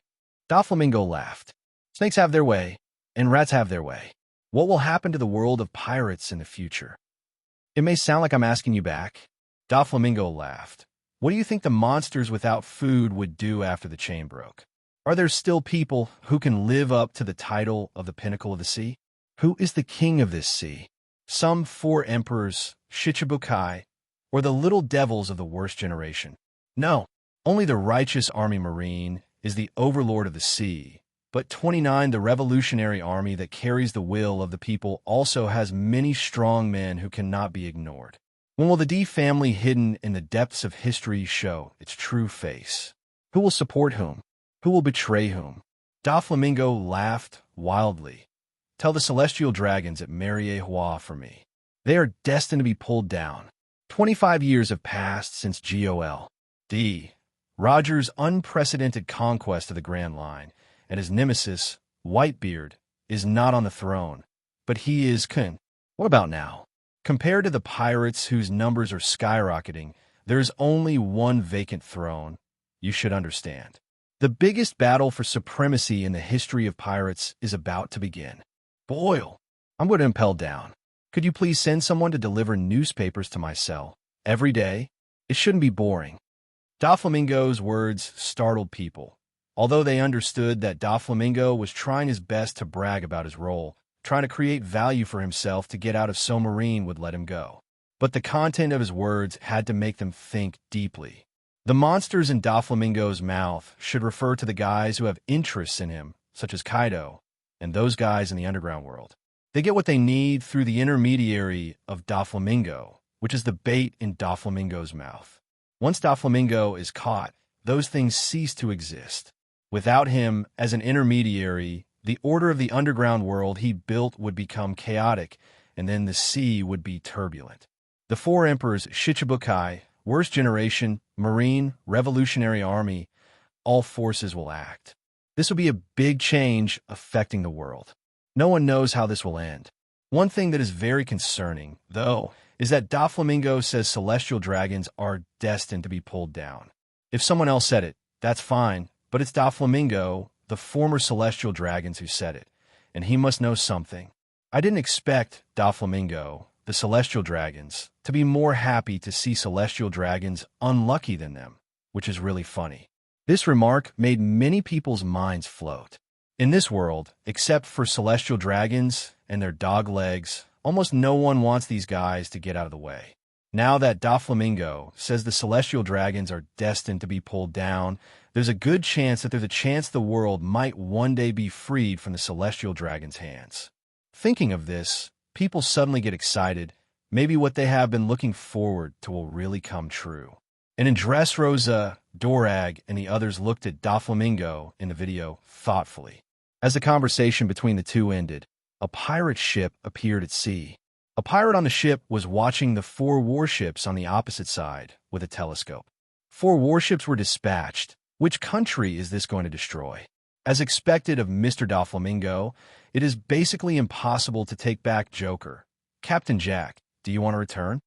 Doflamingo laughed. Snakes have their way, and rats have their way. What will happen to the world of pirates in the future? It may sound like I'm asking you back. Doflamingo laughed. What do you think the monsters without food would do after the chain broke? Are there still people who can live up to the title of the pinnacle of the sea? Who is the king of this sea? Some 4 emperors, Shichibukai, or the little devils of the worst generation? No, only the righteous army marine is the overlord of the sea. But 29, the revolutionary army that carries the will of the people, also has many strong men who cannot be ignored. When will the D family hidden in the depths of history show its true face? Who will support whom? Who will betray whom? Doflamingo laughed wildly. Tell the celestial dragons at Marineford for me. They are destined to be pulled down. 25 years have passed since G.O.L.D. Roger's unprecedented conquest of the Grand Line, and his nemesis, Whitebeard, is not on the throne, but he is king. What about now? Compared to the pirates whose numbers are skyrocketing, there's only one vacant throne. You should understand. The biggest battle for supremacy in the history of pirates is about to begin. Boyle, I'm going to impel down. Could you please send someone to deliver newspapers to my cell every day? It shouldn't be boring. Doflamingo's words startled people. Although they understood that Doflamingo was trying his best to brag about his role, trying to create value for himself to get out of so Marine would let him go. But the content of his words had to make them think deeply. The monsters in Doflamingo's mouth should refer to the guys who have interests in him, such as Kaido, and those guys in the underground world. They get what they need through the intermediary of Doflamingo, which is the bait in Doflamingo's mouth. Once Doflamingo is caught, those things cease to exist. Without him as an intermediary, the order of the underground world he built would become chaotic, and then the sea would be turbulent. The four emperors Shichibukai, Worst Generation, Marine, Revolutionary Army, all forces will act. This will be a big change affecting the world. No one knows how this will end. One thing that is very concerning, though, is that Doflamingo says celestial dragons are destined to be pulled down. If someone else said it, that's fine, but it's Doflamingo, the former celestial dragons, who said it, and he must know something. I didn't expect Doflamingo, the celestial dragons, to be more happy to see celestial dragons unlucky than them, which is really funny. This remark made many people's minds float. In this world, except for celestial dragons and their dog legs, almost no one wants these guys to get out of the way. Now that Doflamingo says the celestial dragons are destined to be pulled down, there's a good chance that the world might one day be freed from the celestial dragon's hands. Thinking of this, people suddenly get excited. Maybe what they have been looking forward to will really come true. And in Dressrosa, Dorag, and the others looked at Doflamingo in the video thoughtfully. As the conversation between the two ended, a pirate ship appeared at sea. A pirate on the ship was watching the 4 warships on the opposite side with a telescope. 4 warships were dispatched. Which country is this going to destroy? As expected of Mr. Doflamingo, it is basically impossible to take back Joker. Captain Jack, do you want to return?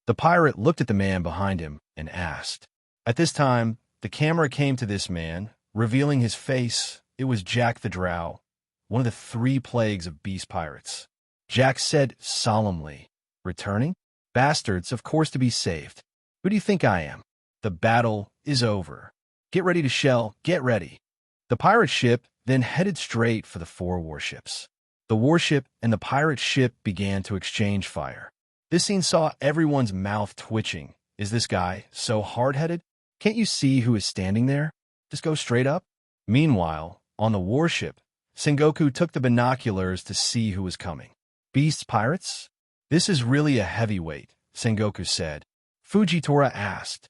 The pirate looked at the man behind him and asked. At this time, the camera came to this man, revealing his face. It was Jack the Drow, one of the 3 plagues of beast pirates. Jack said solemnly, "Returning? Bastards, of course, to be saved. Who do you think I am? The battle is over. Get ready to shell, get ready." The pirate ship then headed straight for the 4 warships. The warship and the pirate ship began to exchange fire. This scene saw everyone's mouth twitching. Is this guy so hard-headed? Can't you see who is standing there? Just go straight up? Meanwhile, on the warship, Sengoku took the binoculars to see who was coming. Beast pirates? This is really a heavyweight, Sengoku said. Fujitora asked,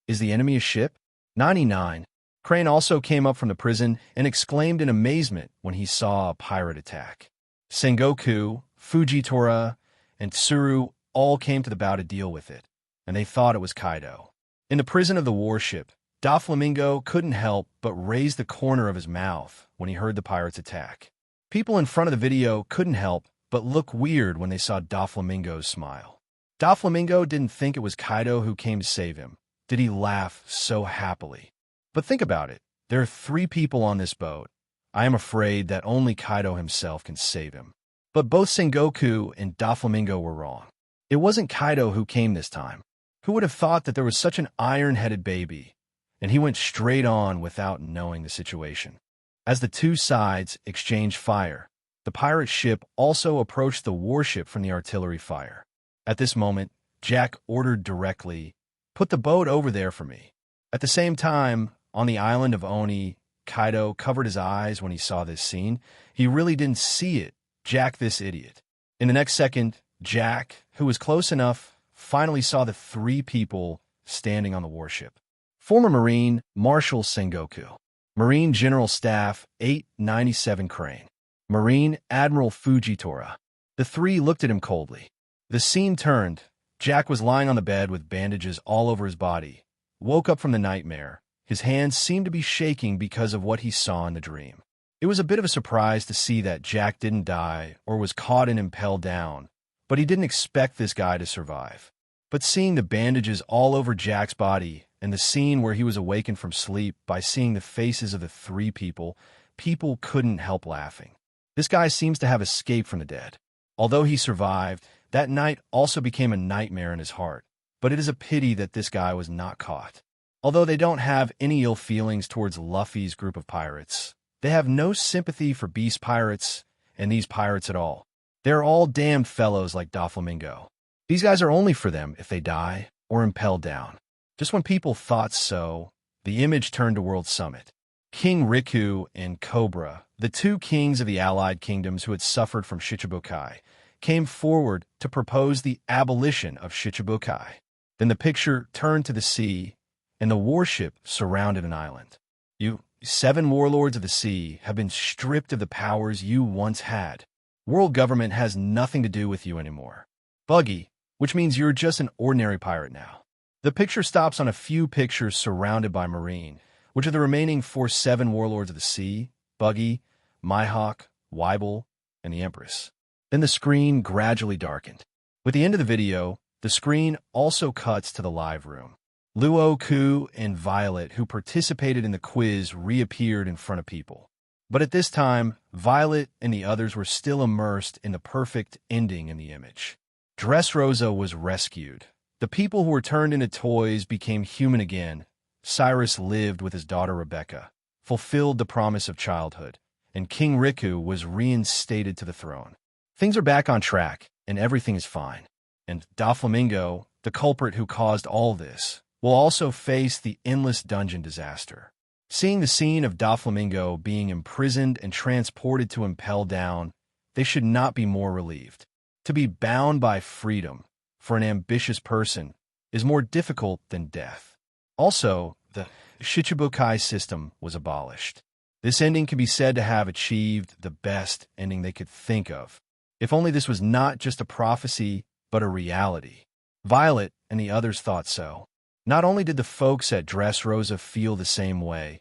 "Is the enemy a ship?" 99. Crane also came up from the prison and exclaimed in amazement when he saw a pirate attack. Sengoku, Fujitora, and Tsuru all came to the bow to deal with it, and they thought it was Kaido. In the prison of the warship, Doflamingo couldn't help but raise the corner of his mouth when he heard the pirates attack. People in front of the video couldn't help but look weird when they saw Doflamingo's smile. Doflamingo didn't think it was Kaido who came to save him. Did he laugh so happily? But think about it. There are 3 people on this boat. I am afraid that only Kaido himself can save him. But both Sengoku and Doflamingo were wrong. It wasn't Kaido who came this time. Who would have thought that there was such an iron-headed baby? And he went straight on without knowing the situation. As the 2 sides exchanged fire, the pirate ship also approached the warship from the artillery fire. At this moment, Jack ordered directly, "Put the boat over there for me." At the same time, on the island of Oni, Kaido covered his eyes when he saw this scene. He really didn't see it. Jack, this idiot. In the next second, Jack, who was close enough, finally saw the 3 people standing on the warship. Former Marine Marshal Sengoku. Marine General Staff 897 Crane. Marine Admiral Fujitora. The 3 looked at him coldly. The scene turned. Jack was lying on the bed with bandages all over his body. Woke up from the nightmare. His hands seemed to be shaking because of what he saw in the dream. It was a bit of a surprise to see that Jack didn't die or was caught and impelled down, but he didn't expect this guy to survive. But seeing the bandages all over Jack's body and the scene where he was awakened from sleep by seeing the faces of the three people, people couldn't help laughing. This guy seems to have escaped from the dead. Although he survived, that night also became a nightmare in his heart. But it is a pity that this guy was not caught. Although they don't have any ill feelings towards Luffy's group of pirates, they have no sympathy for beast pirates and these pirates at all. They're all damned fellows like Doflamingo. These guys are only for them if they die or impelled down. Just when people thought so, the image turned to World Summit. King Riku and Cobra, the two kings of the allied kingdoms who had suffered from Shichibukai, came forward to propose the abolition of Shichibukai. Then the picture turned to the sea, and the warship surrounded an island. You, 7 warlords of the sea, have been stripped of the powers you once had. World government has nothing to do with you anymore. Buggy, which means you're just an ordinary pirate now. The picture stops on a few pictures surrounded by Marine, which are the remaining 7 warlords of the sea, Buggy, Mihawk, Weibel, and the Empress. Then the screen gradually darkened. With the end of the video, the screen also cuts to the live room. Luo Ke and Violet, who participated in the quiz, reappeared in front of people. But at this time, Violet and the others were still immersed in the perfect ending in the image. Dressrosa was rescued. The people who were turned into toys became human again. Cyrus lived with his daughter Rebecca, fulfilled the promise of childhood, and King Riku was reinstated to the throne. Things are back on track, and everything is fine. And Doflamingo, the culprit who caused all this, will also face the endless dungeon disaster. Seeing the scene of Doflamingo being imprisoned and transported to Impel Down, they should not be more relieved. To be bound by freedom, for an ambitious person, is more difficult than death. Also, the Shichibukai system was abolished. This ending can be said to have achieved the best ending they could think of. If only this was not just a prophecy, but a reality. Violet and the others thought so. Not only did the folks at Dressrosa feel the same way,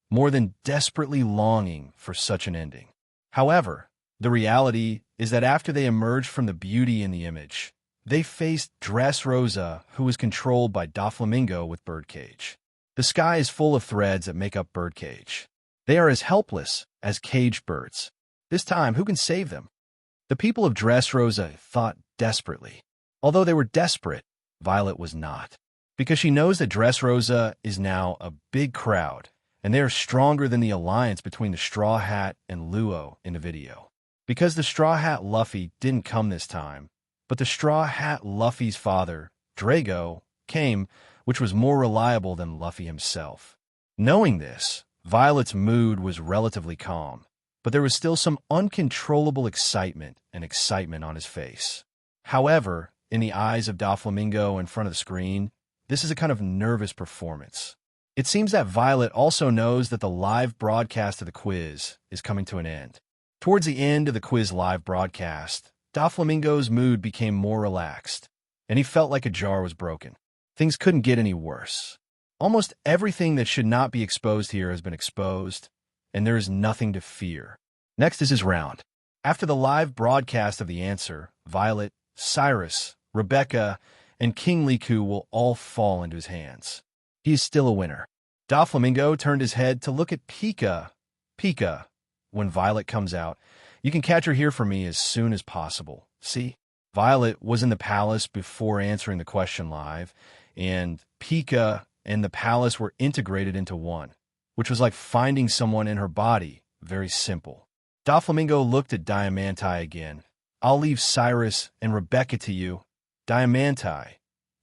more than desperately longing for such an ending. However, the reality is that after they emerged from the beauty in the image, they faced Dressrosa, who was controlled by Doflamingo with Birdcage. The sky is full of threads that make up Birdcage. They are as helpless as caged birds. This time, who can save them? The people of Dressrosa thought desperately. Although they were desperate, Violet was not. Because she knows that Dressrosa is now a big crowd, and they are stronger than the alliance between the Straw Hat and Luo in the video. Because the Straw Hat Luffy didn't come this time, but the Straw Hat Luffy's father, Drago, came, which was more reliable than Luffy himself. Knowing this, Violet's mood was relatively calm, but there was still some uncontrollable excitement on his face. However, in the eyes of Doflamingo in front of the screen, this is a kind of nervous performance. It seems that Violet also knows that the live broadcast of the quiz is coming to an end. Towards the end of the quiz live broadcast, Doflamingo's mood became more relaxed, and he felt like a jar was broken. Things couldn't get any worse. Almost everything that should not be exposed here has been exposed, and there is nothing to fear. Next is his round. After the live broadcast of the answer, Violet, Cyrus, Rebecca, and King Riku will all fall into his hands. He is still a winner. Doflamingo turned his head to look at Pika. Pika, when Violet comes out, you can catch her here for me as soon as possible. See? Violet was in the palace before answering the question live, and Pika and the palace were integrated into one, which was like finding someone in her body. Very simple. Doflamingo looked at Diamanti again. I'll leave Cyrus and Rebecca to you. Diamanti,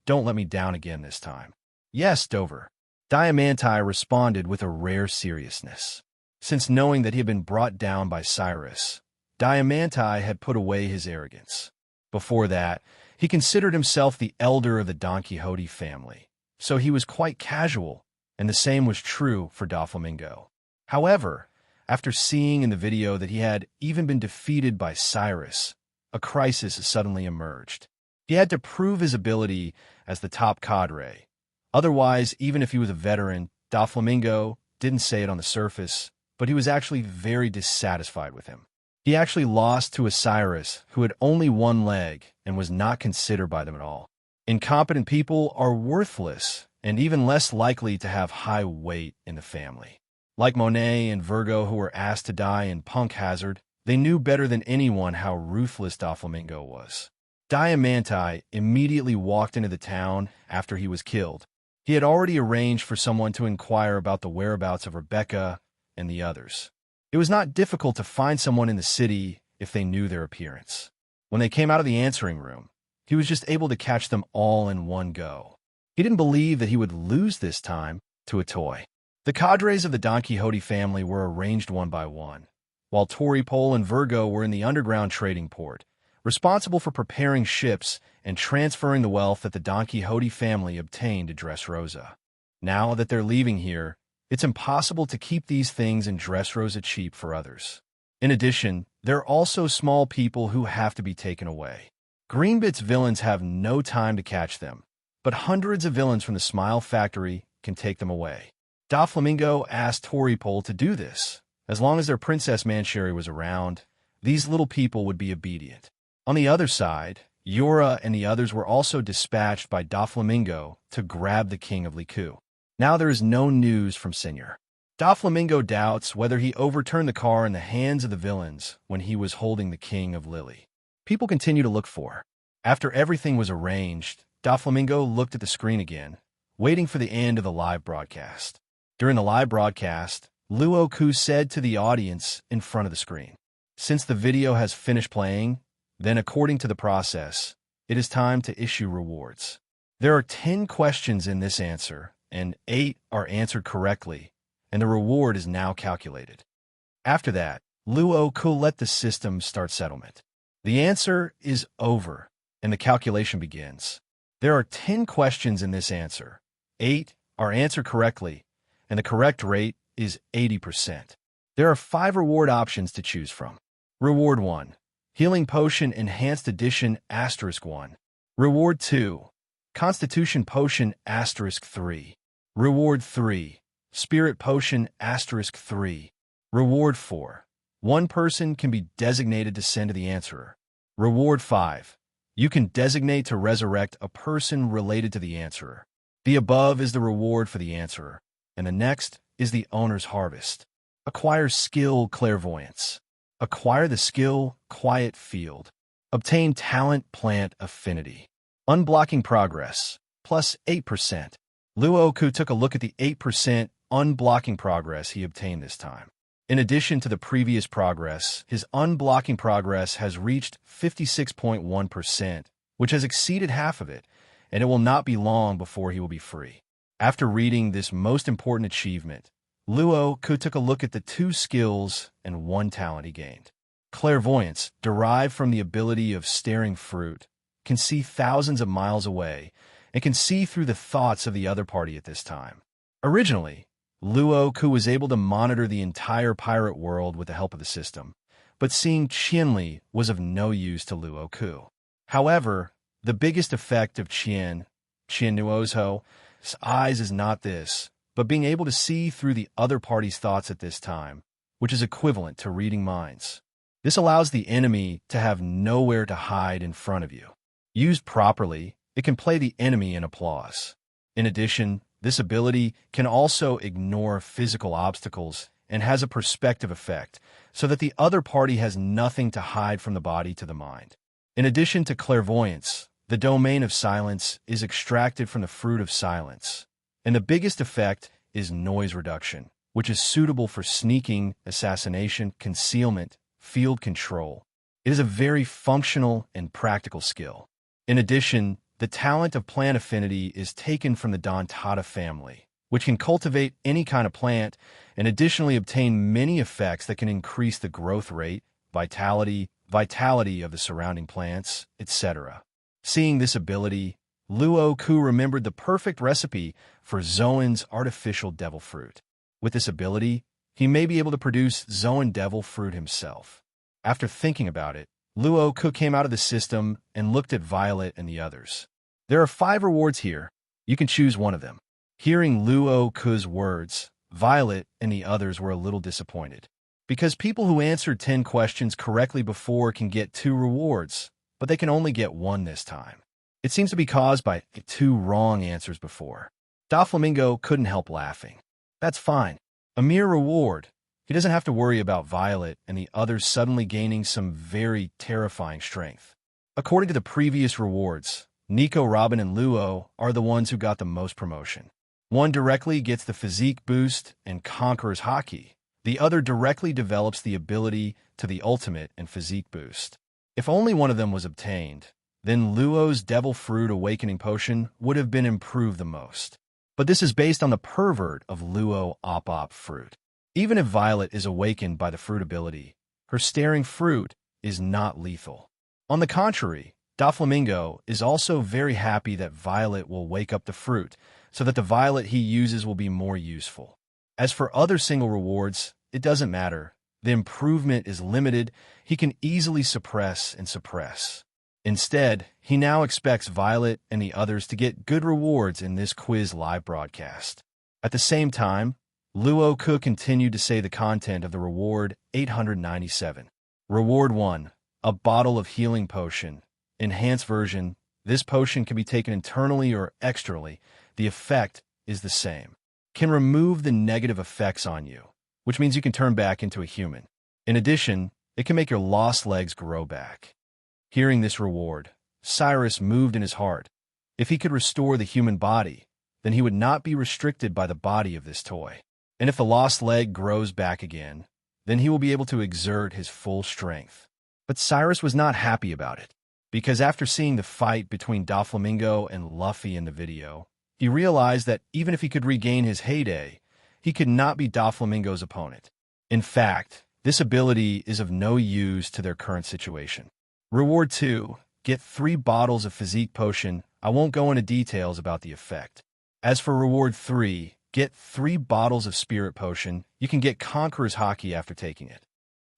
don't let me down again this time. Yes, Dover. Diamanti responded with a rare seriousness. Since knowing that he had been brought down by Cyrus, Diamanti had put away his arrogance. Before that, he considered himself the elder of the Don Quixote family, so he was quite casual, and the same was true for Doflamingo. However, after seeing in the video that he had even been defeated by Cyrus, a crisis suddenly emerged. He had to prove his ability as the top cadre. Otherwise, even if he was a veteran, Doflamingo didn't say it on the surface, but he was actually very dissatisfied with him. He actually lost to Osiris, who had only one leg and was not considered by them at all. Incompetent people are worthless and even less likely to have high weight in the family. Like Monet and Virgo, who were asked to die in Punk Hazard, they knew better than anyone how ruthless Doflamingo was. Diamante immediately walked into the town after he was killed. He had already arranged for someone to inquire about the whereabouts of Rebecca and the others. It was not difficult to find someone in the city if they knew their appearance. When they came out of the answering room, he was just able to catch them all in one go. He didn't believe that he would lose this time to a toy. The cadres of the Don Quixote family were arranged one by one, while Toripole and Virgo were in the underground trading port, responsible for preparing ships and transferring the wealth that the Don Quixote family obtained to Dressrosa. Now that they're leaving here, it's impossible to keep these things in Dressrosa cheap for others. In addition, there are also small people who have to be taken away. Greenbit's villains have no time to catch them, but hundreds of villains from the Smile Factory can take them away. Doflamingo asked Toripole to do this. As long as their Princess Mancheri was around, these little people would be obedient. On the other side, Yura and the others were also dispatched by Doflamingo to grab the King of Liku. Now there is no news from Senior. Doflamingo doubts whether he overturned the car in the hands of the villains when he was holding the King of Lily. People continue to look for. After everything was arranged, Doflamingo looked at the screen again, waiting for the end of the live broadcast. During the live broadcast, Luo Ke said to the audience in front of the screen, "Since the video has finished playing, then according to the process, it is time to issue rewards. There are 10 questions in this answer, and 8 are answered correctly, and the reward is now calculated." After that, Luo Ke let the system start settlement. The answer is over, and the calculation begins. There are 10 questions in this answer. 8 are answered correctly, and the correct rate is 80%. There are 5 reward options to choose from. Reward 1, Healing Potion Enhanced Edition *1. Reward 2, Constitution Potion *3. Reward 3, Spirit Potion *3. Reward 4, one person can be designated to send to the answerer. Reward 5, you can designate to resurrect a person related to the answerer. The above is the reward for the answerer, and the next is the owner's harvest. Acquire skill Clairvoyance. Acquire the skill Quiet Field. Obtain talent Plant Affinity. Unblocking Progress, plus 8%. Luo Ke took a look at the 8% unblocking progress he obtained this time. In addition to the previous progress, his unblocking progress has reached 56.1%, which has exceeded half of it, and it will not be long before he will be free. After reading this most important achievement, Luo Ke took a look at the 2 skills and 1 talent he gained. Clairvoyance, derived from the ability of staring fruit, can see thousands of miles away and can see through the thoughts of the other party at this time. Originally, Luo Ke was able to monitor the entire pirate world with the help of the system, but seeing Qianli was of no use to Luo Ke. However, the biggest effect of Qian Nuozo's eyes is not this, but being able to see through the other party's thoughts at this time, which is equivalent to reading minds. This allows the enemy to have nowhere to hide in front of you. Used properly, it can play the enemy in applause. In addition, this ability can also ignore physical obstacles and has a perspective effect, so that the other party has nothing to hide from the body to the mind. In addition to clairvoyance, the domain of silence is extracted from the fruit of silence, and the biggest effect is noise reduction, which is suitable for sneaking, assassination, concealment, field control. It is a very functional and practical skill. In addition, the talent of plant affinity is taken from the Dantata family, which can cultivate any kind of plant and additionally obtain many effects that can increase the growth rate, vitality of the surrounding plants, etc. Seeing this ability, Luo Ke remembered the perfect recipe for Zoan's artificial devil fruit. With this ability, he may be able to produce Zoan devil fruit himself. After thinking about it, Luo Ke came out of the system and looked at Violet and the others. There are 5 rewards here. You can choose one of them. Hearing Luo Ke's words, Violet and the others were a little disappointed. Because people who answered 10 questions correctly before can get 2 rewards, but they can only get 1 this time. It seems to be caused by 2 wrong answers before. Doflamingo couldn't help laughing. That's fine. A mere reward. He doesn't have to worry about Violet and the others suddenly gaining some very terrifying strength. According to the previous rewards, Nico, Robin, and Luo are the ones who got the most promotion. One directly gets the physique boost and conquers Haki. The other directly develops the ability to the ultimate and physique boost. If only one of them was obtained, then Luo's Devil Fruit Awakening Potion would have been improved the most. But this is based on the pervert of Luo Op Fruit. Even if Violet is awakened by the fruit ability, her staring fruit is not lethal. On the contrary, Doflamingo is also very happy that Violet will wake up the fruit, so that the Violet he uses will be more useful. As for other single rewards, it doesn't matter. The improvement is limited. He can easily suppress and suppress. Instead, he now expects Violet and the others to get good rewards in this quiz live broadcast. At the same time, Luo Ke continued to say the content of the reward 897. Reward 1. A bottle of healing potion. Enhanced version. This potion can be taken internally or externally. The effect is the same. Can remove the negative effects on you, which means you can turn back into a human. In addition, it can make your lost legs grow back. Hearing this reward, Cyrus moved in his heart. If he could restore the human body, then he would not be restricted by the body of this toy. And if the lost leg grows back again, then he will be able to exert his full strength. But Cyrus was not happy about it, because after seeing the fight between Doflamingo and Luffy in the video, he realized that even if he could regain his heyday, he could not be Doflamingo's opponent. In fact, this ability is of no use to their current situation. Reward 2. Get 3 bottles of physique potion. I won't go into details about the effect. As for reward 3, get 3 bottles of spirit potion. You can get Conqueror's Haki after taking it.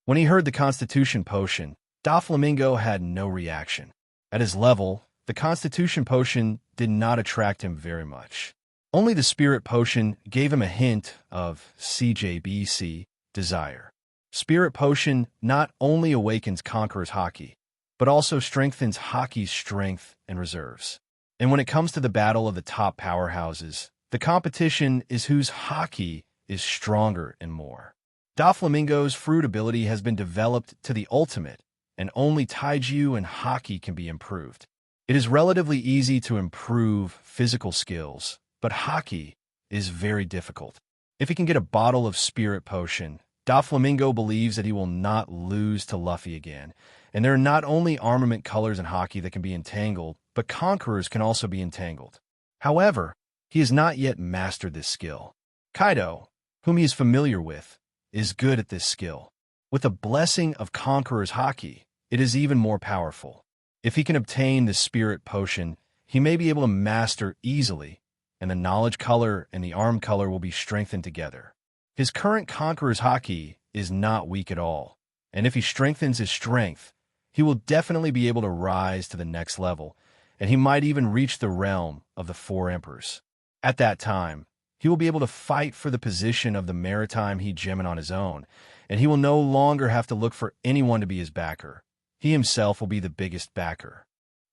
When he heard the Constitution potion, Doflamingo had no reaction. At his level, the Constitution potion did not attract him very much. Only the Spirit Potion gave him a hint of CJBC, desire. Spirit Potion not only awakens Conqueror's Haki, but also strengthens Haki's strength and reserves. And when it comes to the battle of the top powerhouses, the competition is whose Haki is stronger and more. Doflamingo's fruit ability has been developed to the ultimate, and only Taiju and Haki can be improved. It is relatively easy to improve physical skills, but Haki is very difficult. If he can get a bottle of Spirit Potion, Doflamingo believes that he will not lose to Luffy again, and there are not only armament colors in Haki that can be entangled, but conquerors can also be entangled. However, he has not yet mastered this skill. Kaido, whom he is familiar with, is good at this skill. With the blessing of Conqueror's Haki, it is even more powerful. If he can obtain the Spirit Potion, he may be able to master easily, and the knowledge color and the arm color will be strengthened together. His current Conqueror's Haki is not weak at all, and if he strengthens his strength, he will definitely be able to rise to the next level, and he might even reach the realm of the 4 Emperors. At that time, he will be able to fight for the position of the maritime hegemon on his own, and he will no longer have to look for anyone to be his backer. He himself will be the biggest backer.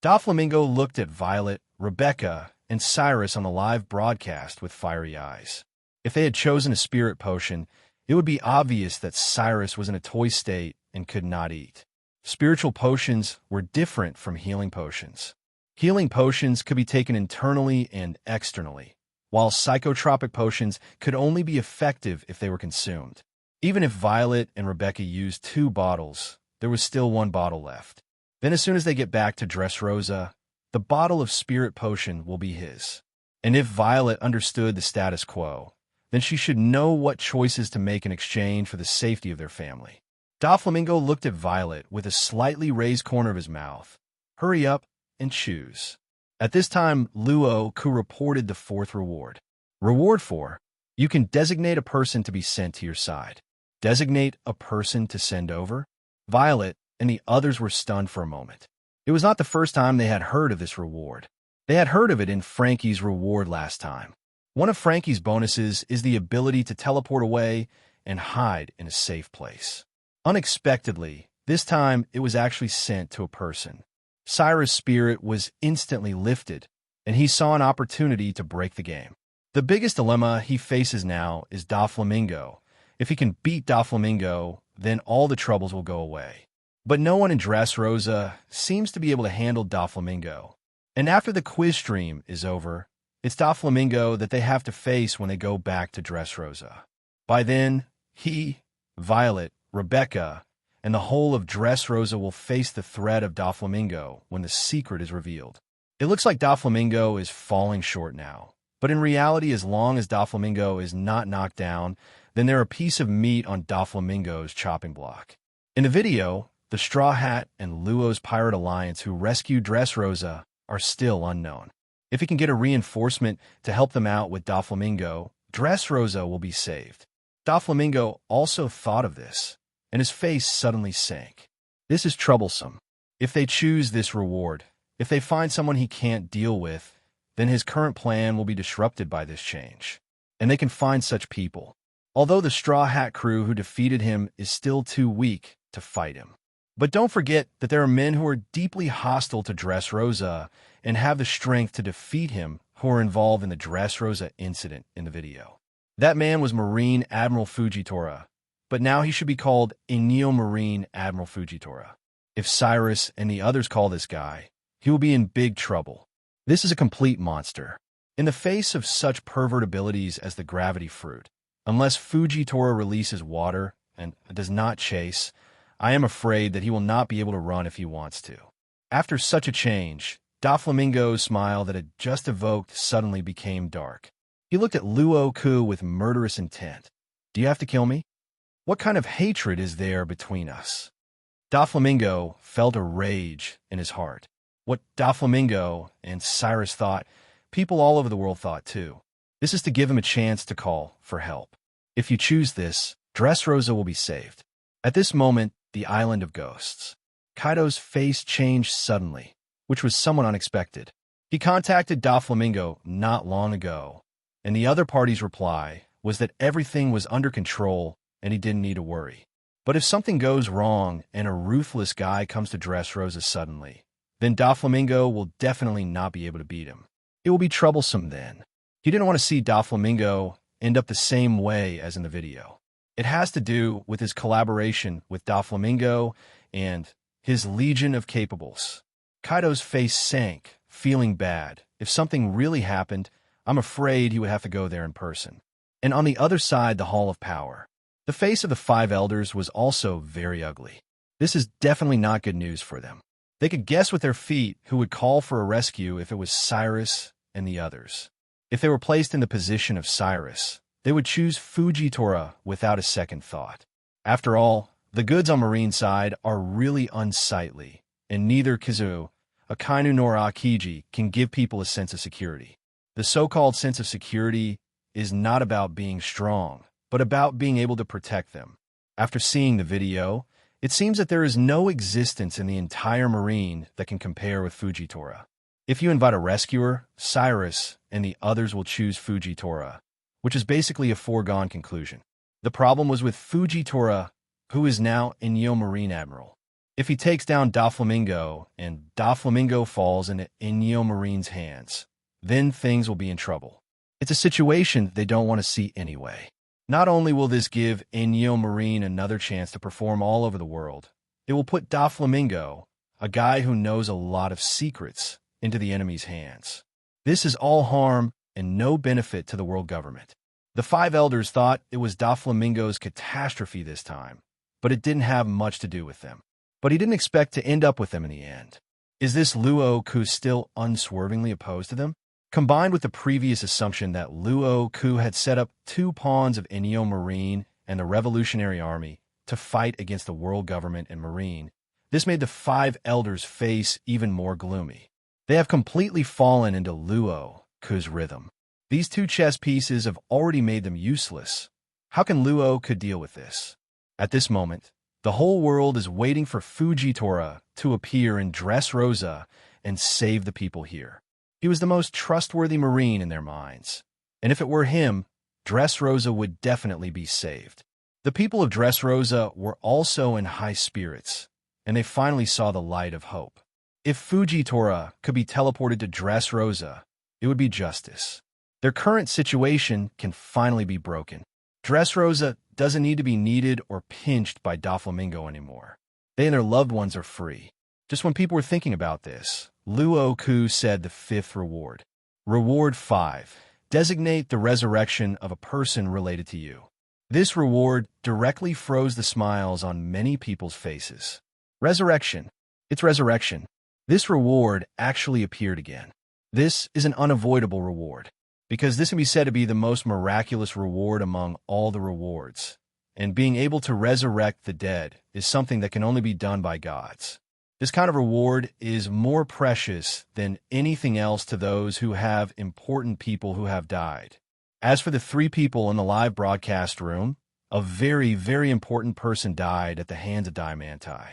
Doflamingo looked at Violet, Rebecca, and Cyrus on the live broadcast with fiery eyes. If they had chosen a Spirit Potion, it would be obvious that Cyrus was in a toy state and could not eat. Spiritual potions were different from healing potions. Healing potions could be taken internally and externally, while psychotropic potions could only be effective if they were consumed. Even if Violet and Rebecca used 2 bottles, there was still 1 bottle left. Then as soon as they get back to Dressrosa, the bottle of Spirit Potion will be his. And if Violet understood the status quo, then she should know what choices to make in exchange for the safety of their family. Doflamingo looked at Violet with a slightly raised corner of his mouth. Hurry up and choose. At this time, Luo Ke reported the 4th reward. Reward 4. You can designate a person to be sent to your side. Designate a person to send over? Violet and the others were stunned for a moment. It was not the first time they had heard of this reward. They had heard of it in Frankie's reward last time. One of Frankie's bonuses is the ability to teleport away and hide in a safe place. Unexpectedly, this time it was actually sent to a person. Cyrus' spirit was instantly lifted, and he saw an opportunity to break the game. The biggest dilemma he faces now is Doflamingo. If he can beat Doflamingo, then all the troubles will go away. But no one in Dressrosa seems to be able to handle Doflamingo. And after the quiz stream is over, it's Doflamingo that they have to face when they go back to Dressrosa. By then, he, Violet, Rebecca, and the whole of Dressrosa will face the threat of Doflamingo when the secret is revealed. It looks like Doflamingo is falling short now. But in reality, as long as Doflamingo is not knocked down, then they're a piece of meat on Doflamingo's chopping block. In the video, the Straw Hat and Luo's pirate alliance who rescued Dressrosa are still unknown. If he can get a reinforcement to help them out with Doflamingo, Dressrosa will be saved. Doflamingo also thought of this, and his face suddenly sank. This is troublesome. If they choose this reward, if they find someone he can't deal with, then his current plan will be disrupted by this change. And they can find such people. Although the Straw Hat crew who defeated him is still too weak to fight him. But don't forget that there are men who are deeply hostile to Dressrosa and have the strength to defeat him who are involved in the Dressrosa incident in the video. That man was Marine Admiral Fujitora, but now he should be called Marine Admiral Fujitora. If Cyrus and the others call this guy, he will be in big trouble. This is a complete monster. In the face of such pervert abilities as the gravity fruit, unless Fujitora releases water and does not chase, I am afraid that he will not be able to run if he wants to. After such a change, Doflamingo's smile that had just evoked suddenly became dark. He looked at Luo Ke with murderous intent. Do you have to kill me? What kind of hatred is there between us? Doflamingo felt a rage in his heart. What Doflamingo and Cyrus thought, people all over the world thought too. This is to give him a chance to call for help. If you choose this, Dressrosa will be saved. At this moment, the island of ghosts. Kaido's face changed suddenly, which was somewhat unexpected. He contacted Doflamingo not long ago, and the other party's reply was that everything was under control and he didn't need to worry. But if something goes wrong and a ruthless guy comes to Dressrosa suddenly, then Doflamingo will definitely not be able to beat him. It will be troublesome then. He didn't want to see Doflamingo end up the same way as in the video. It has to do with his collaboration with Doflamingo and his legion of capables. Kaido's face sank, feeling bad. If something really happened, I'm afraid he would have to go there in person. And on the other side, the Hall of Power. The face of the five elders was also very ugly. This is definitely not good news for them. They could guess with their feet who would call for a rescue if it was Cyrus and the others. If they were placed in the position of Cyrus, they would choose Fujitora without a second thought. After all, the goods on Marine side are really unsightly, and neither Kizu, Akainu nor Akiji can give people a sense of security. The so-called sense of security is not about being strong, but about being able to protect them. After seeing the video, it seems that there is no existence in the entire Marine that can compare with Fujitora. If you invite a rescuer, Cyrus and the others will choose Fujitora, which is basically a foregone conclusion. The problem was with Fujitora, who is now Marine Admiral. If he takes down Doflamingo and Doflamingo falls into Marine's hands, then things will be in trouble. It's a situation they don't want to see anyway. Not only will this give Marine another chance to perform all over the world, it will put Doflamingo, a guy who knows a lot of secrets, into the enemy's hands. This is all harm and no benefit to the world government. The five elders thought it was Doflamingo's catastrophe this time, but it didn't have much to do with them. But he didn't expect to end up with them in the end. Is this Luo Ke still unswervingly opposed to them? Combined with the previous assumption that Luo Ke had set up two pawns of Marine and the Revolutionary Army to fight against the world government and Marine, this made the five elders' face even more gloomy. They have completely fallen into Luo Ke's rhythm. These two chess pieces have already made them useless. How can Luo Ke deal with this? At this moment, the whole world is waiting for Fujitora to appear in Dressrosa and save the people here. He was the most trustworthy Marine in their minds, and if it were him, Dressrosa would definitely be saved. The people of Dressrosa were also in high spirits, and they finally saw the light of hope. If Fujitora could be teleported to Dressrosa, it would be justice. Their current situation can finally be broken. Dressrosa doesn't need to be needed or pinched by Doflamingo anymore. They and their loved ones are free. Just when people were thinking about this, Luo Ke said the fifth reward. Reward 5. Designate the resurrection of a person related to you. This reward directly froze the smiles on many people's faces. Resurrection. It's resurrection. This reward actually appeared again. This is an unavoidable reward, because this can be said to be the most miraculous reward among all the rewards, and being able to resurrect the dead is something that can only be done by gods. This kind of reward is more precious than anything else to those who have important people who have died. As for the 3 people in the live broadcast room, a very, very important person died at the hands of Diamanti.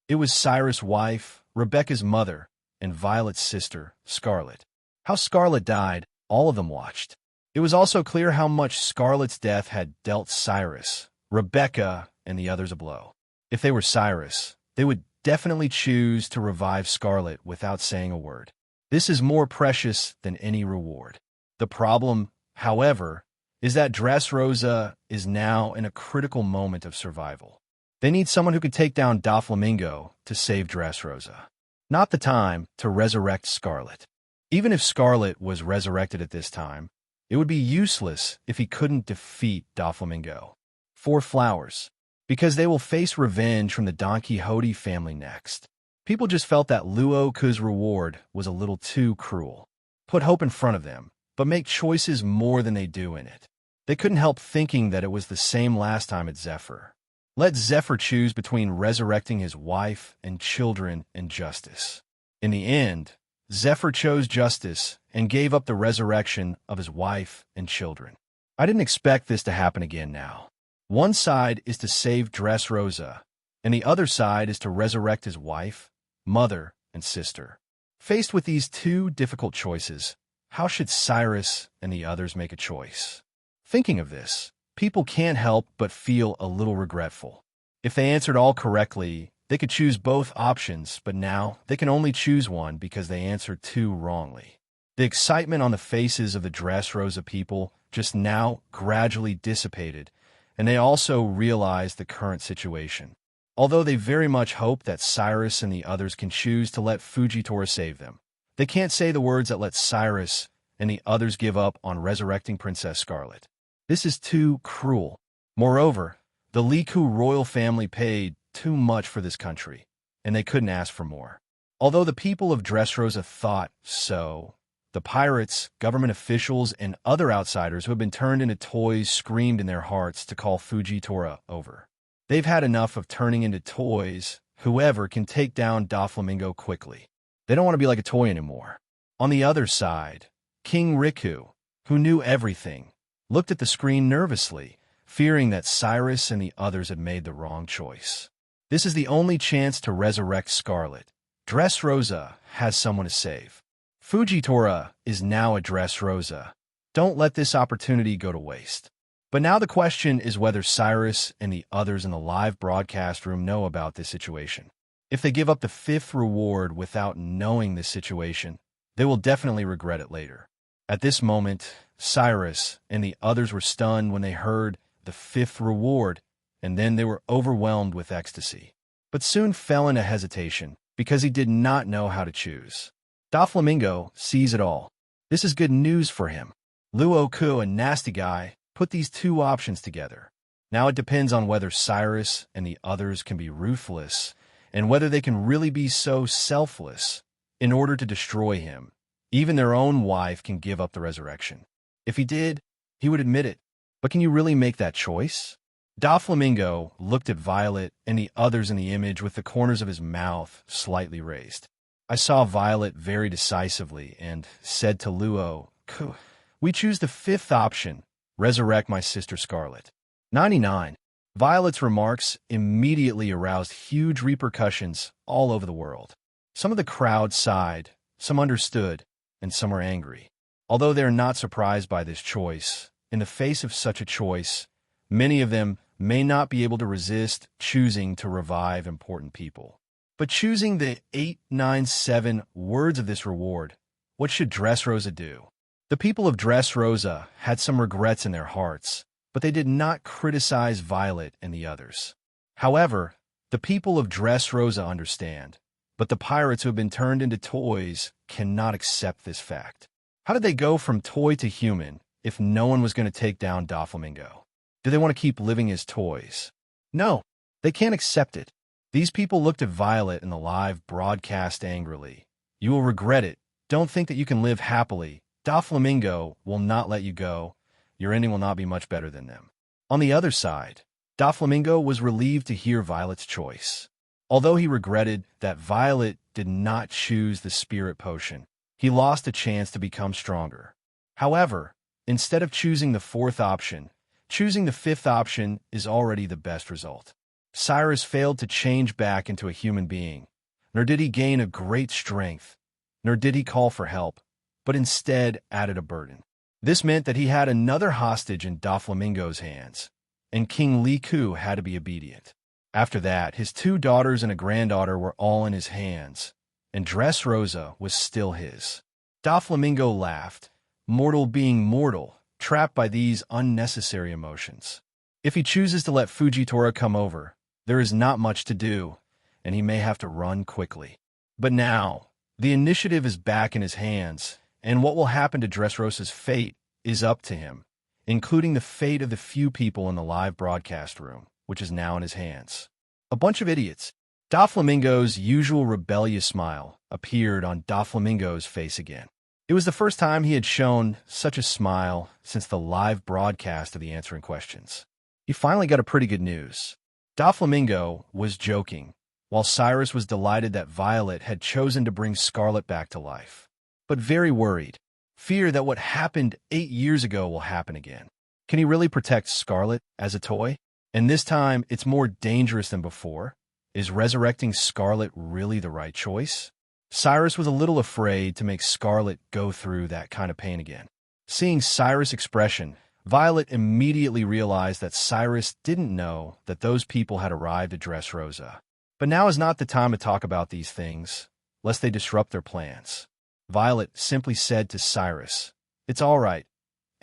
It was Cyrus' wife, Rebecca's mother, and Violet's sister, Scarlet. How Scarlet died, all of them watched. It was also clear how much Scarlet's death had dealt Cyrus, Rebecca, and the others a blow. If they were Cyrus, they would definitely choose to revive Scarlet without saying a word. This is more precious than any reward. The problem, however, is that Dressrosa is now in a critical moment of survival. They need someone who can take down Doflamingo to save Dressrosa. Not the time to resurrect Scarlet. Even if Scarlet was resurrected at this time, it would be useless if he couldn't defeat Doflamingo. 4 flowers. Because they will face revenge from the Don Quixote family next. People just felt that Luo Ke's reward was a little too cruel. Put hope in front of them, but make choices more than they do in it. They couldn't help thinking that it was the same last time at Zephyr. Let Zephyr choose between resurrecting his wife and children and justice. In the end, Zephyr chose justice and gave up the resurrection of his wife and children. I didn't expect this to happen again now. One side is to save Dressrosa, and the other side is to resurrect his wife, mother, and sister. Faced with these 2 difficult choices, how should Cyrus and the others make a choice? Thinking of this, people can't help but feel a little regretful. If they answered all correctly, they could choose both options, but now they can only choose one because they answered 2 wrongly. The excitement on the faces of the Dressrosa people just now gradually dissipated, and they also realized the current situation. Although they very much hope that Cyrus and the others can choose to let Fujitora save them, they can't say the words that let Cyrus and the others give up on resurrecting Princess Scarlet. This is too cruel. Moreover, the Liku royal family paid too much for this country, and they couldn't ask for more. Although the people of Dressrosa thought so, the pirates, government officials, and other outsiders who have been turned into toys screamed in their hearts to call Fujitora over. They've had enough of turning into toys. Whoever can take down Doflamingo quickly. They don't want to be like a toy anymore. On the other side, King Riku, who knew everything, looked at the screen nervously, fearing that Cyrus and the others had made the wrong choice. This is the only chance to resurrect Scarlet. Dressrosa has someone to save. Fujitora is now a Dressrosa. Don't let this opportunity go to waste. But now the question is whether Cyrus and the others in the live broadcast room know about this situation. If they give up the 5th reward without knowing this situation, they will definitely regret it later. At this moment, Cyrus and the others were stunned when they heard the 5th reward, and then they were overwhelmed with ecstasy. But soon fell into hesitation because he did not know how to choose. Doflamingo sees it all. This is good news for him. Luo Ke, a nasty guy, put these 2 options together. Now it depends on whether Cyrus and the others can be ruthless, and whether they can really be so selfless in order to destroy him. Even their own wife can give up the resurrection. If he did, he would admit it. But can you really make that choice? Doflamingo looked at Violet and the others in the image with the corners of his mouth slightly raised. I saw Violet very decisively and said to Luo Ke, "We choose the 5th option, resurrect my sister Scarlet." 99. Violet's remarks immediately aroused huge repercussions all over the world. Some of the crowd sighed, some understood, and some were angry. Although they are not surprised by this choice, in the face of such a choice, many of them may not be able to resist choosing to revive important people. But choosing the 8, 9, 7 words of this reward, what should Dressrosa do? The people of Dressrosa had some regrets in their hearts, but they did not criticize Violet and the others. However, the people of Dressrosa understand, but the pirates who have been turned into toys cannot accept this fact. How did they go from toy to human if no one was going to take down Doflamingo? Do they want to keep living as toys? No, they can't accept it. These people looked at Violet in the live broadcast angrily. You will regret it. Don't think that you can live happily. Doflamingo will not let you go. Your ending will not be much better than them. On the other side, Doflamingo was relieved to hear Violet's choice. Although he regretted that Violet did not choose the spirit potion, he lost a chance to become stronger. However, instead of choosing the fourth option, choosing the fifth option is already the best result. Cyrus failed to change back into a human being, nor did he gain a great strength, nor did he call for help, but instead added a burden. This meant that he had another hostage in Doflamingo's hands, and King Luo Ke had to be obedient. After that, his 2 daughters and a granddaughter were all in his hands, and Dressrosa was still his. Doflamingo laughed, mortal being mortal, trapped by these unnecessary emotions. If he chooses to let Fujitora come over, there is not much to do, and he may have to run quickly. But now, the initiative is back in his hands, and what will happen to Dressrosa's fate is up to him, including the fate of the few people in the live broadcast room, which is now in his hands. A bunch of idiots. Doflamingo's usual rebellious smile appeared on Doflamingo's face again. It was the first time he had shown such a smile since the live broadcast of the answering questions. He finally got a pretty good news. Doflamingo was joking, while Cyrus was delighted that Violet had chosen to bring Scarlet back to life, but very worried. Fear that what happened 8 years ago will happen again. Can he really protect Scarlet as a toy? And this time, it's more dangerous than before. Is resurrecting Scarlet really the right choice? Cyrus was a little afraid to make Scarlet go through that kind of pain again. Seeing Cyrus' expression, Violet immediately realized that Cyrus didn't know that those people had arrived at Dressrosa. But now is not the time to talk about these things, lest they disrupt their plans. Violet simply said to Cyrus, "It's all right.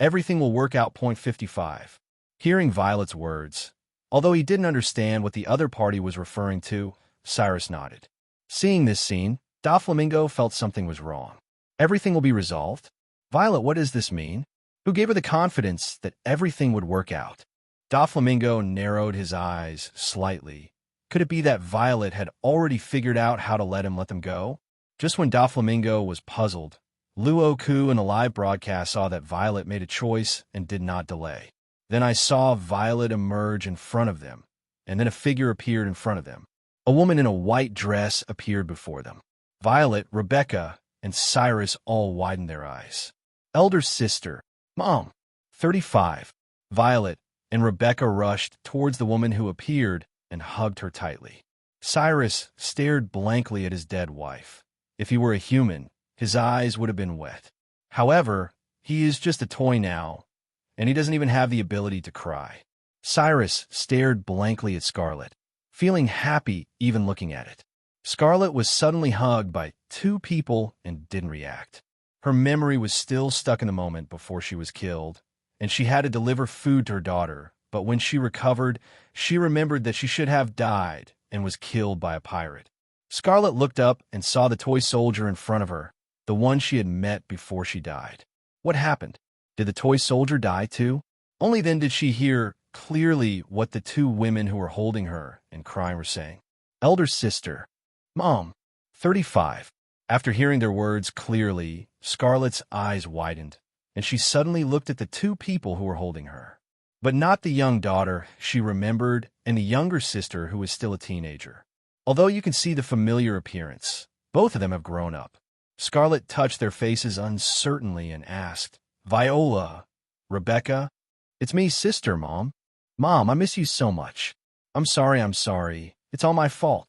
Everything will work out. 55. Hearing Violet's words, although he didn't understand what the other party was referring to, Cyrus nodded. Seeing this scene, Doflamingo felt something was wrong. Everything will be resolved? Violet, what does this mean? Who gave her the confidence that everything would work out? Doflamingo narrowed his eyes slightly. Could it be that Violet had already figured out how to let them go? Just when Doflamingo was puzzled, Luo Ke in a live broadcast saw that Violet made a choice and did not delay. Then I saw Violet emerge in front of them, and then a figure appeared in front of them. A woman in a white dress appeared before them. Violet, Rebecca, and Cyrus all widened their eyes. Elder sister, Mom, 35. Violet and Rebecca rushed towards the woman who appeared and hugged her tightly. Cyrus stared blankly at his dead wife. If he were a human, his eyes would have been wet. However, he is just a toy now, and he doesn't even have the ability to cry. Cyrus stared blankly at Scarlet, feeling happy even looking at it. Scarlet was suddenly hugged by 2 people and didn't react. Her memory was still stuck in the moment before she was killed, and she had to deliver food to her daughter, but when she recovered, she remembered that she should have died and was killed by a pirate. Scarlet looked up and saw the toy soldier in front of her, the one she had met before she died. What happened? Did the toy soldier die too? Only then did she hear clearly what the 2 women who were holding her and crying were saying. Elder sister, Mom, 35. After hearing their words clearly, Scarlet's eyes widened, and she suddenly looked at the 2 people who were holding her. But not the young daughter she remembered and the younger sister who was still a teenager. Although you can see the familiar appearance, both of them have grown up. Scarlet touched their faces uncertainly and asked, Viola, Rebecca, it's me, sister, Mom. Mom, I miss you so much. I'm sorry. It's all my fault.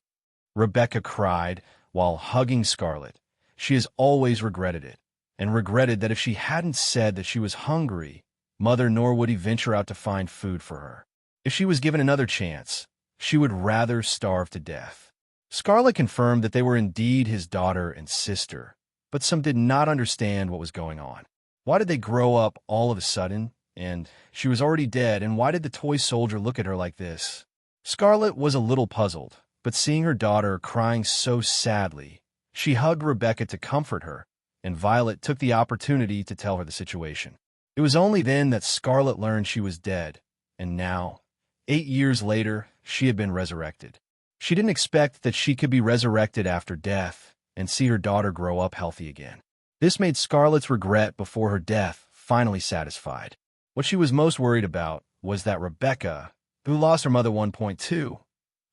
Rebecca cried while hugging Scarlet. She has always regretted it, and regretted that if she hadn't said that she was hungry, Mother nor would he venture out to find food for her. If she was given another chance, she would rather starve to death. Scarlet confirmed that they were indeed his daughter and sister, but some did not understand what was going on. Why did they grow up all of a sudden? And she was already dead, and why did the toy soldier look at her like this? Scarlet was a little puzzled, but seeing her daughter crying so sadly, she hugged Rebecca to comfort her, and Violet took the opportunity to tell her the situation. It was only then that Scarlet learned she was dead, and now, 8 years later, she had been resurrected. She didn't expect that she could be resurrected after death and see her daughter grow up healthy again. This made Scarlet's regret before her death finally satisfied. What she was most worried about was that Rebecca, who lost her mother 1.2,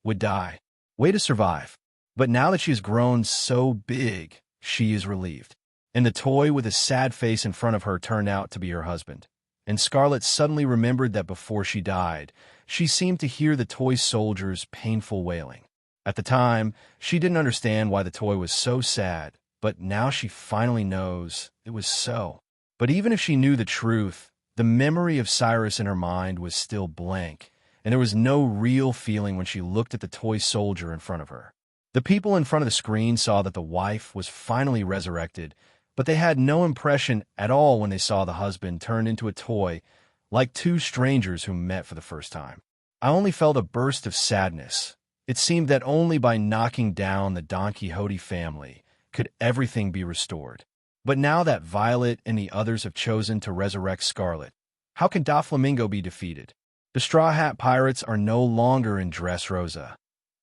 would die. Way to survive. But now that she has grown so big, she is relieved. And the toy with a sad face in front of her turned out to be her husband. And Scarlet suddenly remembered that before she died, she seemed to hear the toy soldier's painful wailing. At the time, she didn't understand why the toy was so sad, but now she finally knows it was so. But even if she knew the truth, the memory of Cyrus in her mind was still blank, and there was no real feeling when she looked at the toy soldier in front of her. The people in front of the screen saw that the wife was finally resurrected, but they had no impression at all when they saw the husband turned into a toy, like two strangers who met for the first time. I only felt a burst of sadness. It seemed that only by knocking down the Don Quixote family could everything be restored. But now that Violet and the others have chosen to resurrect Scarlet, how can Doflamingo be defeated? The Straw Hat Pirates are no longer in Dressrosa,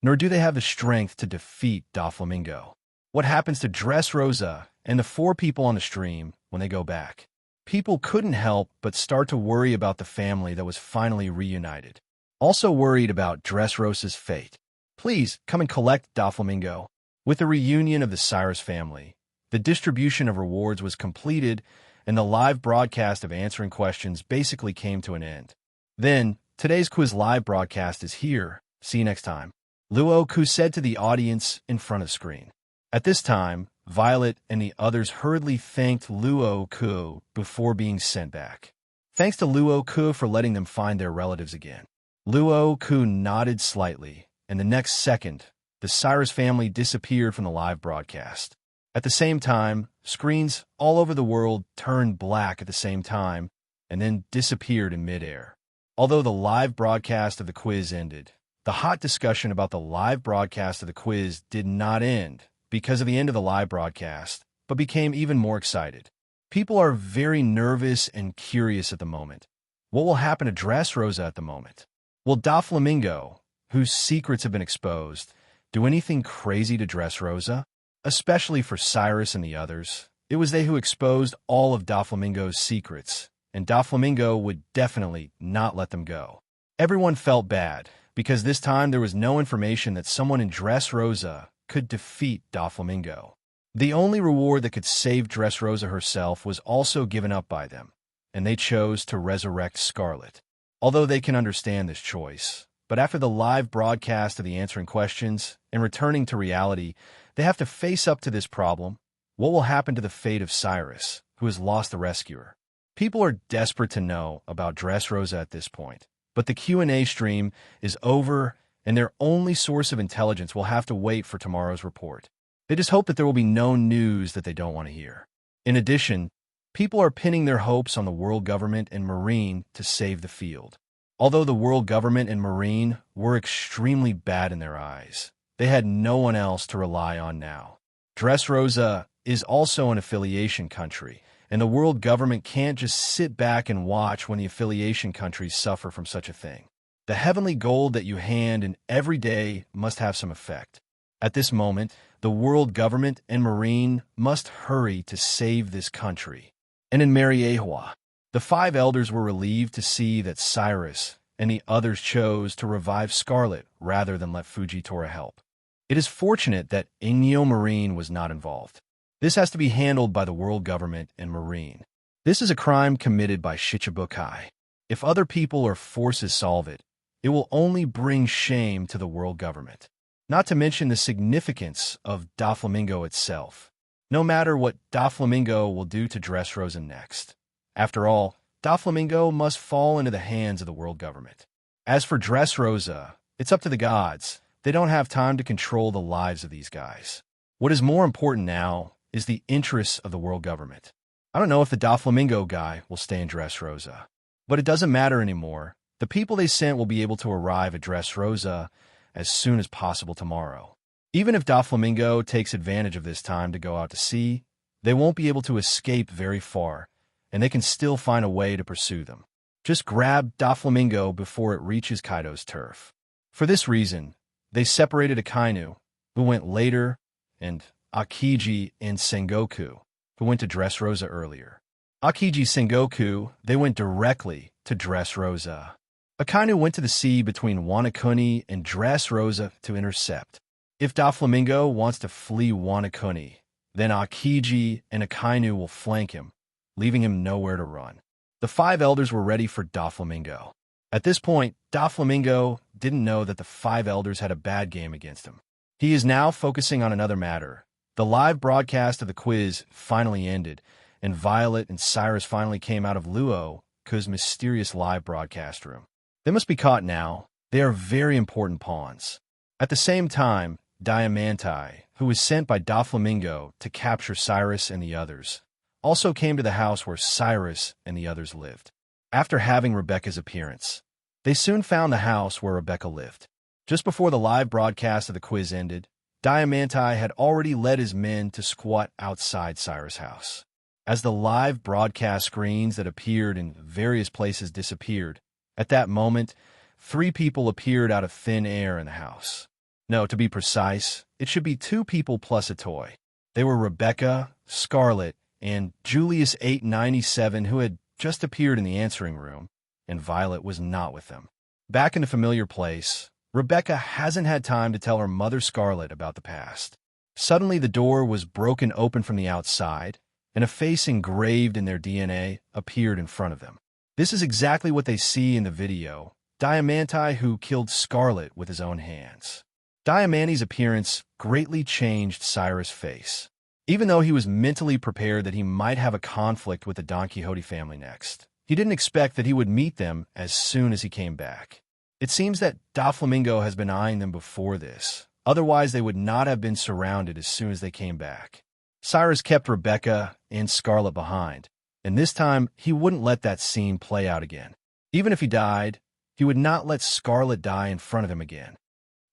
nor do they have the strength to defeat Doflamingo. What happens to Dressrosa and the 4 people on the stream when they go back? People couldn't help but start to worry about the family that was finally reunited. Also worried about Dressrosa's fate. Please come and collect Doflamingo. With the reunion of the Cyrus family, the distribution of rewards was completed, and the live broadcast of answering questions basically came to an end. Then, today's quiz live broadcast is here. See you next time. Luo Ke said to the audience in front of the screen. At this time, Violet and the others hurriedly thanked Luo Ke before being sent back. Thanks to Luo Ke for letting them find their relatives again. Luo Ke nodded slightly, and the next second, the Cyrus family disappeared from the live broadcast. At the same time, screens all over the world turned black at the same time and then disappeared in midair. Although the live broadcast of the quiz ended, the hot discussion about the live broadcast of the quiz did not end because of the end of the live broadcast, but became even more excited. People are very nervous and curious at the moment. What will happen to Dressrosa at the moment? Will Doflamingo, whose secrets have been exposed, do anything crazy to Dressrosa? Especially for Cyrus and the others. It was they who exposed all of Doflamingo's secrets, and Doflamingo would definitely not let them go. Everyone felt bad, because this time there was no information that someone in Dressrosa could defeat Doflamingo. The only reward that could save Dressrosa herself was also given up by them, and they chose to resurrect Scarlet. Although they can understand this choice, but after the live broadcast of the answering questions and returning to reality, they have to face up to this problem. What will happen to the fate of Cyrus, who has lost the rescuer? People are desperate to know about Dressrosa at this point, but the Q&A stream is over, and their only source of intelligence will have to wait for tomorrow's report. They just hope that there will be no news that they don't want to hear. In addition, people are pinning their hopes on the world government and Marine to save the field. Although the world government and Marine were extremely bad in their eyes, they had no one else to rely on now. Dressrosa is also an affiliation country, and the world government can't just sit back and watch when the affiliation countries suffer from such a thing. The heavenly gold that you hand in every day must have some effect. At this moment, the world government and Marine must hurry to save this country. And in Mariehua, the 5 elders were relieved to see that Cyrus and the others chose to revive Scarlet rather than let Fujitora help. It is fortunate that Inyo Marine was not involved. This has to be handled by the world government and Marine. This is a crime committed by Shichibukai. If other people or forces solve it, it will only bring shame to the world government. Not to mention the significance of Doflamingo itself. No matter what Doflamingo will do to Dressrosa next. After all, Doflamingo must fall into the hands of the world government. As for Dressrosa, it's up to the gods. They don't have time to control the lives of these guys. What is more important now is the interests of the world government. I don't know if the Doflamingo guy will stay in Dressrosa, but it doesn't matter anymore. The people they sent will be able to arrive at Dressrosa as soon as possible tomorrow. Even if Doflamingo takes advantage of this time to go out to sea, they won't be able to escape very far, and they can still find a way to pursue them. Just grab Doflamingo before it reaches Kaido's turf. For this reason, they separated Akainu, who went later, and Akiji and Sengoku, who went to Dressrosa earlier. Akiji Sengoku, they went directly to Dressrosa. Akainu went to the sea between Wanakuni and Dressrosa to intercept. If Doflamingo wants to flee Wanakuni, then Akiji and Akainu will flank him, leaving him nowhere to run. The 5 elders were ready for Doflamingo. At this point, Doflamingo didn't know that the 5 elders had a bad game against him. He is now focusing on another matter. The live broadcast of the quiz finally ended, and Violet and Cyrus finally came out of Luo Ke's mysterious live broadcast room. They must be caught now. They are very important pawns. At the same time, Diamanti, who was sent by Doflamingo to capture Cyrus and the others, also came to the house where Cyrus and the others lived. After having Rebecca's appearance, they soon found the house where Rebecca lived. Just before the live broadcast of the quiz ended, Diamanti had already led his men to squat outside Cyrus' house. As the live broadcast screens that appeared in various places disappeared, at that moment, 3 people appeared out of thin air in the house. No, to be precise, it should be 2 people plus a toy. They were Rebecca, Scarlet, and Julius 897, who had just appeared in the answering room, and Violet was not with them. Back in the familiar place, Rebecca hasn't had time to tell her mother Scarlet about the past. Suddenly the door was broken open from the outside, and a face engraved in their DNA appeared in front of them. This is exactly what they see in the video, Diamanti who killed Scarlet with his own hands. Diamanti's appearance greatly changed Cyrus' face. Even though he was mentally prepared that he might have a conflict with the Don Quixote family next, he didn't expect that he would meet them as soon as he came back. It seems that Doflamingo has been eyeing them before this, otherwise they would not have been surrounded as soon as they came back. Cyrus kept Rebecca and Scarlet behind, and this time he wouldn't let that scene play out again. Even if he died, he would not let Scarlet die in front of him again.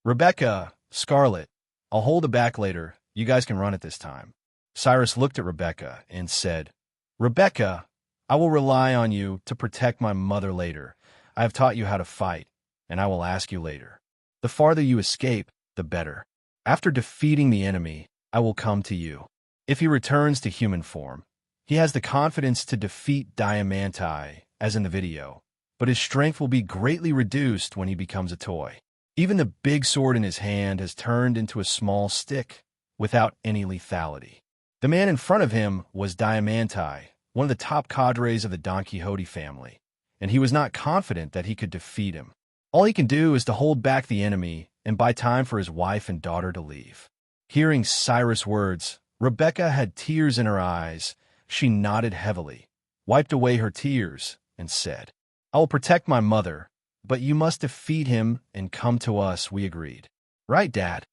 Rebecca, Scarlet, I'll hold it back later. You guys can run it this time. Cyrus looked at Rebecca and said, Rebecca, I will rely on you to protect my mother later. I have taught you how to fight, and I will ask you later. The farther you escape, the better. After defeating the enemy, I will come to you. If he returns to human form, he has the confidence to defeat Diamanti, as in the video, but his strength will be greatly reduced when he becomes a toy. Even the big sword in his hand has turned into a small stick, without any lethality. The man in front of him was Diamanti, one of the top cadres of the Don Quixote family, and he was not confident that he could defeat him. All he can do is to hold back the enemy and buy time for his wife and daughter to leave. Hearing Cyrus' words, Rebecca had tears in her eyes. She nodded heavily, wiped away her tears, and said, I will protect my mother, but you must defeat him and come to us, we agreed. Right, Dad?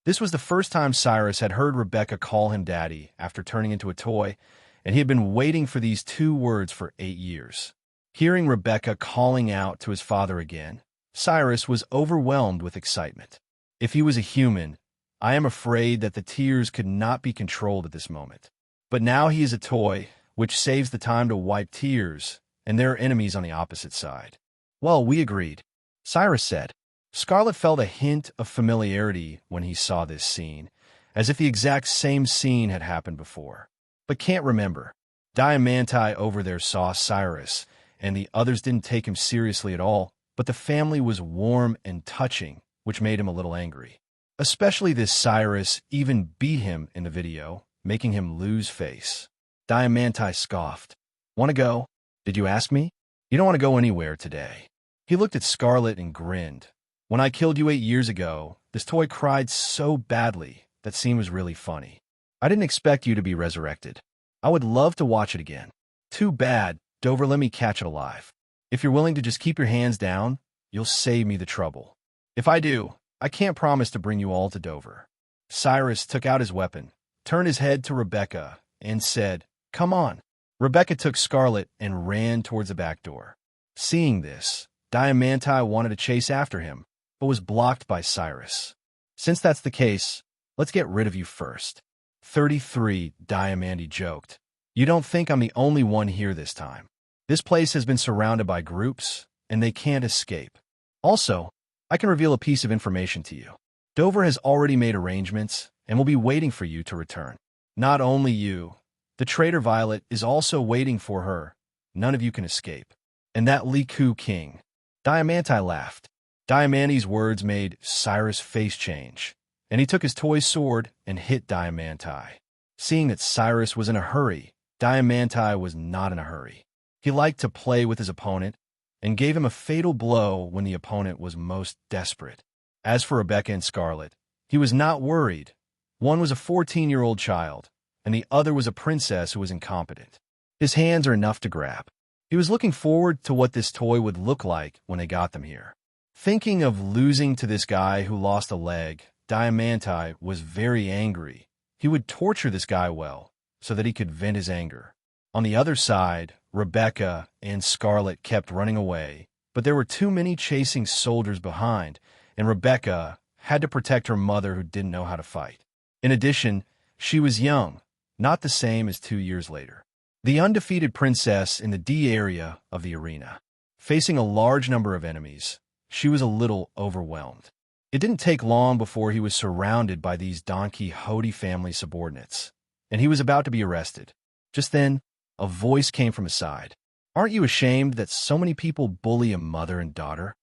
This was the first time Cyrus had heard Rebecca call him Daddy after turning into a toy, and he had been waiting for these 2 words for 8 years. Hearing Rebecca calling out to his father again, Cyrus was overwhelmed with excitement. If he was a human, I am afraid that the tears could not be controlled at this moment. But now he is a toy, which saves the time to wipe tears, and there are enemies on the opposite side. Well, we agreed, Cyrus said. Scarlet felt a hint of familiarity when he saw this scene, as if the exact same scene had happened before, but can't remember. Diamanti over there saw Cyrus, and the others didn't take him seriously at all, but the family was warm and touching, which made him a little angry. Especially this Cyrus even beat him in the video, making him lose face. Diamanti scoffed. Want to go? Did you ask me? You don't want to go anywhere today. He looked at Scarlet and grinned. When I killed you 8 years ago, this toy cried so badly that scene was really funny. I didn't expect you to be resurrected. I would love to watch it again. Too bad, Dover let me catch it alive. If you're willing to just keep your hands down, you'll save me the trouble. If I do, I can't promise to bring you all to Dover." Cyrus took out his weapon, turned his head to Rebecca, and said, "Come on." Rebecca took Scarlet and ran towards the back door. Seeing this, Diamante wanted to chase after him, but was blocked by Cyrus. "Since that's the case, let's get rid of you first." 33, Diamante joked. "You don't think I'm the only one here this time? This place has been surrounded by groups, and they can't escape. Also, I can reveal a piece of information to you. Dover has already made arrangements and will be waiting for you to return. Not only you, the traitor Violet is also waiting for her. None of you can escape. And that Luo Ke." Diamante laughed. Diamante's words made Cyrus' face change, and he took his toy sword and hit Diamante. Seeing that Cyrus was in a hurry, Diamante was not in a hurry. He liked to play with his opponent and gave him a fatal blow when the opponent was most desperate. As for Rebecca and Scarlet, he was not worried. One was a 14-year-old child, and the other was a princess who was incompetent. His hands are enough to grab. He was looking forward to what this toy would look like when they got them here. Thinking of losing to this guy who lost a leg, Diamante was very angry. He would torture this guy well, so that he could vent his anger. On the other side, Rebecca and Scarlet kept running away, but there were too many chasing soldiers behind, and Rebecca had to protect her mother who didn't know how to fight. In addition, she was young, not the same as 2 years later. The undefeated princess in the D area of the arena. Facing a large number of enemies, she was a little overwhelmed. It didn't take long before he was surrounded by these Don Quixote family subordinates, and he was about to be arrested. Just then, a voice came from his side. "Aren't you ashamed that so many people bully a mother and daughter?"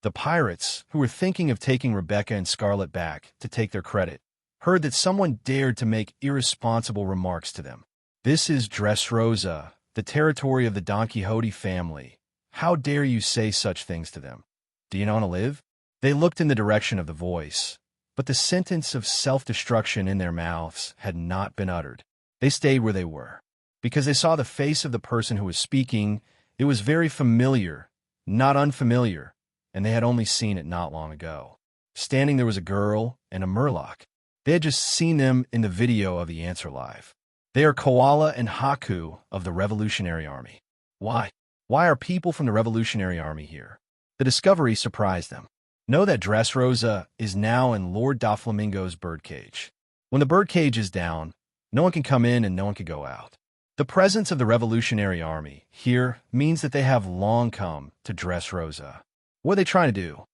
The pirates, who were thinking of taking Rebecca and Scarlet back to take their credit, heard that someone dared to make irresponsible remarks to them. "This is Dressrosa, the territory of the Don Quixote family. How dare you say such things to them? Do you not want to live?" They looked in the direction of the voice, but the sentence of self-destruction in their mouths had not been uttered. They stayed where they were. Because they saw the face of the person who was speaking, it was very familiar, not unfamiliar, and they had only seen it not long ago. Standing there was a girl and a Murloc. They had just seen them in the video of the Answer Live. They are Koala and Haku of the Revolutionary Army. Why? Why are people from the Revolutionary Army here? The discovery surprised them. Know that Dressrosa is now in Lord Doflamingo's birdcage. When the birdcage is down, no one can come in and no one can go out. The presence of the Revolutionary Army here means that they have long come to Dressrosa. What are they trying to do?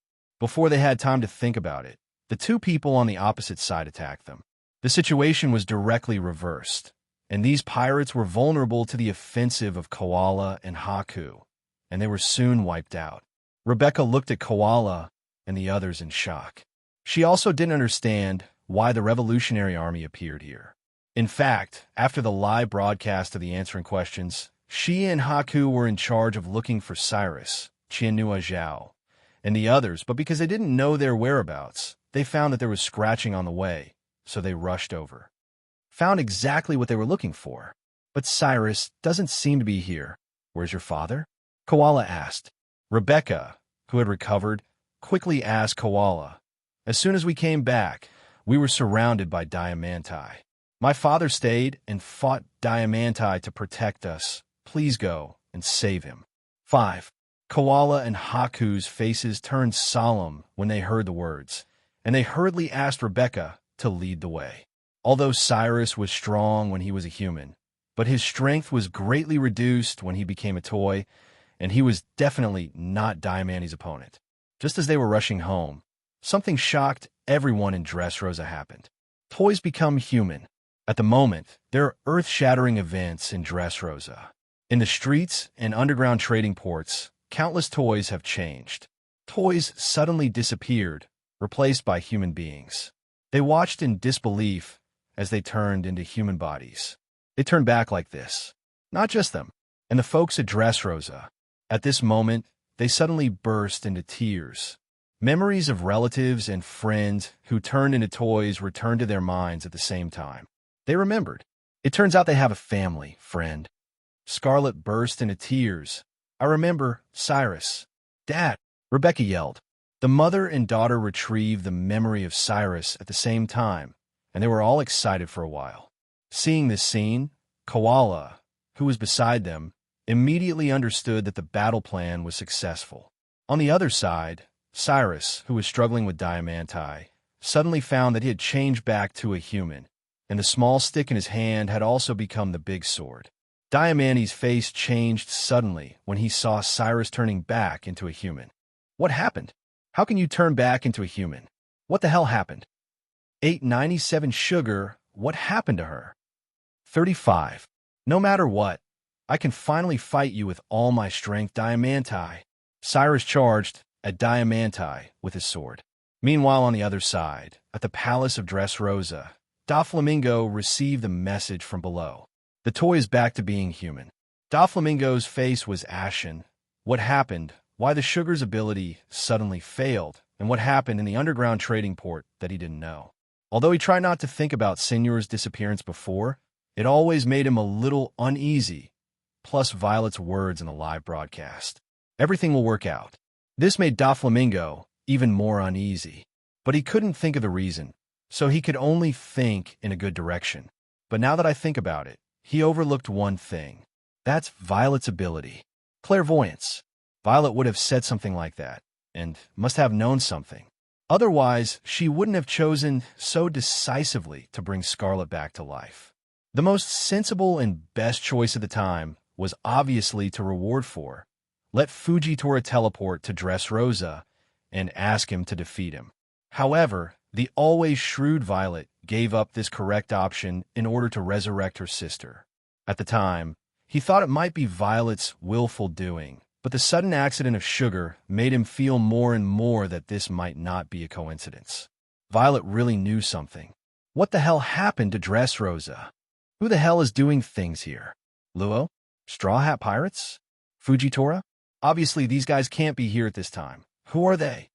Before they had time to think about it, the two people on the opposite side attacked them. The situation was directly reversed, and these pirates were vulnerable to the offensive of Koala and Haku, and they were soon wiped out. Rebecca looked at Koala and the others in shock. She also didn't understand why the Revolutionary Army appeared here. In fact, after the live broadcast of the answering questions, she and Haku were in charge of looking for Cyrus, Qianhua Zhao, and the others, but because they didn't know their whereabouts, they found that there was scratching on the way, so they rushed over. Found exactly what they were looking for. "But Cyrus doesn't seem to be here. Where's your father?" Koala asked. Rebecca, who had recovered, quickly asked Koala. "As soon as we came back, we were surrounded by Diamante. My father stayed and fought Diamante to protect us. Please go and save him." 5. Koala and Haku's faces turned solemn when they heard the words, and they hurriedly asked Rebecca to lead the way. Although Cyrus was strong when he was a human, but his strength was greatly reduced when he became a toy, and he was definitely not Diamante's opponent. Just as they were rushing home, something shocked everyone in Dressrosa happened. Toys become human. At the moment, there are earth-shattering events in Dressrosa. In the streets and underground trading ports, countless toys have changed. Toys suddenly disappeared, replaced by human beings. They watched in disbelief as they turned into human bodies. They turned back like this. Not just them, and the folks at Dressrosa. At this moment, they suddenly burst into tears. Memories of relatives and friends who turned into toys returned to their minds at the same time. They remembered. It turns out they have a family, friend. Scarlet burst into tears. "I remember Cyrus. Dad, Rebecca yelled. The mother and daughter retrieved the memory of Cyrus at the same time, and they were all excited for a while. Seeing this scene, Koala, who was beside them, immediately understood that the battle plan was successful. On the other side, Cyrus, who was struggling with Diamanti, suddenly found that he had changed back to a human, and the small stick in his hand had also become the big sword. Diamanti's face changed suddenly when he saw Cyrus turning back into a human. What happened? How can you turn back into a human? What the hell happened? 897 Sugar, what happened to her? 35. No matter what, I can finally fight you with all my strength, Diamanti. Cyrus charged at Diamanti with his sword. Meanwhile, on the other side, at the palace of Dressrosa, Doflamingo received the message from below. The toy is back to being human. Doflamingo's face was ashen. What happened? Why the Sugar's ability suddenly failed, and what happened in the underground trading port that he didn't know. Although he tried not to think about Senor's disappearance before, it always made him a little uneasy, plus Violet's words in the live broadcast. Everything will work out. This made Doflamingo even more uneasy, but he couldn't think of the reason, so he could only think in a good direction. But now that I think about it, he overlooked one thing. That's Violet's ability. Clairvoyance. Violet would have said something like that, and must have known something. Otherwise, she wouldn't have chosen so decisively to bring Scarlet back to life. The most sensible and best choice at the time was obviously to reward for. Let Fujitora teleport to Dressrosa and ask him to defeat him. However, the always shrewd Violet gave up this correct option in order to resurrect her sister. At the time, he thought it might be Violet's willful doing, but the sudden accident of Sugar made him feel more and more that this might not be a coincidence. Violet really knew something. What the hell happened to Dressrosa? Who the hell is doing things here? Luo? Straw Hat Pirates? Fujitora? Obviously, these guys can't be here at this time. Who are they?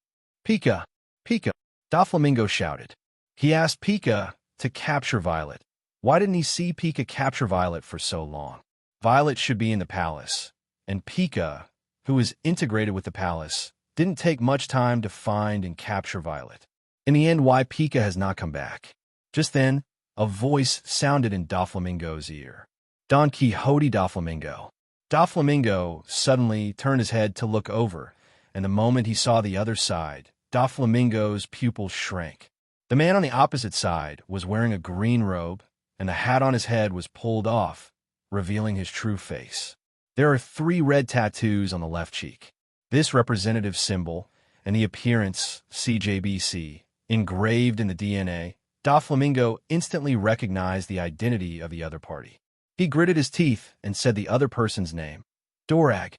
Pika! Pika! Doflamingo shouted. He asked Pika to capture Violet. Why didn't he see Pika capture Violet for so long? Violet should be in the palace, and Pika, who is integrated with the palace, didn't take much time to find and capture Violet. In the end, why Pika has not come back? Just then, a voice sounded in Doflamingo's ear. Don Quixote Doflamingo. Doflamingo suddenly turned his head to look over, and the moment he saw the other side, Doflamingo's pupils shrank. The man on the opposite side was wearing a green robe, and the hat on his head was pulled off, revealing his true face. There are 3 red tattoos on the left cheek. This representative symbol and the appearance, CJBC, engraved in the DNA, Doflamingo instantly recognized the identity of the other party. He gritted his teeth and said the other person's name. Dorag.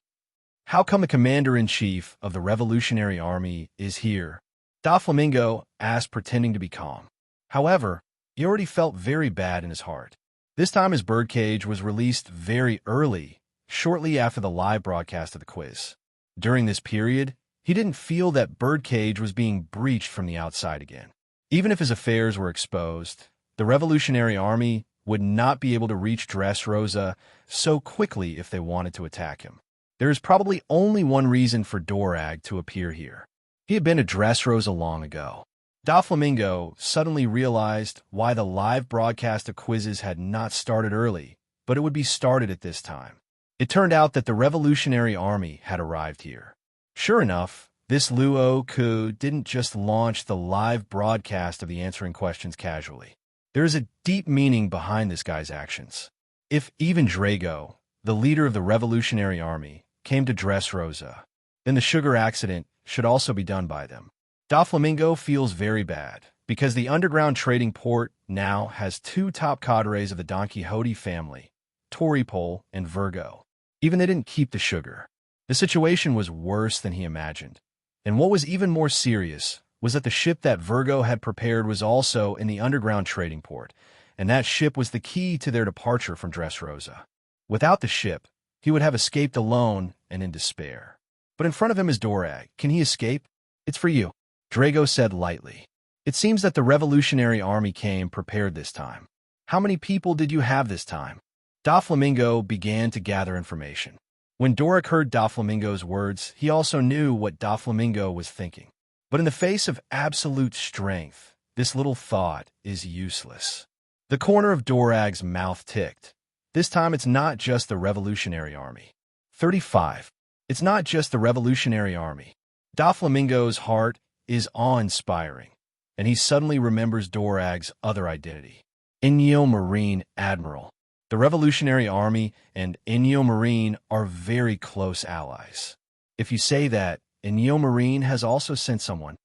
How come the commander-in-chief of the Revolutionary Army is here? Doflamingo asked, pretending to be calm. However, he already felt very bad in his heart. This time his birdcage was released very early, shortly after the live broadcast of the quiz. During this period, he didn't feel that birdcage was being breached from the outside again. Even if his affairs were exposed, the Revolutionary Army would not be able to reach Dressrosa so quickly if they wanted to attack him. There is probably only one reason for Dorag to appear here. He had been to Dressrosa long ago. Doflamingo suddenly realized why the live broadcast of quizzes had not started early, but it would be started at this time. It turned out that the Revolutionary Army had arrived here. Sure enough, this Luo Ke didn't just launch the live broadcast of the answering questions casually. There is a deep meaning behind this guy's actions. If even Drago, the leader of the Revolutionary Army, came to Dressrosa, then the sugar accident should also be done by them. Doflamingo feels very bad, because the underground trading port now has 2 top cadres of the Don Quixote family, Toripol and Virgo. Even they didn't keep the sugar. The situation was worse than he imagined. And what was even more serious was that the ship that Virgo had prepared was also in the underground trading port, and that ship was the key to their departure from Dressrosa. Without the ship, he would have escaped alone and in despair. But in front of him is Dorag. Can he escape? It's for you, Drago said lightly. It seems that the Revolutionary Army came prepared this time. How many people did you have this time? Doflamingo began to gather information. When Doric heard Doflamingo's words, he also knew what Doflamingo was thinking. But in the face of absolute strength, this little thought is useless. The corner of Dorag's mouth ticked. This time it's not just the Revolutionary Army. 35. It's not just the Revolutionary Army. Doflamingo's heart is awe-inspiring, and he suddenly remembers Dorag's other identity. Inyo Marine Admiral. The Revolutionary Army and Inyo Marine are very close allies. If you say that, Inyo Marine has also sent someone.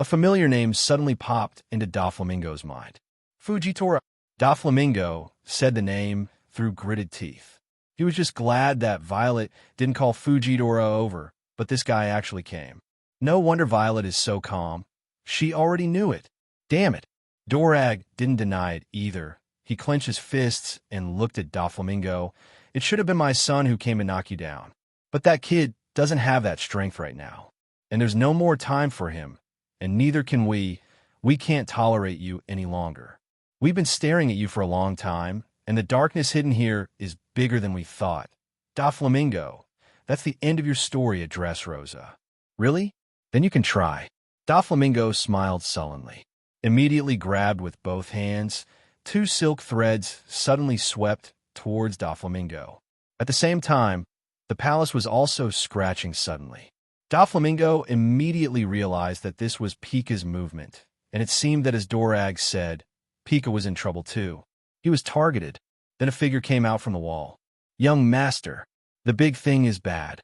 A familiar name suddenly popped into Doflamingo's mind. Fujitora. Doflamingo said the name through gritted teeth. He was just glad that Violet didn't call Fujitora over, but this guy actually came. No wonder Violet is so calm. She already knew it. Damn it. Dorag didn't deny it either. He clenched his fists and looked at Doflamingo. It should have been my son who came and knocked you down. But that kid doesn't have that strength right now. And there's no more time for him. And neither can we. We can't tolerate you any longer. We've been staring at you for a long time, and the darkness hidden here is bigger than we thought. Doflamingo, that's the end of your story at Dressrosa. Really? Then you can try. Doflamingo smiled sullenly. Immediately grabbed with both hands, 2 silk threads suddenly swept towards Doflamingo. At the same time, the palace was also scratching suddenly. Doflamingo immediately realized that this was Pika's movement, and it seemed that as Dorag said, Pika was in trouble too. He was targeted. Then a figure came out from the wall. Young master, the big thing is bad.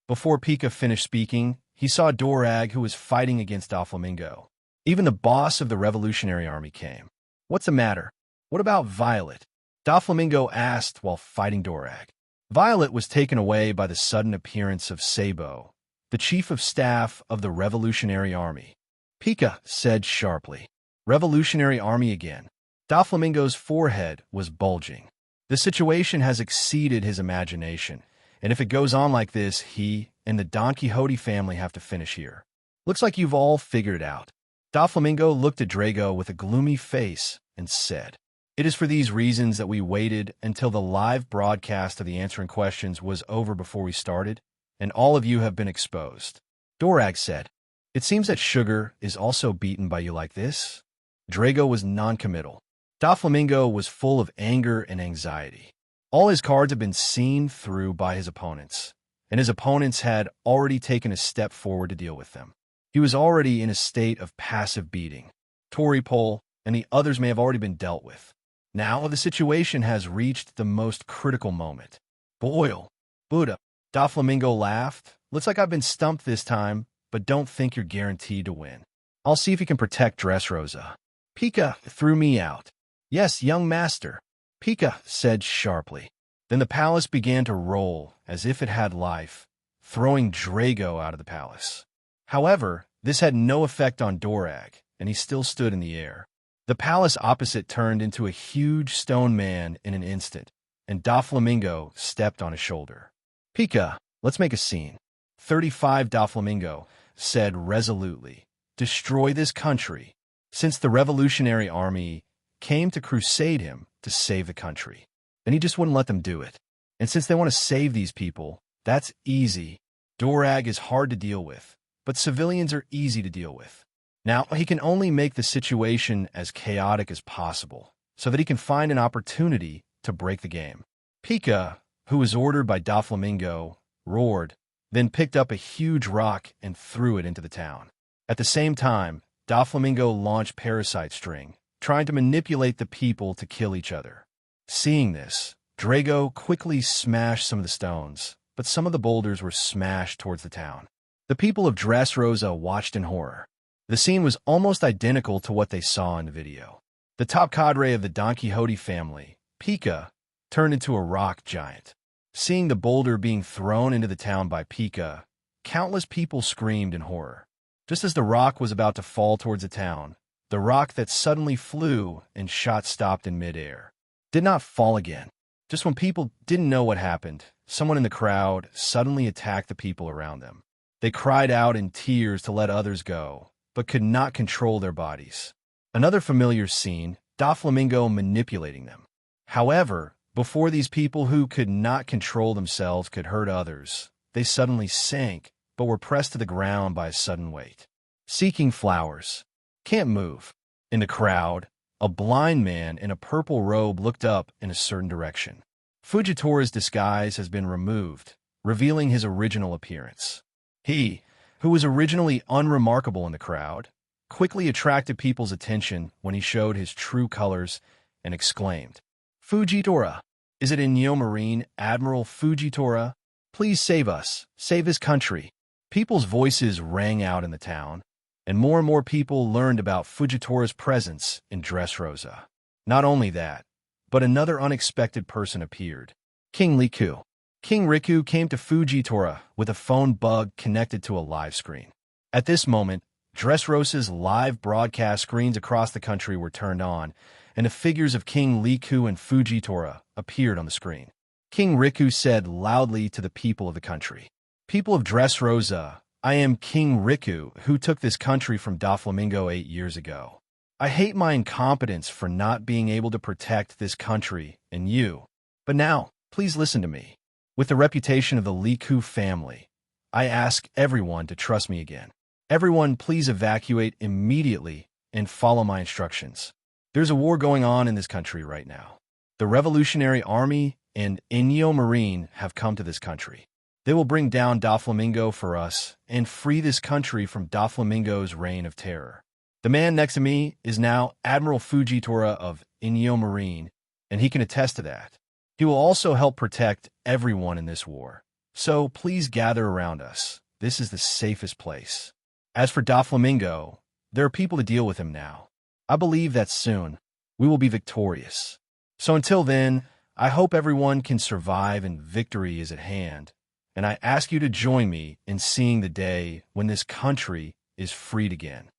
Before Pika finished speaking, he saw Dorag who was fighting against Doflamingo. Even the boss of the Revolutionary Army came. What's the matter? What about Violet? Doflamingo asked while fighting Dorag. Violet was taken away by the sudden appearance of Sabo, the chief of staff of the Revolutionary Army. Pika said sharply. Revolutionary Army again. Doflamingo's forehead was bulging. The situation has exceeded his imagination, and if it goes on like this, he and the Don Quixote family have to finish here. Looks like you've all figured it out. Doflamingo looked at Drago with a gloomy face and said, It is for these reasons that we waited until the live broadcast of the answering questions was over before we started, and all of you have been exposed. Dorag said, It seems that Sugar is also beaten by you like this. Drago was non-committal. Doflamingo was full of anger and anxiety. All his cards had been seen through by his opponents, and his opponents had already taken a step forward to deal with them. He was already in a state of passive beating. Toripole and the others may have already been dealt with. Now the situation has reached the most critical moment. Boil. Buddha. Doflamingo laughed. Looks like I've been stumped this time, but don't think you're guaranteed to win. I'll see if you can protect Dressrosa. Pika threw me out. Yes, young master. Pika said sharply. Then the palace began to roll as if it had life, throwing Drago out of the palace. However, this had no effect on Dorag, and he still stood in the air. The palace opposite turned into a huge stone man in an instant, and Doflamingo stepped on his shoulder. Pika, let's make a scene. 35 Doflamingo said resolutely, Destroy this country, since the Revolutionary Army came to crusade him to save the country. And he just wouldn't let them do it. And since they want to save these people, that's easy. Dorag is hard to deal with, but civilians are easy to deal with. Now, he can only make the situation as chaotic as possible, so that he can find an opportunity to break the game. Pika, who was ordered by Doflamingo, roared, then picked up a huge rock and threw it into the town. At the same time, Doflamingo launched Parasite String, trying to manipulate the people to kill each other. Seeing this, Drago quickly smashed some of the stones, but some of the boulders were smashed towards the town. The people of Dressrosa watched in horror. The scene was almost identical to what they saw in the video. The top cadre of the Don Quixote family, Pika, turned into a rock giant. Seeing the boulder being thrown into the town by Pika, countless people screamed in horror. Just as the rock was about to fall towards the town, the rock that suddenly flew and shot stopped in midair. Did not fall again. Just when people didn't know what happened, someone in the crowd suddenly attacked the people around them. They cried out in tears to let others go, but could not control their bodies. Another familiar scene, Doflamingo manipulating them. However, Before these people who could not control themselves could hurt others, they suddenly sank, but were pressed to the ground by a sudden weight. Seeking flowers. Can't move. In the crowd, a blind man in a purple robe looked up in a certain direction. Fujitora's disguise has been removed, revealing his original appearance. He, who was originally unremarkable in the crowd, quickly attracted people's attention when he showed his true colors and exclaimed, "Fujitora! Is it Inyo Marine Admiral Fujitora? Please save us, save his country." People's voices rang out in the town, and more people learned about Fujitora's presence in Dressrosa. Not only that, but another unexpected person appeared. King Riku. King Riku came to Fujitora with a phone bug connected to a live screen. At this moment, Dressrosa's live broadcast screens across the country were turned on, and the figures of King Riku and Fujitora appeared on the screen. King Riku said loudly to the people of the country, "People of Dressrosa, I am King Riku, who took this country from Doflamingo 8 years ago. I hate my incompetence for not being able to protect this country and you. But now, please listen to me. With the reputation of the Riku family, I ask everyone to trust me again. Everyone, please evacuate immediately and follow my instructions. There's a war going on in this country right now. The Revolutionary Army and Inyo Marine have come to this country. They will bring down Doflamingo for us and free this country from Doflamingo's reign of terror. The man next to me is now Admiral Fujitora of Inyo Marine, and he can attest to that. He will also help protect everyone in this war. So please gather around us. This is the safest place. As for Doflamingo, there are people to deal with him now. I believe that soon we will be victorious. So until then, I hope everyone can survive and victory is at hand. And I ask you to join me in seeing the day when this country is freed again."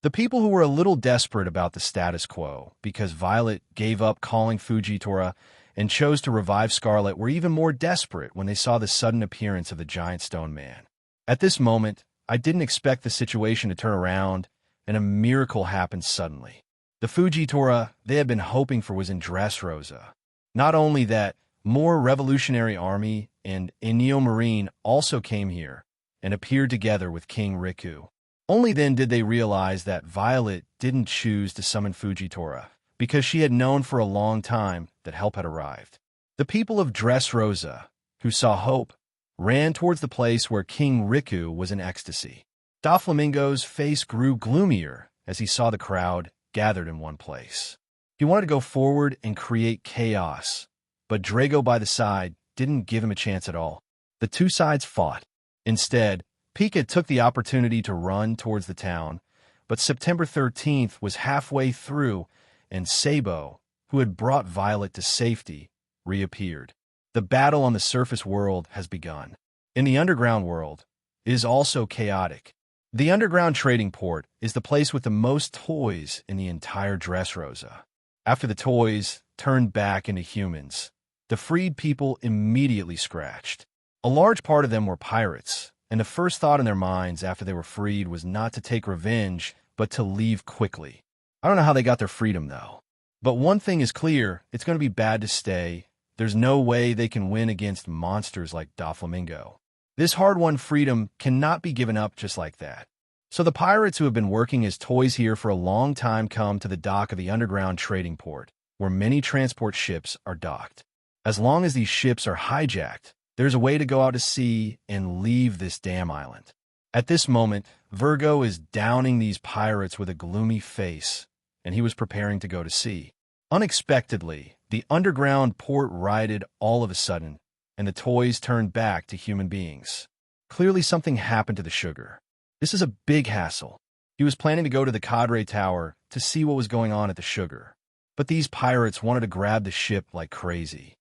The people who were a little desperate about the status quo because Violet gave up calling Fujitora and chose to revive Scarlet were even more desperate when they saw the sudden appearance of the giant stone man. At this moment, I didn't expect the situation to turn around, and a miracle happened suddenly. The Fujitora they had been hoping for was in Dressrosa. Not only that, more Revolutionary Army and Inyo Marine also came here and appeared together with King Riku. Only then did they realize that Violet didn't choose to summon Fujitora, because she had known for a long time that help had arrived. The people of Dressrosa, who saw hope, ran towards the place where King Riku was in ecstasy. Doflamingo's face grew gloomier as he saw the crowd gathered in one place. He wanted to go forward and create chaos, but Drago by the side didn't give him a chance at all. The two sides fought. Instead, Pika took the opportunity to run towards the town, but September 13th was halfway through, and Sabo, who had brought Violet to safety, reappeared. The battle on the surface world has begun. In the underground world, it is also chaotic. The underground trading port is the place with the most toys in the entire Dressrosa. After the toys turned back into humans, the freed people immediately scratched. A large part of them were pirates, and the first thought in their minds after they were freed was not to take revenge, but to leave quickly. I don't know how they got their freedom, though. But one thing is clear, it's going to be bad to stay. There's no way they can win against monsters like Doflamingo. This hard-won freedom cannot be given up just like that. So the pirates who have been working as toys here for a long time come to the dock of the underground trading port, where many transport ships are docked. As long as these ships are hijacked, there's a way to go out to sea and leave this damn island. At this moment, Virgo is downing these pirates with a gloomy face, and he was preparing to go to sea. Unexpectedly, the underground port righted all of a sudden, and the toys turned back to human beings. Clearly something happened to the sugar. This is a big hassle. He was planning to go to the Cadre Tower to see what was going on at the sugar. But these pirates wanted to grab the ship like crazy.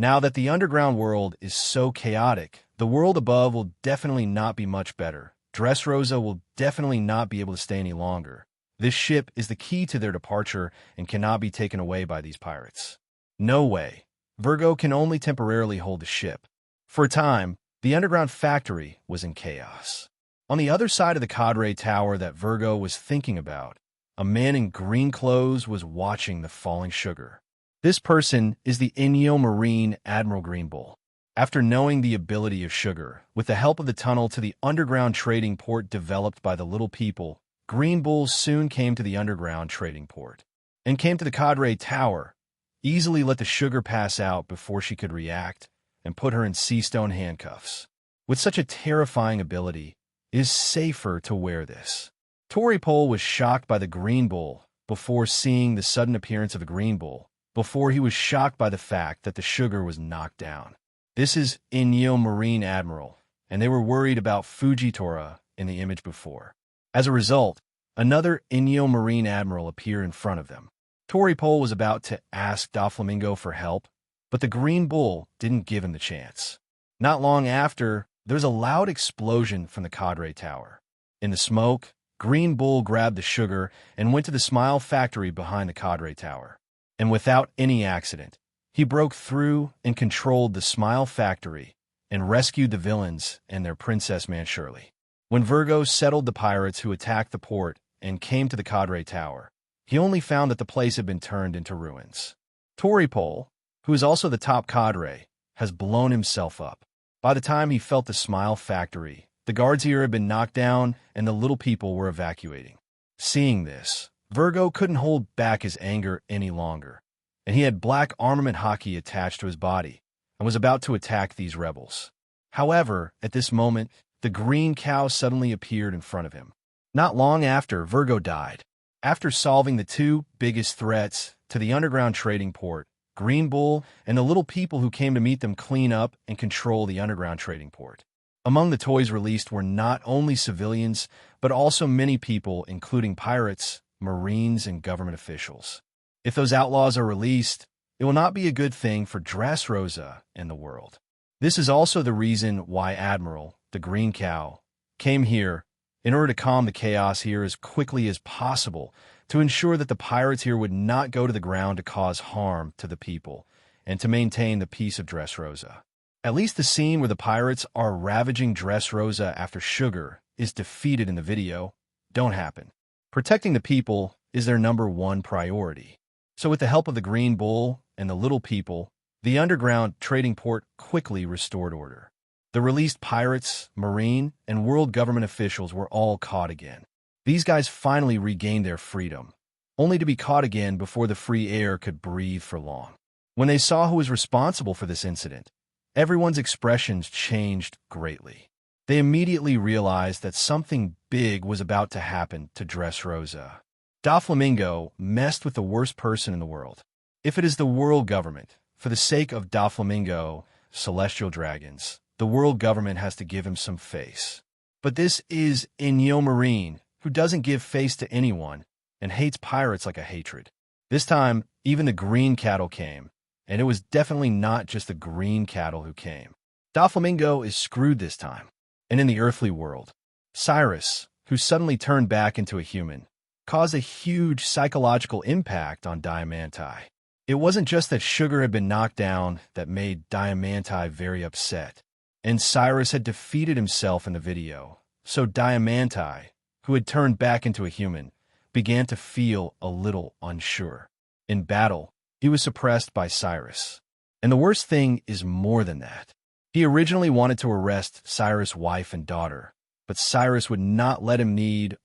Now that the underground world is so chaotic, the world above will definitely not be much better. Dressrosa will definitely not be able to stay any longer. This ship is the key to their departure and cannot be taken away by these pirates. No way. Virgo can only temporarily hold the ship. For a time, the underground factory was in chaos. On the other side of the Cadre Tower that Virgo was thinking about, a man in green clothes was watching the falling sugar. This person is the Marine Admiral Green Bull. After knowing the ability of sugar, with the help of the tunnel to the underground trading port developed by the little people, Green Bull soon came to the underground trading port and came to the cadre tower, easily let the sugar pass out before she could react, and put her in sea-stone handcuffs. With such a terrifying ability, it is safer to wear this. Toripole was shocked by the Green Bull before seeing the sudden appearance of a Green Bull, before he was shocked by the fact that the sugar was knocked down. This is Marine Admiral, and they were worried about Fujitora in the image before. As a result, another Marine Admiral appeared in front of them. Toripole was about to ask Doflamingo for help, but the Green Bull didn't give him the chance. Not long after, there was a loud explosion from the cadre tower. In the smoke, Green Bull grabbed the sugar and went to the Smile factory behind the cadre tower. And without any accident, he broke through and controlled the Smile factory and rescued the villains and their princess man Shirley. When Virgo settled the pirates who attacked the port and came to the cadre tower, he only found that the place had been turned into ruins. Toripole, who is also the top cadre, has blown himself up. By the time he felt the Smile factory, the guards here had been knocked down and the little people were evacuating. Seeing this, Virgo couldn't hold back his anger any longer, and he had black armament hockey attached to his body and was about to attack these rebels. However, at this moment, the green cow suddenly appeared in front of him. Not long after, Virgo died. After solving the two biggest threats to the underground trading port, Green Bull and the little people who came to meet them clean up and control the underground trading port. Among the toys released were not only civilians, but also many people, including pirates, marines, and government officials. If those outlaws are released, it will not be a good thing for Dressrosa and the world. This is also the reason why Admiral, the Green Cow, came here in order to calm the chaos here as quickly as possible, to ensure that the pirates here would not go to the ground to cause harm to the people, and to maintain the peace of Dressrosa. At least the scene where the pirates are ravaging Dressrosa after Sugar is defeated in the video don't happen. Protecting the people is their #1 priority. So with the help of the Green Bull and the little people, the underground trading port quickly restored order. The released pirates, marine, and world government officials were all caught again. These guys finally regained their freedom, only to be caught again before the free air could breathe for long. When they saw who was responsible for this incident, everyone's expressions changed greatly. They immediately realized that something big was about to happen to Dressrosa. Doflamingo messed with the worst person in the world. If it is the world government, for the sake of Doflamingo, celestial dragons, the world government has to give him some face. But this is Inyo Marine, who doesn't give face to anyone and hates pirates like a hatred. This time, even the green cattle came, and it was definitely not just the green cattle who came. Doflamingo is screwed this time. And in the earthly world, Cyrus, who suddenly turned back into a human, caused a huge psychological impact on Diamanti. It wasn't just that Sugar had been knocked down that made Diamanti very upset, and Cyrus had defeated himself in the video, so Diamanti, who had turned back into a human, began to feel a little unsure. In battle, he was suppressed by Cyrus. And the worst thing is more than that. He originally wanted to arrest Cyrus' wife and daughter, but Cyrus would not let him need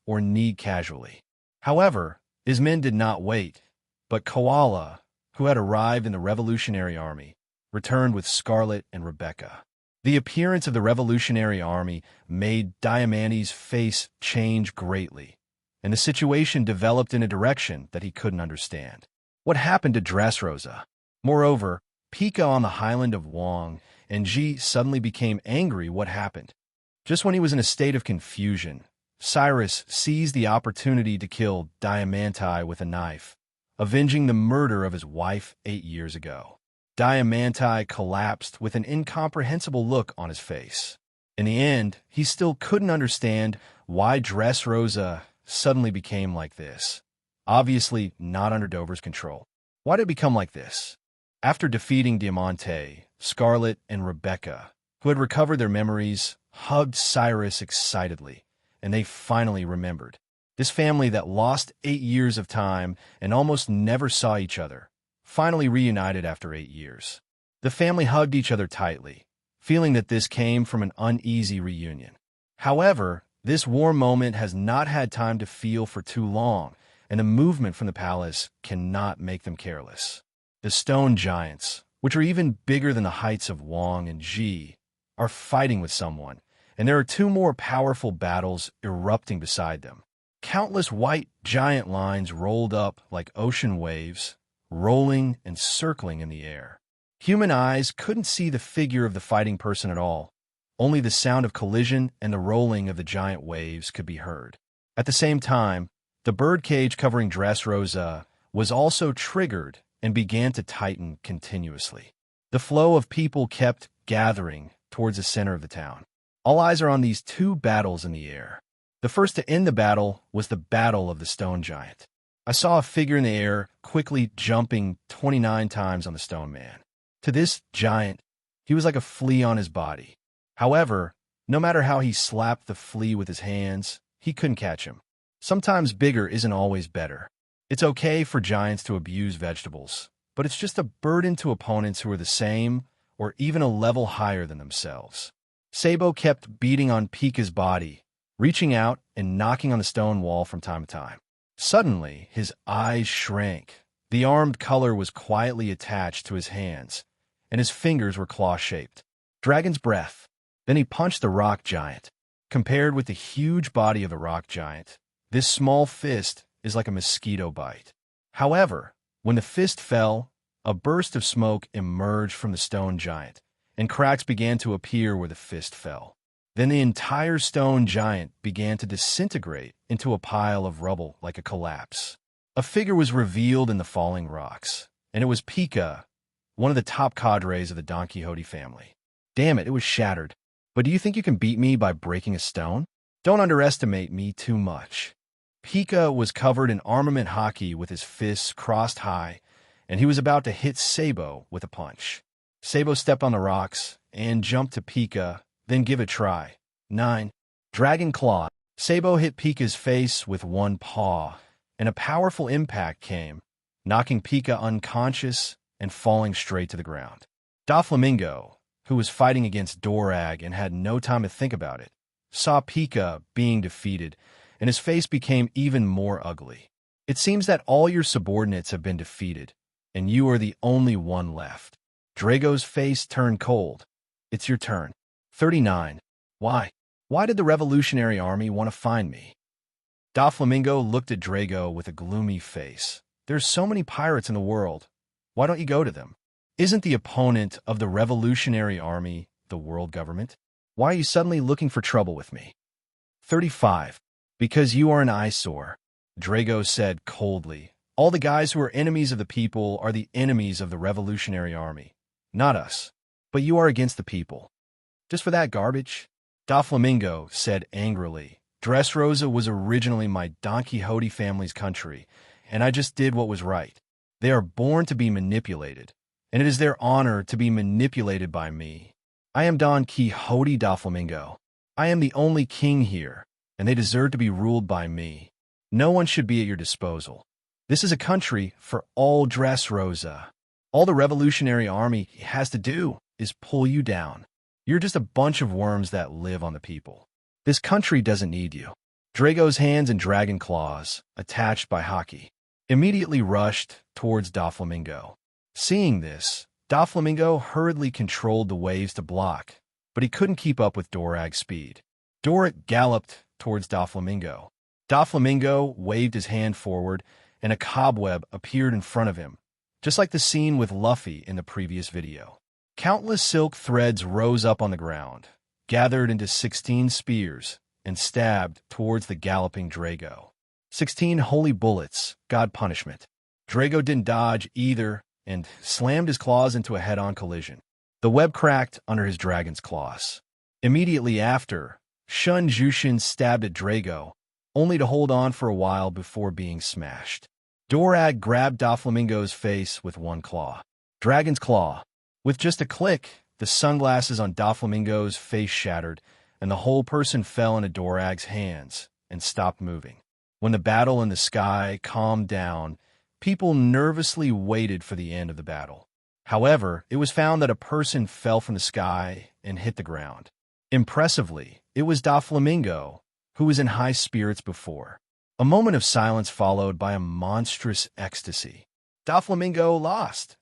casually. However, his men did not wait, but Koala, who had arrived in the Revolutionary Army, returned with Scarlet and Rebecca. The appearance of the Revolutionary Army made Diamanti's face change greatly, and the situation developed in a direction that he couldn't understand. What happened to Dressrosa? Moreover, Pika on the Highland of Wong and Ji suddenly became angry. What happened? Just when he was in a state of confusion, Cyrus seized the opportunity to kill Diamanti with a knife, avenging the murder of his wife 8 years ago. Diamanti collapsed with an incomprehensible look on his face. In the end, he still couldn't understand why Dressrosa suddenly became like this. Obviously not under Dover's control. Why did it become like this? After defeating Diamante, Scarlet and Rebecca, who had recovered their memories, hugged Cyrus excitedly, and they finally remembered. This family that lost 8 years of time and almost never saw each other finally reunited after 8 years. The family hugged each other tightly, feeling that this came from an uneasy reunion. However, this warm moment has not had time to feel for too long, and the movement from the palace cannot make them careless. The stone giants, which are even bigger than the heights of Wang and Ji, are fighting with someone, and there are 2 more powerful battles erupting beside them. Countless white giant lines rolled up like ocean waves, rolling and circling in the air. Human eyes couldn't see the figure of the fighting person at all. Only the sound of collision and the rolling of the giant waves could be heard. At the same time, the birdcage covering Dressrosa was also triggered and began to tighten continuously. The flow of people kept gathering towards the center of the town. All eyes are on these 2 battles in the air. The first to end the battle was the Battle of the Stone Giant. I saw a figure in the air quickly jumping 29 times on the stone man. To this giant, he was like a flea on his body. However, no matter how he slapped the flea with his hands, he couldn't catch him. Sometimes bigger isn't always better. It's okay for giants to abuse vegetables, but it's just a burden to opponents who are the same or even a level higher than themselves. Sabo kept beating on Pika's body, reaching out and knocking on the stone wall from time to time. Suddenly, his eyes shrank. The armed color was quietly attached to his hands, and his fingers were claw-shaped. Dragon's breath. Then he punched the rock giant. Compared with the huge body of the rock giant, this small fist is like a mosquito bite. However, when the fist fell, a burst of smoke emerged from the stone giant, and cracks began to appear where the fist fell. Then the entire stone giant began to disintegrate into a pile of rubble like a collapse. A figure was revealed in the falling rocks, and it was Pika, one of the top cadres of the Don Quixote family. Damn it, it was shattered. But do you think you can beat me by breaking a stone? Don't underestimate me too much. Pika was covered in armament hockey with his fists crossed high, and he was about to hit Sabo with a punch. Sabo stepped on the rocks and jumped to Pika, then give it a try. 9. Dragon Claw. Sabo hit Pika's face with one paw, and a powerful impact came, knocking Pika unconscious and falling straight to the ground. Doflamingo, who was fighting against Dorag and had no time to think about it, saw Pika being defeated, and his face became even more ugly. It seems that all your subordinates have been defeated, and you are the only one left. Drago's face turned cold. It's your turn. 39. Why? Why did the Revolutionary Army want to find me? Doflamingo looked at Drago with a gloomy face. There's so many pirates in the world. Why don't you go to them? Isn't the opponent of the Revolutionary Army the world government? Why are you suddenly looking for trouble with me? 35. Because you are an eyesore, Drago said coldly. All the guys who are enemies of the people are the enemies of the Revolutionary Army, not us. But you are against the people. Just for that garbage? Doflamingo said angrily. Dressrosa was originally my Don Quixote family's country, and I just did what was right. They are born to be manipulated, and it is their honor to be manipulated by me. I am Don Quixote Doflamingo. I am the only king here, and they deserve to be ruled by me. No one should be at your disposal. This is a country for all Dressrosa. All the Revolutionary Army has to do is pull you down. You're just a bunch of worms that live on the people. This country doesn't need you. Drago's hands and dragon claws, attached by hockey, immediately rushed towards Doflamingo. Seeing this, Doflamingo hurriedly controlled the waves to block, but he couldn't keep up with Dorag's speed. Dorag galloped towards Doflamingo. Doflamingo waved his hand forward, and a cobweb appeared in front of him, just like the scene with Luffy in the previous video. Countless silk threads rose up on the ground, gathered into 16 spears, and stabbed towards the galloping Drago. 16 holy bullets, God punishment. Drago didn't dodge either and slammed his claws into a head-on collision. The web cracked under his dragon's claws. Immediately after, Shun Jushin stabbed at Drago, only to hold on for a while before being smashed. Dorag grabbed Doflamingo's face with one claw. Dragon's Claw. With just a click, the sunglasses on Doflamingo's face shattered, and the whole person fell into Dorag's hands and stopped moving. When the battle in the sky calmed down, People nervously waited for the end of the battle. However, it was found that a person fell from the sky and hit the ground. Impressively, it was Doflamingo, who was in high spirits before. A moment of silence followed by a monstrous ecstasy. Doflamingo lost.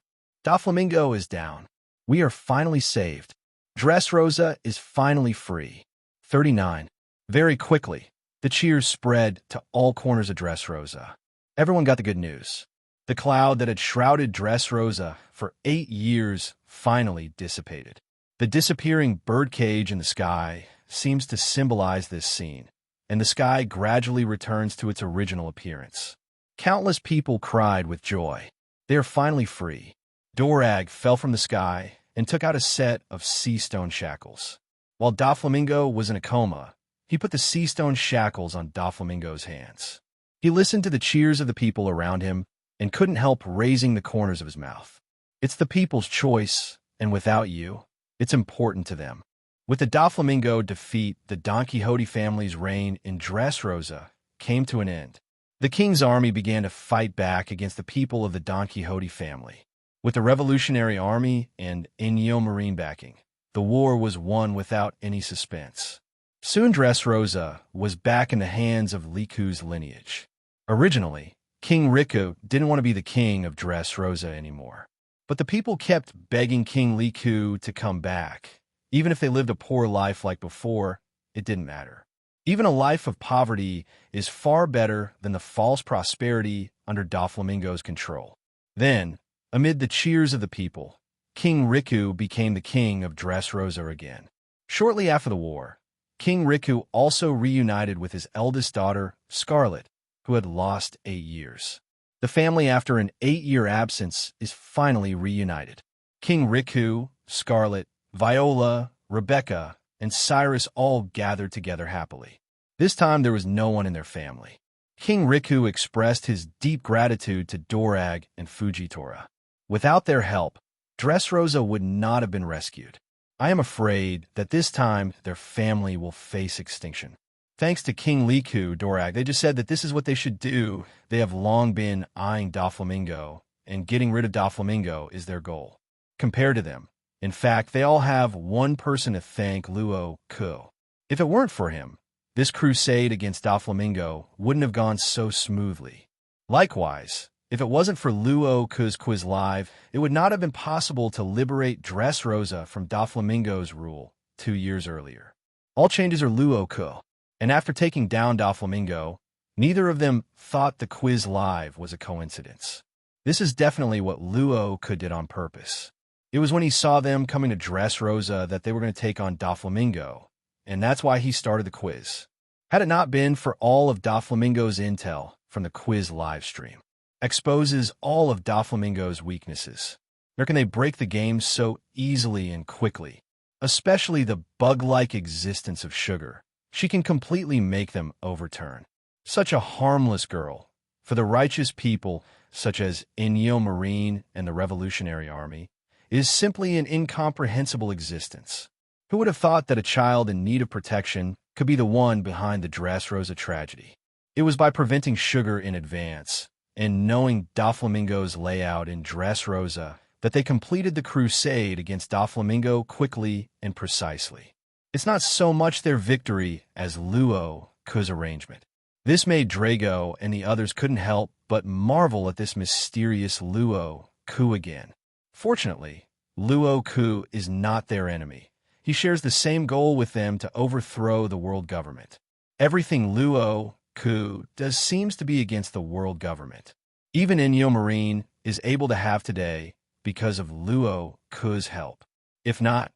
Doflamingo is down. We are finally saved. Dressrosa is finally free. 39. Very quickly, the cheers spread to all corners of Dressrosa. Everyone got the good news. The cloud that had shrouded Dressrosa for 8 years finally dissipated. The disappearing birdcage in the sky seems to symbolize this scene, and the sky gradually returns to its original appearance. Countless people cried with joy. They are finally free. Dorag fell from the sky and took out a set of sea stone shackles. While Doflamingo was in a coma, he put the sea stone shackles on Doflamingo's hands. He listened to the cheers of the people around him and couldn't help raising the corners of his mouth. It's the people's choice, and without you, it's important to them. With the Doflamingo defeat, the Don Quixote family's reign in Dressrosa came to an end. The king's army began to fight back against the people of the Don Quixote family. With the Revolutionary Army and Inyo Marine backing, the war was won without any suspense. Soon Dressrosa was back in the hands of Liku's lineage. Originally, King Riku didn't want to be the king of Dressrosa anymore. But the people kept begging King Liku to come back. Even if they lived a poor life like before, it didn't matter. Even a life of poverty is far better than the false prosperity under Doflamingo's control. Then, amid the cheers of the people, King Riku became the king of Dressrosa again. Shortly after the war, King Riku also reunited with his eldest daughter, Scarlet, who had lost 8 years. The family, after an 8-year absence, is finally reunited. King Riku, Scarlet, Viola, Rebecca, and Cyrus all gathered together happily. This time there was no one in their family. King Riku expressed his deep gratitude to Dorag and Fujitora. Without their help, Dressrosa would not have been rescued. I am afraid that this time their family will face extinction. Thanks to King Liku, Dorag, they just said that this is what they should do. They have long been eyeing Doflamingo, and getting rid of Doflamingo is their goal. Compared to them, in fact, they all have one person to thank, Luo Ke. If it weren't for him, this crusade against Doflamingo wouldn't have gone so smoothly. Likewise, if it wasn't for Luo Ke's quiz live, it would not have been possible to liberate Dressrosa from Doflamingo's rule 2 years earlier. All changes are Luo Ke. And after taking down Doflamingo, neither of them thought the quiz live was a coincidence. This is definitely what Luo Ke did on purpose. It was when he saw them coming to Dressrosa that they were going to take on Doflamingo, and that's why he started the quiz. Had it not been for all of Doflamingo's intel from the quiz live stream, exposes all of Doflamingo's weaknesses. Nor can they break the game so easily and quickly, especially the bug-like existence of sugar. She can completely make them overturn. Such a harmless girl. For the righteous people, such as Inyo Marine and the Revolutionary Army, is simply an incomprehensible existence. Who would have thought that a child in need of protection could be the one behind the Dressrosa tragedy? It was by preventing sugar in advance and knowing Doflamingo's layout in Dressrosa that they completed the crusade against Doflamingo quickly and precisely. It's not so much their victory as Luo Ke's arrangement. This made Drago and the others couldn't help but marvel at this mysterious Luo Ke again. Fortunately, Luo Ke is not their enemy. He shares the same goal with them to overthrow the world government. Everything Luo Ke does seems to be against the world government. Even Inyo Marine is able to have today because of Luo Ke's help. If not,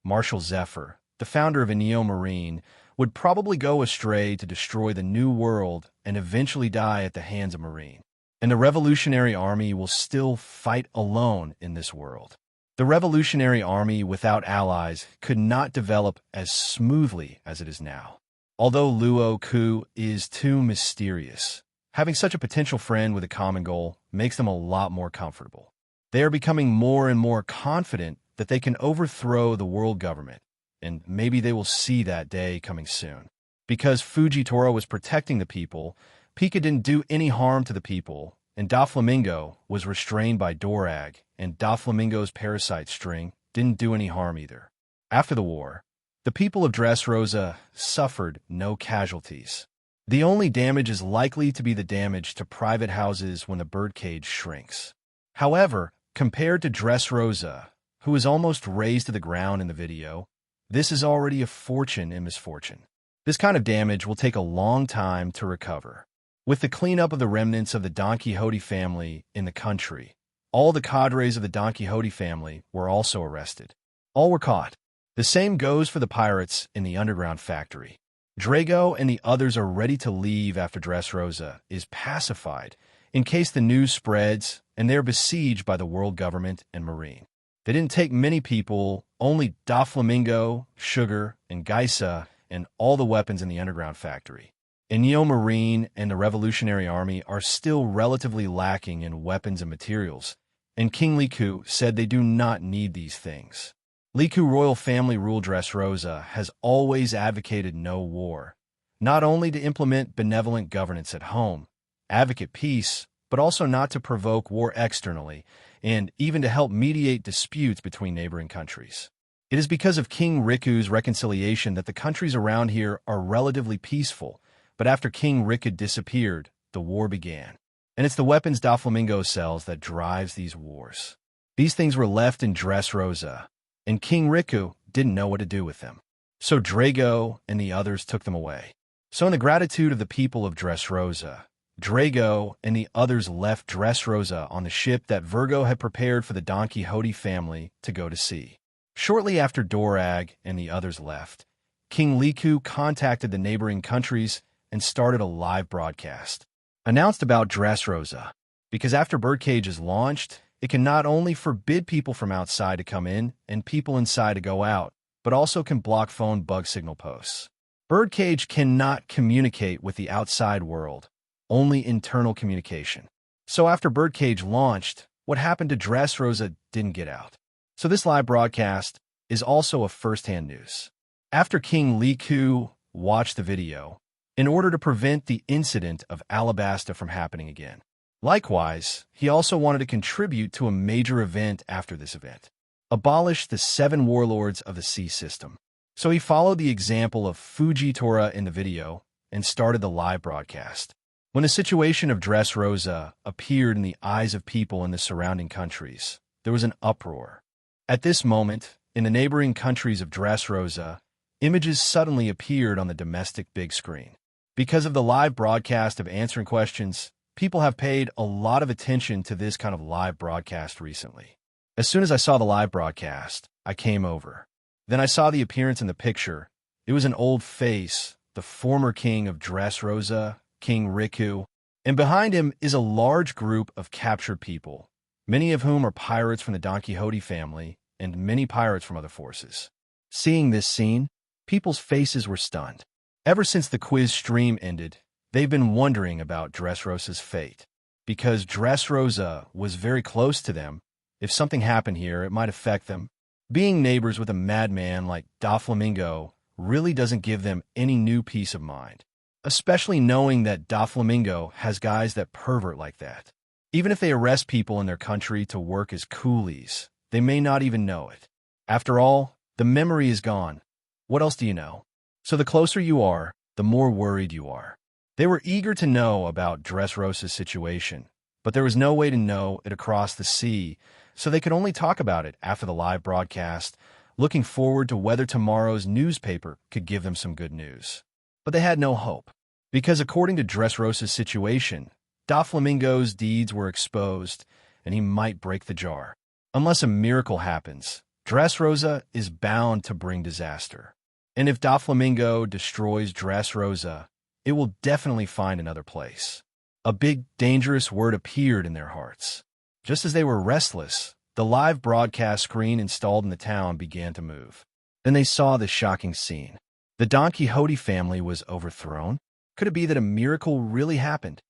Marshal Zephyr, the founder of Inyo Marine, would probably go astray to destroy the New World and eventually die at the hands of Marine. And the Revolutionary Army will still fight alone in this world. The Revolutionary Army without allies could not develop as smoothly as it is now. Although Luo Ke is too mysterious, having such a potential friend with a common goal makes them a lot more comfortable. They are becoming more and more confident that they can overthrow the world government, and maybe they will see that day coming soon. Because Fujitora was protecting the people, Pika didn't do any harm to the people, and Doflamingo was restrained by Dorag, and Doflamingo's parasite string didn't do any harm either. After the war, the people of Dressrosa suffered no casualties. The only damage is likely to be the damage to private houses when the birdcage shrinks. However, compared to Dressrosa, who is almost razed to the ground in the video, this is already a fortune in misfortune. This kind of damage will take a long time to recover. With the cleanup of the remnants of the Don Quixote family in the country, all the cadres of the Don Quixote family were also arrested. All were caught. The same goes for the pirates in the underground factory. Drago and the others are ready to leave after Dressrosa is pacified in case the news spreads and they're besieged by the world government and marine. They didn't take many people, only Doflamingo, Sugar, and Geisa, and all the weapons in the underground factory. Inyo Marine and the Revolutionary Army are still relatively lacking in weapons and materials, and King Liku said they do not need these things. Liku royal family rule Dressrosa has always advocated no war, not only to implement benevolent governance at home, advocate peace, but also not to provoke war externally, and even to help mediate disputes between neighboring countries. It is because of King Riku's reconciliation that the countries around here are relatively peaceful, but after King Riku disappeared, the war began. And it's the weapons Doflamingo sells that drives these wars. These things were left in Dressrosa, and King Riku didn't know what to do with them. So Drago and the others took them away. So in the gratitude of the people of Dressrosa, Drago and the others left Dressrosa on the ship that Virgo had prepared for the Don Quixote family to go to sea. Shortly after Dorag and the others left, King Liku contacted the neighboring countries and started a live broadcast. Announced about Dressrosa, because after Birdcage is launched, it can not only forbid people from outside to come in and people inside to go out, but also can block phone bug signal posts. Birdcage cannot communicate with the outside world, only internal communication. So after Birdcage launched, what happened to Dressrosa didn't get out. So this live broadcast is also a first-hand news. After King Liku watched the video, in order to prevent the incident of Alabasta from happening again. Likewise, he also wanted to contribute to a major event after this event. Abolish the 7 warlords of the sea system. So he followed the example of Fujitora in the video and started the live broadcast. When the situation of Dressrosa appeared in the eyes of people in the surrounding countries, there was an uproar. At this moment, in the neighboring countries of Dressrosa, images suddenly appeared on the domestic big screen. Because of the live broadcast of answering questions, people have paid a lot of attention to this kind of live broadcast recently. As soon as I saw the live broadcast, I came over. Then I saw the appearance in the picture. It was an old face, the former king of Dressrosa, King Riku, and behind him is a large group of captured people, many of whom are pirates from the Don Quixote family and many pirates from other forces. Seeing this scene, people's faces were stunned. Ever since the quiz stream ended, they've been wondering about Dressrosa's fate. Because Dressrosa was very close to them, if something happened here, it might affect them. Being neighbors with a madman like Doflamingo really doesn't give them any new peace of mind, especially knowing that Doflamingo has guys that pervert like that. Even if they arrest people in their country to work as coolies, they may not even know it. After all, the memory is gone. What else do you know? So the closer you are, the more worried you are. They were eager to know about Dressrosa's situation, but there was no way to know it across the sea, so they could only talk about it after the live broadcast, looking forward to whether tomorrow's newspaper could give them some good news. But they had no hope, because according to Dressrosa's situation, Doflamingo's deeds were exposed, and he might break the jar. Unless a miracle happens, Dressrosa is bound to bring disaster. And if Doflamingo destroys Dressrosa, it will definitely find another place. A big, dangerous word appeared in their hearts. Just as they were restless, the live broadcast screen installed in the town began to move. Then they saw the shocking scene. The Don Quixote family was overthrown. Could it be that a miracle really happened?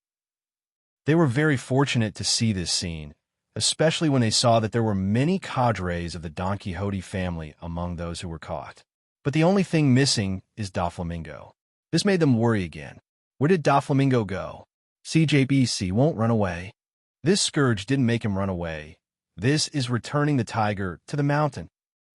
They were very fortunate to see this scene, especially when they saw that there were many cadres of the Don Quixote family among those who were caught. But the only thing missing is Doflamingo. This made them worry again. Where did Doflamingo go? CJBC won't run away. This scourge didn't make him run away. This is returning the tiger to the mountain.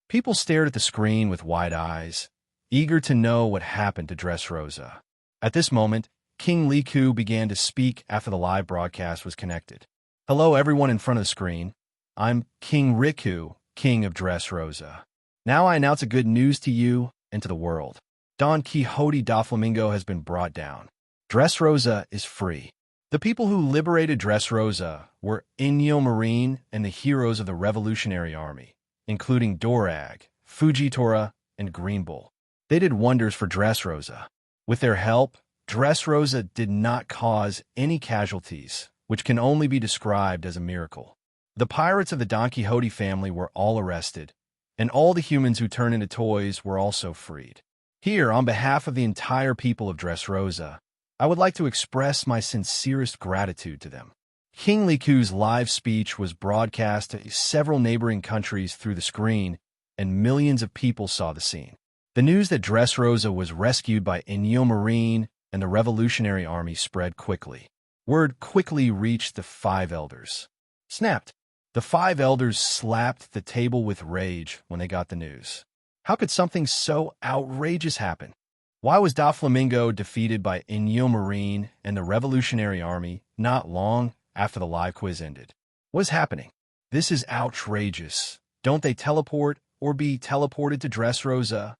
People stared at the screen with wide eyes, eager to know what happened to Dressrosa. At this moment, King Luo Ke began to speak after the live broadcast was connected. Hello everyone in front of the screen. I'm King Riku, King of Dressrosa. Now I announce a good news to you and to the world. Don Quixote Doflamingo has been brought down. Dressrosa is free. The people who liberated Dressrosa were Inyo Marine and the heroes of the Revolutionary Army, including Dorag, Fujitora, and Green Bull. They did wonders for Dressrosa. With their help, Dressrosa did not cause any casualties, which can only be described as a miracle. The pirates of the Don Quixote family were all arrested, and all the humans who turned into toys were also freed. Here, on behalf of the entire people of Dressrosa, I would like to express my sincerest gratitude to them. King Luo Ke's live speech was broadcast to several neighboring countries through the screen, and millions of people saw the scene. The news that Dressrosa was rescued by Inyo Marine and the Revolutionary Army spread quickly. Word quickly reached the 5 elders. Snapped. The 5 elders slapped the table with rage when they got the news. How could something so outrageous happen? Why was Doflamingo defeated by Inyo Marine and the Revolutionary Army not long after the live quiz ended? What is happening? This is outrageous. Don't they teleport or be teleported to Dressrosa?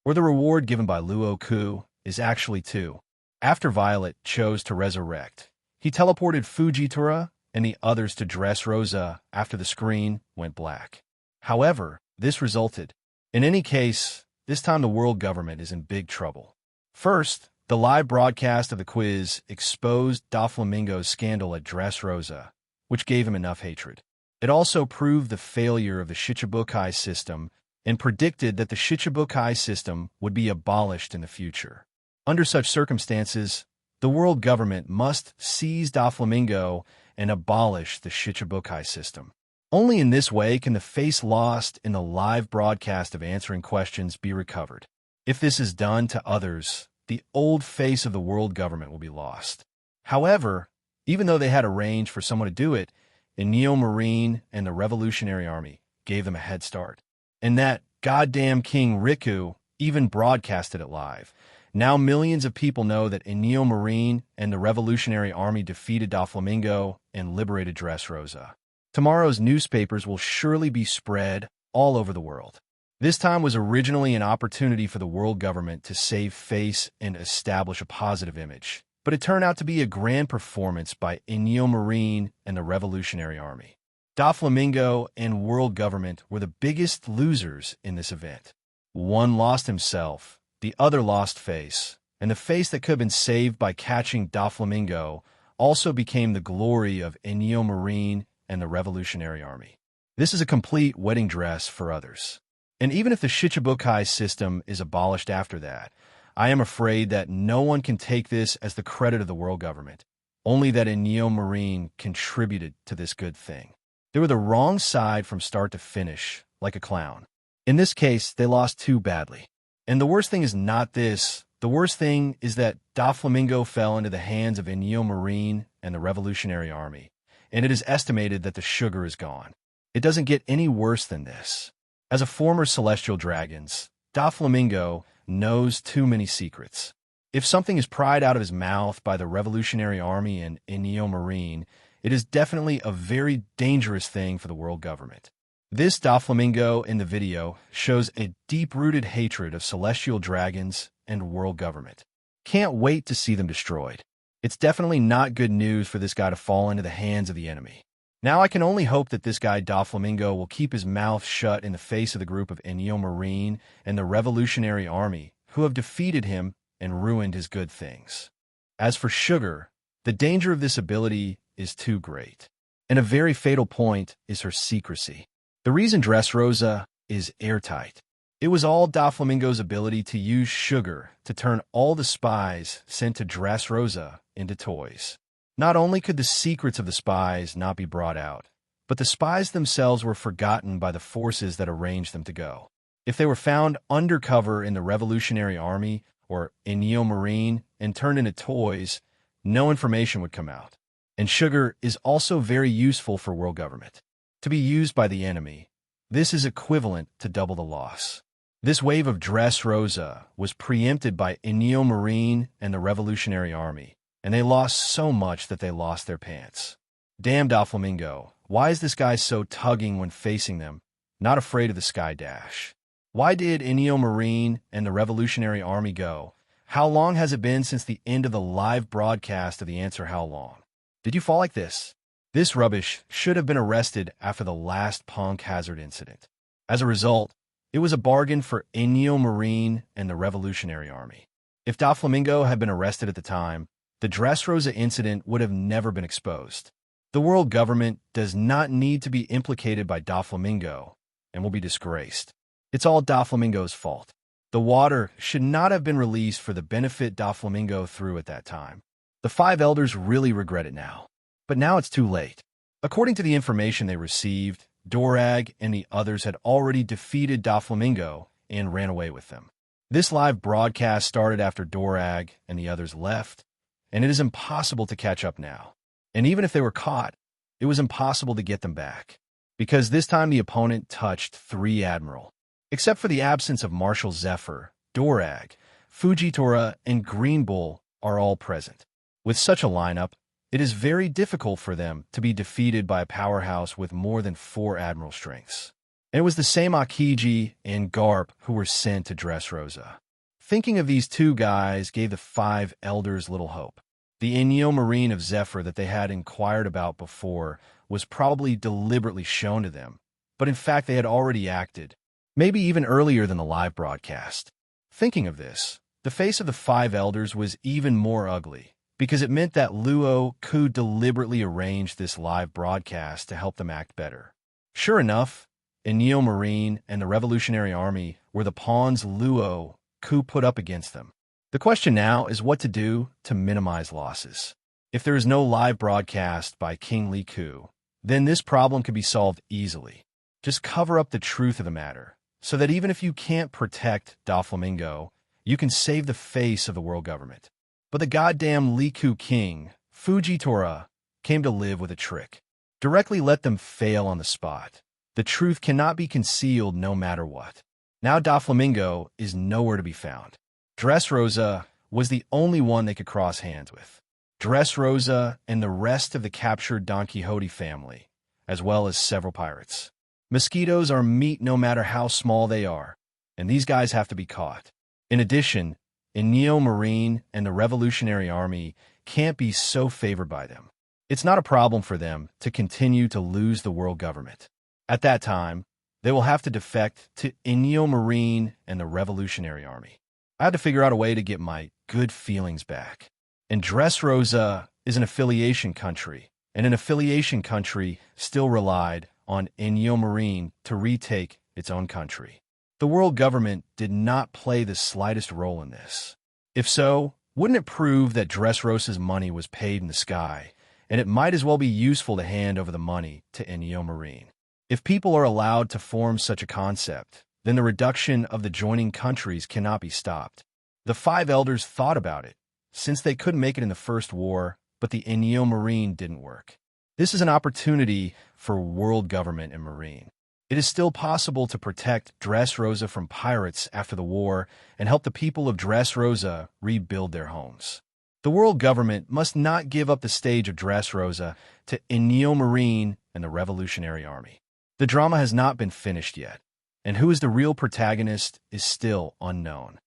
Or the reward given by Luo Ke is actually 2. After Violet chose to resurrect, he teleported Fujitora and the others to Dressrosa after the screen went black. However, this resulted. In any case, this time the world government is in big trouble. First, the live broadcast of the quiz exposed Doflamingo's scandal at Dressrosa, which gave him enough hatred. It also proved the failure of the Shichibukai system and predicted that the Shichibukai system would be abolished in the future. Under such circumstances, the world government must seize Doflamingo and abolish the Shichibukai system. Only in this way can the face lost in the live broadcast of answering questions be recovered. If this is done to others, the old face of the world government will be lost. However, even though they had arranged for someone to do it, Inyo Marine and the Revolutionary Army gave them a head start. And that goddamn King Riku even broadcasted it live. Now millions of people know that Inyo Marine and the Revolutionary Army defeated Doflamingo and liberated Dressrosa. Tomorrow's newspapers will surely be spread all over the world. This time was originally an opportunity for the world government to save face and establish a positive image, but it turned out to be a grand performance by Inyo Marine and the Revolutionary Army. Doflamingo and world government were the biggest losers in this event. One lost himself, the other lost face, and the face that could have been saved by catching Doflamingo also became the glory of Inyo Marine and the Revolutionary Army. This is a complete wedding dress for others. And even if the Shichibukai system is abolished after that, I am afraid that no one can take this as the credit of the world government, only that Inyo Marine contributed to this good thing. They were the wrong side from start to finish, like a clown. In this case, they lost too badly. And the worst thing is not this. The worst thing is that Doflamingo fell into the hands of Inyo Marine and the Revolutionary Army, and it is estimated that the sugar is gone. It doesn't get any worse than this. As a former celestial dragons, Doflamingo knows too many secrets. If something is pried out of his mouth by the Revolutionary Army and Inyo Marine, it is definitely a very dangerous thing for the world government. This Doflamingo in the video shows a deep-rooted hatred of celestial dragons and world government. Can't wait to see them destroyed. It's definitely not good news for this guy to fall into the hands of the enemy. Now I can only hope that this guy Doflamingo will keep his mouth shut in the face of the group of Inyo Marine and the Revolutionary Army, who have defeated him and ruined his good things. As for Sugar, the danger of this ability is too great. And a very fatal point is her secrecy. The reason Dressrosa is airtight. It was all Doflamingo's ability to use Sugar to turn all the spies sent to Dressrosa into toys. Not only could the secrets of the spies not be brought out, but the spies themselves were forgotten by the forces that arranged them to go. If they were found undercover in the Revolutionary Army or Inyo Marine and turned into toys, no information would come out. And sugar is also very useful for world government. To be used by the enemy, this is equivalent to double the loss. This wave of Dressrosa was preempted by Inyo Marine and the Revolutionary Army, and they lost so much that they lost their pants. Damn Doflamingo, why is this guy so tugging when facing them, not afraid of the sky dash? Why did Inyo Marine and the Revolutionary Army go? How long has it been since the end of the live broadcast of the answer how long? Did you fall like this? This rubbish should have been arrested after the last punk hazard incident. As a result, it was a bargain for Inyo Marine and the Revolutionary Army. If Doflamingo had been arrested at the time, the Dressrosa incident would have never been exposed. The world government does not need to be implicated by Doflamingo and will be disgraced. It's all Doflamingo's fault. The water should not have been released for the benefit Doflamingo threw at that time. The 5 elders really regret it now. But now it's too late. According to the information they received, Dorag and the others had already defeated Doflamingo and ran away with them. This live broadcast started after Dorag and the others left, and it is impossible to catch up now. And even if they were caught, it was impossible to get them back, because this time the opponent touched 3 Admiral. Except for the absence of Marshal Zephyr, Dorag, Fujitora, and Green Bull are all present. With such a lineup, it is very difficult for them to be defeated by a powerhouse with more than 4 Admiral strengths. And it was the same Akiji and Garp who were sent to Dressrosa. Thinking of these 2 guys gave the 5 elders little hope. The Inyo Marine of Zephyr that they had inquired about before was probably deliberately shown to them, but in fact they had already acted, maybe even earlier than the live broadcast. Thinking of this, the face of the 5 elders was even more ugly, because it meant that Luo Ke deliberately arranged this live broadcast to help them act better. Sure enough, Inyo Marine and the Revolutionary Army were the pawns Luo Ke put up against them. The question now is what to do to minimize losses. If there is no live broadcast by King Li Ku, then this problem can be solved easily. Just cover up the truth of the matter, so that even if you can't protect Doflamingo, you can save the face of the world government. But the goddamn Li Ku king, Fujitora, came to live with a trick. Directly let them fail on the spot. The truth cannot be concealed no matter what. Now Doflamingo is nowhere to be found. Dressrosa was the only one they could cross hands with. Dressrosa and the rest of the captured Don Quixote family, as well as several pirates. Mosquitoes are meat no matter how small they are, and these guys have to be caught. In addition, Inyo Marine and the Revolutionary Army can't be so favored by them. It's not a problem for them to continue to lose the world government. At that time, they will have to defect to Inyo Marine and the Revolutionary Army. I had to figure out a way to get my good feelings back. And Dressrosa is an affiliation country, and an affiliation country still relied on Inyo Marine to retake its own country. The world government did not play the slightest role in this. If so, wouldn't it prove that Dressrosa's money was paid in the sky, and it might as well be useful to hand over the money to Inyo Marine? If people are allowed to form such a concept, then the reduction of the joining countries cannot be stopped. The 5 elders thought about it, since they couldn't make it in the first war, but the Inyo Marine didn't work. This is an opportunity for world government and marine. It is still possible to protect Dressrosa from pirates after the war and help the people of Dressrosa rebuild their homes. The world government must not give up the stage of Dressrosa to Inyo Marine and the Revolutionary Army. The drama has not been finished yet, and who is the real protagonist is still unknown.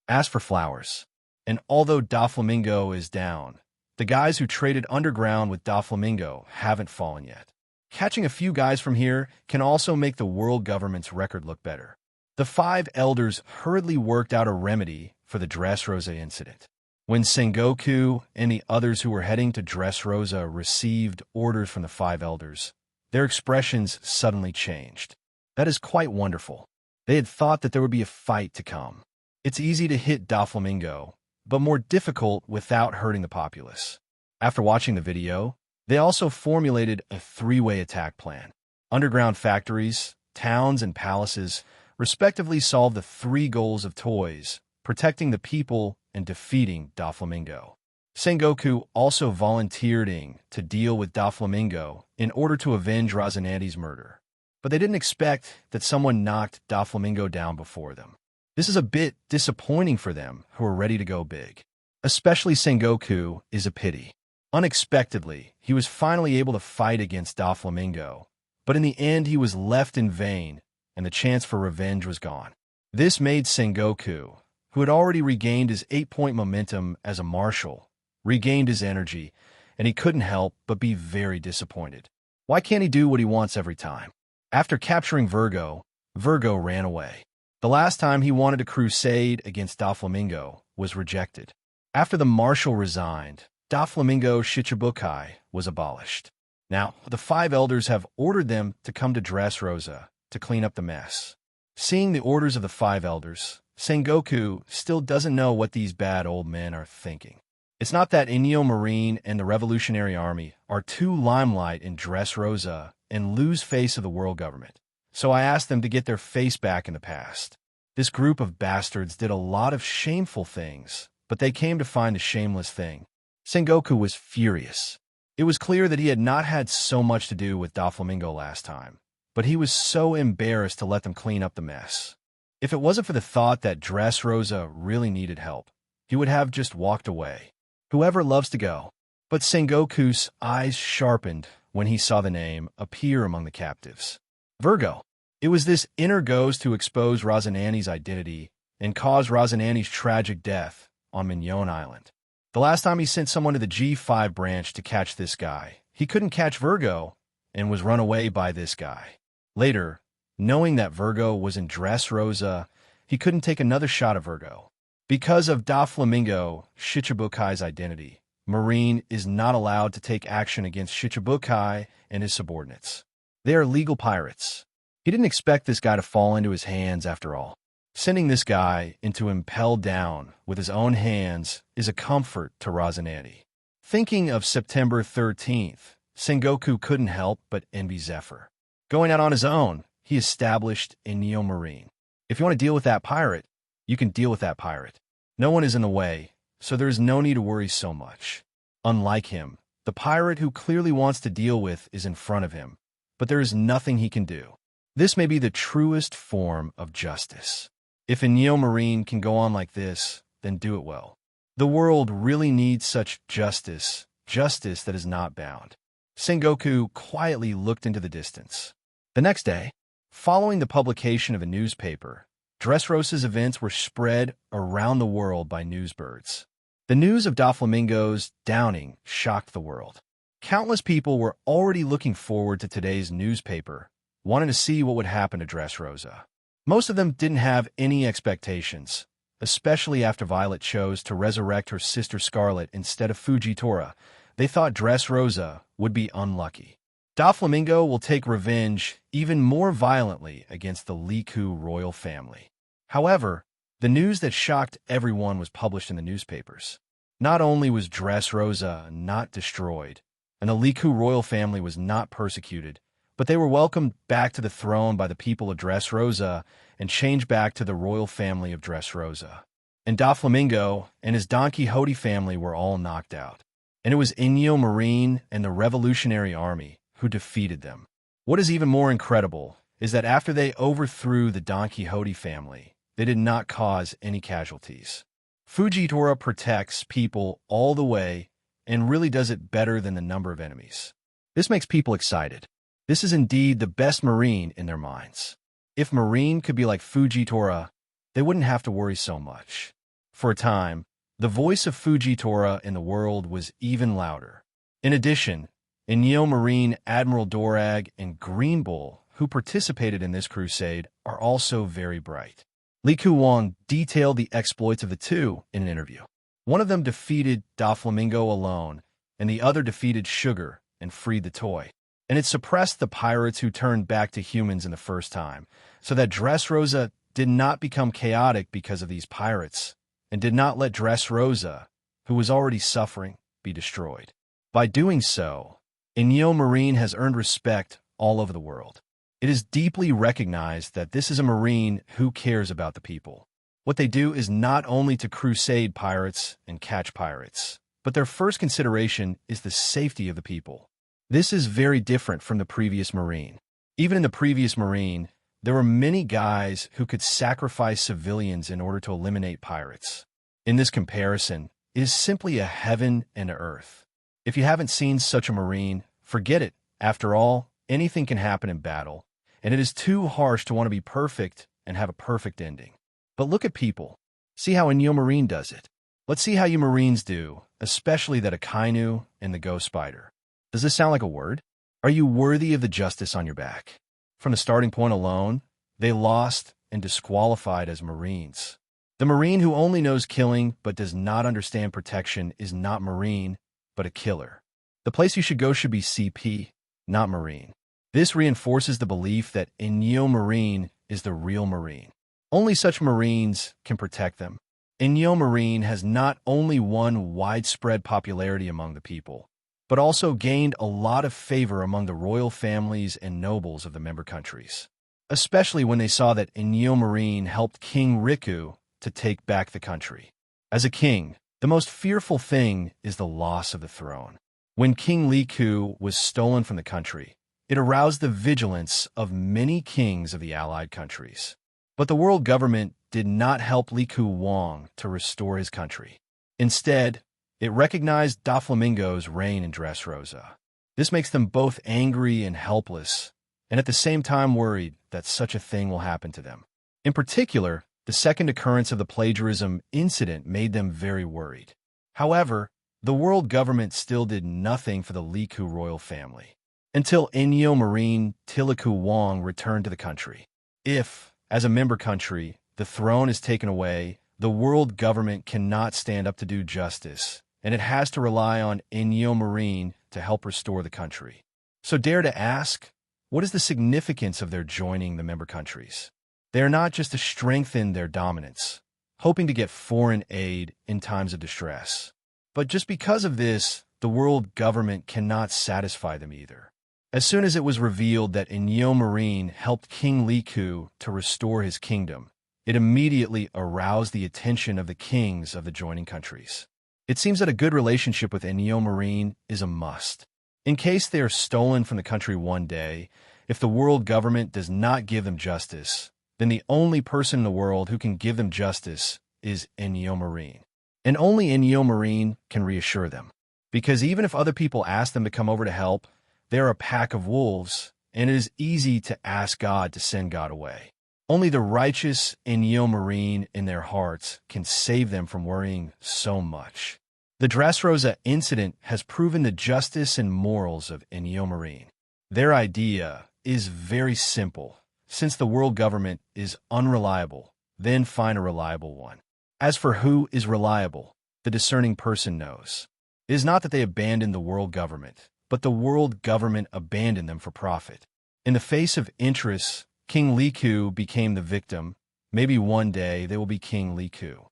As for flowers, and although Doflamingo is down, the guys who traded underground with Doflamingo haven't fallen yet. Catching a few guys from here can also make the world government's record look better. The 5 elders hurriedly worked out a remedy for the Dressrosa incident. When Sengoku and the others who were heading to Dressrosa received orders from the 5 elders, their expressions suddenly changed. That is quite wonderful. They had thought that there would be a fight to come. It's easy to hit Doflamingo, but more difficult without hurting the populace. After watching the video, they also formulated a 3-way attack plan. Underground factories, towns, and palaces respectively solve the 3 goals of toys, protecting the people and defeating Doflamingo. Sengoku also volunteered to deal with Doflamingo in order to avenge Rosinante's murder. But they didn't expect that someone knocked Doflamingo down before them. This is a bit disappointing for them who are ready to go big. Especially Sengoku is a pity. Unexpectedly, he was finally able to fight against Doflamingo, but in the end he was left in vain, and the chance for revenge was gone. This made Sengoku, who had already regained his 8-point momentum as a marshal, regained his energy, and he couldn't help but be very disappointed. Why can't he do what he wants every time? After capturing Virgo, Virgo ran away. The last time he wanted to crusade against Doflamingo was rejected. After the marshal resigned, Doflamingo Shichibukai was abolished. Now, the 5 elders have ordered them to come to Dressrosa to clean up the mess. Seeing the orders of the 5 elders, Sengoku still doesn't know what these bad old men are thinking. It's not that Inyo Marine and the Revolutionary Army are too limelight in Dressrosa and lose face of the world government, so I asked them to get their face back in the past. This group of bastards did a lot of shameful things, but they came to find a shameless thing. Sengoku was furious. It was clear that he had not had so much to do with Doflamingo last time, but he was so embarrassed to let them clean up the mess. If it wasn't for the thought that Dressrosa really needed help, he would have just walked away. Whoever loves to go. But Sengoku's eyes sharpened when he saw the name appear among the captives. Virgo. It was this inner ghost who exposed Rosinante's identity and caused Rosinante's tragic death on Mignon Island. The last time he sent someone to the G5 branch to catch this guy, he couldn't catch Virgo and was run away by this guy. Later, knowing that Virgo was in Dressrosa, he couldn't take another shot of Virgo. Because of Doflamingo Shichibukai's identity, Marine is not allowed to take action against Shichibukai and his subordinates. They are legal pirates. He didn't expect this guy to fall into his hands after all. Sending this guy into impelled down with his own hands is a comfort to Rosinante. Thinking of September 13th, Sengoku couldn't help but envy Zephyr. Going out on his own, he established a Neo Marine. If you want to deal with that pirate, you can deal with that pirate. No one is in the way, so there is no need to worry so much. Unlike him, the pirate who clearly wants to deal with is in front of him, but there is nothing he can do. This may be the truest form of justice. If a Neo Marine can go on like this, then do it well. The world really needs such justice that is not bound. Sengoku quietly looked into the distance. The next day, following the publication of a newspaper, Dressrosa's events were spread around the world by newsbirds. The news of Doflamingo's downing shocked the world. Countless people were already looking forward to today's newspaper, wanting to see what would happen to Dressrosa. Most of them didn't have any expectations, especially after Violet chose to resurrect her sister Scarlet instead of Fujitora. They thought Dressrosa would be unlucky. Doflamingo will take revenge even more violently against the Liku royal family. However, the news that shocked everyone was published in the newspapers. Not only was Dressrosa not destroyed, and the Liku royal family was not persecuted, but they were welcomed back to the throne by the people of Dressrosa and changed back to the royal family of Dressrosa. And Doflamingo and his Don Quixote family were all knocked out. And it was Inyo Marine and the Revolutionary Army who defeated them. What is even more incredible is that after they overthrew the Don Quixote family, they did not cause any casualties. Fujitora protects people all the way and really does it better than the number of enemies. This makes people excited. This is indeed the best Marine in their minds. If Marine could be like Fujitora, they wouldn't have to worry so much. For a time, the voice of Fujitora in the world was even louder. In addition, Inyo Marine Admiral Dorag and Green Bull, who participated in this crusade, are also very bright. Li Kuwang detailed the exploits of the two in an interview. One of them defeated Doflamingo alone, and the other defeated Sugar and freed the toy. And it suppressed the pirates who turned back to humans in the first time, so that Dressrosa did not become chaotic because of these pirates, and did not let Dressrosa, who was already suffering, be destroyed. By doing so, Inyo Marine has earned respect all over the world. It is deeply recognized that this is a Marine who cares about the people. What they do is not only to crusade pirates and catch pirates, but their first consideration is the safety of the people. This is very different from the previous Marine. Even in the previous Marine, there were many guys who could sacrifice civilians in order to eliminate pirates. In this comparison, it is simply a heaven and an earth. If you haven't seen such a Marine, forget it. After all, anything can happen in battle, and it is too harsh to want to be perfect and have a perfect ending. But look at people. See how a Neo Marine does it. Let's see how you Marines do, especially that Akainu and the Ghost Spider. Does this sound like a word? Are you worthy of the justice on your back? From the starting point alone, they lost and disqualified as Marines. The Marine who only knows killing but does not understand protection is not Marine, but a killer. The place you should go should be CP, not Marine. This reinforces the belief that a Neo Marine is the real Marine. Only such Marines can protect them. A Neo Marine has not only won widespread popularity among the people, but also gained a lot of favor among the royal families and nobles of the member countries, especially when they saw that a Neo Marine helped King Riku to take back the country. As a king, the most fearful thing is the loss of the throne. When King Riku was stolen from the country, it aroused the vigilance of many kings of the allied countries. But the world government did not help Riku Wong to restore his country. Instead, it recognized Doflamingo's reign in Dressrosa. This makes them both angry and helpless, and at the same time worried that such a thing will happen to them. In particular, the second occurrence of the plagiarism incident made them very worried. However, the world government still did nothing for the Riku royal family, until Neo Marine Tiliku Wong returned to the country. If, as a member country, the throne is taken away, the world government cannot stand up to do justice, and it has to rely on Neo Marine to help restore the country. So dare to ask, what is the significance of their joining the member countries? They are not just to strengthen their dominance, hoping to get foreign aid in times of distress. But just because of this, the world government cannot satisfy them either. As soon as it was revealed that Neo Marine helped King Riku to restore his kingdom, it immediately aroused the attention of the kings of the joining countries. It seems that a good relationship with Neo Marine is a must. In case they are stolen from the country one day, if the world government does not give them justice, then the only person in the world who can give them justice is Neo Marine. And only Neo Marine can reassure them. Because even if other people ask them to come over to help, they are a pack of wolves, and it is easy to ask God to send God away. Only the righteous Neo Marine in their hearts can save them from worrying so much. The Dressrosa incident has proven the justice and morals of Neo Marine. Their idea is very simple. Since the world government is unreliable, then find a reliable one. As for who is reliable, the discerning person knows. It is not that they abandoned the world government, but the world government abandoned them for profit. In the face of interests, King Riku became the victim. Maybe one day they will be King Riku.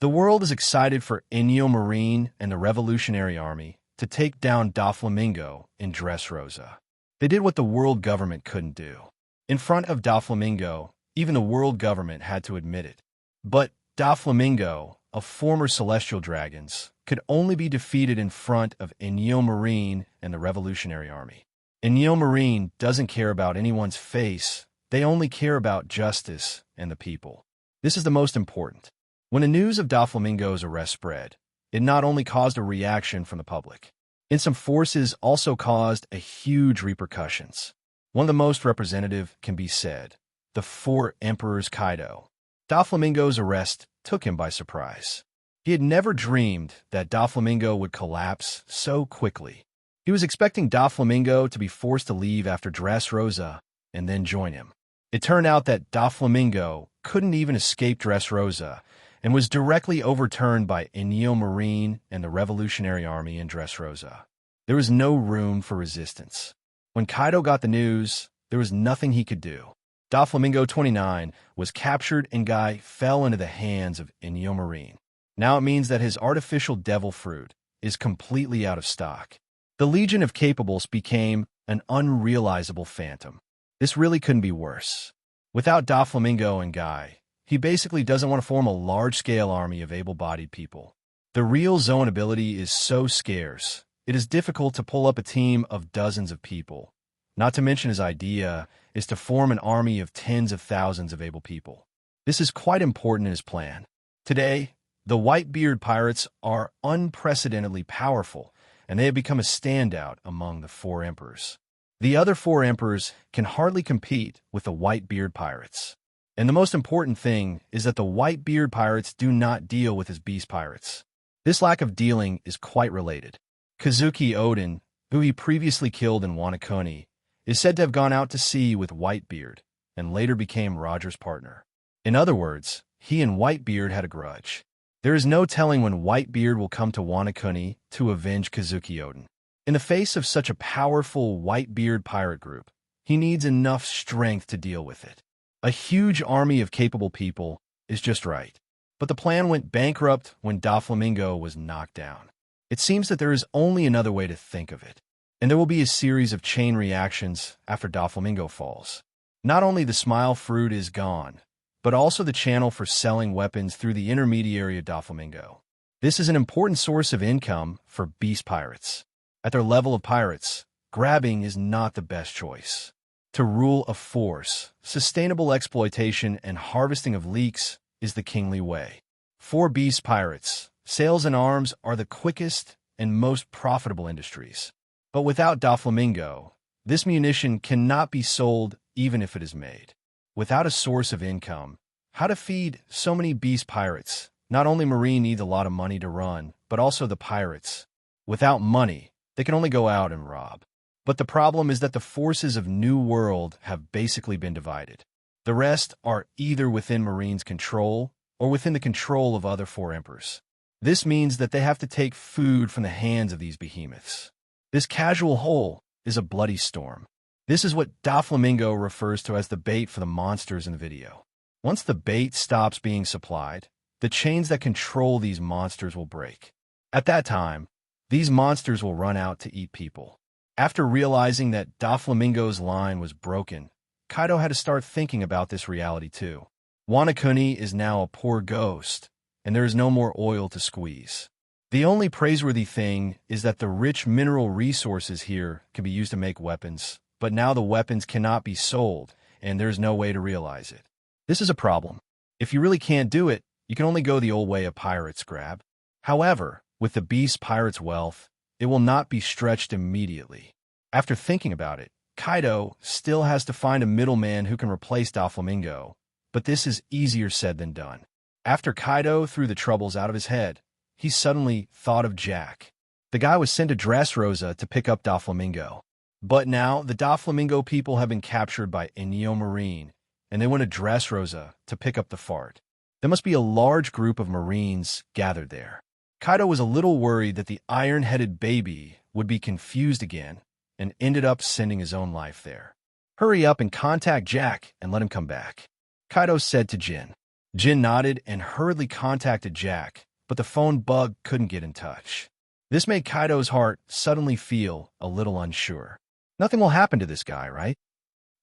The world is excited for Neo Marine and the Revolutionary Army to take down Doflamingo in Dressrosa. They did what the world government couldn't do. In front of Doflamingo, even the world government had to admit it. But Doflamingo, a former celestial dragons, could only be defeated in front of Neo Marine and the Revolutionary Army. Neo Marine doesn't care about anyone's face, they only care about justice and the people. This is the most important. When the news of Doflamingo's arrest spread, it not only caused a reaction from the public, and some forces also caused a huge repercussions. One of the most representative can be said, the Four Emperors Kaido. Doflamingo's arrest took him by surprise. He had never dreamed that Doflamingo would collapse so quickly. He was expecting Doflamingo to be forced to leave after Dressrosa and then join him. It turned out that Doflamingo couldn't even escape Dressrosa and was directly overturned by Neo Marine and the Revolutionary Army in Dressrosa. There was no room for resistance. When Kaido got the news, there was nothing he could do. Doflamingo 29 was captured and Guy fell into the hands of Neo Marine. Now it means that his artificial devil fruit is completely out of stock. The Legion of Capables became an unrealizable phantom. This really couldn't be worse. Without Doflamingo and Guy, he basically doesn't want to form a large-scale army of able-bodied people. The real zone ability is so scarce, it is difficult to pull up a team of dozens of people. Not to mention his idea is to form an army of tens of thousands of able people. This is quite important in his plan. Today, the Whitebeard pirates are unprecedentedly powerful, and they have become a standout among the four emperors. The other four emperors can hardly compete with the Whitebeard pirates. And the most important thing is that the Whitebeard pirates do not deal with his beast pirates. This lack of dealing is quite related. Kazuki Odin, who he previously killed in Wanakuni, is said to have gone out to sea with Whitebeard, and later became Roger's partner. In other words, he and Whitebeard had a grudge. There is no telling when Whitebeard will come to Wanakuni to avenge Kazuki Odin. In the face of such a powerful Whitebeard pirate group, he needs enough strength to deal with it. A huge army of capable people is just right. But the plan went bankrupt when Doflamingo was knocked down. It seems that there is only another way to think of it, and there will be a series of chain reactions after Doflamingo falls. Not only the smile fruit is gone, but also the channel for selling weapons through the intermediary of Doflamingo. This is an important source of income for beast pirates. At their level of pirates, grabbing is not the best choice. To rule a force, sustainable exploitation and harvesting of leaks is the kingly way. For beast pirates, sales and arms are the quickest and most profitable industries. But without Doflamingo, this munition cannot be sold even if it is made. Without a source of income, how to feed so many beast pirates? Not only Marine needs a lot of money to run, but also the pirates. Without money, they can only go out and rob. But the problem is that the forces of New World have basically been divided. The rest are either within Marine's control or within the control of other four emperors. This means that they have to take food from the hands of these behemoths. This casual hole is a bloody storm. This is what Doflamingo refers to as the bait for the monsters in the video. Once the bait stops being supplied, the chains that control these monsters will break. At that time, these monsters will run out to eat people. After realizing that Doflamingo's line was broken, Kaido had to start thinking about this reality too. Wanakuni is now a poor ghost, and there is no more oil to squeeze. The only praiseworthy thing is that the rich mineral resources here can be used to make weapons, but now the weapons cannot be sold, and there's no way to realize it. This is a problem. If you really can't do it, you can only go the old way of pirates grab. However, with the beast pirates' wealth, it will not be stretched immediately. After thinking about it, Kaido still has to find a middleman who can replace Doflamingo, but this is easier said than done. After Kaido threw the troubles out of his head, he suddenly thought of Jack. The guy was sent to Dressrosa to pick up Doflamingo. But now, the Doflamingo people have been captured by Enyo Marine, and they went to Dressrosa to pick up the fart. There must be a large group of Marines gathered there. Kaido was a little worried that the iron-headed baby would be confused again and ended up sending his own life there. Hurry up and contact Jack and let him come back, Kaido said to Jin. Jin nodded and hurriedly contacted Jack, but the phone bug couldn't get in touch. This made Kaido's heart suddenly feel a little unsure. Nothing will happen to this guy, right?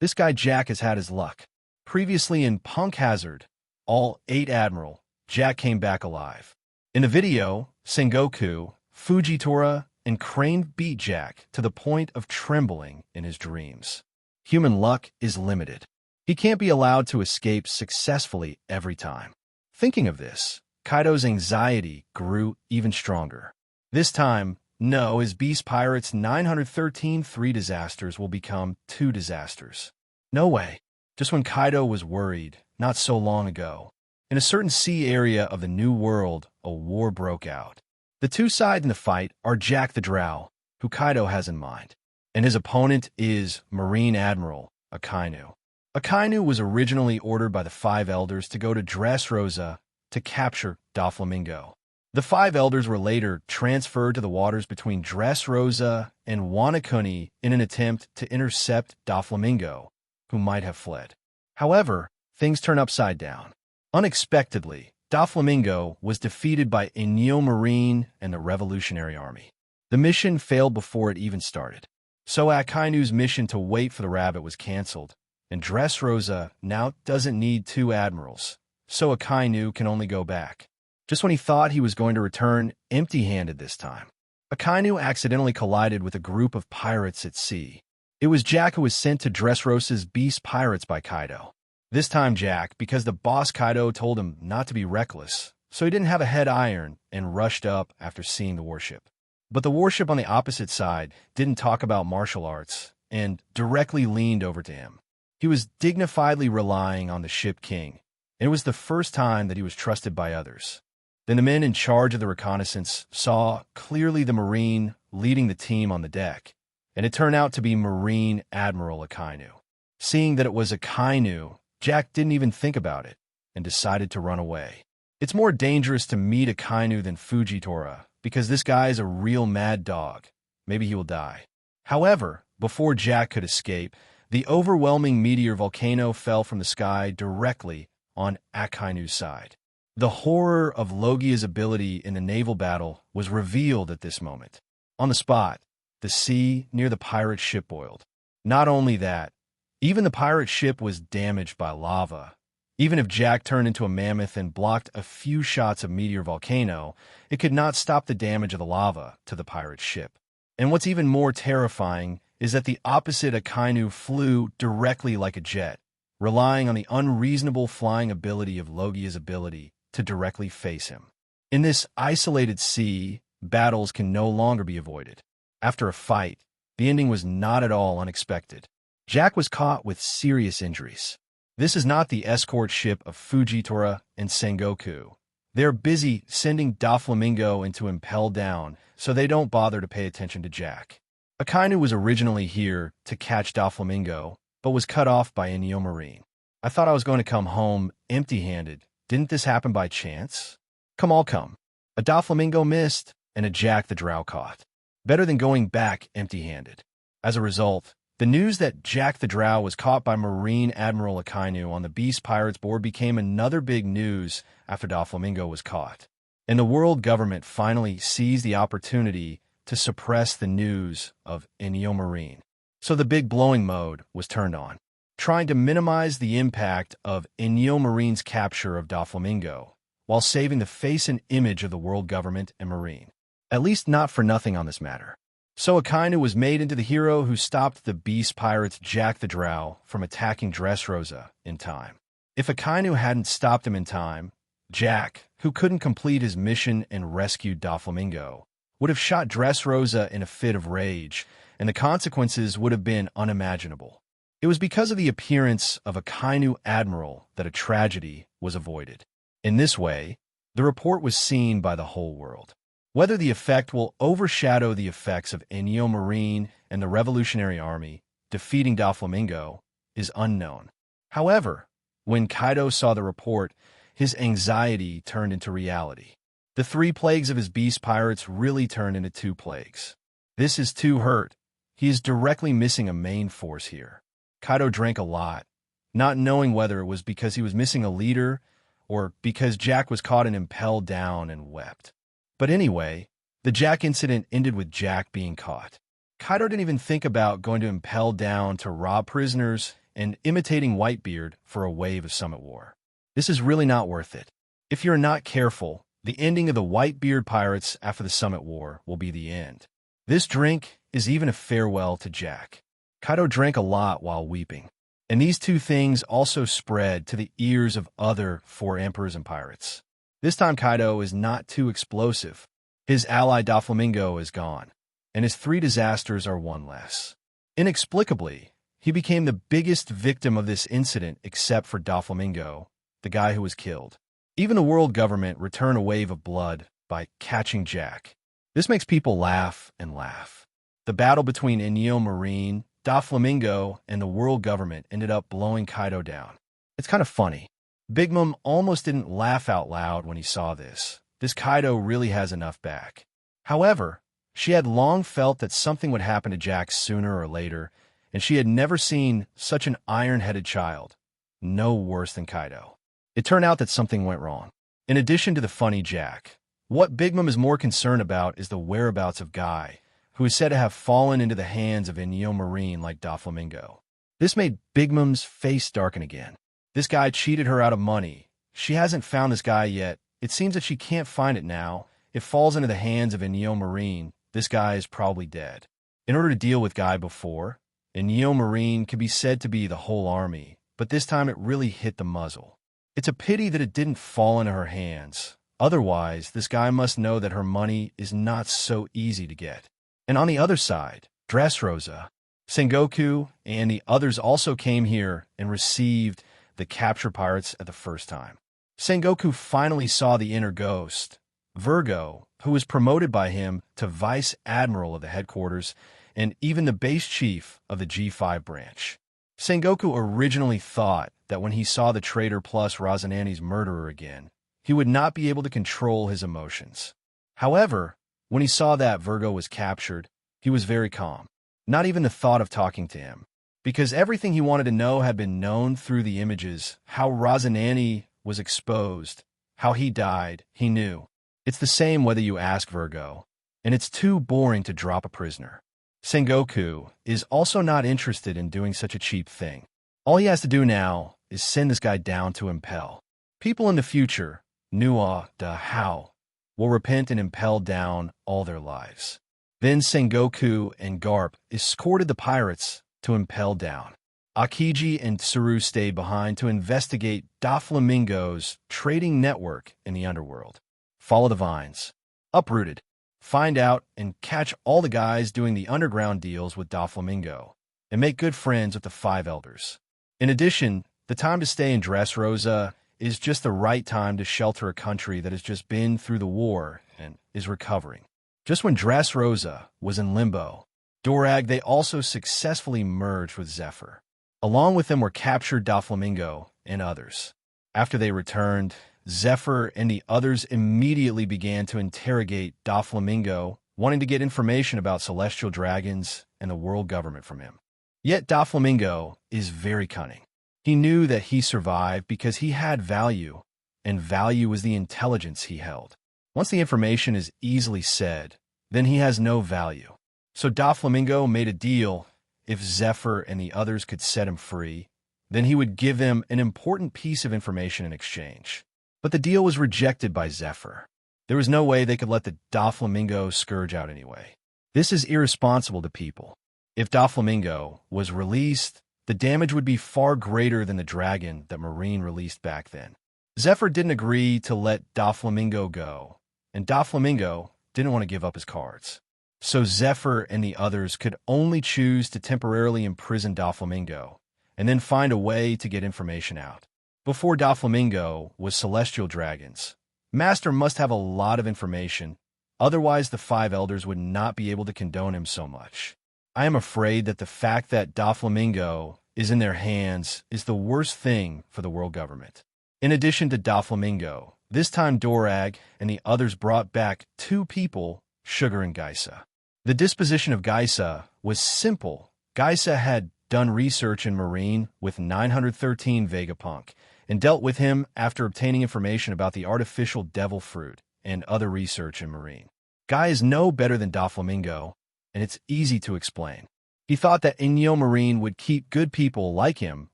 This guy Jack has had his luck. Previously in Punk Hazard, all 8 Admiral, Jack came back alive. In the video, Sengoku, Fujitora, and Crane beat Jack to the point of trembling in his dreams. Human luck is limited. He can't be allowed to escape successfully every time. Thinking of this, Kaido's anxiety grew even stronger. This time, no, his Beast Pirates 913 3 disasters will become 2 disasters. No way. Just when Kaido was worried, not so long ago, in a certain sea area of the New World, a war broke out. The two sides in the fight are Jack the Drow, who Kaido has in mind, and his opponent is Marine Admiral Akainu. Akainu was originally ordered by the 5 Elders to go to Dressrosa to capture Doflamingo. The 5 Elders were later transferred to the waters between Dressrosa and Wanakuni in an attempt to intercept Doflamingo, who might have fled. However, things turn upside down. Unexpectedly, Doflamingo was defeated by Enyo Marine and the Revolutionary Army. The mission failed before it even started. So Akainu's mission to wait for the rabbit was cancelled, and Dressrosa now doesn't need 2 admirals, so Akainu can only go back. Just when he thought he was going to return empty-handed this time, Akainu accidentally collided with a group of pirates at sea. It was Jack who was sent to Dressrosa's beast pirates by Kaido. This time Jack, because the boss Kaido told him not to be reckless, so he didn't have a head iron and rushed up after seeing the warship. But the warship on the opposite side didn't talk about martial arts and directly leaned over to him. He was dignifiedly relying on the ship king, and it was the first time that he was trusted by others. Then the men in charge of the reconnaissance saw clearly the Marine leading the team on the deck, and it turned out to be Marine Admiral Akainu. Seeing that it was Akainu, Jack didn't even think about it and decided to run away. It's more dangerous to meet Akainu than Fujitora, because this guy is a real mad dog. Maybe he will die. However, before Jack could escape, the overwhelming meteor volcano fell from the sky directly on Akainu's side. The horror of Logia's ability in the naval battle was revealed at this moment. On the spot, the sea near the pirate ship boiled. Not only that, even the pirate ship was damaged by lava. Even if Jack turned into a mammoth and blocked a few shots of meteor volcano, it could not stop the damage of the lava to the pirate ship. And what's even more terrifying is that the opposite Akainu flew directly like a jet, relying on the unreasonable flying ability of Logia's ability to directly face him. In this isolated sea, battles can no longer be avoided. After a fight, the ending was not at all unexpected. Jack was caught with serious injuries. This is not the escort ship of Fujitora and Sengoku. They're busy sending Doflamingo into Impel Down, so they don't bother to pay attention to Jack. Akainu was originally here to catch Doflamingo, but was cut off by Inyo Marine. I thought I was going to come home empty-handed. Didn't this happen by chance? Come all come. A Doflamingo missed, and a Jack the Drow caught. Better than going back empty-handed. As a result, the news that Jack the Drow was caught by Marine Admiral Akainu on the Beast Pirates board became another big news after Doflamingo was caught. And the world government finally seized the opportunity to suppress the news of Inyo Marine. So the big blowing mode was turned on, trying to minimize the impact of Inyo Marine's capture of Doflamingo, while saving the face and image of the world government and Marine. At least not for nothing on this matter. So Akainu was made into the hero who stopped the Beast Pirates Jack the Drow from attacking Dressrosa in time. If Akainu hadn't stopped him in time, Jack, who couldn't complete his mission and rescued Doflamingo, would have shot Dressrosa in a fit of rage, and the consequences would have been unimaginable. It was because of the appearance of Akainu Admiral that a tragedy was avoided. In this way, the report was seen by the whole world. Whether the effect will overshadow the effects of Inyo Marine and the Revolutionary Army defeating Doflamingo is unknown. However, when Kaido saw the report, his anxiety turned into reality. The 3 plagues of his beast pirates really turned into 2 plagues. This is too hurt. He is directly missing a main force here. Kaido drank a lot, not knowing whether it was because he was missing a leader or because Jack was caught and impelled down and wept. But anyway, the Jack incident ended with Jack being caught. Kaido didn't even think about going to Impel Down to rob prisoners and imitating Whitebeard for a wave of Summit War. This is really not worth it. If you're not careful, the ending of the Whitebeard pirates after the Summit War will be the end. This drink is even a farewell to Jack. Kaido drank a lot while weeping. And these 2 things also spread to the ears of other 4 emperors and pirates. This time Kaido is not too explosive. His ally Doflamingo is gone, and his 3 disasters are 1 less. Inexplicably, he became the biggest victim of this incident except for Doflamingo, the guy who was killed. Even the world government returned a wave of blood by catching Jack. This makes people laugh and laugh. The battle between Inyo Marine, Doflamingo, and the world government ended up blowing Kaido down. It's kind of funny. Big Mom almost didn't laugh out loud when he saw this. This Kaido really has enough back. However, she had long felt that something would happen to Jack sooner or later, and she had never seen such an iron-headed child. No worse than Kaido. It turned out that something went wrong. In addition to the funny Jack, what Big Mom is more concerned about is the whereabouts of Guy, who is said to have fallen into the hands of Inyo Marine like Doflamingo. This made Big Mom's face darken again. This guy cheated her out of money. She hasn't found this guy yet, it seems that she can't find it now. It falls into the hands of Enyo Marine. This guy is probably dead. In order to deal with Guy before, Enyo Marine could be said to be the whole army, but this time it really hit the muzzle. It's a pity that it didn't fall into her hands. Otherwise, this guy must know that her money is not so easy to get. And on the other side, Dressrosa, Sengoku, and the others also came here and received the capture pirates at the first time. Sengoku finally saw the inner ghost, Virgo, who was promoted by him to Vice Admiral of the headquarters and even the base chief of the G5 branch. Sengoku originally thought that when he saw the traitor plus Razanani's murderer again, he would not be able to control his emotions. However, when he saw that Virgo was captured, he was very calm. Not even the thought of talking to him, because everything he wanted to know had been known through the images. How Razanani was exposed, how he died, he knew. It's the same whether you ask Virgo, and it's too boring to drop a prisoner. Sengoku is also not interested in doing such a cheap thing. All he has to do now is send this guy down to impel. People in the future, Nuo Ke, how, will repent and impel down all their lives. Then Sengoku and Garp escorted the pirates to impel down. Akiji and Tsuru stayed behind to investigate Doflamingo's trading network in the underworld. Follow the vines. Uprooted. Find out and catch all the guys doing the underground deals with Doflamingo, and make good friends with the 5 elders. In addition, the time to stay in Dressrosa is just the right time to shelter a country that has just been through the war and is recovering. Just when Dressrosa was in limbo, Dorag, they also successfully merged with Zephyr. Along with them were captured Doflamingo and others. After they returned, Zephyr and the others immediately began to interrogate Doflamingo, wanting to get information about celestial dragons and the world government from him. Yet Doflamingo is very cunning. He knew that he survived because he had value, and value was the intelligence he held. Once the information is easily said, then he has no value. So Doflamingo made a deal. If Zephyr and the others could set him free, then he would give them an important piece of information in exchange. But the deal was rejected by Zephyr. There was no way they could let the Doflamingo scourge out anyway. This is irresponsible to people. If Doflamingo was released, the damage would be far greater than the dragon that Marine released back then. Zephyr didn't agree to let Doflamingo go, and Doflamingo didn't want to give up his cards. So Zephyr and the others could only choose to temporarily imprison Doflamingo, and then find a way to get information out. Before Doflamingo was celestial dragons, Master must have a lot of information, otherwise the 5 elders would not be able to condone him so much. I am afraid that the fact that Doflamingo is in their hands is the worst thing for the world government. In addition to Doflamingo, this time Dorag and the others brought back 2 people, Sugar and Geisa. The disposition of Geisa was simple. Geisa had done research in Marine with 913 Vegapunk, and dealt with him after obtaining information about the artificial devil fruit and other research in Marine. Guy is no better than Doflamingo, and it's easy to explain. He thought that Enyo Marine would keep good people like him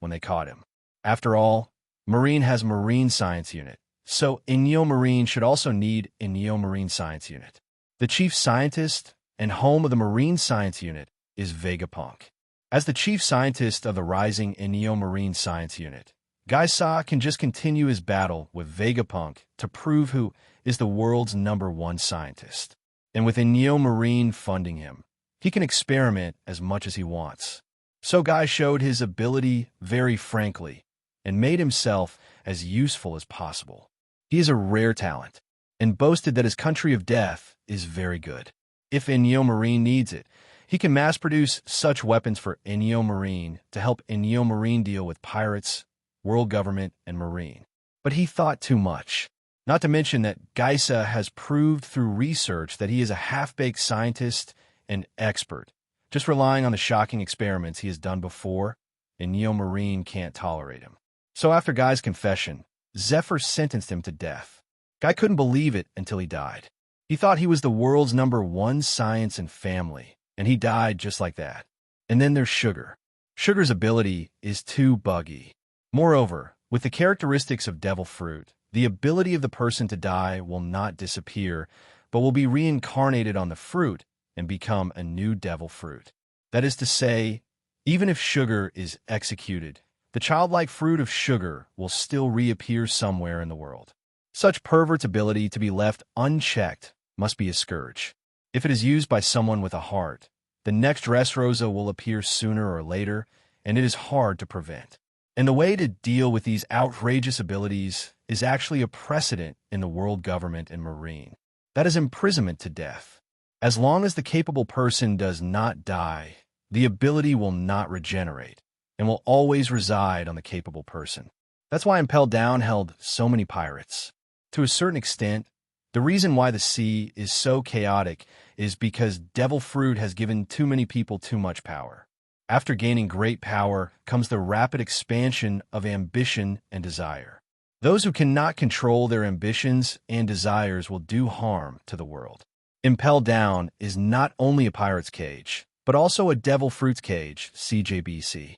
when they caught him. After all, Marine has Marine Science Unit, so Enyo Marine should also need Enyo Marine Science Unit. The chief scientist and home of the Marine Science Unit is Vegapunk. As the chief scientist of the rising Enyo Marine Science Unit, Geisa can just continue his battle with Vegapunk to prove who is the world's #1 scientist. And with Enyo Marine funding him, he can experiment as much as he wants. So Guy showed his ability very frankly and made himself as useful as possible. He is a rare talent and boasted that his country of death is very good. If Enyo Marine needs it, he can mass-produce such weapons for Enyo Marine to help Enyo Marine deal with pirates, world government, and Marine. But he thought too much. Not to mention that Geisa has proved through research that he is a half-baked scientist and expert. Just relying on the shocking experiments he has done before, Enyo Marine can't tolerate him. So after Guy's confession, Zephyr sentenced him to death. Guy couldn't believe it until he died. He thought he was the world's #1 science and family, and he died just like that. And then there's Sugar. Sugar's ability is too buggy. Moreover, With the characteristics of devil fruit, the ability of the person to die will not disappear, but will be reincarnated on the fruit and become a new devil fruit. That is to say, even if sugar is executed, the childlike fruit of sugar will still reappear somewhere in the world. Such pervert's ability to be left unchecked must be a scourge. If it is used by someone with a heart, the next Dressrosa will appear sooner or later, and it is hard to prevent. And the way to deal with these outrageous abilities is actually a precedent in the world government and marine. That is imprisonment to death. As long as the capable person does not die, the ability will not regenerate and will always reside on the capable person. That's why Impelled Down held so many pirates. To a certain extent, the reason why the sea is so chaotic is because devil fruit has given too many people too much power. After gaining great power comes the rapid expansion of ambition and desire. Those who cannot control their ambitions and desires will do harm to the world. Impelled Down is not only a pirate's cage, but also a devil fruit's cage, CJBC.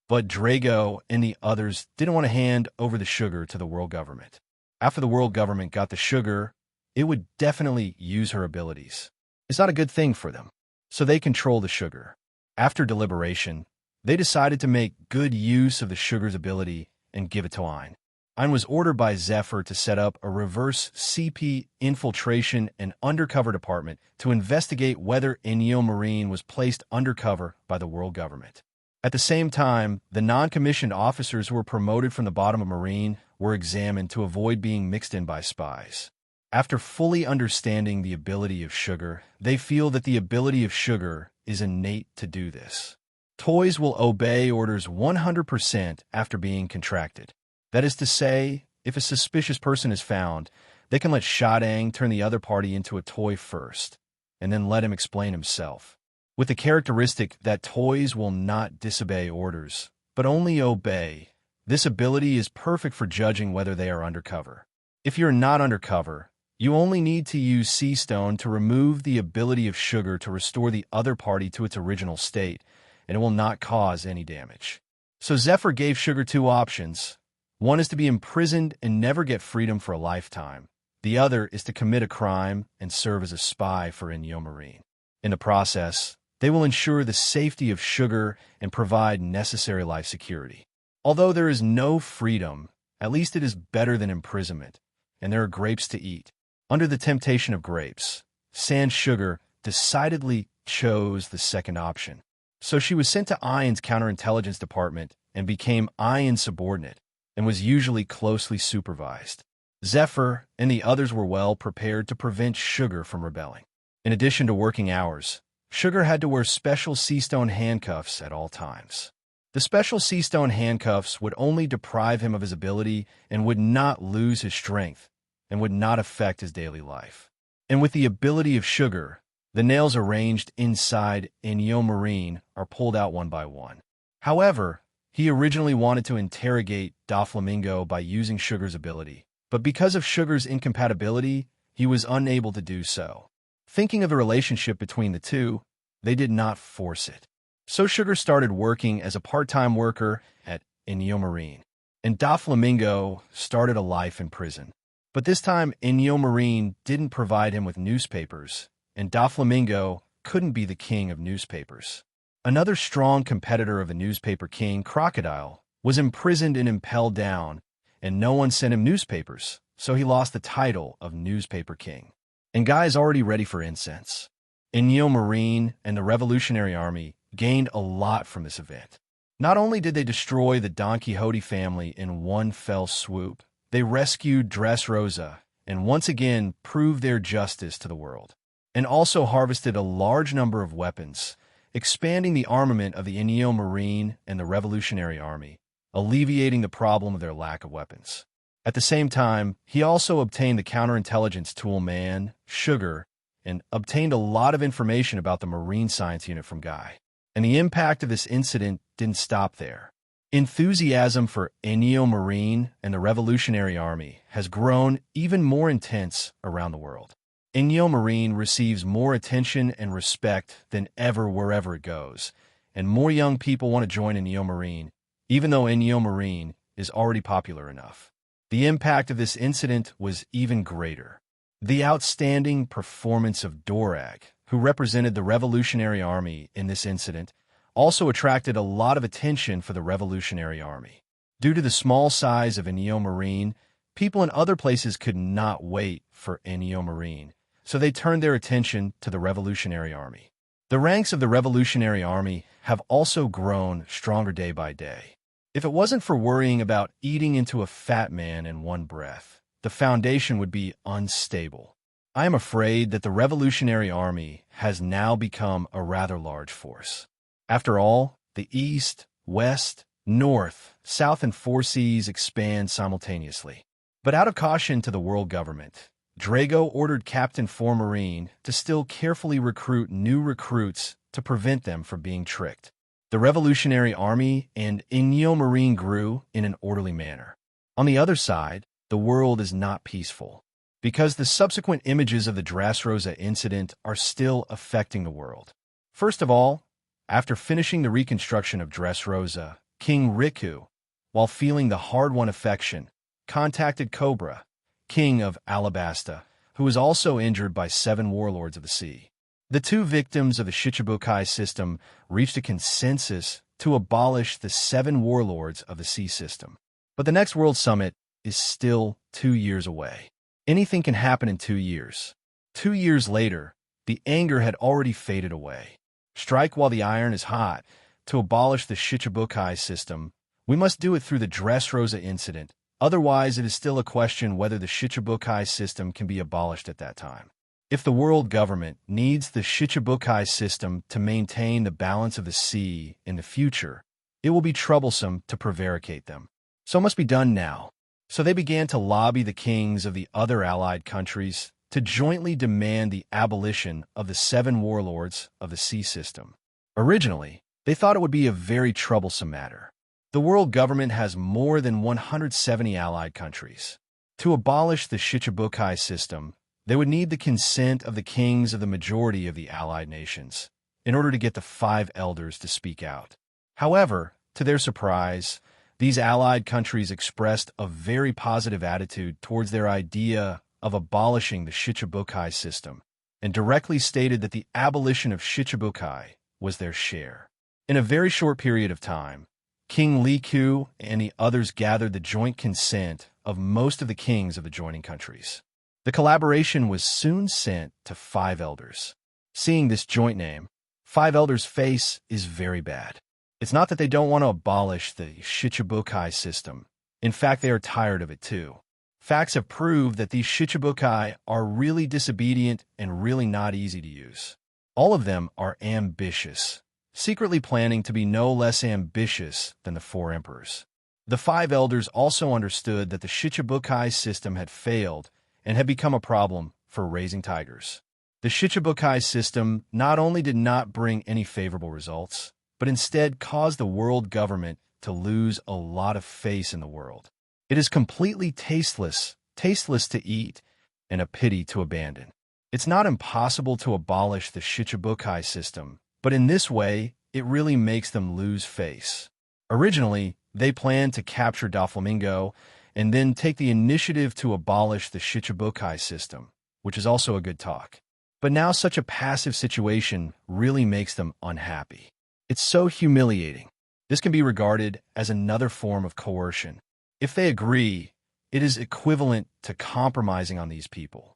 But Drago and the others didn't want to hand over the sugar to the world government. After the world government got the sugar, it would definitely use her abilities. It's not a good thing for them. So they control the sugar. After deliberation, they decided to make good use of the sugar's ability and give it to Ein. Ein was ordered by Zephyr to set up a reverse CP infiltration and undercover department to investigate whether Inyo Marine was placed undercover by the world government. At the same time, the non-commissioned officers who were promoted from the bottom of Marine were examined to avoid being mixed in by spies. After fully understanding the ability of sugar, they feel that the ability of sugar is innate to do this. Toys will obey orders 100% after being contracted. That is to say, if a suspicious person is found, they can let Shadang turn the other party into a toy first, and then let him explain himself. With the characteristic that toys will not disobey orders, but only obey, this ability is perfect for judging whether they are undercover. If you're not undercover, you only need to use Sea Stone to remove the ability of sugar to restore the other party to its original state, and it will not cause any damage. So Zephyr gave Sugar two options. One is to be imprisoned and never get freedom for a lifetime. The other is to commit a crime and serve as a spy for Inyo Marine. In the process, they will ensure the safety of Sugar and provide necessary life security. Although there is no freedom, at least it is better than imprisonment, and there are grapes to eat. Under the temptation of grapes, Sand Sugar decidedly chose the second option. So she was sent to Ein's counterintelligence department and became Ein's subordinate, and was usually closely supervised. Zephyr and the others were well prepared to prevent Sugar from rebelling. In addition to working hours, Sugar had to wear special Sea Stone handcuffs at all times. The special Sea Stone handcuffs would only deprive him of his ability and would not lose his strength, and would not affect his daily life. And with the ability of Sugar, the nails arranged inside Inyo Marine are pulled out one by one. However, he originally wanted to interrogate Doflamingo by using Sugar's ability, but because of Sugar's incompatibility, he was unable to do so. Thinking of the relationship between the two, they did not force it. So Sugar started working as a part-time worker at Inyo Marine, and Doflamingo started a life in prison. But this time, Inyo Marine didn't provide him with newspapers, and Doflamingo couldn't be the king of newspapers. Another strong competitor of the newspaper king, Crocodile, was imprisoned and impelled down, and no one sent him newspapers, so he lost the title of Newspaper King. And Guy is already ready for incense. Inyo Marine and the Revolutionary Army gained a lot from this event. Not only did they destroy the Don Quixote family in one fell swoop, they rescued Dressrosa and once again proved their justice to the world, and also harvested a large number of weapons, expanding the armament of the Inyo Marine and the Revolutionary Army, alleviating the problem of their lack of weapons. At the same time, he also obtained the counterintelligence tool Man, Sugar, and obtained a lot of information about the Marine Science Unit from Guy. And the impact of this incident didn't stop there. Enthusiasm for Inyo Marine and the Revolutionary Army has grown even more intense around the world. Inyo Marine receives more attention and respect than ever wherever it goes, and more young people want to join Inyo Marine, even though Inyo Marine is already popular enough. The impact of this incident was even greater. The outstanding performance of Dorag, who represented the Revolutionary Army in this incident, also attracted a lot of attention for the Revolutionary Army. Due to the small size of Ennio Marine, people in other places could not wait for Ennio Marine, so they turned their attention to the Revolutionary Army. The ranks of the Revolutionary Army have also grown stronger day by day. If it wasn't for worrying about eating into a fat man in one breath, the foundation would be unstable. I am afraid that the Revolutionary Army has now become a rather large force. After all, the East, West, North, South, and Four Seas expand simultaneously. But out of caution to the world government, Drago ordered Captain Four Marine to still carefully recruit new recruits to prevent them from being tricked. The Revolutionary Army and Ennio Marine grew in an orderly manner. On the other side, the world is not peaceful, because the subsequent images of the Dressrosa incident are still affecting the world. First of all, after finishing the reconstruction of Dressrosa, King Riku, while feeling the hard-won affection, contacted Cobra, king of Alabasta, who was also injured by 7 warlords of the sea. The 2 victims of the Shichibukai system reached a consensus to abolish the 7 warlords of the sea system. But the next World Summit is still 2 years away. Anything can happen in 2 years. 2 years later, the anger had already faded away. Strike while the iron is hot. To abolish the Shichibukai system, we must do it through the Dressrosa incident. Otherwise, it is still a question whether the Shichibukai system can be abolished at that time. If the world government needs the Shichibukai system to maintain the balance of the sea in the future, it will be troublesome to prevaricate them. So it must be done now. So they began to lobby the kings of the other allied countries to jointly demand the abolition of the 7 warlords of the sea system. Originally, they thought it would be a very troublesome matter. The world government has more than 170 allied countries. To abolish the Shichibukai system, they would need the consent of the kings of the majority of the allied nations in order to get the 5 elders to speak out. However, to their surprise, these allied countries expressed a very positive attitude towards their idea of abolishing the Shichibukai system and directly stated that the abolition of Shichibukai was their share. In a very short period of time, King Liku and the others gathered the joint consent of most of the kings of the joining countries. The collaboration was soon sent to 5 elders. Seeing this joint name, 5 elders' face is very bad. It's not that they don't want to abolish the Shichibukai system. In fact, they are tired of it too. Facts have proved that these Shichibukai are really disobedient and really not easy to use. All of them are ambitious, secretly planning to be no less ambitious than the 4 emperors. The 5 elders also understood that the Shichibukai system had failed and had become a problem for raising tigers. The Shichibukai system not only did not bring any favorable results, but instead caused the world government to lose a lot of face in the world. It is completely tasteless to eat, and a pity to abandon. It's not impossible to abolish the Shichibukai system, but in this way, it really makes them lose face. Originally, they planned to capture Doflamingo and then take the initiative to abolish the Shichibukai system, which is also a good talk. But now such a passive situation really makes them unhappy. It's so humiliating. This can be regarded as another form of coercion. If they agree, it is equivalent to compromising on these people.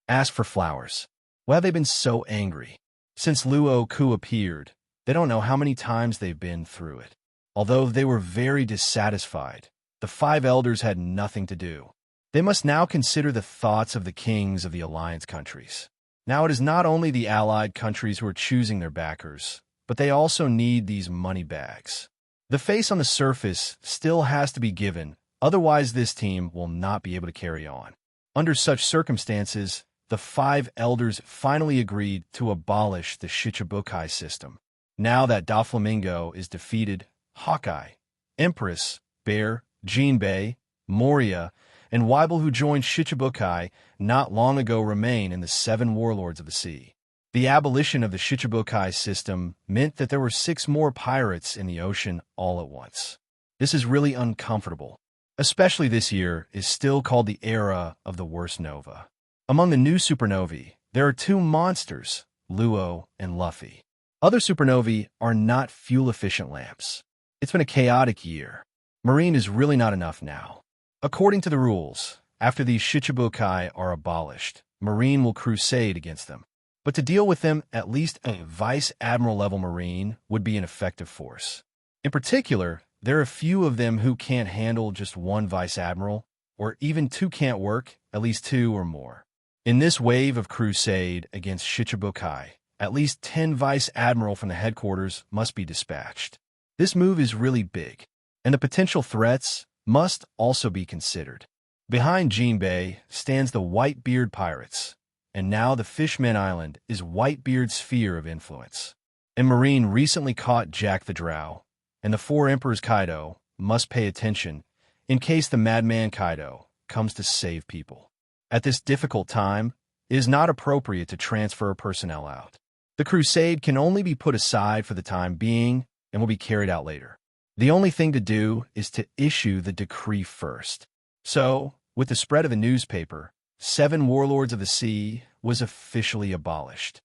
Ask for flowers. Why have they been so angry? Since Luo Ke appeared, they don't know how many times they've been through it. Although they were very dissatisfied, the 5 elders had nothing to do. They must now consider the thoughts of the kings of the alliance countries. Now it is not only the allied countries who are choosing their backers, but they also need these money bags. The face on the surface still has to be given, otherwise this team will not be able to carry on. Under such circumstances, the 5 elders finally agreed to abolish the Shichibukai system. Now that Doflamingo is defeated, Hawkeye, Empress, Bear, Jinbei, Moria, and Weibel, who joined Shichibukai not long ago, remain in the 7 warlords of the sea. The abolition of the Shichibukai system meant that there were 6 more pirates in the ocean all at once. This is really uncomfortable. Especially this year is still called the era of the worst nova. Among the new supernovae, there are two monsters, Luo and Luffy. Other supernovae are not fuel-efficient lamps. It's been a chaotic year. Marine is really not enough now. According to the rules, after these Shichibukai are abolished, Marine will crusade against them. But to deal with them, at least a Vice Admiral level Marine would be an effective force. In particular, there are a few of them who can't handle just one Vice Admiral, or even two can't work, at least two or more. In this wave of crusade against Shichibukai, at least 10 Vice Admiral from the headquarters must be dispatched. This move is really big, and the potential threats must also be considered. Behind Jinbei stands the Whitebeard pirates, and now the Fishmen Island is Whitebeard's sphere of influence. And Marine recently caught Jack the Drow, and the Four Emperors Kaido must pay attention in case the Madman Kaido comes to save people. At this difficult time, it is not appropriate to transfer personnel out. The crusade can only be put aside for the time being and will be carried out later. The only thing to do is to issue the decree first. So, with the spread of the newspaper, 7 Warlords of the Sea was officially abolished.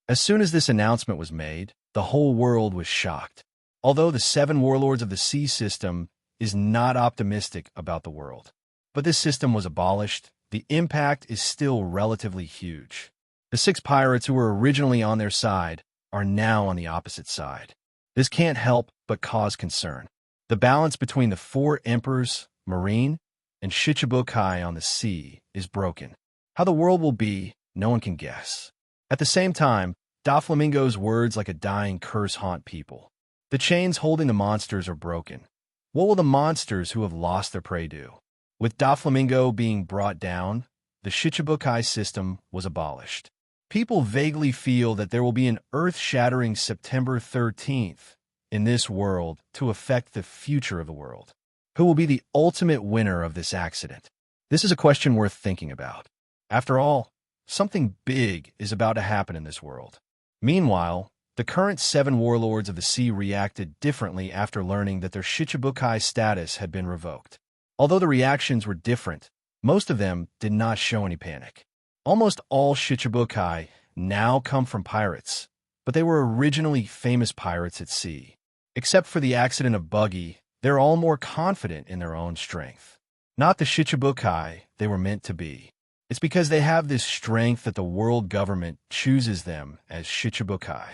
As soon as this announcement was made, the whole world was shocked. Although the 7 Warlords of the Sea system is not optimistic about the world. But this system was abolished, the impact is still relatively huge. The 6 pirates who were originally on their side are now on the opposite side. This can't help but cause concern. The balance between the 4 emperors, Marine, and Shichibukai on the sea is broken. How the world will be, no one can guess. At the same time, Doflamingo's words like a dying curse haunt people. The chains holding the monsters are broken. What will the monsters who have lost their prey do? With Doflamingo being brought down, the Shichibukai system was abolished. People vaguely feel that there will be an earth-shattering September 13th in this world to affect the future of the world. Who will be the ultimate winner of this accident? This is a question worth thinking about. After all, something big is about to happen in this world. Meanwhile, the current 7 Warlords of the Sea reacted differently after learning that their Shichibukai status had been revoked. Although the reactions were different, most of them did not show any panic. Almost all Shichibukai now come from pirates, but they were originally famous pirates at sea. Except for the accident of Buggy, they're all more confident in their own strength. Not the Shichibukai they were meant to be. It's because they have this strength that the world government chooses them as Shichibukai.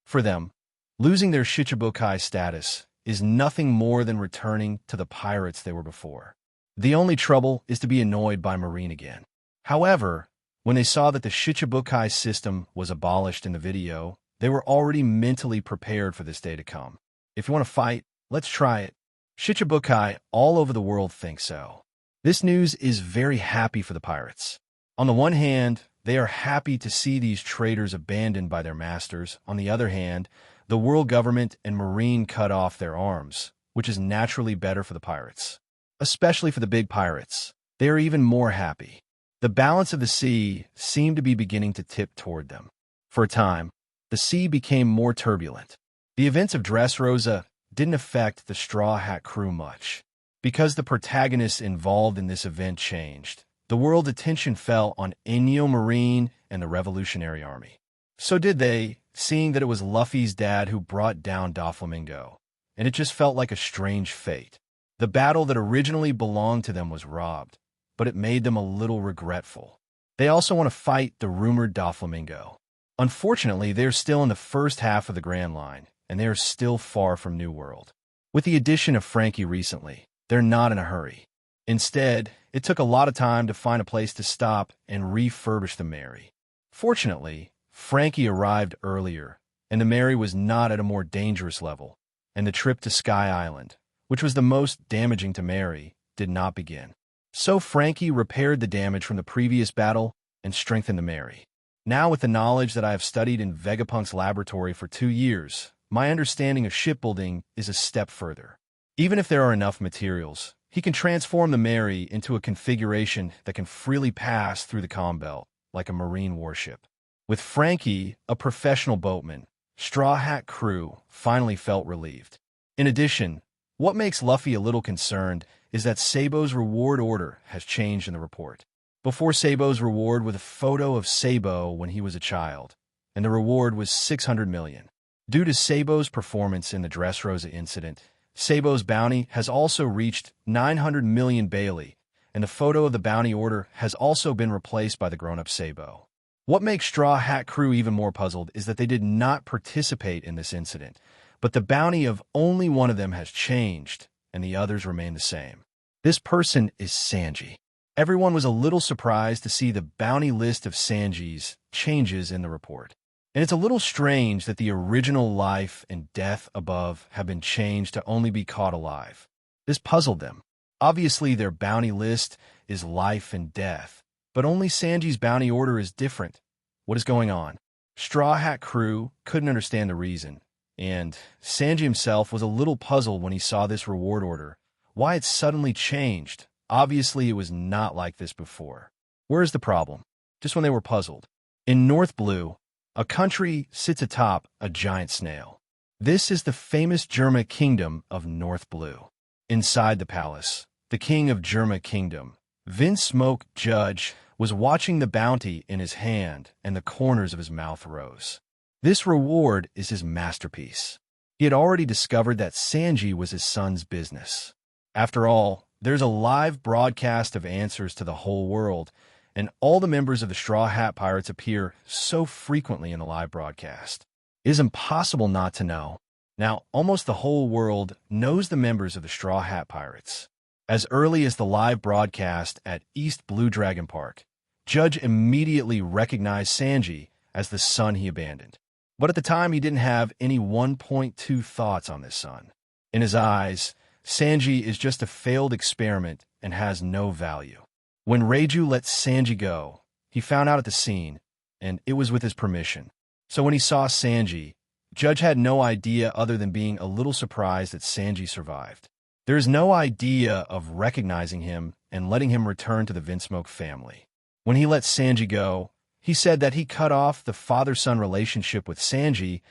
For them, losing their Shichibukai status is nothing more than returning to the pirates they were before. The only trouble is to be annoyed by Marine again. However, when they saw that the Shichibukai system was abolished in the video, they were already mentally prepared for this day to come. If you want to fight, let's try it. Shichibukai all over the world think so. This news is very happy for the pirates. On the one hand, they are happy to see these traitors abandoned by their masters. On the other hand, the world government and Marine cut off their arms, which is naturally better for the pirates. Especially for the big pirates. They are even more happy. The balance of the sea seemed to be beginning to tip toward them. For a time, the sea became more turbulent. The events of Dressrosa didn't affect the Straw Hat crew much. Because the protagonists involved in this event changed, the world's attention fell on Ennio Marine and the Revolutionary Army. So did they, seeing that it was Luffy's dad who brought down Doflamingo, and it just felt like a strange fate. The battle that originally belonged to them was robbed, but it made them a little regretful. They also want to fight the rumored Doflamingo. Unfortunately, they're still in the first half of the Grand Line, and they are still far from New World. With the addition of Frankie recently, they're not in a hurry. Instead, it took a lot of time to find a place to stop and refurbish the Mary. Fortunately, Frankie arrived earlier, and the Mary was not at a more dangerous level, and the trip to Sky Island, which was the most damaging to Mary, did not begin. So Frankie repaired the damage from the previous battle and strengthened the Mary. Now, with the knowledge that I have studied in Vegapunk's laboratory for 2 years, my understanding of shipbuilding is a step further. Even if there are enough materials, he can transform the Mary into a configuration that can freely pass through the comm belt, like a marine warship. With Frankie, a professional boatman, Straw Hat crew finally felt relieved. In addition, What makes Luffy a little concerned is that Sabo's reward order has changed in the report. Before, Sabo's reward was a photo of Sabo when he was a child, and the reward was 600 million. Due to Sabo's performance in the Dressrosa incident, Sabo's bounty has also reached 900 million Bailey, and the photo of the bounty order has also been replaced by the grown-up Sabo. What makes Straw Hat Crew even more puzzled is that they did not participate in this incident, but the bounty of only one of them has changed, and the others remain the same. This person is Sanji. Everyone was a little surprised to see the bounty list of Sanji's changes in the report. And it's a little strange that the original life and death above have been changed to only be caught alive. This puzzled them. Obviously, their bounty list is life and death, but only Sanji's bounty order is different. What is going on? Straw Hat Crew couldn't understand the reason, and Sanji himself was a little puzzled when he saw this reward order. Why it suddenly changed? Obviously, it was not like this before. Where is the problem? Just when they were puzzled. In North Blue, a country sits atop a giant snail. This is the famous Germa Kingdom of North Blue. Inside the palace, the king of Germa Kingdom, Vinsmoke Judge, was watching the bounty in his hand, and the corners of his mouth rose. This reward is his masterpiece. He had already discovered that Sanji was his son's business. After all, there's a live broadcast of answers to the whole world, and all the members of the Straw Hat Pirates appear so frequently in the live broadcast. It is impossible not to know. Now, almost the whole world knows the members of the Straw Hat Pirates. As early as the live broadcast at East Blue Dragon Park, Judge immediately recognized Sanji as the son he abandoned. But at the time, he didn't have any 1.2 thoughts on this son. In his eyes, Sanji is just a failed experiment and has no value. When Reiju let Sanji go, he found out at the scene, and it was with his permission. So when he saw Sanji, Judge had no idea other than being a little surprised that Sanji survived. There is no idea of recognizing him and letting him return to the Vinsmoke family. When he let Sanji go, he said that he cut off the father-son relationship with Sanji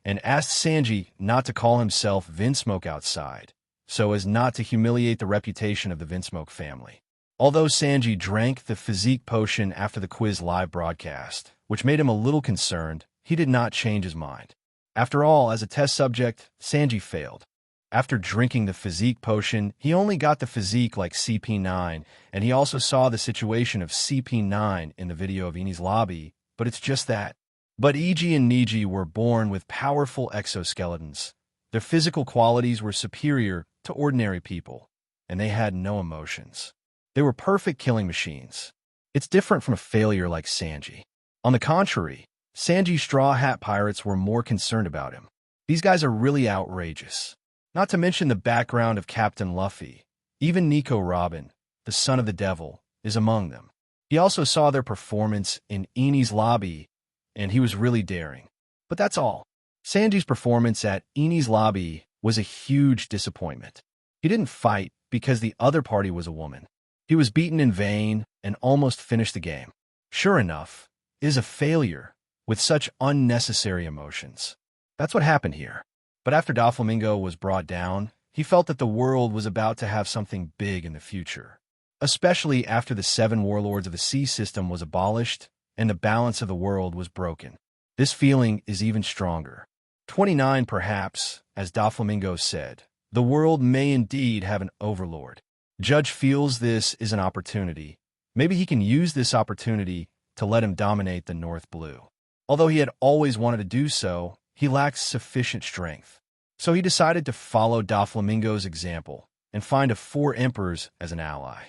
and asked Sanji not to call himself Vinsmoke outside, so as not to humiliate the reputation of the Vinsmoke family. Although Sanji drank the physique potion after the quiz live broadcast, which made him a little concerned, he did not change his mind. After all, as a test subject, Sanji failed. After drinking the physique potion, he only got the physique like CP9, and he also saw the situation of CP9 in the video of Enies Lobby, but it's just that. But Iji and Niji were born with powerful exoskeletons. Their physical qualities were superior to ordinary people, and they had no emotions. They were perfect killing machines. It's different from a failure like Sanji. On the contrary, Sanji's Straw Hat Pirates were more concerned about him. These guys are really outrageous. Not to mention the background of Captain Luffy. Even Nico Robin, the son of the devil, is among them. He also saw their performance in Enies Lobby, and he was really daring. But that's all. Sanji's performance at Enies Lobby was a huge disappointment. He didn't fight because the other party was a woman. He was beaten in vain and almost finished the game. Sure enough, it is a failure with such unnecessary emotions. That's what happened here. But after Doflamingo was brought down, he felt that the world was about to have something big in the future, especially after the 7 warlords of the sea system was abolished and the balance of the world was broken. This feeling is even stronger. 29 perhaps, as Doflamingo said, the world may indeed have an overlord. Judge feels this is an opportunity. Maybe he can use this opportunity to let him dominate the North Blue. Although he had always wanted to do so, he lacked sufficient strength. So he decided to follow Doflamingo's example and find a 4 emperors as an ally.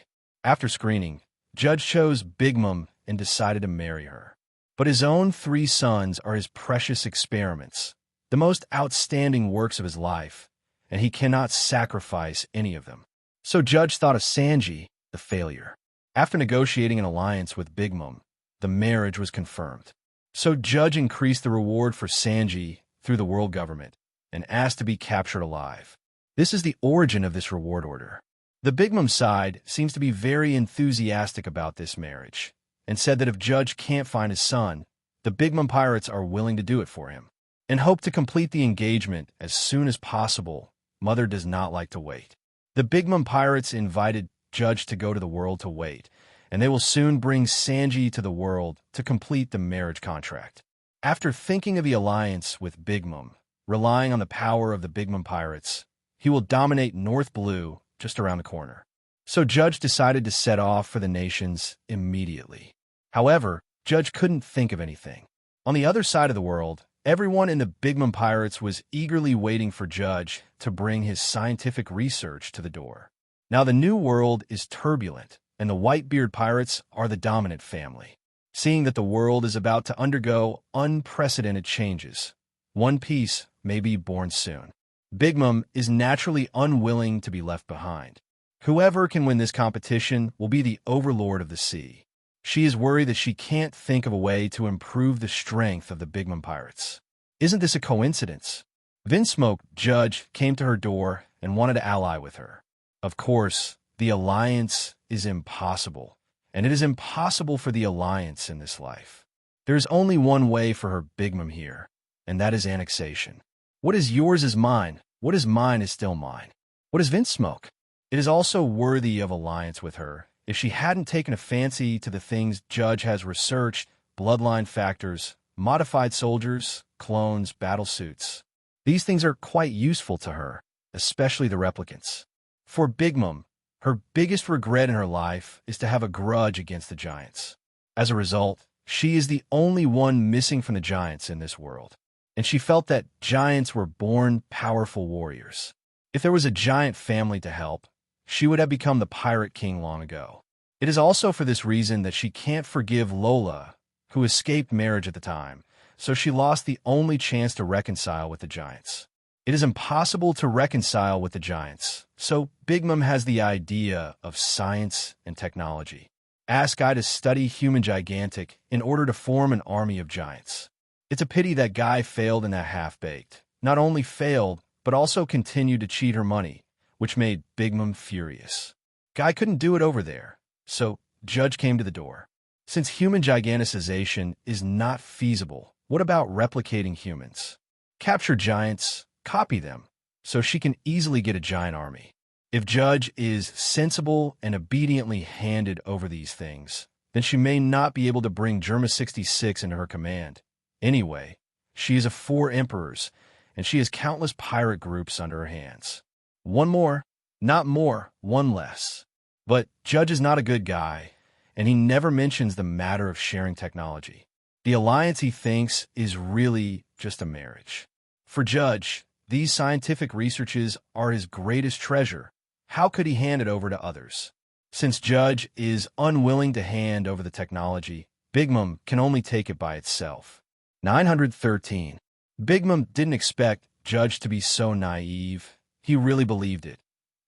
After screening, Judge chose Big Mom and decided to marry her. But his own 3 sons are his precious experiments, the most outstanding works of his life, and he cannot sacrifice any of them. So Judge thought of Sanji, the failure. After negotiating an alliance with Big Mom, the marriage was confirmed. So Judge increased the reward for Sanji through the world government and asked to be captured alive. This is the origin of this reward order. The Big Mom side seems to be very enthusiastic about this marriage and said that if Judge can't find his son, the Big Mom pirates are willing to do it for him and hope to complete the engagement as soon as possible, Mother does not like to wait. The Big Mom pirates invited Judge to go to the world to wait, and they will soon bring Sanji to the world to complete the marriage contract. After thinking of the alliance with Big Mom, relying on the power of the Big Mom pirates, he will dominate North Blue just around the corner. So Judge decided to set off for the nations immediately. However, Judge couldn't think of anything. On the other side of the world, everyone in the Big Mom pirates was eagerly waiting for Judge to bring his scientific research to the door. Now the new world is turbulent, and the Whitebeard pirates are the dominant family. Seeing that the world is about to undergo unprecedented changes, One Piece may be born soon. Big Mom is naturally unwilling to be left behind. Whoever can win this competition will be the overlord of the sea. She is worried that she can't think of a way to improve the strength of the Big Mom pirates. Isn't this a coincidence? Vinsmoke Judge came to her door and wanted to ally with her. Of course, the alliance is impossible, and it is impossible for the alliance in this life. There is only one way for her Big Mom here, and that is annexation. What is yours is mine. What is mine is still mine. What is Vinsmoke? It is also worthy of alliance with her if she hadn't taken a fancy to the things Judge has researched: bloodline factors, modified soldiers, clones, battle suits. These things are quite useful to her, especially the replicants. For Big Mom, her biggest regret in her life is to have a grudge against the giants. As a result, she is the only one missing from the giants in this world, and she felt that giants were born powerful warriors. If there was a giant family to help, she would have become the Pirate King long ago. It is also for this reason that she can't forgive Lola, who escaped marriage at the time, so she lost the only chance to reconcile with the giants. It is impossible to reconcile with the giants, so Big Mom has the idea of science and technology. Ask Guy to study human gigantic in order to form an army of giants. It's a pity that Guy failed in that half-baked. Not only failed, but also continued to cheat her money, which made Big Mom furious. Guy couldn't do it over there, so Judge came to the door. Since human giganticization is not feasible, what about replicating humans? Capture giants, copy them, so she can easily get a giant army. If Judge is sensible and obediently handed over these things, then she may not be able to bring Germa 66 into her command. Anyway, she is of 4 emperors, and she has countless pirate groups under her hands. One more, not more, one less. But Judge is not a good guy, and he never mentions the matter of sharing technology. The alliance, he thinks, is really just a marriage. For Judge, these scientific researches are his greatest treasure. How could he hand it over to others? Since Judge is unwilling to hand over the technology, Big Mom can only take it by itself. 913. Big Mom didn't expect Judge to be so naive. He really believed it,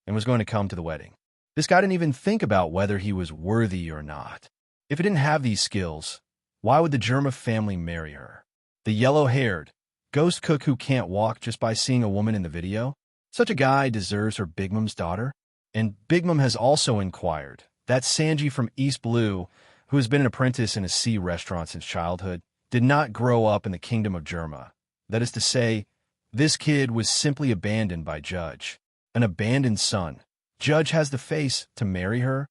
and was going to come to the wedding. This guy didn't even think about whether he was worthy or not. If he didn't have these skills, why would the Germa family marry her? The yellow-haired ghost cook who can't walk just by seeing a woman in the video? Such a guy deserves her Big Mom's daughter? And Big Mom has also inquired that Sanji from East Blue, who has been an apprentice in a sea restaurant since childhood, did not grow up in the kingdom of Germa. That is to say, this kid was simply abandoned by Judge. An abandoned son. Judge has the face to marry her?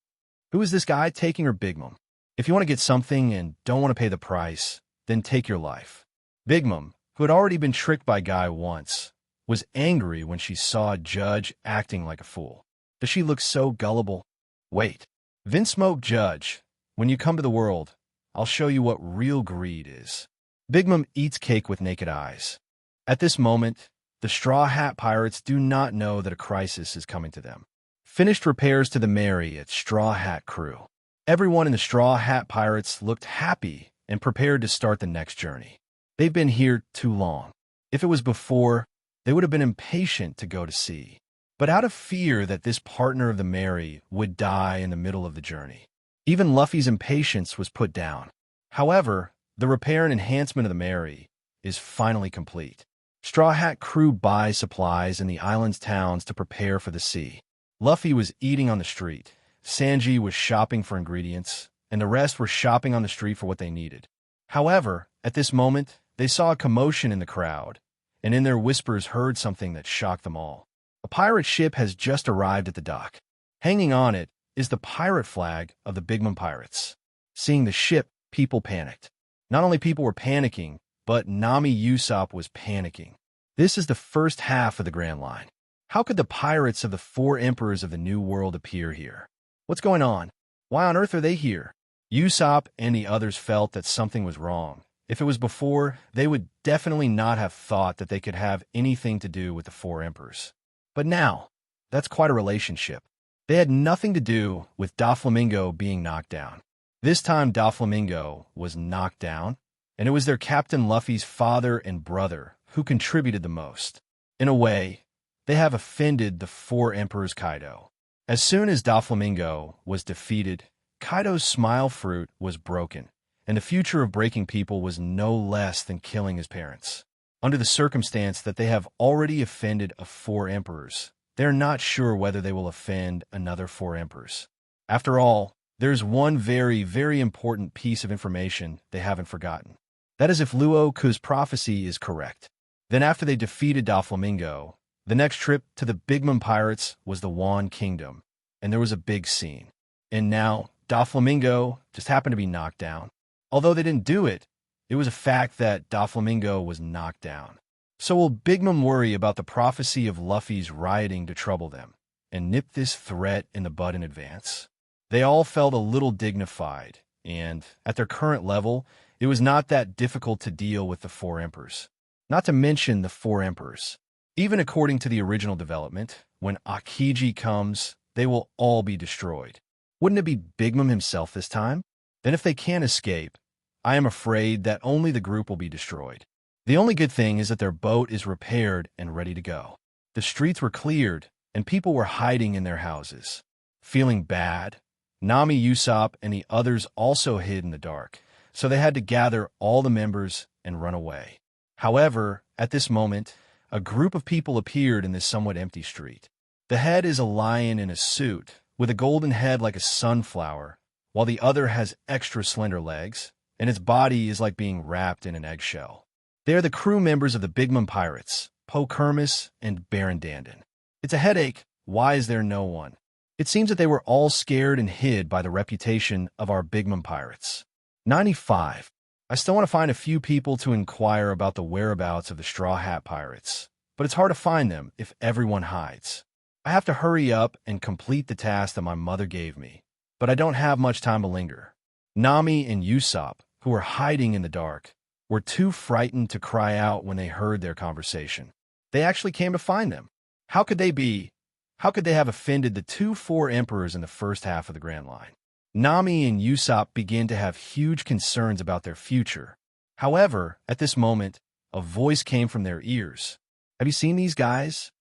Who is this guy taking her Big Mom? If you want to get something and don't want to pay the price, then take your life. Big Mom, who had already been tricked by Guy once, was angry when she saw Judge acting like a fool. Does she look so gullible? Wait. Vinsmoke Judge, when you come to the world, I'll show you what real greed is. Big Mom eats cake with naked eyes. At this moment, the Straw Hat Pirates do not know that a crisis is coming to them. Finished repairs to the Mary at Straw Hat crew. Everyone in the Straw Hat Pirates looked happy and prepared to start the next journey. They've been here too long. If it was before, they would have been impatient to go to sea. But out of fear that this partner of the Mary would die in the middle of the journey, even Luffy's impatience was put down. However, the repair and enhancement of the Mary is finally complete. Straw Hat crew buys supplies in the island's towns to prepare for the sea. Luffy was eating on the street, Sanji was shopping for ingredients, and the rest were shopping on the street for what they needed. However, at this moment, they saw a commotion in the crowd, and in their whispers heard something that shocked them all. A pirate ship has just arrived at the dock. Hanging on it is the pirate flag of the Bigman pirates. Seeing the ship, people panicked. Not only people were panicking, but Nami Usopp was panicking. This is the first half of the Grand Line. How could the pirates of the four emperors of the New World appear here? What's going on? Why on earth are they here? Usopp and the others felt that something was wrong. If it was before, they would definitely not have thought that they could have anything to do with the four emperors. But now, that's quite a relationship. They had nothing to do with Doflamingo being knocked down. This time Doflamingo was knocked down, and it was their Captain Luffy's father and brother who contributed the most. In a way, they have offended the four emperors Kaido. As soon as Doflamingo was defeated, Kaido's smile fruit was broken, and the future of breaking people was no less than killing his parents. Under the circumstance that they have already offended a four emperors, they're not sure whether they will offend another four emperors. After all, there's one very, very important piece of information they haven't forgotten. That is, if Luo Ke's prophecy is correct. Then after they defeated Doflamingo, the next trip to the Bigman Pirates was the Wan Kingdom, and there was a big scene. And now, Doflamingo just happened to be knocked down. Although they didn't do it, it was a fact that Doflamingo was knocked down. So will Bigman worry about the prophecy of Luffy's rioting to trouble them, and nip this threat in the bud in advance? They all felt a little dignified, and, at their current level, it was not that difficult to deal with the four emperors. Not to mention the four emperors. Even according to the original development, when Akiji comes, they will all be destroyed. Wouldn't it be Bigman himself this time? Then if they can't escape, I am afraid that only the group will be destroyed. The only good thing is that their boat is repaired and ready to go. The streets were cleared, and people were hiding in their houses. Feeling bad, Nami, Usopp, and the others also hid in the dark, so they had to gather all the members and run away. However, at this moment, a group of people appeared in this somewhat empty street. The head is a lion in a suit, with a golden head like a sunflower, while the other has extra slender legs, and its body is like being wrapped in an eggshell. They are the crew members of the Bigman Pirates, Pokermus and Baron Dandan. It's a headache. Why is there no one? It seems that they were all scared and hid by the reputation of our Bigman Pirates. 95. I still want to find a few people to inquire about the whereabouts of the Straw Hat Pirates, but it's hard to find them if everyone hides. I have to hurry up and complete the task that my mother gave me, but I don't have much time to linger. Nami and Usopp, who were hiding in the dark, were too frightened to cry out when they heard their conversation. They actually came to find them. How could they have offended the two four emperors in the first half of the Grand Line? Nami and Usopp begin to have huge concerns about their future. However, at this moment, a voice came from their ears. Have you seen these guys?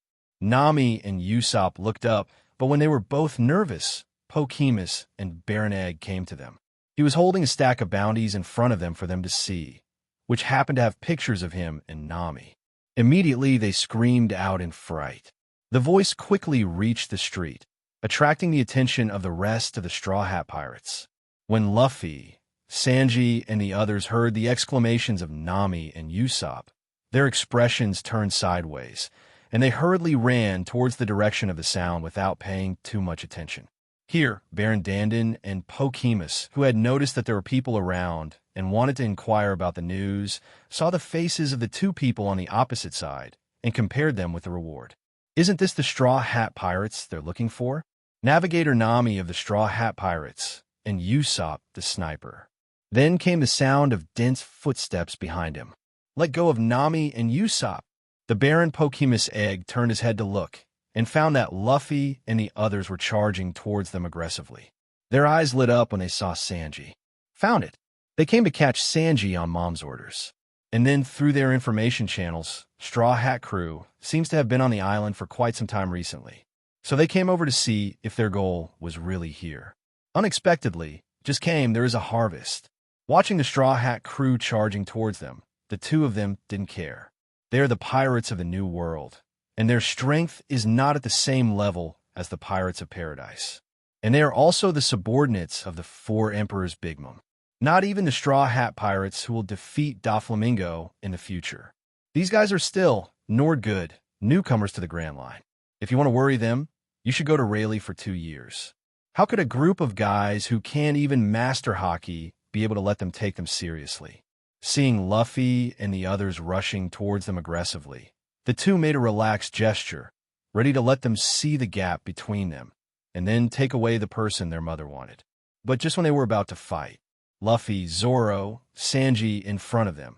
Nami and Usopp looked up, but when they were both nervous, Pokemus and Baron Egg came to them. He was holding a stack of bounties in front of them for them to see, which happened to have pictures of him and Nami. Immediately, they screamed out in fright. The voice quickly reached the street, attracting the attention of the rest of the Straw Hat Pirates. When Luffy, Sanji, and the others heard the exclamations of Nami and Usopp, their expressions turned sideways, and they hurriedly ran towards the direction of the sound without paying too much attention. Here, Baron Dandan and Pokemus, who had noticed that there were people around and wanted to inquire about the news, saw the faces of the two people on the opposite side and compared them with the reward. Isn't this the Straw Hat Pirates they're looking for? Navigator Nami of the Straw Hat Pirates, and Usopp the sniper. Then came the sound of dense footsteps behind him. Let go of Nami and Usopp. The Baron Pokemus Egg turned his head to look, and found that Luffy and the others were charging towards them aggressively. Their eyes lit up when they saw Sanji. Found it. They came to catch Sanji on Mom's orders. And then through their information channels, Straw Hat Crew seems to have been on the island for quite some time recently. So they came over to see if their goal was really here. Unexpectedly, just came there is a harvest. Watching the Straw Hat Crew charging towards them, the two of them didn't care. They are the pirates of the New World, and their strength is not at the same level as the Pirates of Paradise. And they are also the subordinates of the four Emperors Bigmum. Not even the Straw Hat Pirates who will defeat Doflamingo in the future. These guys are still, Nord good, newcomers to the Grand Line. If you want to worry them, you should go to Rayleigh for 2 years. How could a group of guys who can't even master hockey be able to let them take them seriously? Seeing Luffy and the others rushing towards them aggressively, the two made a relaxed gesture, ready to let them see the gap between them, and then take away the person their mother wanted. But just when they were about to fight, Luffy, Zoro, Sanji in front of them,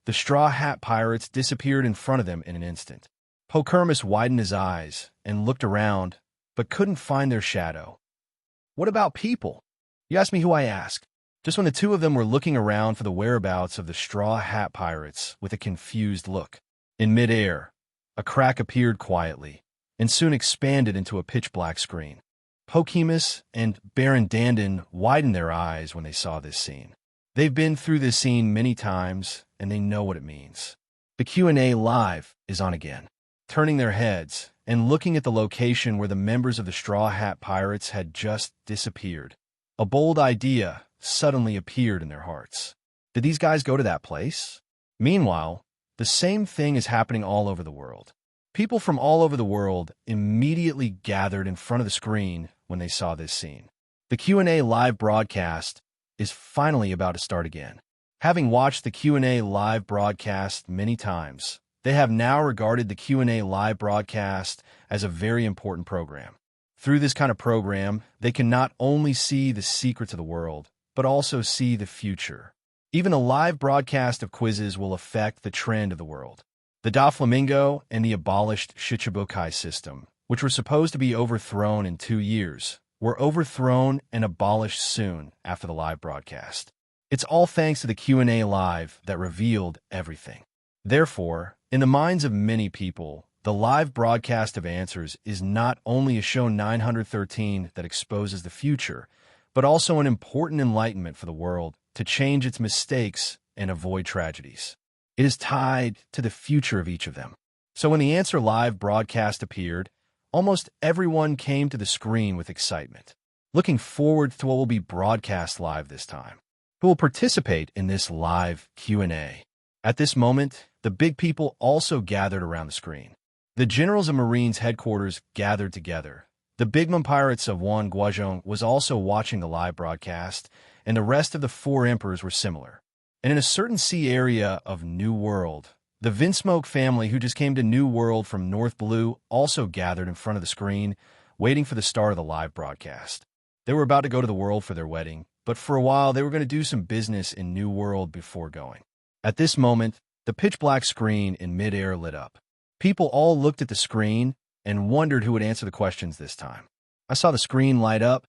the Straw Hat Pirates disappeared in front of them in an instant. Pokermus widened his eyes and looked around, but couldn't find their shadow. What about people? You asked me who I asked. Just when the two of them were looking around for the whereabouts of the Straw Hat Pirates with a confused look. In midair, a crack appeared quietly, and soon expanded into a pitch-black screen. Pokemus and Baron Dandin widened their eyes when they saw this scene. They've been through this scene many times, and they know what it means. The Q&A live is on again. Turning their heads and looking at the location where the members of the Straw Hat Pirates had just disappeared, a bold idea suddenly appeared in their hearts. Did these guys go to that place? Meanwhile, the same thing is happening all over the world. People from all over the world immediately gathered in front of the screen when they saw this scene. The Q&A live broadcast is finally about to start again. Having watched the Q&A live broadcast many times, they have now regarded the Q&A live broadcast as a very important program. Through this kind of program, they can not only see the secrets of the world, but also see the future. Even a live broadcast of quizzes will affect the trend of the world. The Doflamingo and the abolished Shichibukai system, which were supposed to be overthrown in 2 years, were overthrown and abolished soon after the live broadcast. It's all thanks to the Q&A live that revealed everything. Therefore, in the minds of many people, the live broadcast of answers is not only a show 913 that exposes the future, but also an important enlightenment for the world to change its mistakes and avoid tragedies. It is tied to the future of each of them. So when the Answer Live broadcast appeared, almost everyone came to the screen with excitement, looking forward to what will be broadcast live this time. Who will participate in this live Q&A? At this moment, the big people also gathered around the screen. The generals of Marines headquarters gathered together. The Bigman Pirates of Wan Guazhong was also watching the live broadcast, and the rest of the 4 emperors were similar. And in a certain sea area of New World, the Vinsmoke family, who just came to New World from North Blue, also gathered in front of the screen, waiting for the start of the live broadcast. They were about to go to the world for their wedding, but for a while they were going to do some business in New World before going. At this moment, the pitch-black screen in midair lit up. People all looked at the screen and wondered who would answer the questions this time. I saw the screen light up,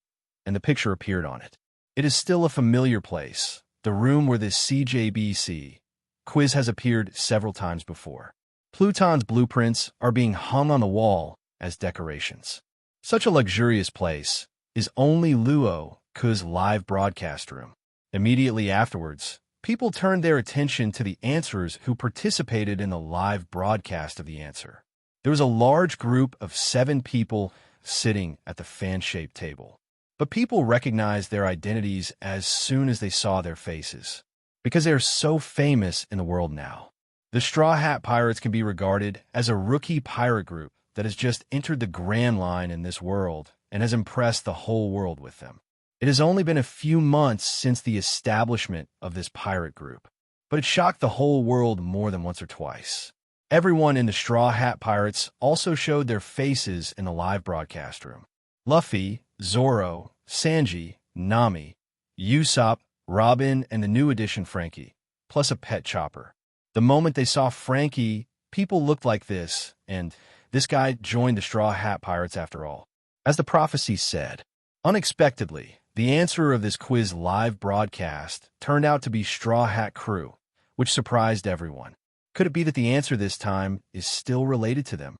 and the picture appeared on it. It is still a familiar place, the room where this CJBC quiz has appeared several times before. Pluton's blueprints are being hung on the wall as decorations. Such a luxurious place is only Luo Ke's live broadcast room. Immediately afterwards, people turned their attention to the answerers who participated in the live broadcast of the answer. There was a large group of 7 people sitting at the fan-shaped table. But people recognized their identities as soon as they saw their faces, because they are so famous in the world now. The Straw Hat Pirates can be regarded as a rookie pirate group that has just entered the Grand Line in this world and has impressed the whole world with them. It has only been a few months since the establishment of this pirate group, but it shocked the whole world more than once or twice. Everyone in the Straw Hat Pirates also showed their faces in the live broadcast room. Luffy, Zoro, Sanji, Nami, Usopp, Robin, and the new addition Frankie, plus a pet chopper. The moment they saw Frankie, people looked like this, and this guy joined the Straw Hat Pirates after all. As the prophecy said, unexpectedly, the answerer of this quiz live broadcast turned out to be Straw Hat Crew, which surprised everyone. Could it be that the answer this time is still related to them?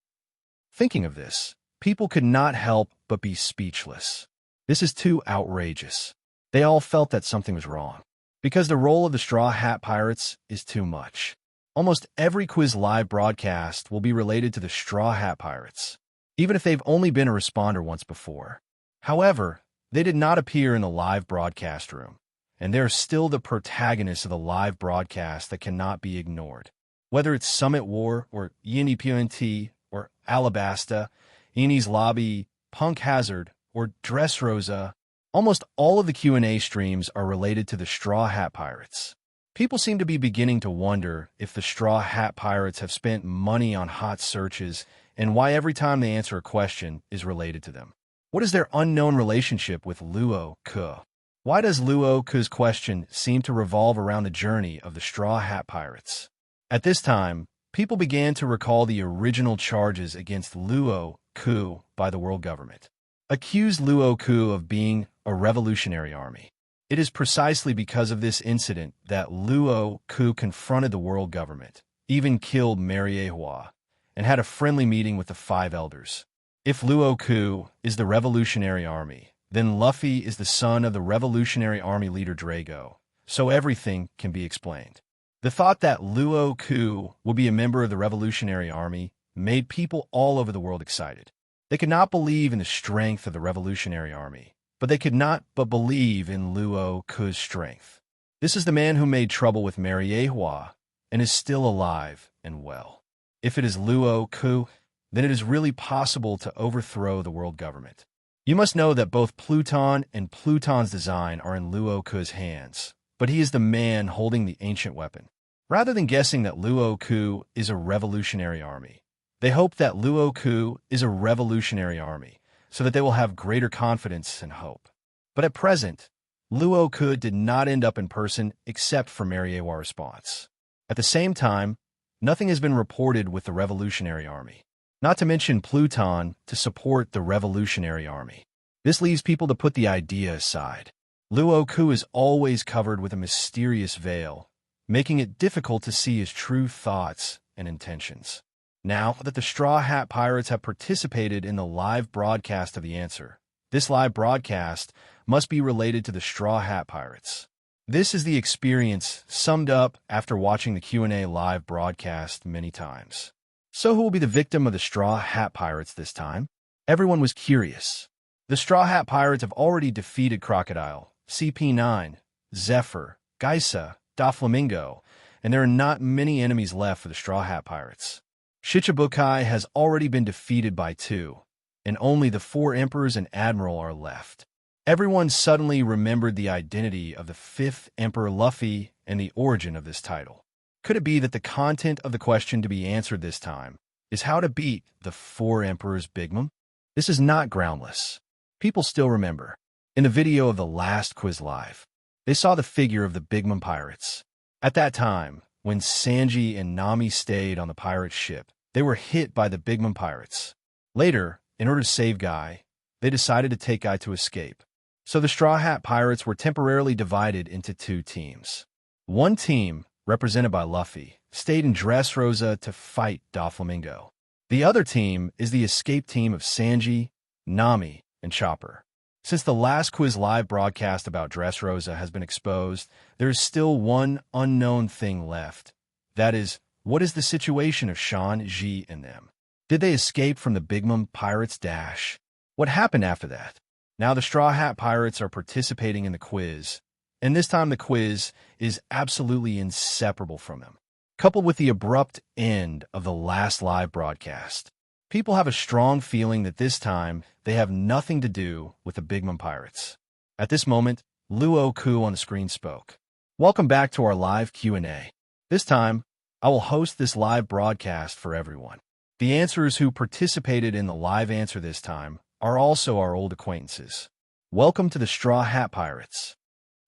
Thinking of this, people could not help but be speechless. This is too outrageous. They all felt that something was wrong, because the role of the Straw Hat Pirates is too much. Almost every quiz live broadcast will be related to the Straw Hat Pirates, even if they've only been a responder once before. However, they did not appear in the live broadcast room, and they're still the protagonists of the live broadcast that cannot be ignored. Whether it's Summit War or Yini Punt or Alabasta, Enies Lobby, Punk Hazard, or Dressrosa. Almost all of the Q&A streams are related to the Straw Hat Pirates. People seem to be beginning to wonder if the Straw Hat Pirates have spent money on hot searches and why every time they answer a question is related to them. What is their unknown relationship with Luo Ke? Why does Luo Ke's question seem to revolve around the journey of the Straw Hat Pirates? At this time, people began to recall the original charges against Luo Ke by the world government. Accused Luo Ke of being a revolutionary army. It is precisely because of this incident that Luo Ke confronted the world government, even killed Marineford, and had a friendly meeting with the five elders. If Luo Ke is the revolutionary army, then Luffy is the son of the revolutionary army leader Drago, so everything can be explained. The thought that Luo Ke would be a member of the revolutionary army made people all over the world excited. They could not believe in the strength of the revolutionary army, but they could not but believe in Luo Ke's strength. This is the man who made trouble with Marineford and is still alive and well. If it is Luo Ke, then it is really possible to overthrow the world government. You must know that both Pluton and Pluton's design are in Luo Ke's hands, but he is the man holding the ancient weapon. Rather than guessing that Luo Ke is a revolutionary army, they hope that Luo Ke is a revolutionary army, so that they will have greater confidence and hope. But at present, Luo Ke did not end up in person except for Marineford's response. At the same time, nothing has been reported with the revolutionary army, not to mention Pluton to support the revolutionary army. This leaves people to put the idea aside. Luo Ke is always covered with a mysterious veil, making it difficult to see his true thoughts and intentions. Now that the Straw Hat Pirates have participated in the live broadcast of the answer, this live broadcast must be related to the Straw Hat Pirates. This is the experience summed up after watching the Q&A live broadcast many times. So who will be the victim of the Straw Hat Pirates this time? Everyone was curious. The Straw Hat Pirates have already defeated Crocodile, CP9, Zephyr, Geisa, Doflamingo, and there are not many enemies left for the Straw Hat Pirates. Shichibukai has already been defeated by 2, and only the 4 Emperors and Admiral are left. Everyone suddenly remembered the identity of the 5th Emperor Luffy and the origin of this title. Could it be that the content of the question to be answered this time is how to beat the 4 Emperors Big Mom? This is not groundless. People still remember. In the video of the last quiz live, they saw the figure of the Big Mom Pirates. At that time, when Sanji and Nami stayed on the pirate ship, they were hit by the Big Mom Pirates. Later, in order to save Guy, they decided to take Guy to escape. So the Straw Hat Pirates were temporarily divided into 2 teams. One team, represented by Luffy, stayed in Dressrosa to fight Doflamingo. The other team is the escape team of Sanji, Nami, and Chopper. Since the last quiz live broadcast about Dressrosa has been exposed, there is still one unknown thing left. That is, what is the situation of Sean, Ji, and them? Did they escape from the Big Mom Pirates Dash? What happened after that? Now the Straw Hat Pirates are participating in the quiz, and this time the quiz is absolutely inseparable from them. Coupled with the abrupt end of the last live broadcast, people have a strong feeling that this time they have nothing to do with the Big Mom Pirates. At this moment, Luo Ke on the screen spoke. Welcome back to our live Q&A. This time, I will host this live broadcast for everyone. The answerers who participated in the live answer this time are also our old acquaintances. Welcome to the Straw Hat Pirates.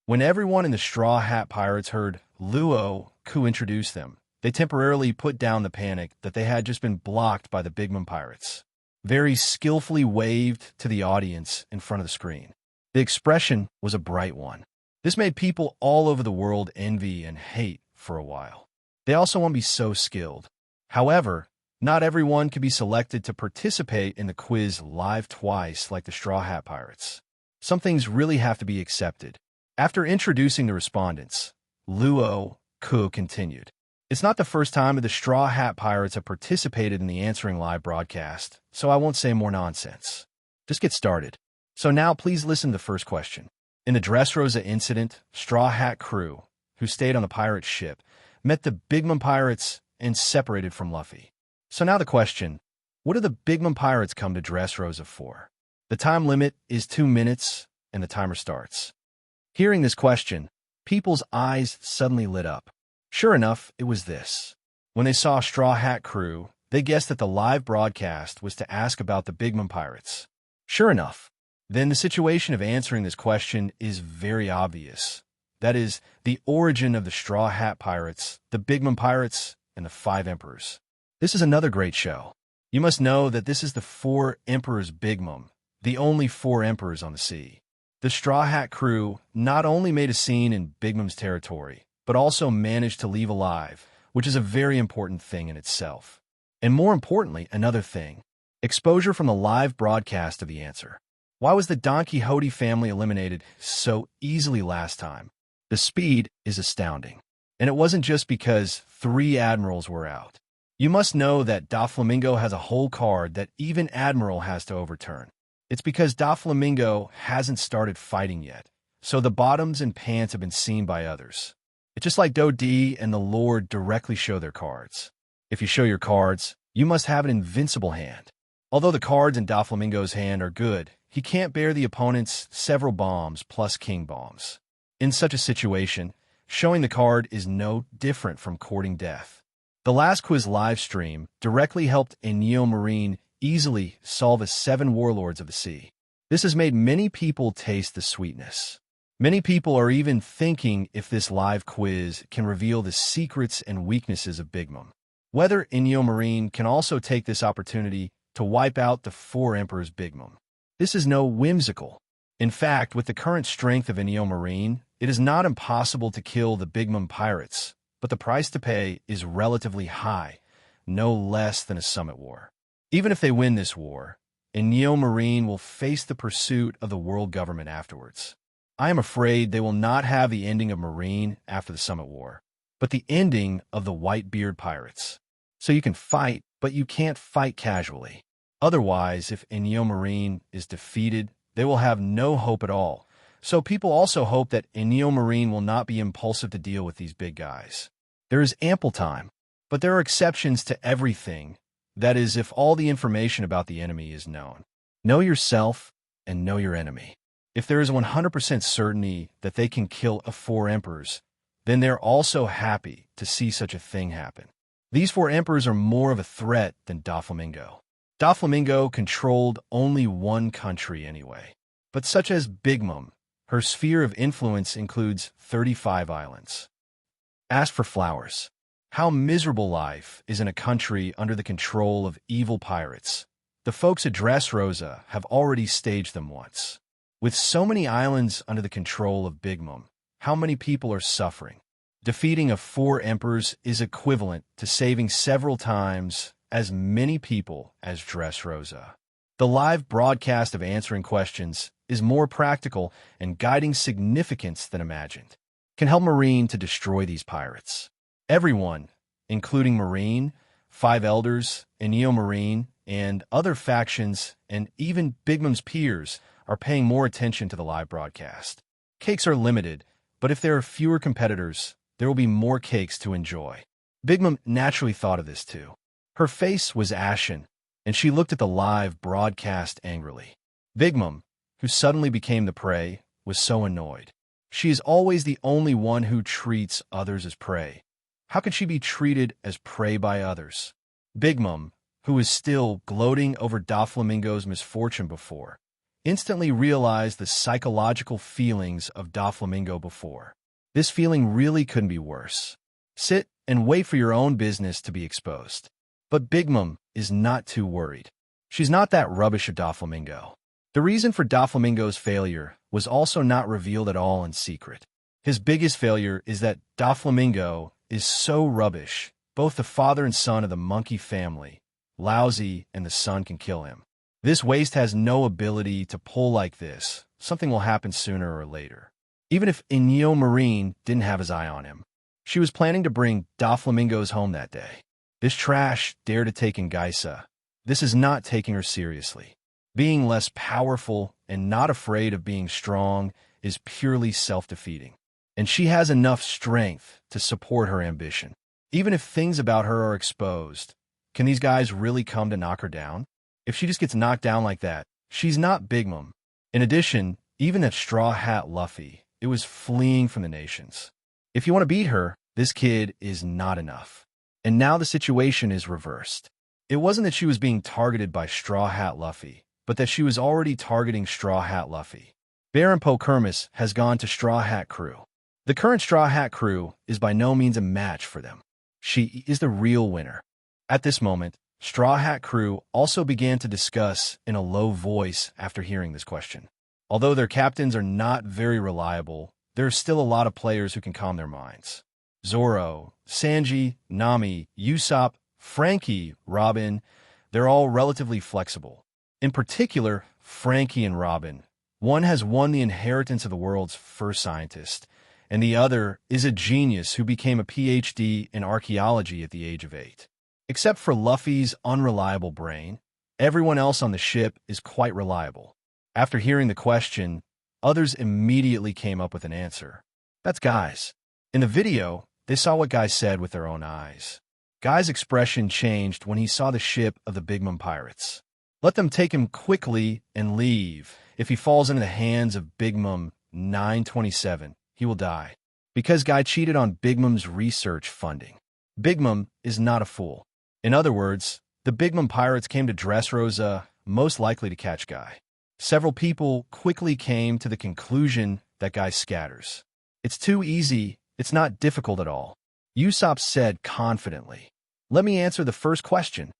When everyone in the Straw Hat Pirates heard Luo Ke introduce them, they temporarily put down the panic that they had just been blocked by the Big Mom Pirates. Very skillfully waved to the audience in front of the screen. The expression was a bright one. This made people all over the world envy and hate for a while. They also want to be so skilled. However, not everyone could be selected to participate in the quiz live twice like the Straw Hat Pirates. Some things really have to be accepted. After introducing the respondents, Luo Ke continued. It's not the first time that the Straw Hat Pirates have participated in the answering live broadcast, so I won't say more nonsense. Just get started. So now please listen to the first question. In the Dressrosa incident, Straw Hat crew, who stayed on the pirate ship, met the Big Mom Pirates and separated from Luffy. So now the question, What do the Bigman pirates come to Dressrosa for? The time limit is 2 minutes, and the timer starts. Hearing this question, people's eyes suddenly lit up. Sure enough, it was this. When they saw Straw Hat Crew, they guessed that the live broadcast was to ask about the Bigman pirates. Sure enough, then the situation of answering this question is very obvious. That is, the origin of the Straw Hat Pirates, the Bigman Pirates, and the 5 Emperors. This is another great show. You must know that this is the 4 Emperors Bigman, the only 4 Emperors on the sea. The Straw Hat Crew not only made a scene in Bigman's territory, but also managed to leave alive, which is a very important thing in itself. And more importantly, another thing, exposure from the live broadcast of the answer. Why was the Don Quixote family eliminated so easily last time? The speed is astounding. And it wasn't just because 3 admirals were out. You must know that Doflamingo has a whole card that even Admiral has to overturn. It's because Doflamingo hasn't started fighting yet, so the bottoms and pants have been seen by others. It's just like Dodi and the Lord directly show their cards. If you show your cards, you must have an invincible hand. Although the cards in Doflamingo's hand are good, he can't bear the opponent's several bombs plus king bombs. In such a situation, showing the card is no different from courting death. The last quiz live stream directly helped Ennio Marine easily solve as 7 warlords of the sea. This has made many people taste the sweetness. Many people are even thinking if this live quiz can reveal the secrets and weaknesses of Bigman. Whether Ennio Marine can also take this opportunity to wipe out the 4 Emperors Bigman. This is no whimsical. In fact, with the current strength of Ennio Marine, it is not impossible to kill the Bigman pirates, but the price to pay is relatively high, no less than a summit war. Even if they win this war, Ennio Marine will face the pursuit of the world government afterwards. I am afraid they will not have the ending of Marine after the summit war, but the ending of the Whitebeard pirates. So you can fight, but you can't fight casually. Otherwise, if Ennio Marine is defeated, they will have no hope at all. So people also hope that Ennio Marine will not be impulsive to deal with these big guys. There is ample time, but there are exceptions to everything. That is, if all the information about the enemy is known. Know yourself and know your enemy. If there is 100% certainty that they can kill 4 emperors, then they're also happy to see such a thing happen. These 4 emperors are more of a threat than Doflamingo. Doflamingo controlled only one country anyway. But such as Bigman, her sphere of influence includes 35 islands. Ask for flowers. How miserable life is in a country under the control of evil pirates. The folks at Dressrosa have already staged them once. With so many islands under the control of Bigman, how many people are suffering? Defeating 4 emperors is equivalent to saving several times as many people as Dressrosa. The live broadcast of answering questions is more practical and guiding significance than imagined. Can help Marine to destroy these pirates. Everyone, including Marine, 5 Elders, Ennio Marine, and other factions, and even Bigman's peers, are paying more attention to the live broadcast. Cakes are limited, but if there are fewer competitors, there will be more cakes to enjoy. Bigman naturally thought of this too. Her face was ashen, and she looked at the live broadcast angrily. Bigman, who suddenly became the prey, was so annoyed. She is always the only one who treats others as prey. How could she be treated as prey by others? Bigman, who was still gloating over Doflamingo's misfortune before, instantly realized the psychological feelings of Doflamingo before. This feeling really couldn't be worse. Sit and wait for your own business to be exposed. But Bigman is not too worried. She's not that rubbish of Doflamingo. The reason for Doflamingo's failure was also not revealed at all in secret. His biggest failure is that Doflamingo is so rubbish, both the father and son of the monkey family, lousy, and the son can kill him. This waste has no ability to pull like this. Something will happen sooner or later. Even if Ennio Marine didn't have his eye on him, she was planning to bring Doflamingos home that day. This trash dared to take in Geisa. This is not taking her seriously. Being less powerful and not afraid of being strong is purely self-defeating. And she has enough strength to support her ambition. Even if things about her are exposed, Can these guys really come to knock her down? If she just gets knocked down like that, she's not Big Mom. In addition, even at Straw Hat Luffy, it was fleeing from the nations. If you want to beat her, this kid is not enough. And now the situation is reversed. It wasn't that she was being targeted by Straw Hat Luffy, but that she was already targeting Straw Hat Luffy. Baron Pokermus has gone to Straw Hat Crew. The current Straw Hat Crew is by no means a match for them. She is the real winner. At this moment, Straw Hat Crew also began to discuss in a low voice after hearing this question. Although their captains are not very reliable, there are still a lot of players who can calm their minds. Zoro, Sanji, Nami, Usopp, Frankie, Robin, they're all relatively flexible. In particular, Frankie and Robin. One has won the inheritance of the world's first scientist, and the other is a genius who became a PhD in archaeology at the age of 8. Except for Luffy's unreliable brain, everyone else on the ship is quite reliable. After hearing the question, others immediately came up with an answer. That's Guy's. In the video, they saw what Guy said with their own eyes. Guy's expression changed when he saw the ship of the Big Mom pirates. Let them take him quickly and leave. If he falls into the hands of Big Mom 927, he will die. Because Guy cheated on Big Mom's research funding. Big Mom is not a fool. In other words, the Big Mom pirates came to Dressrosa most likely to catch Guy. Several people quickly came to the conclusion that Guy scatters. It's too easy, it's not difficult at all. Usopp said confidently, "Let me answer the first question."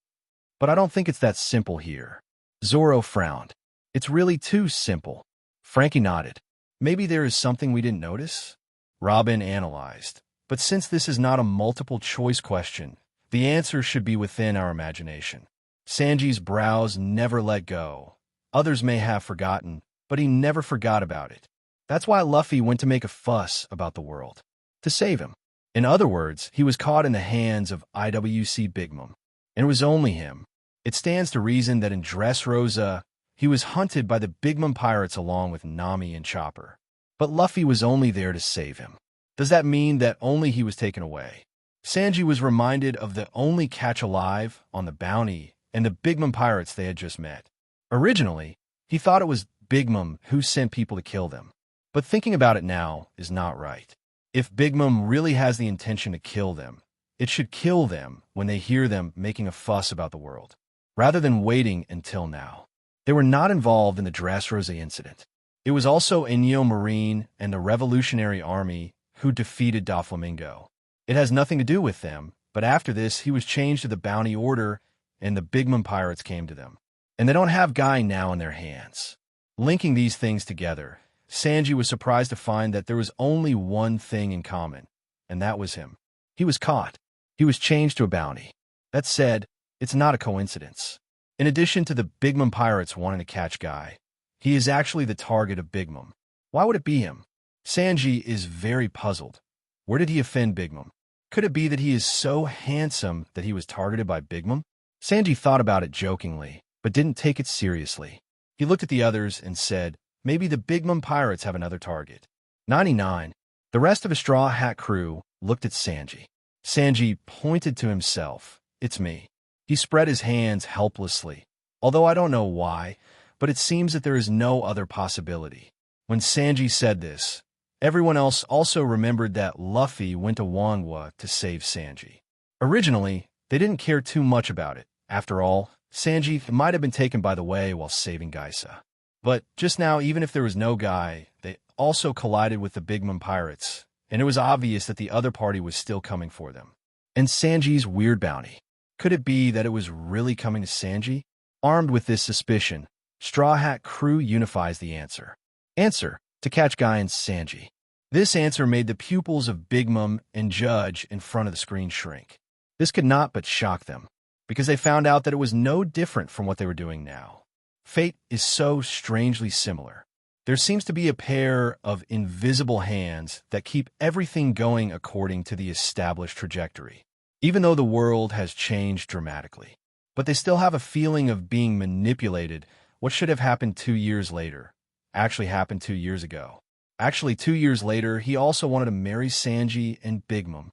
But I don't think it's that simple here. Zoro frowned. It's really too simple. Frankie nodded. Maybe there is something we didn't notice? Robin analyzed. But since this is not a multiple choice question, the answer should be within our imagination. Sanji's brows never let go. Others may have forgotten, but he never forgot about it. That's why Luffy went to make a fuss about the world. To save him. In other words, he was caught in the hands of IWC Big Mom. And it was only him. It stands to reason that in Dressrosa, he was hunted by the Big Mom pirates along with Nami and Chopper. But Luffy was only there to save him. Does that mean that only he was taken away? Sanji was reminded of the only catch alive on the bounty and the Big Mom pirates they had just met. Originally, he thought it was Big Mom who sent people to kill them. But thinking about it now is not right. If Big Mom really has the intention to kill them, it should kill them when they hear them making a fuss about the world, rather than waiting until now. They were not involved in the Dressrosa incident. It was also Enyo Marine and the Revolutionary Army who defeated Doflamingo. It has nothing to do with them, but after this he was changed to the Bounty Order and the Big Mom pirates came to them. And they don't have Guy now in their hands. Linking these things together, Sanji was surprised to find that there was only one thing in common, and that was him. He was caught. He was changed to a bounty. That said, it's not a coincidence. In addition to the Big Mom pirates wanting to catch Guy, he is actually the target of Big Mom. Why would it be him? Sanji is very puzzled. Where did he offend Big Mom? Could it be that he is so handsome that he was targeted by Big Mom? Sanji thought about it jokingly, but didn't take it seriously. He looked at the others and said, maybe the Big Mom pirates have another target. 99. The rest of the Straw Hat crew looked at Sanji. Sanji pointed to himself. It's me. He spread his hands helplessly. Although I don't know why, but it seems that there is no other possibility. When Sanji said this, everyone else also remembered that Luffy went to Wangwa to save Sanji. Originally, they didn't care too much about it. After all, Sanji might have been taken by the way while saving Gaisa. But just now, even if there was no Guy, they also collided with the Big Mom pirates, and it was obvious that the other party was still coming for them. And Sanji's weird bounty. Could it be that it was really coming to Sanji? Armed with this suspicion, Straw Hat crew unifies the answer. Answer: to catch Guy and Sanji. This answer made the pupils of Big Mom and Judge in front of the screen shrink. This could not but shock them, because they found out that it was no different from what they were doing now. Fate is so strangely similar. There seems to be a pair of invisible hands that keep everything going according to the established trajectory, even though the world has changed dramatically. But they still have a feeling of being manipulated. What should have happened 2 years later actually happened 2 years ago. Actually, 2 years later, he also wanted to marry Sanji and Big Mom.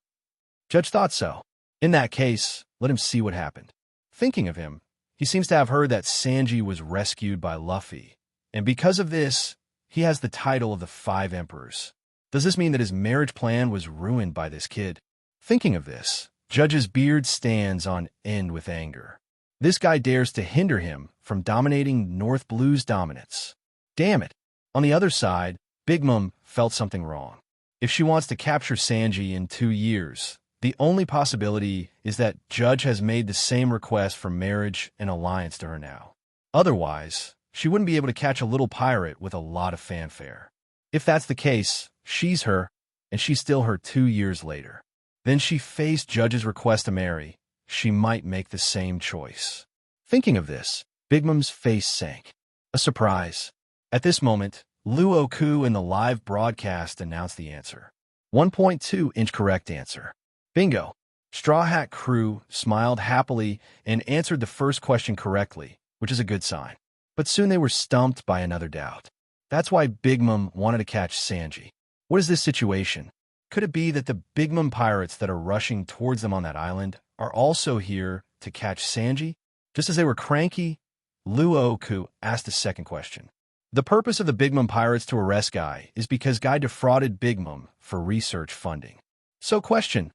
Judge thought so. In that case, let him see what happened. Thinking of him, he seems to have heard that Sanji was rescued by Luffy, and because of this, he has the title of the Five Emperors. Does this mean that his marriage plan was ruined by this kid? Thinking of this, Judge's beard stands on end with anger. This guy dares to hinder him from dominating North Blue's dominance. Damn it. On the other side, Big Mom felt something wrong. If she wants to capture Sanji in 2 years, the only possibility is that Judge has made the same request for marriage and alliance to her now. Otherwise, she wouldn't be able to catch a little pirate with a lot of fanfare. If that's the case, she's her, and she's still her 2 years later. Then she faced Judge's request to marry. She might make the same choice. Thinking of this, Big Mom's face sank. A surprise. At this moment, Luo Ke in the live broadcast announced the answer. 1.2-inch correct answer. Bingo. Straw Hat Crew smiled happily and answered the first question correctly, which is a good sign. But soon they were stumped by another doubt. That's why Big Mom wanted to catch Sanji. What is this situation? Could it be that the Big Mom pirates that are rushing towards them on that island are also here to catch Sanji? Just as they were cranky, Luo Ke asked a second question. The purpose of the Big Mom pirates to arrest Guy is because Guy defrauded Big Mom for research funding. So question,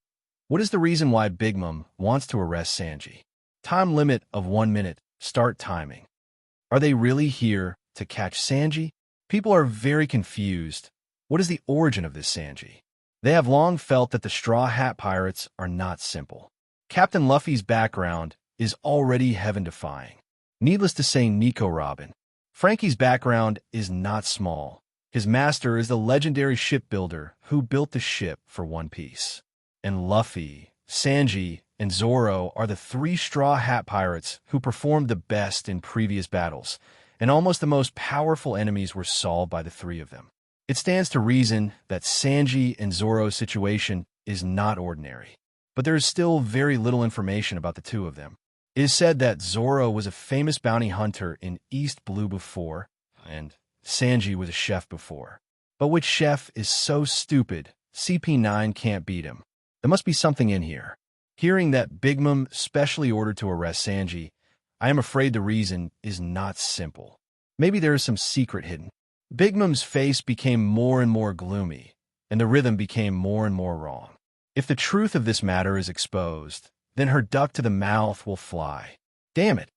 what is the reason why Big Mom wants to arrest Sanji? Time limit of 1 minute. Start timing. Are they really here to catch Sanji? People are very confused. What is the origin of this Sanji? They have long felt that the Straw Hat Pirates are not simple. Captain Luffy's background is already heaven-defying. Needless to say, Nico Robin. Frankie's background is not small. His master is the legendary shipbuilder who built the ship for One Piece. And Luffy, Sanji, and Zoro are the 3 Straw Hat Pirates who performed the best in previous battles, and almost the most powerful enemies were solved by the 3 of them. It stands to reason that Sanji and Zoro's situation is not ordinary, but there is still very little information about the 2 of them. It is said that Zoro was a famous bounty hunter in East Blue before, and Sanji was a chef before. But which chef is so stupid, CP9 can't beat him? There must be something in here. Hearing that Big Mom specially ordered to arrest Sanji, I am afraid the reason is not simple. Maybe there is some secret hidden. Big Mom's face became more and more gloomy, and the rhythm became more and more wrong. If the truth of this matter is exposed, then her duck to the mouth will fly. Damn it!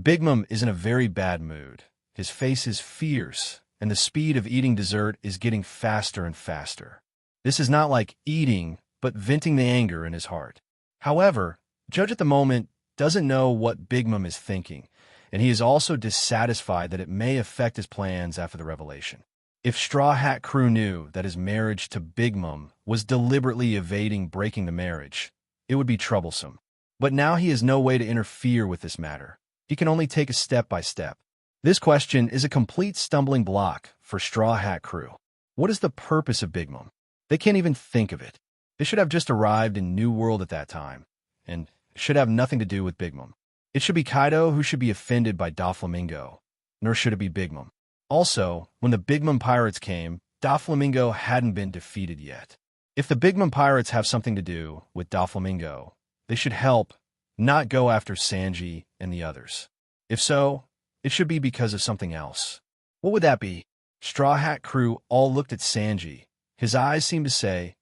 Big Mom is in a very bad mood. His face is fierce, and the speed of eating dessert is getting faster and faster. This is not like eating, but venting the anger in his heart. However, Judge at the moment doesn't know what Big Mom is thinking, and he is also dissatisfied that it may affect his plans after the revelation. If Straw Hat Crew knew that his marriage to Big Mom was deliberately evading breaking the marriage, it would be troublesome. But now he has no way to interfere with this matter. He can only take it step by step. This question is a complete stumbling block for Straw Hat Crew. What is the purpose of Big Mom? They can't even think of it. They should have just arrived in New World at that time, and should have nothing to do with Big Mom. It should be Kaido who should be offended by Doflamingo, nor should it be Big Mom. Also, when the Big Mom pirates came, Doflamingo hadn't been defeated yet. If the Big Mom pirates have something to do with Doflamingo, they should help, not go after Sanji and the others. If so, it should be because of something else. What would that be? Straw Hat Crew all looked at Sanji. His eyes seemed to say,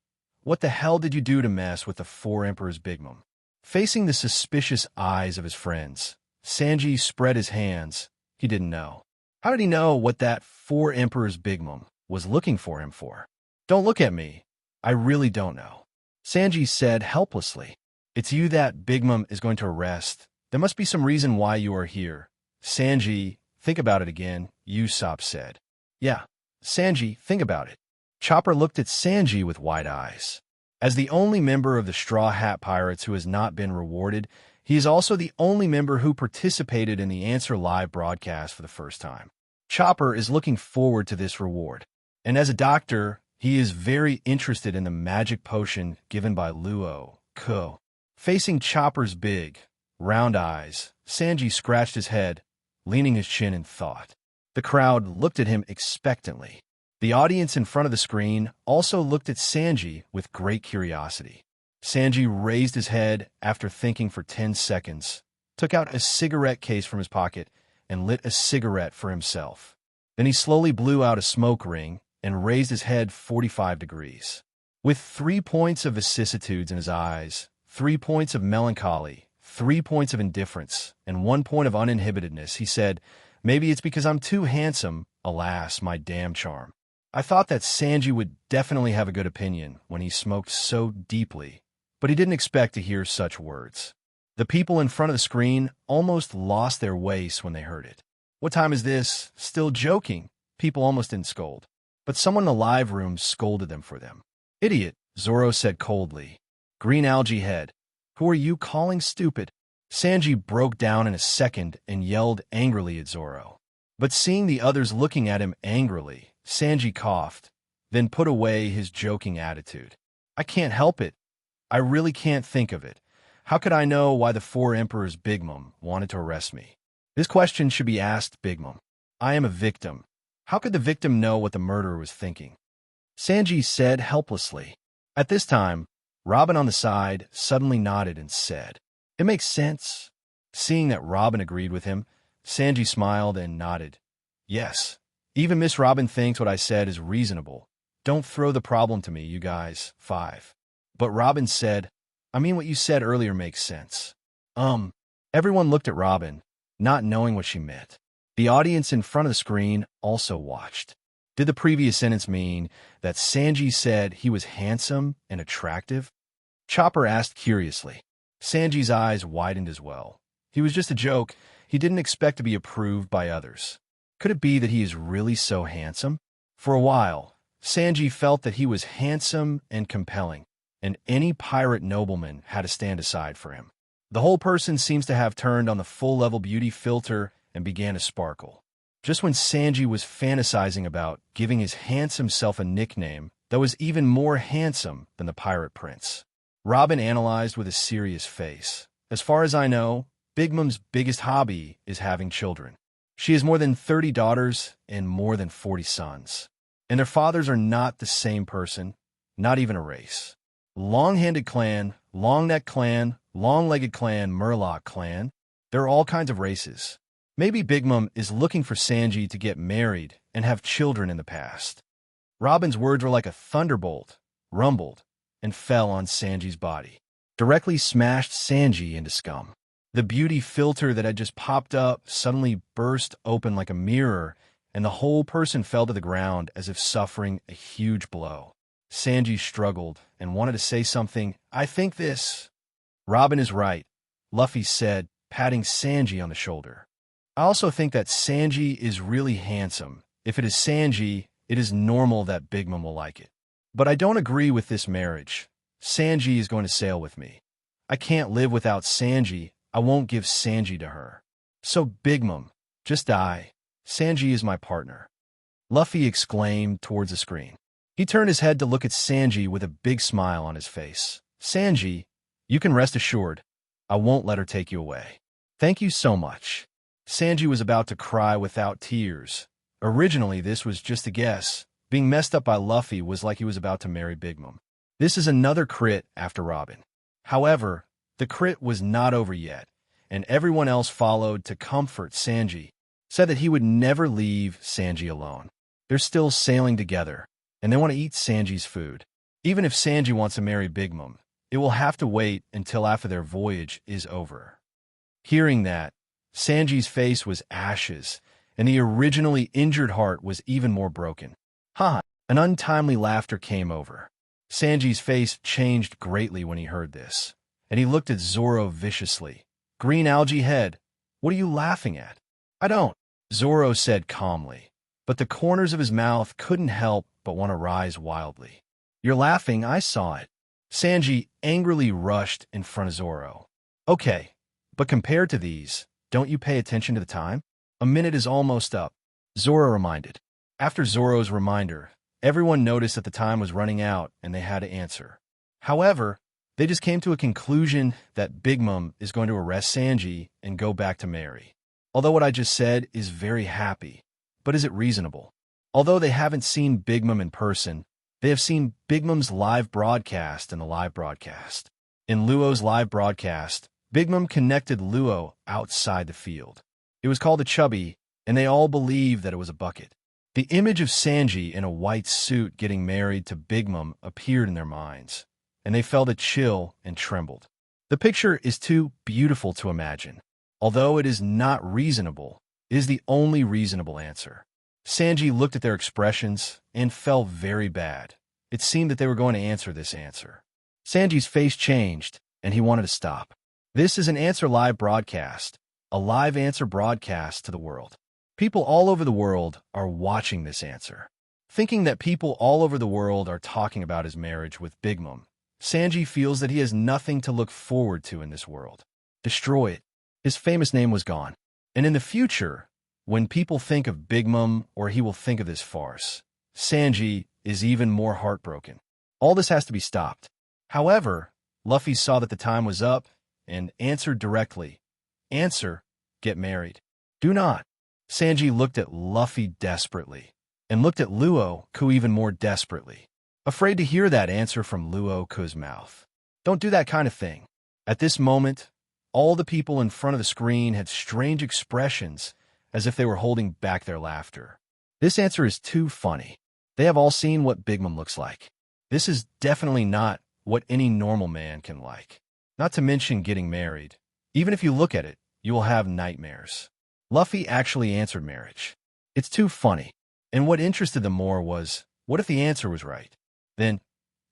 "What the hell did you do to mess with the 4 Emperors, Big Mom?" Facing the suspicious eyes of his friends, Sanji spread his hands. He didn't know. How did he know what that 4 Emperors, Big Mom was looking for him for? "Don't look at me. I really don't know," Sanji said helplessly. "It's you that Big Mom is going to arrest. There must be some reason why you are here." "Sanji, think about it again," Usopp said. "Yeah, Sanji, think about it." Chopper looked at Sanji with wide eyes. As the only member of the Straw Hat Pirates who has not been rewarded, he is also the only member who participated in the Answer Live broadcast for the first time. Chopper is looking forward to this reward. And as a doctor, he is very interested in the magic potion given by Luo Ke. Facing Chopper's big, round eyes, Sanji scratched his head, leaning his chin in thought. The crowd looked at him expectantly. The audience in front of the screen also looked at Sanji with great curiosity. Sanji raised his head after thinking for 10 seconds, took out a cigarette case from his pocket, and lit a cigarette for himself. Then he slowly blew out a smoke ring and raised his head 45 degrees. With 3 points of vicissitudes in his eyes, 3 points of melancholy, 3 points of indifference, and 1 point of uninhibitedness, he said, "Maybe it's because I'm too handsome, alas, my damn charm." I thought that Sanji would definitely have a good opinion when he smoked so deeply, but he didn't expect to hear such words. The people in front of the screen almost lost their waists when they heard it. "What time is this? Still joking?" People almost didn't scold, but someone in the live room scolded them for them. "Idiot," Zoro said coldly. "Green algae head. Who are you calling stupid?" Sanji broke down in a second and yelled angrily at Zoro. But seeing the others looking at him angrily, Sanji coughed, then put away his joking attitude. "I can't help it. I really can't think of it. How could I know why the 4 Emperors Big Mom wanted to arrest me? This question should be asked Big Mom. I am a victim. How could the victim know what the murderer was thinking?" Sanji said helplessly. At this time, Robin on the side suddenly nodded and said, "It makes sense." Seeing that Robin agreed with him, Sanji smiled and nodded. "Yes, even Miss Robin thinks what I said is reasonable. Don't throw the problem to me, you guys. 5. But Robin said, "I mean, what you said earlier makes sense." Everyone looked at Robin, not knowing what she meant. The audience in front of the screen also watched. Did the previous sentence mean that Sanji said he was handsome and attractive? Chopper asked curiously. Sanji's eyes widened as well. He was just a joke. He didn't expect to be approved by others. Could it be that he is really so handsome? For a while, Sanji felt that he was handsome and compelling, and any pirate nobleman had to stand aside for him. The whole person seems to have turned on the full-level beauty filter and began to sparkle. Just when Sanji was fantasizing about giving his handsome self a nickname that was even more handsome than the Pirate Prince. Robin analyzed with a serious face. "As far as I know, Big Mom's biggest hobby is having children. She has more than 30 daughters and more than 40 sons. And their fathers are not the same person, not even a race. Long-handed clan, long-necked clan, long-legged clan, Murloc clan. There are all kinds of races. Maybe Big Mom is looking for Sanji to get married and have children in the past." Robin's words were like a thunderbolt, rumbled, and fell on Sanji's body. Directly smashed Sanji into scum. The beauty filter that had just popped up suddenly burst open like a mirror, and the whole person fell to the ground as if suffering a huge blow. Sanji struggled and wanted to say something. "I think this." "Robin is right," Luffy said, patting Sanji on the shoulder. "I also think that Sanji is really handsome. If it is Sanji, it is normal that Big Mom will like it. But I don't agree with this marriage. Sanji is going to sail with me. I can't live without Sanji. I won't give Sanji to her. So Big Mom, just die. Sanji is my partner." Luffy exclaimed towards the screen. He turned his head to look at Sanji with a big smile on his face. "Sanji, you can rest assured. I won't let her take you away. Thank you so much." Sanji was about to cry without tears. Originally, this was just a guess. Being messed up by Luffy was like he was about to marry Big Mom. This is another crit after Robin. However, the crit was not over yet, and everyone else followed to comfort Sanji, said that he would never leave Sanji alone. They're still sailing together, and they want to eat Sanji's food. Even if Sanji wants to marry Big Mom, it will have to wait until after their voyage is over. Hearing that, Sanji's face was ashes, and the originally injured heart was even more broken. Ha! An untimely laughter came over. Sanji's face changed greatly when he heard this, and he looked at Zoro viciously. "Green algae head, what are you laughing at?" "I don't," Zoro said calmly, but the corners of his mouth couldn't help but want to rise wildly. "You're laughing, I saw it." Sanji angrily rushed in front of Zoro. "Okay, but compared to these, don't you pay attention to the time? A minute is almost up," Zoro reminded. After Zoro's reminder, everyone noticed that the time was running out and they had to answer. However, they just came to a conclusion that Big Mom is going to arrest Sanji and go back to Mary. Although what I just said is very happy, but is it reasonable? Although they haven't seen Big Mom in person, they have seen Big Mom's live broadcast in the live broadcast. In Luo's live broadcast, Big Mom connected Luo outside the field. It was called a chubby, and they all believed that it was a bucket. The image of Sanji in a white suit getting married to Big Mom appeared in their minds, and they felt a chill and trembled. The picture is too beautiful to imagine. Although it is not reasonable, it is the only reasonable answer. Sanji looked at their expressions and felt very bad. It seemed that they were going to answer this answer. Sanji's face changed, and he wanted to stop. This is an Answer Live broadcast, a live answer broadcast to the world. People all over the world are watching this answer. Thinking that people all over the world are talking about his marriage with Big Mom, Sanji feels that he has nothing to look forward to in this world. Destroy it. His famous name was gone. And in the future, when people think of Big Mom or he will think of this farce, Sanji is even more heartbroken. All this has to be stopped. However, Luffy saw that the time was up and answered directly. Answer, get married. Do not. Sanji looked at Luffy desperately and looked at Luo Ke even more desperately, afraid to hear that answer from Luo Ke's mouth. Don't do that kind of thing. At this moment, all the people in front of the screen had strange expressions as if they were holding back their laughter. This answer is too funny. They have all seen what Big Mom looks like. This is definitely not what any normal man can like. Not to mention getting married. Even if you look at it, you will have nightmares. Luffy actually answered marriage. It's too funny. And what interested them more was, what if the answer was right? Then,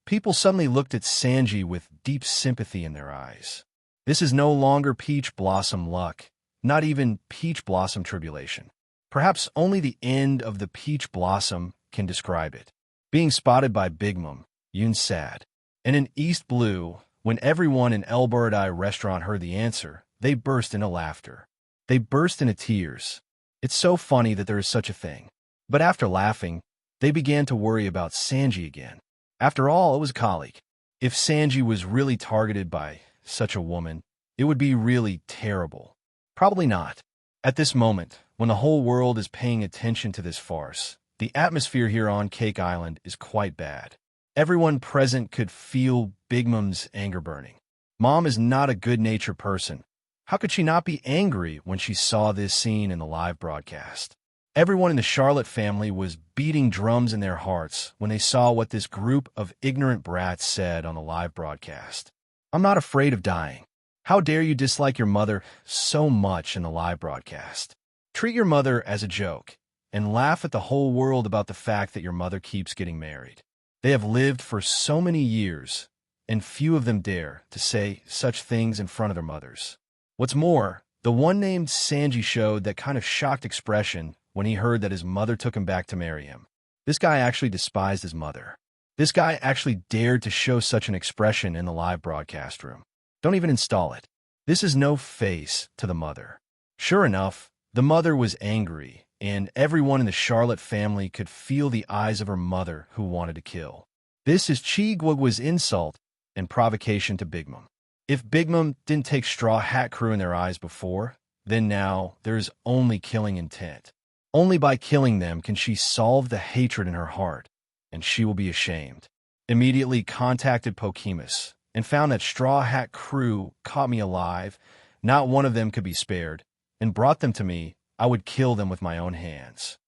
people suddenly looked at Sanji with deep sympathy in their eyes. This is no longer peach blossom luck, not even peach blossom tribulation. Perhaps only the end of the peach blossom can describe it. Being spotted by Big Mom, Yoon's sad. And in East Blue, when everyone in El Birdie restaurant heard the answer, they burst into laughter. They burst into tears. It's so funny that there is such a thing. But after laughing, they began to worry about Sanji again. After all, it was a colleague. If Sanji was really targeted by such a woman, it would be really terrible. Probably not. At this moment, when the whole world is paying attention to this farce, the atmosphere here on Cake Island is quite bad. Everyone present could feel Big Mom's anger burning. Mom is not a good-natured person. How could she not be angry when she saw this scene in the live broadcast? Everyone in the Charlotte family was beating drums in their hearts when they saw what this group of ignorant brats said on the live broadcast. I'm not afraid of dying. How dare you dislike your mother so much in the live broadcast? Treat your mother as a joke and laugh at the whole world about the fact that your mother keeps getting married. They have lived for so many years, and few of them dare to say such things in front of their mothers. What's more, the one named Sanji showed that kind of shocked expression when he heard that his mother took him back to marry him. This guy actually despised his mother. This guy actually dared to show such an expression in the live broadcast room. Don't even install it. This is no face to the mother. Sure enough, the mother was angry, and everyone in the Charlotte family could feel the eyes of her mother who wanted to kill. This is Chi Guogua's insult and provocation to Big Mom. If Big Mom didn't take Straw Hat Crew in their eyes before, then now there is only killing intent. Only by killing them can she solve the hatred in her heart, and she will be ashamed. Immediately contacted Pokemus and found that Straw Hat Crew caught me alive, not one of them could be spared, and brought them to me. I would kill them with my own hands.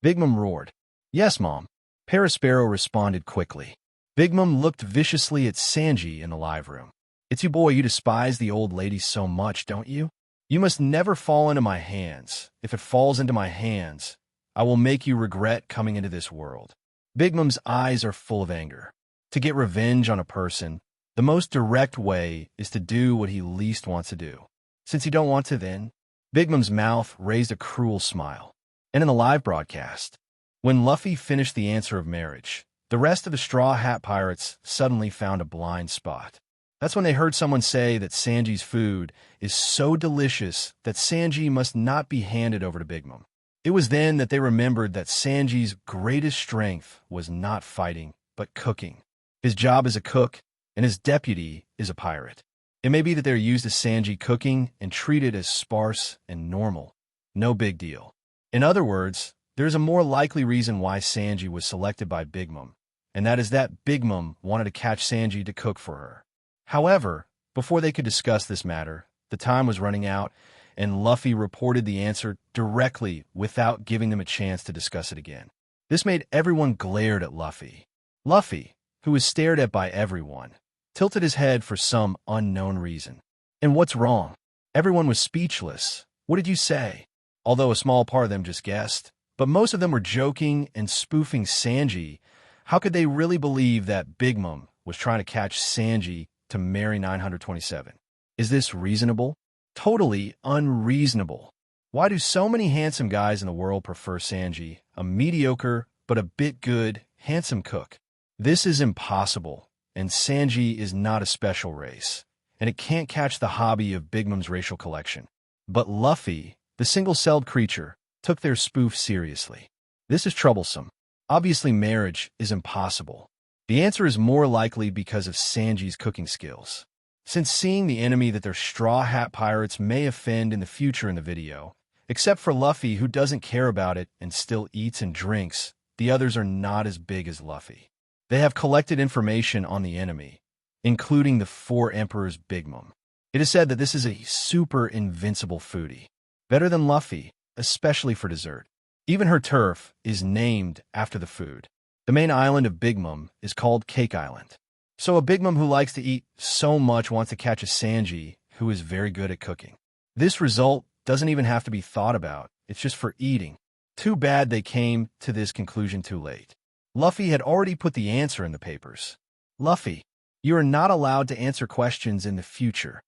Big Mom roared. Yes, Mom. Parasparrow responded quickly. Big Mom looked viciously at Sanji in the live room. It's you, boy. You despise the old lady so much, don't you? You must never fall into my hands. If it falls into my hands, I will make you regret coming into this world. Big Mom's eyes are full of anger. To get revenge on a person, the most direct way is to do what he least wants to do. Since you don't want to, then Big Mom's mouth raised a cruel smile. And in the live broadcast, when Luffy finished the answer of marriage, the rest of the Straw Hat Pirates suddenly found a blind spot. That's when they heard someone say that Sanji's food is so delicious that Sanji must not be handed over to Big Mom. It was then that they remembered that Sanji's greatest strength was not fighting, but cooking. His job is a cook, and his deputy is a pirate. It may be that they're used to Sanji cooking and treated as sparse and normal. No big deal. In other words, there's a more likely reason why Sanji was selected by Big Mom, and that is that Big Mom wanted to catch Sanji to cook for her. However, before they could discuss this matter, The time was running out, and Luffy reported the answer directly without giving them a chance to discuss it again. This made everyone glared at Luffy. Luffy, who was stared at by everyone, tilted his head for some unknown reason. And what's wrong? Everyone was speechless. What did you say? Although a small part of them just guessed, but most of them were joking and spoofing Sanji. How could they really believe that Big Mom was trying to catch Sanji to marry 927? Is this reasonable? Totally unreasonable. Why do so many handsome guys in the world prefer Sanji, a mediocre but a bit good, handsome cook? This is impossible, and Sanji is not a special race, and it can't catch the hobby of Big Mom's racial collection. But Luffy, the single-celled creature, took their spoof seriously. This is troublesome. Obviously, marriage is impossible. The answer is more likely because of Sanji's cooking skills. Since seeing the enemy that their Straw Hat Pirates may offend in the future in the video, except for Luffy who doesn't care about it and still eats and drinks, the others are not as big as Luffy. They have collected information on the enemy, including the Four Emperors' Big Mom. It is said that this is a super invincible foodie, better than Luffy, especially for dessert. Even her turf is named after the food. The main island of Big Mom is called Cake Island. So a Big Mom who likes to eat so much wants to catch a Sanji who is very good at cooking. This result doesn't even have to be thought about. It's just for eating. Too bad they came to this conclusion too late. Luffy had already put the answer in the papers. Luffy, you are not allowed to answer questions in the future.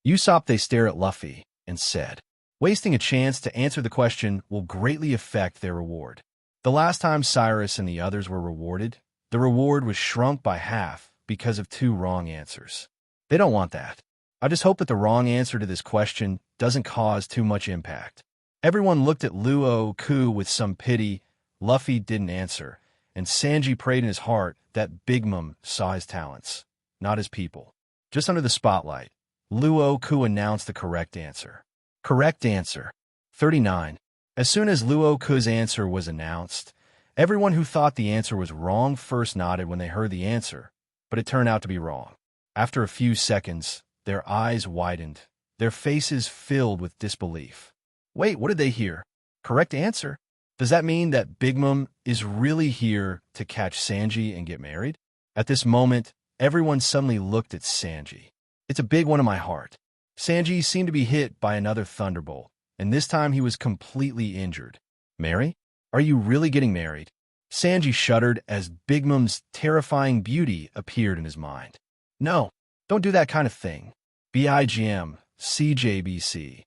Usopp they stare at Luffy and said, wasting a chance to answer the question will greatly affect their reward. The last time Cyrus and the others were rewarded, the reward was shrunk by half because of 2 wrong answers. They don't want that. I just hope that the wrong answer to this question doesn't cause too much impact. Everyone looked at Luo Ke with some pity. Luffy didn't answer, and Sanji prayed in his heart that Big Mom saw his talents, not his people. Just under the spotlight, Luo Ke announced the correct answer. Correct answer. 39. As soon as Luo Ke's answer was announced, everyone who thought the answer was wrong first nodded when they heard the answer, but it turned out to be wrong. After a few seconds, their eyes widened, their faces filled with disbelief. Wait, what did they hear? Correct answer? Does that mean that Big Mom is really here to catch Sanji and get married? At this moment, everyone suddenly looked at Sanji. It's a big one in my heart. Sanji seemed to be hit by another thunderbolt, and this time he was completely injured. Marry? Are you really getting married? Sanji shuddered as Big Mom's terrifying beauty appeared in his mind. No, don't do that kind of thing. BIGM, CJBC.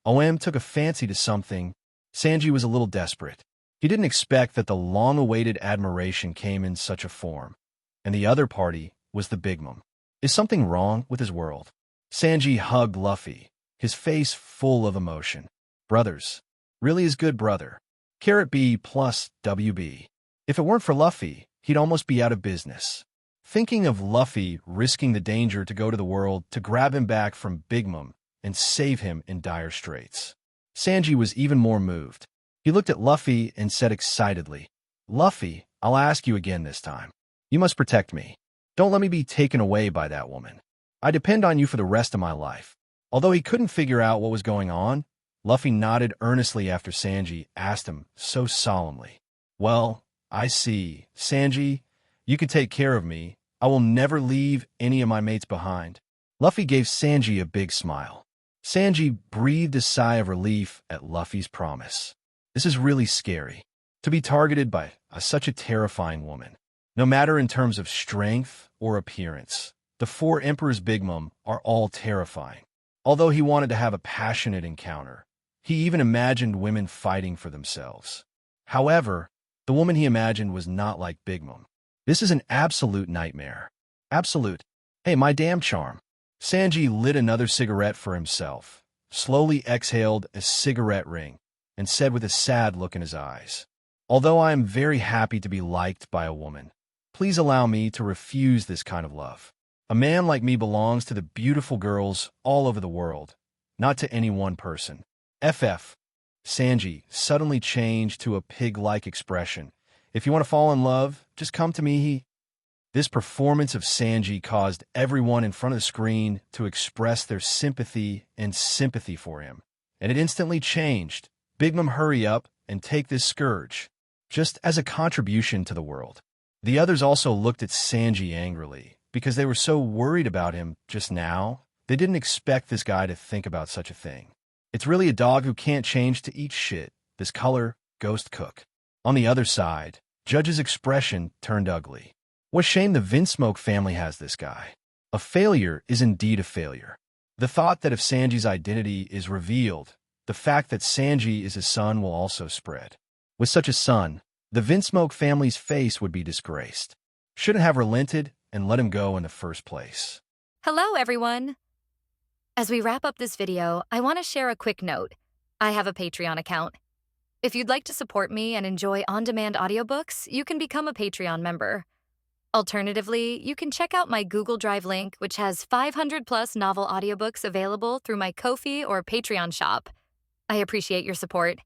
OM took a fancy to something. Sanji was a little desperate. He didn't expect that the long-awaited admiration came in such a form. And the other party was the Big Mom. Is something wrong with his world? Sanji hugged Luffy, his face full of emotion. Brothers. Really is good brother. B plus WB. If it weren't for Luffy, he'd almost be out of business. Thinking of Luffy risking the danger to go to the world to grab him back from Big Mom and save him in dire straits, Sanji was even more moved. He looked at Luffy and said excitedly, Luffy, I'll ask you again this time. You must protect me. Don't let me be taken away by that woman. I depend on you for the rest of my life. Although he couldn't figure out what was going on, Luffy nodded earnestly after Sanji asked him so solemnly. Well, I see. Sanji, you can take care of me. I will never leave any of my mates behind. Luffy gave Sanji a big smile. Sanji breathed a sigh of relief at Luffy's promise. This is really scary. To be targeted by such a terrifying woman. No matter in terms of strength or appearance, the Four Emperors' Big Mom are all terrifying. Although he wanted to have a passionate encounter, he even imagined women fighting for themselves. However, the woman he imagined was not like Big Mom. This is an absolute nightmare. Absolute. Hey, my damn charm. Sanji lit another cigarette for himself, slowly exhaled a cigarette ring, and said with a sad look in his eyes, Although I am very happy to be liked by a woman, please allow me to refuse this kind of love. A man like me belongs to the beautiful girls all over the world, not to any one person. FF. Sanji suddenly changed to a pig-like expression. If you want to fall in love, just come to me. This performance of Sanji caused everyone in front of the screen to express their sympathy and sympathy for him. And it instantly changed. Big Mom, hurry up and take this scourge, just as a contribution to the world. The others also looked at Sanji angrily, because they were so worried about him just now. They didn't expect this guy to think about such a thing. It's really a dog who can't change to eat shit, this color ghost cook. On the other side, Judge's expression turned ugly. What shame the Vinsmoke family has this guy. A failure is indeed a failure. The thought that if Sanji's identity is revealed, the fact that Sanji is his son will also spread. With such a son, the Vinsmoke family's face would be disgraced. Shouldn't have relented and let him go in the first place. Hello, everyone. As we wrap up this video, I want to share a quick note. I have a Patreon account. If you'd like to support me and enjoy on-demand audiobooks, you can become a Patreon member. Alternatively, you can check out my Google Drive link, which has 500+ novel audiobooks available through my Ko-fi or Patreon shop. I appreciate your support.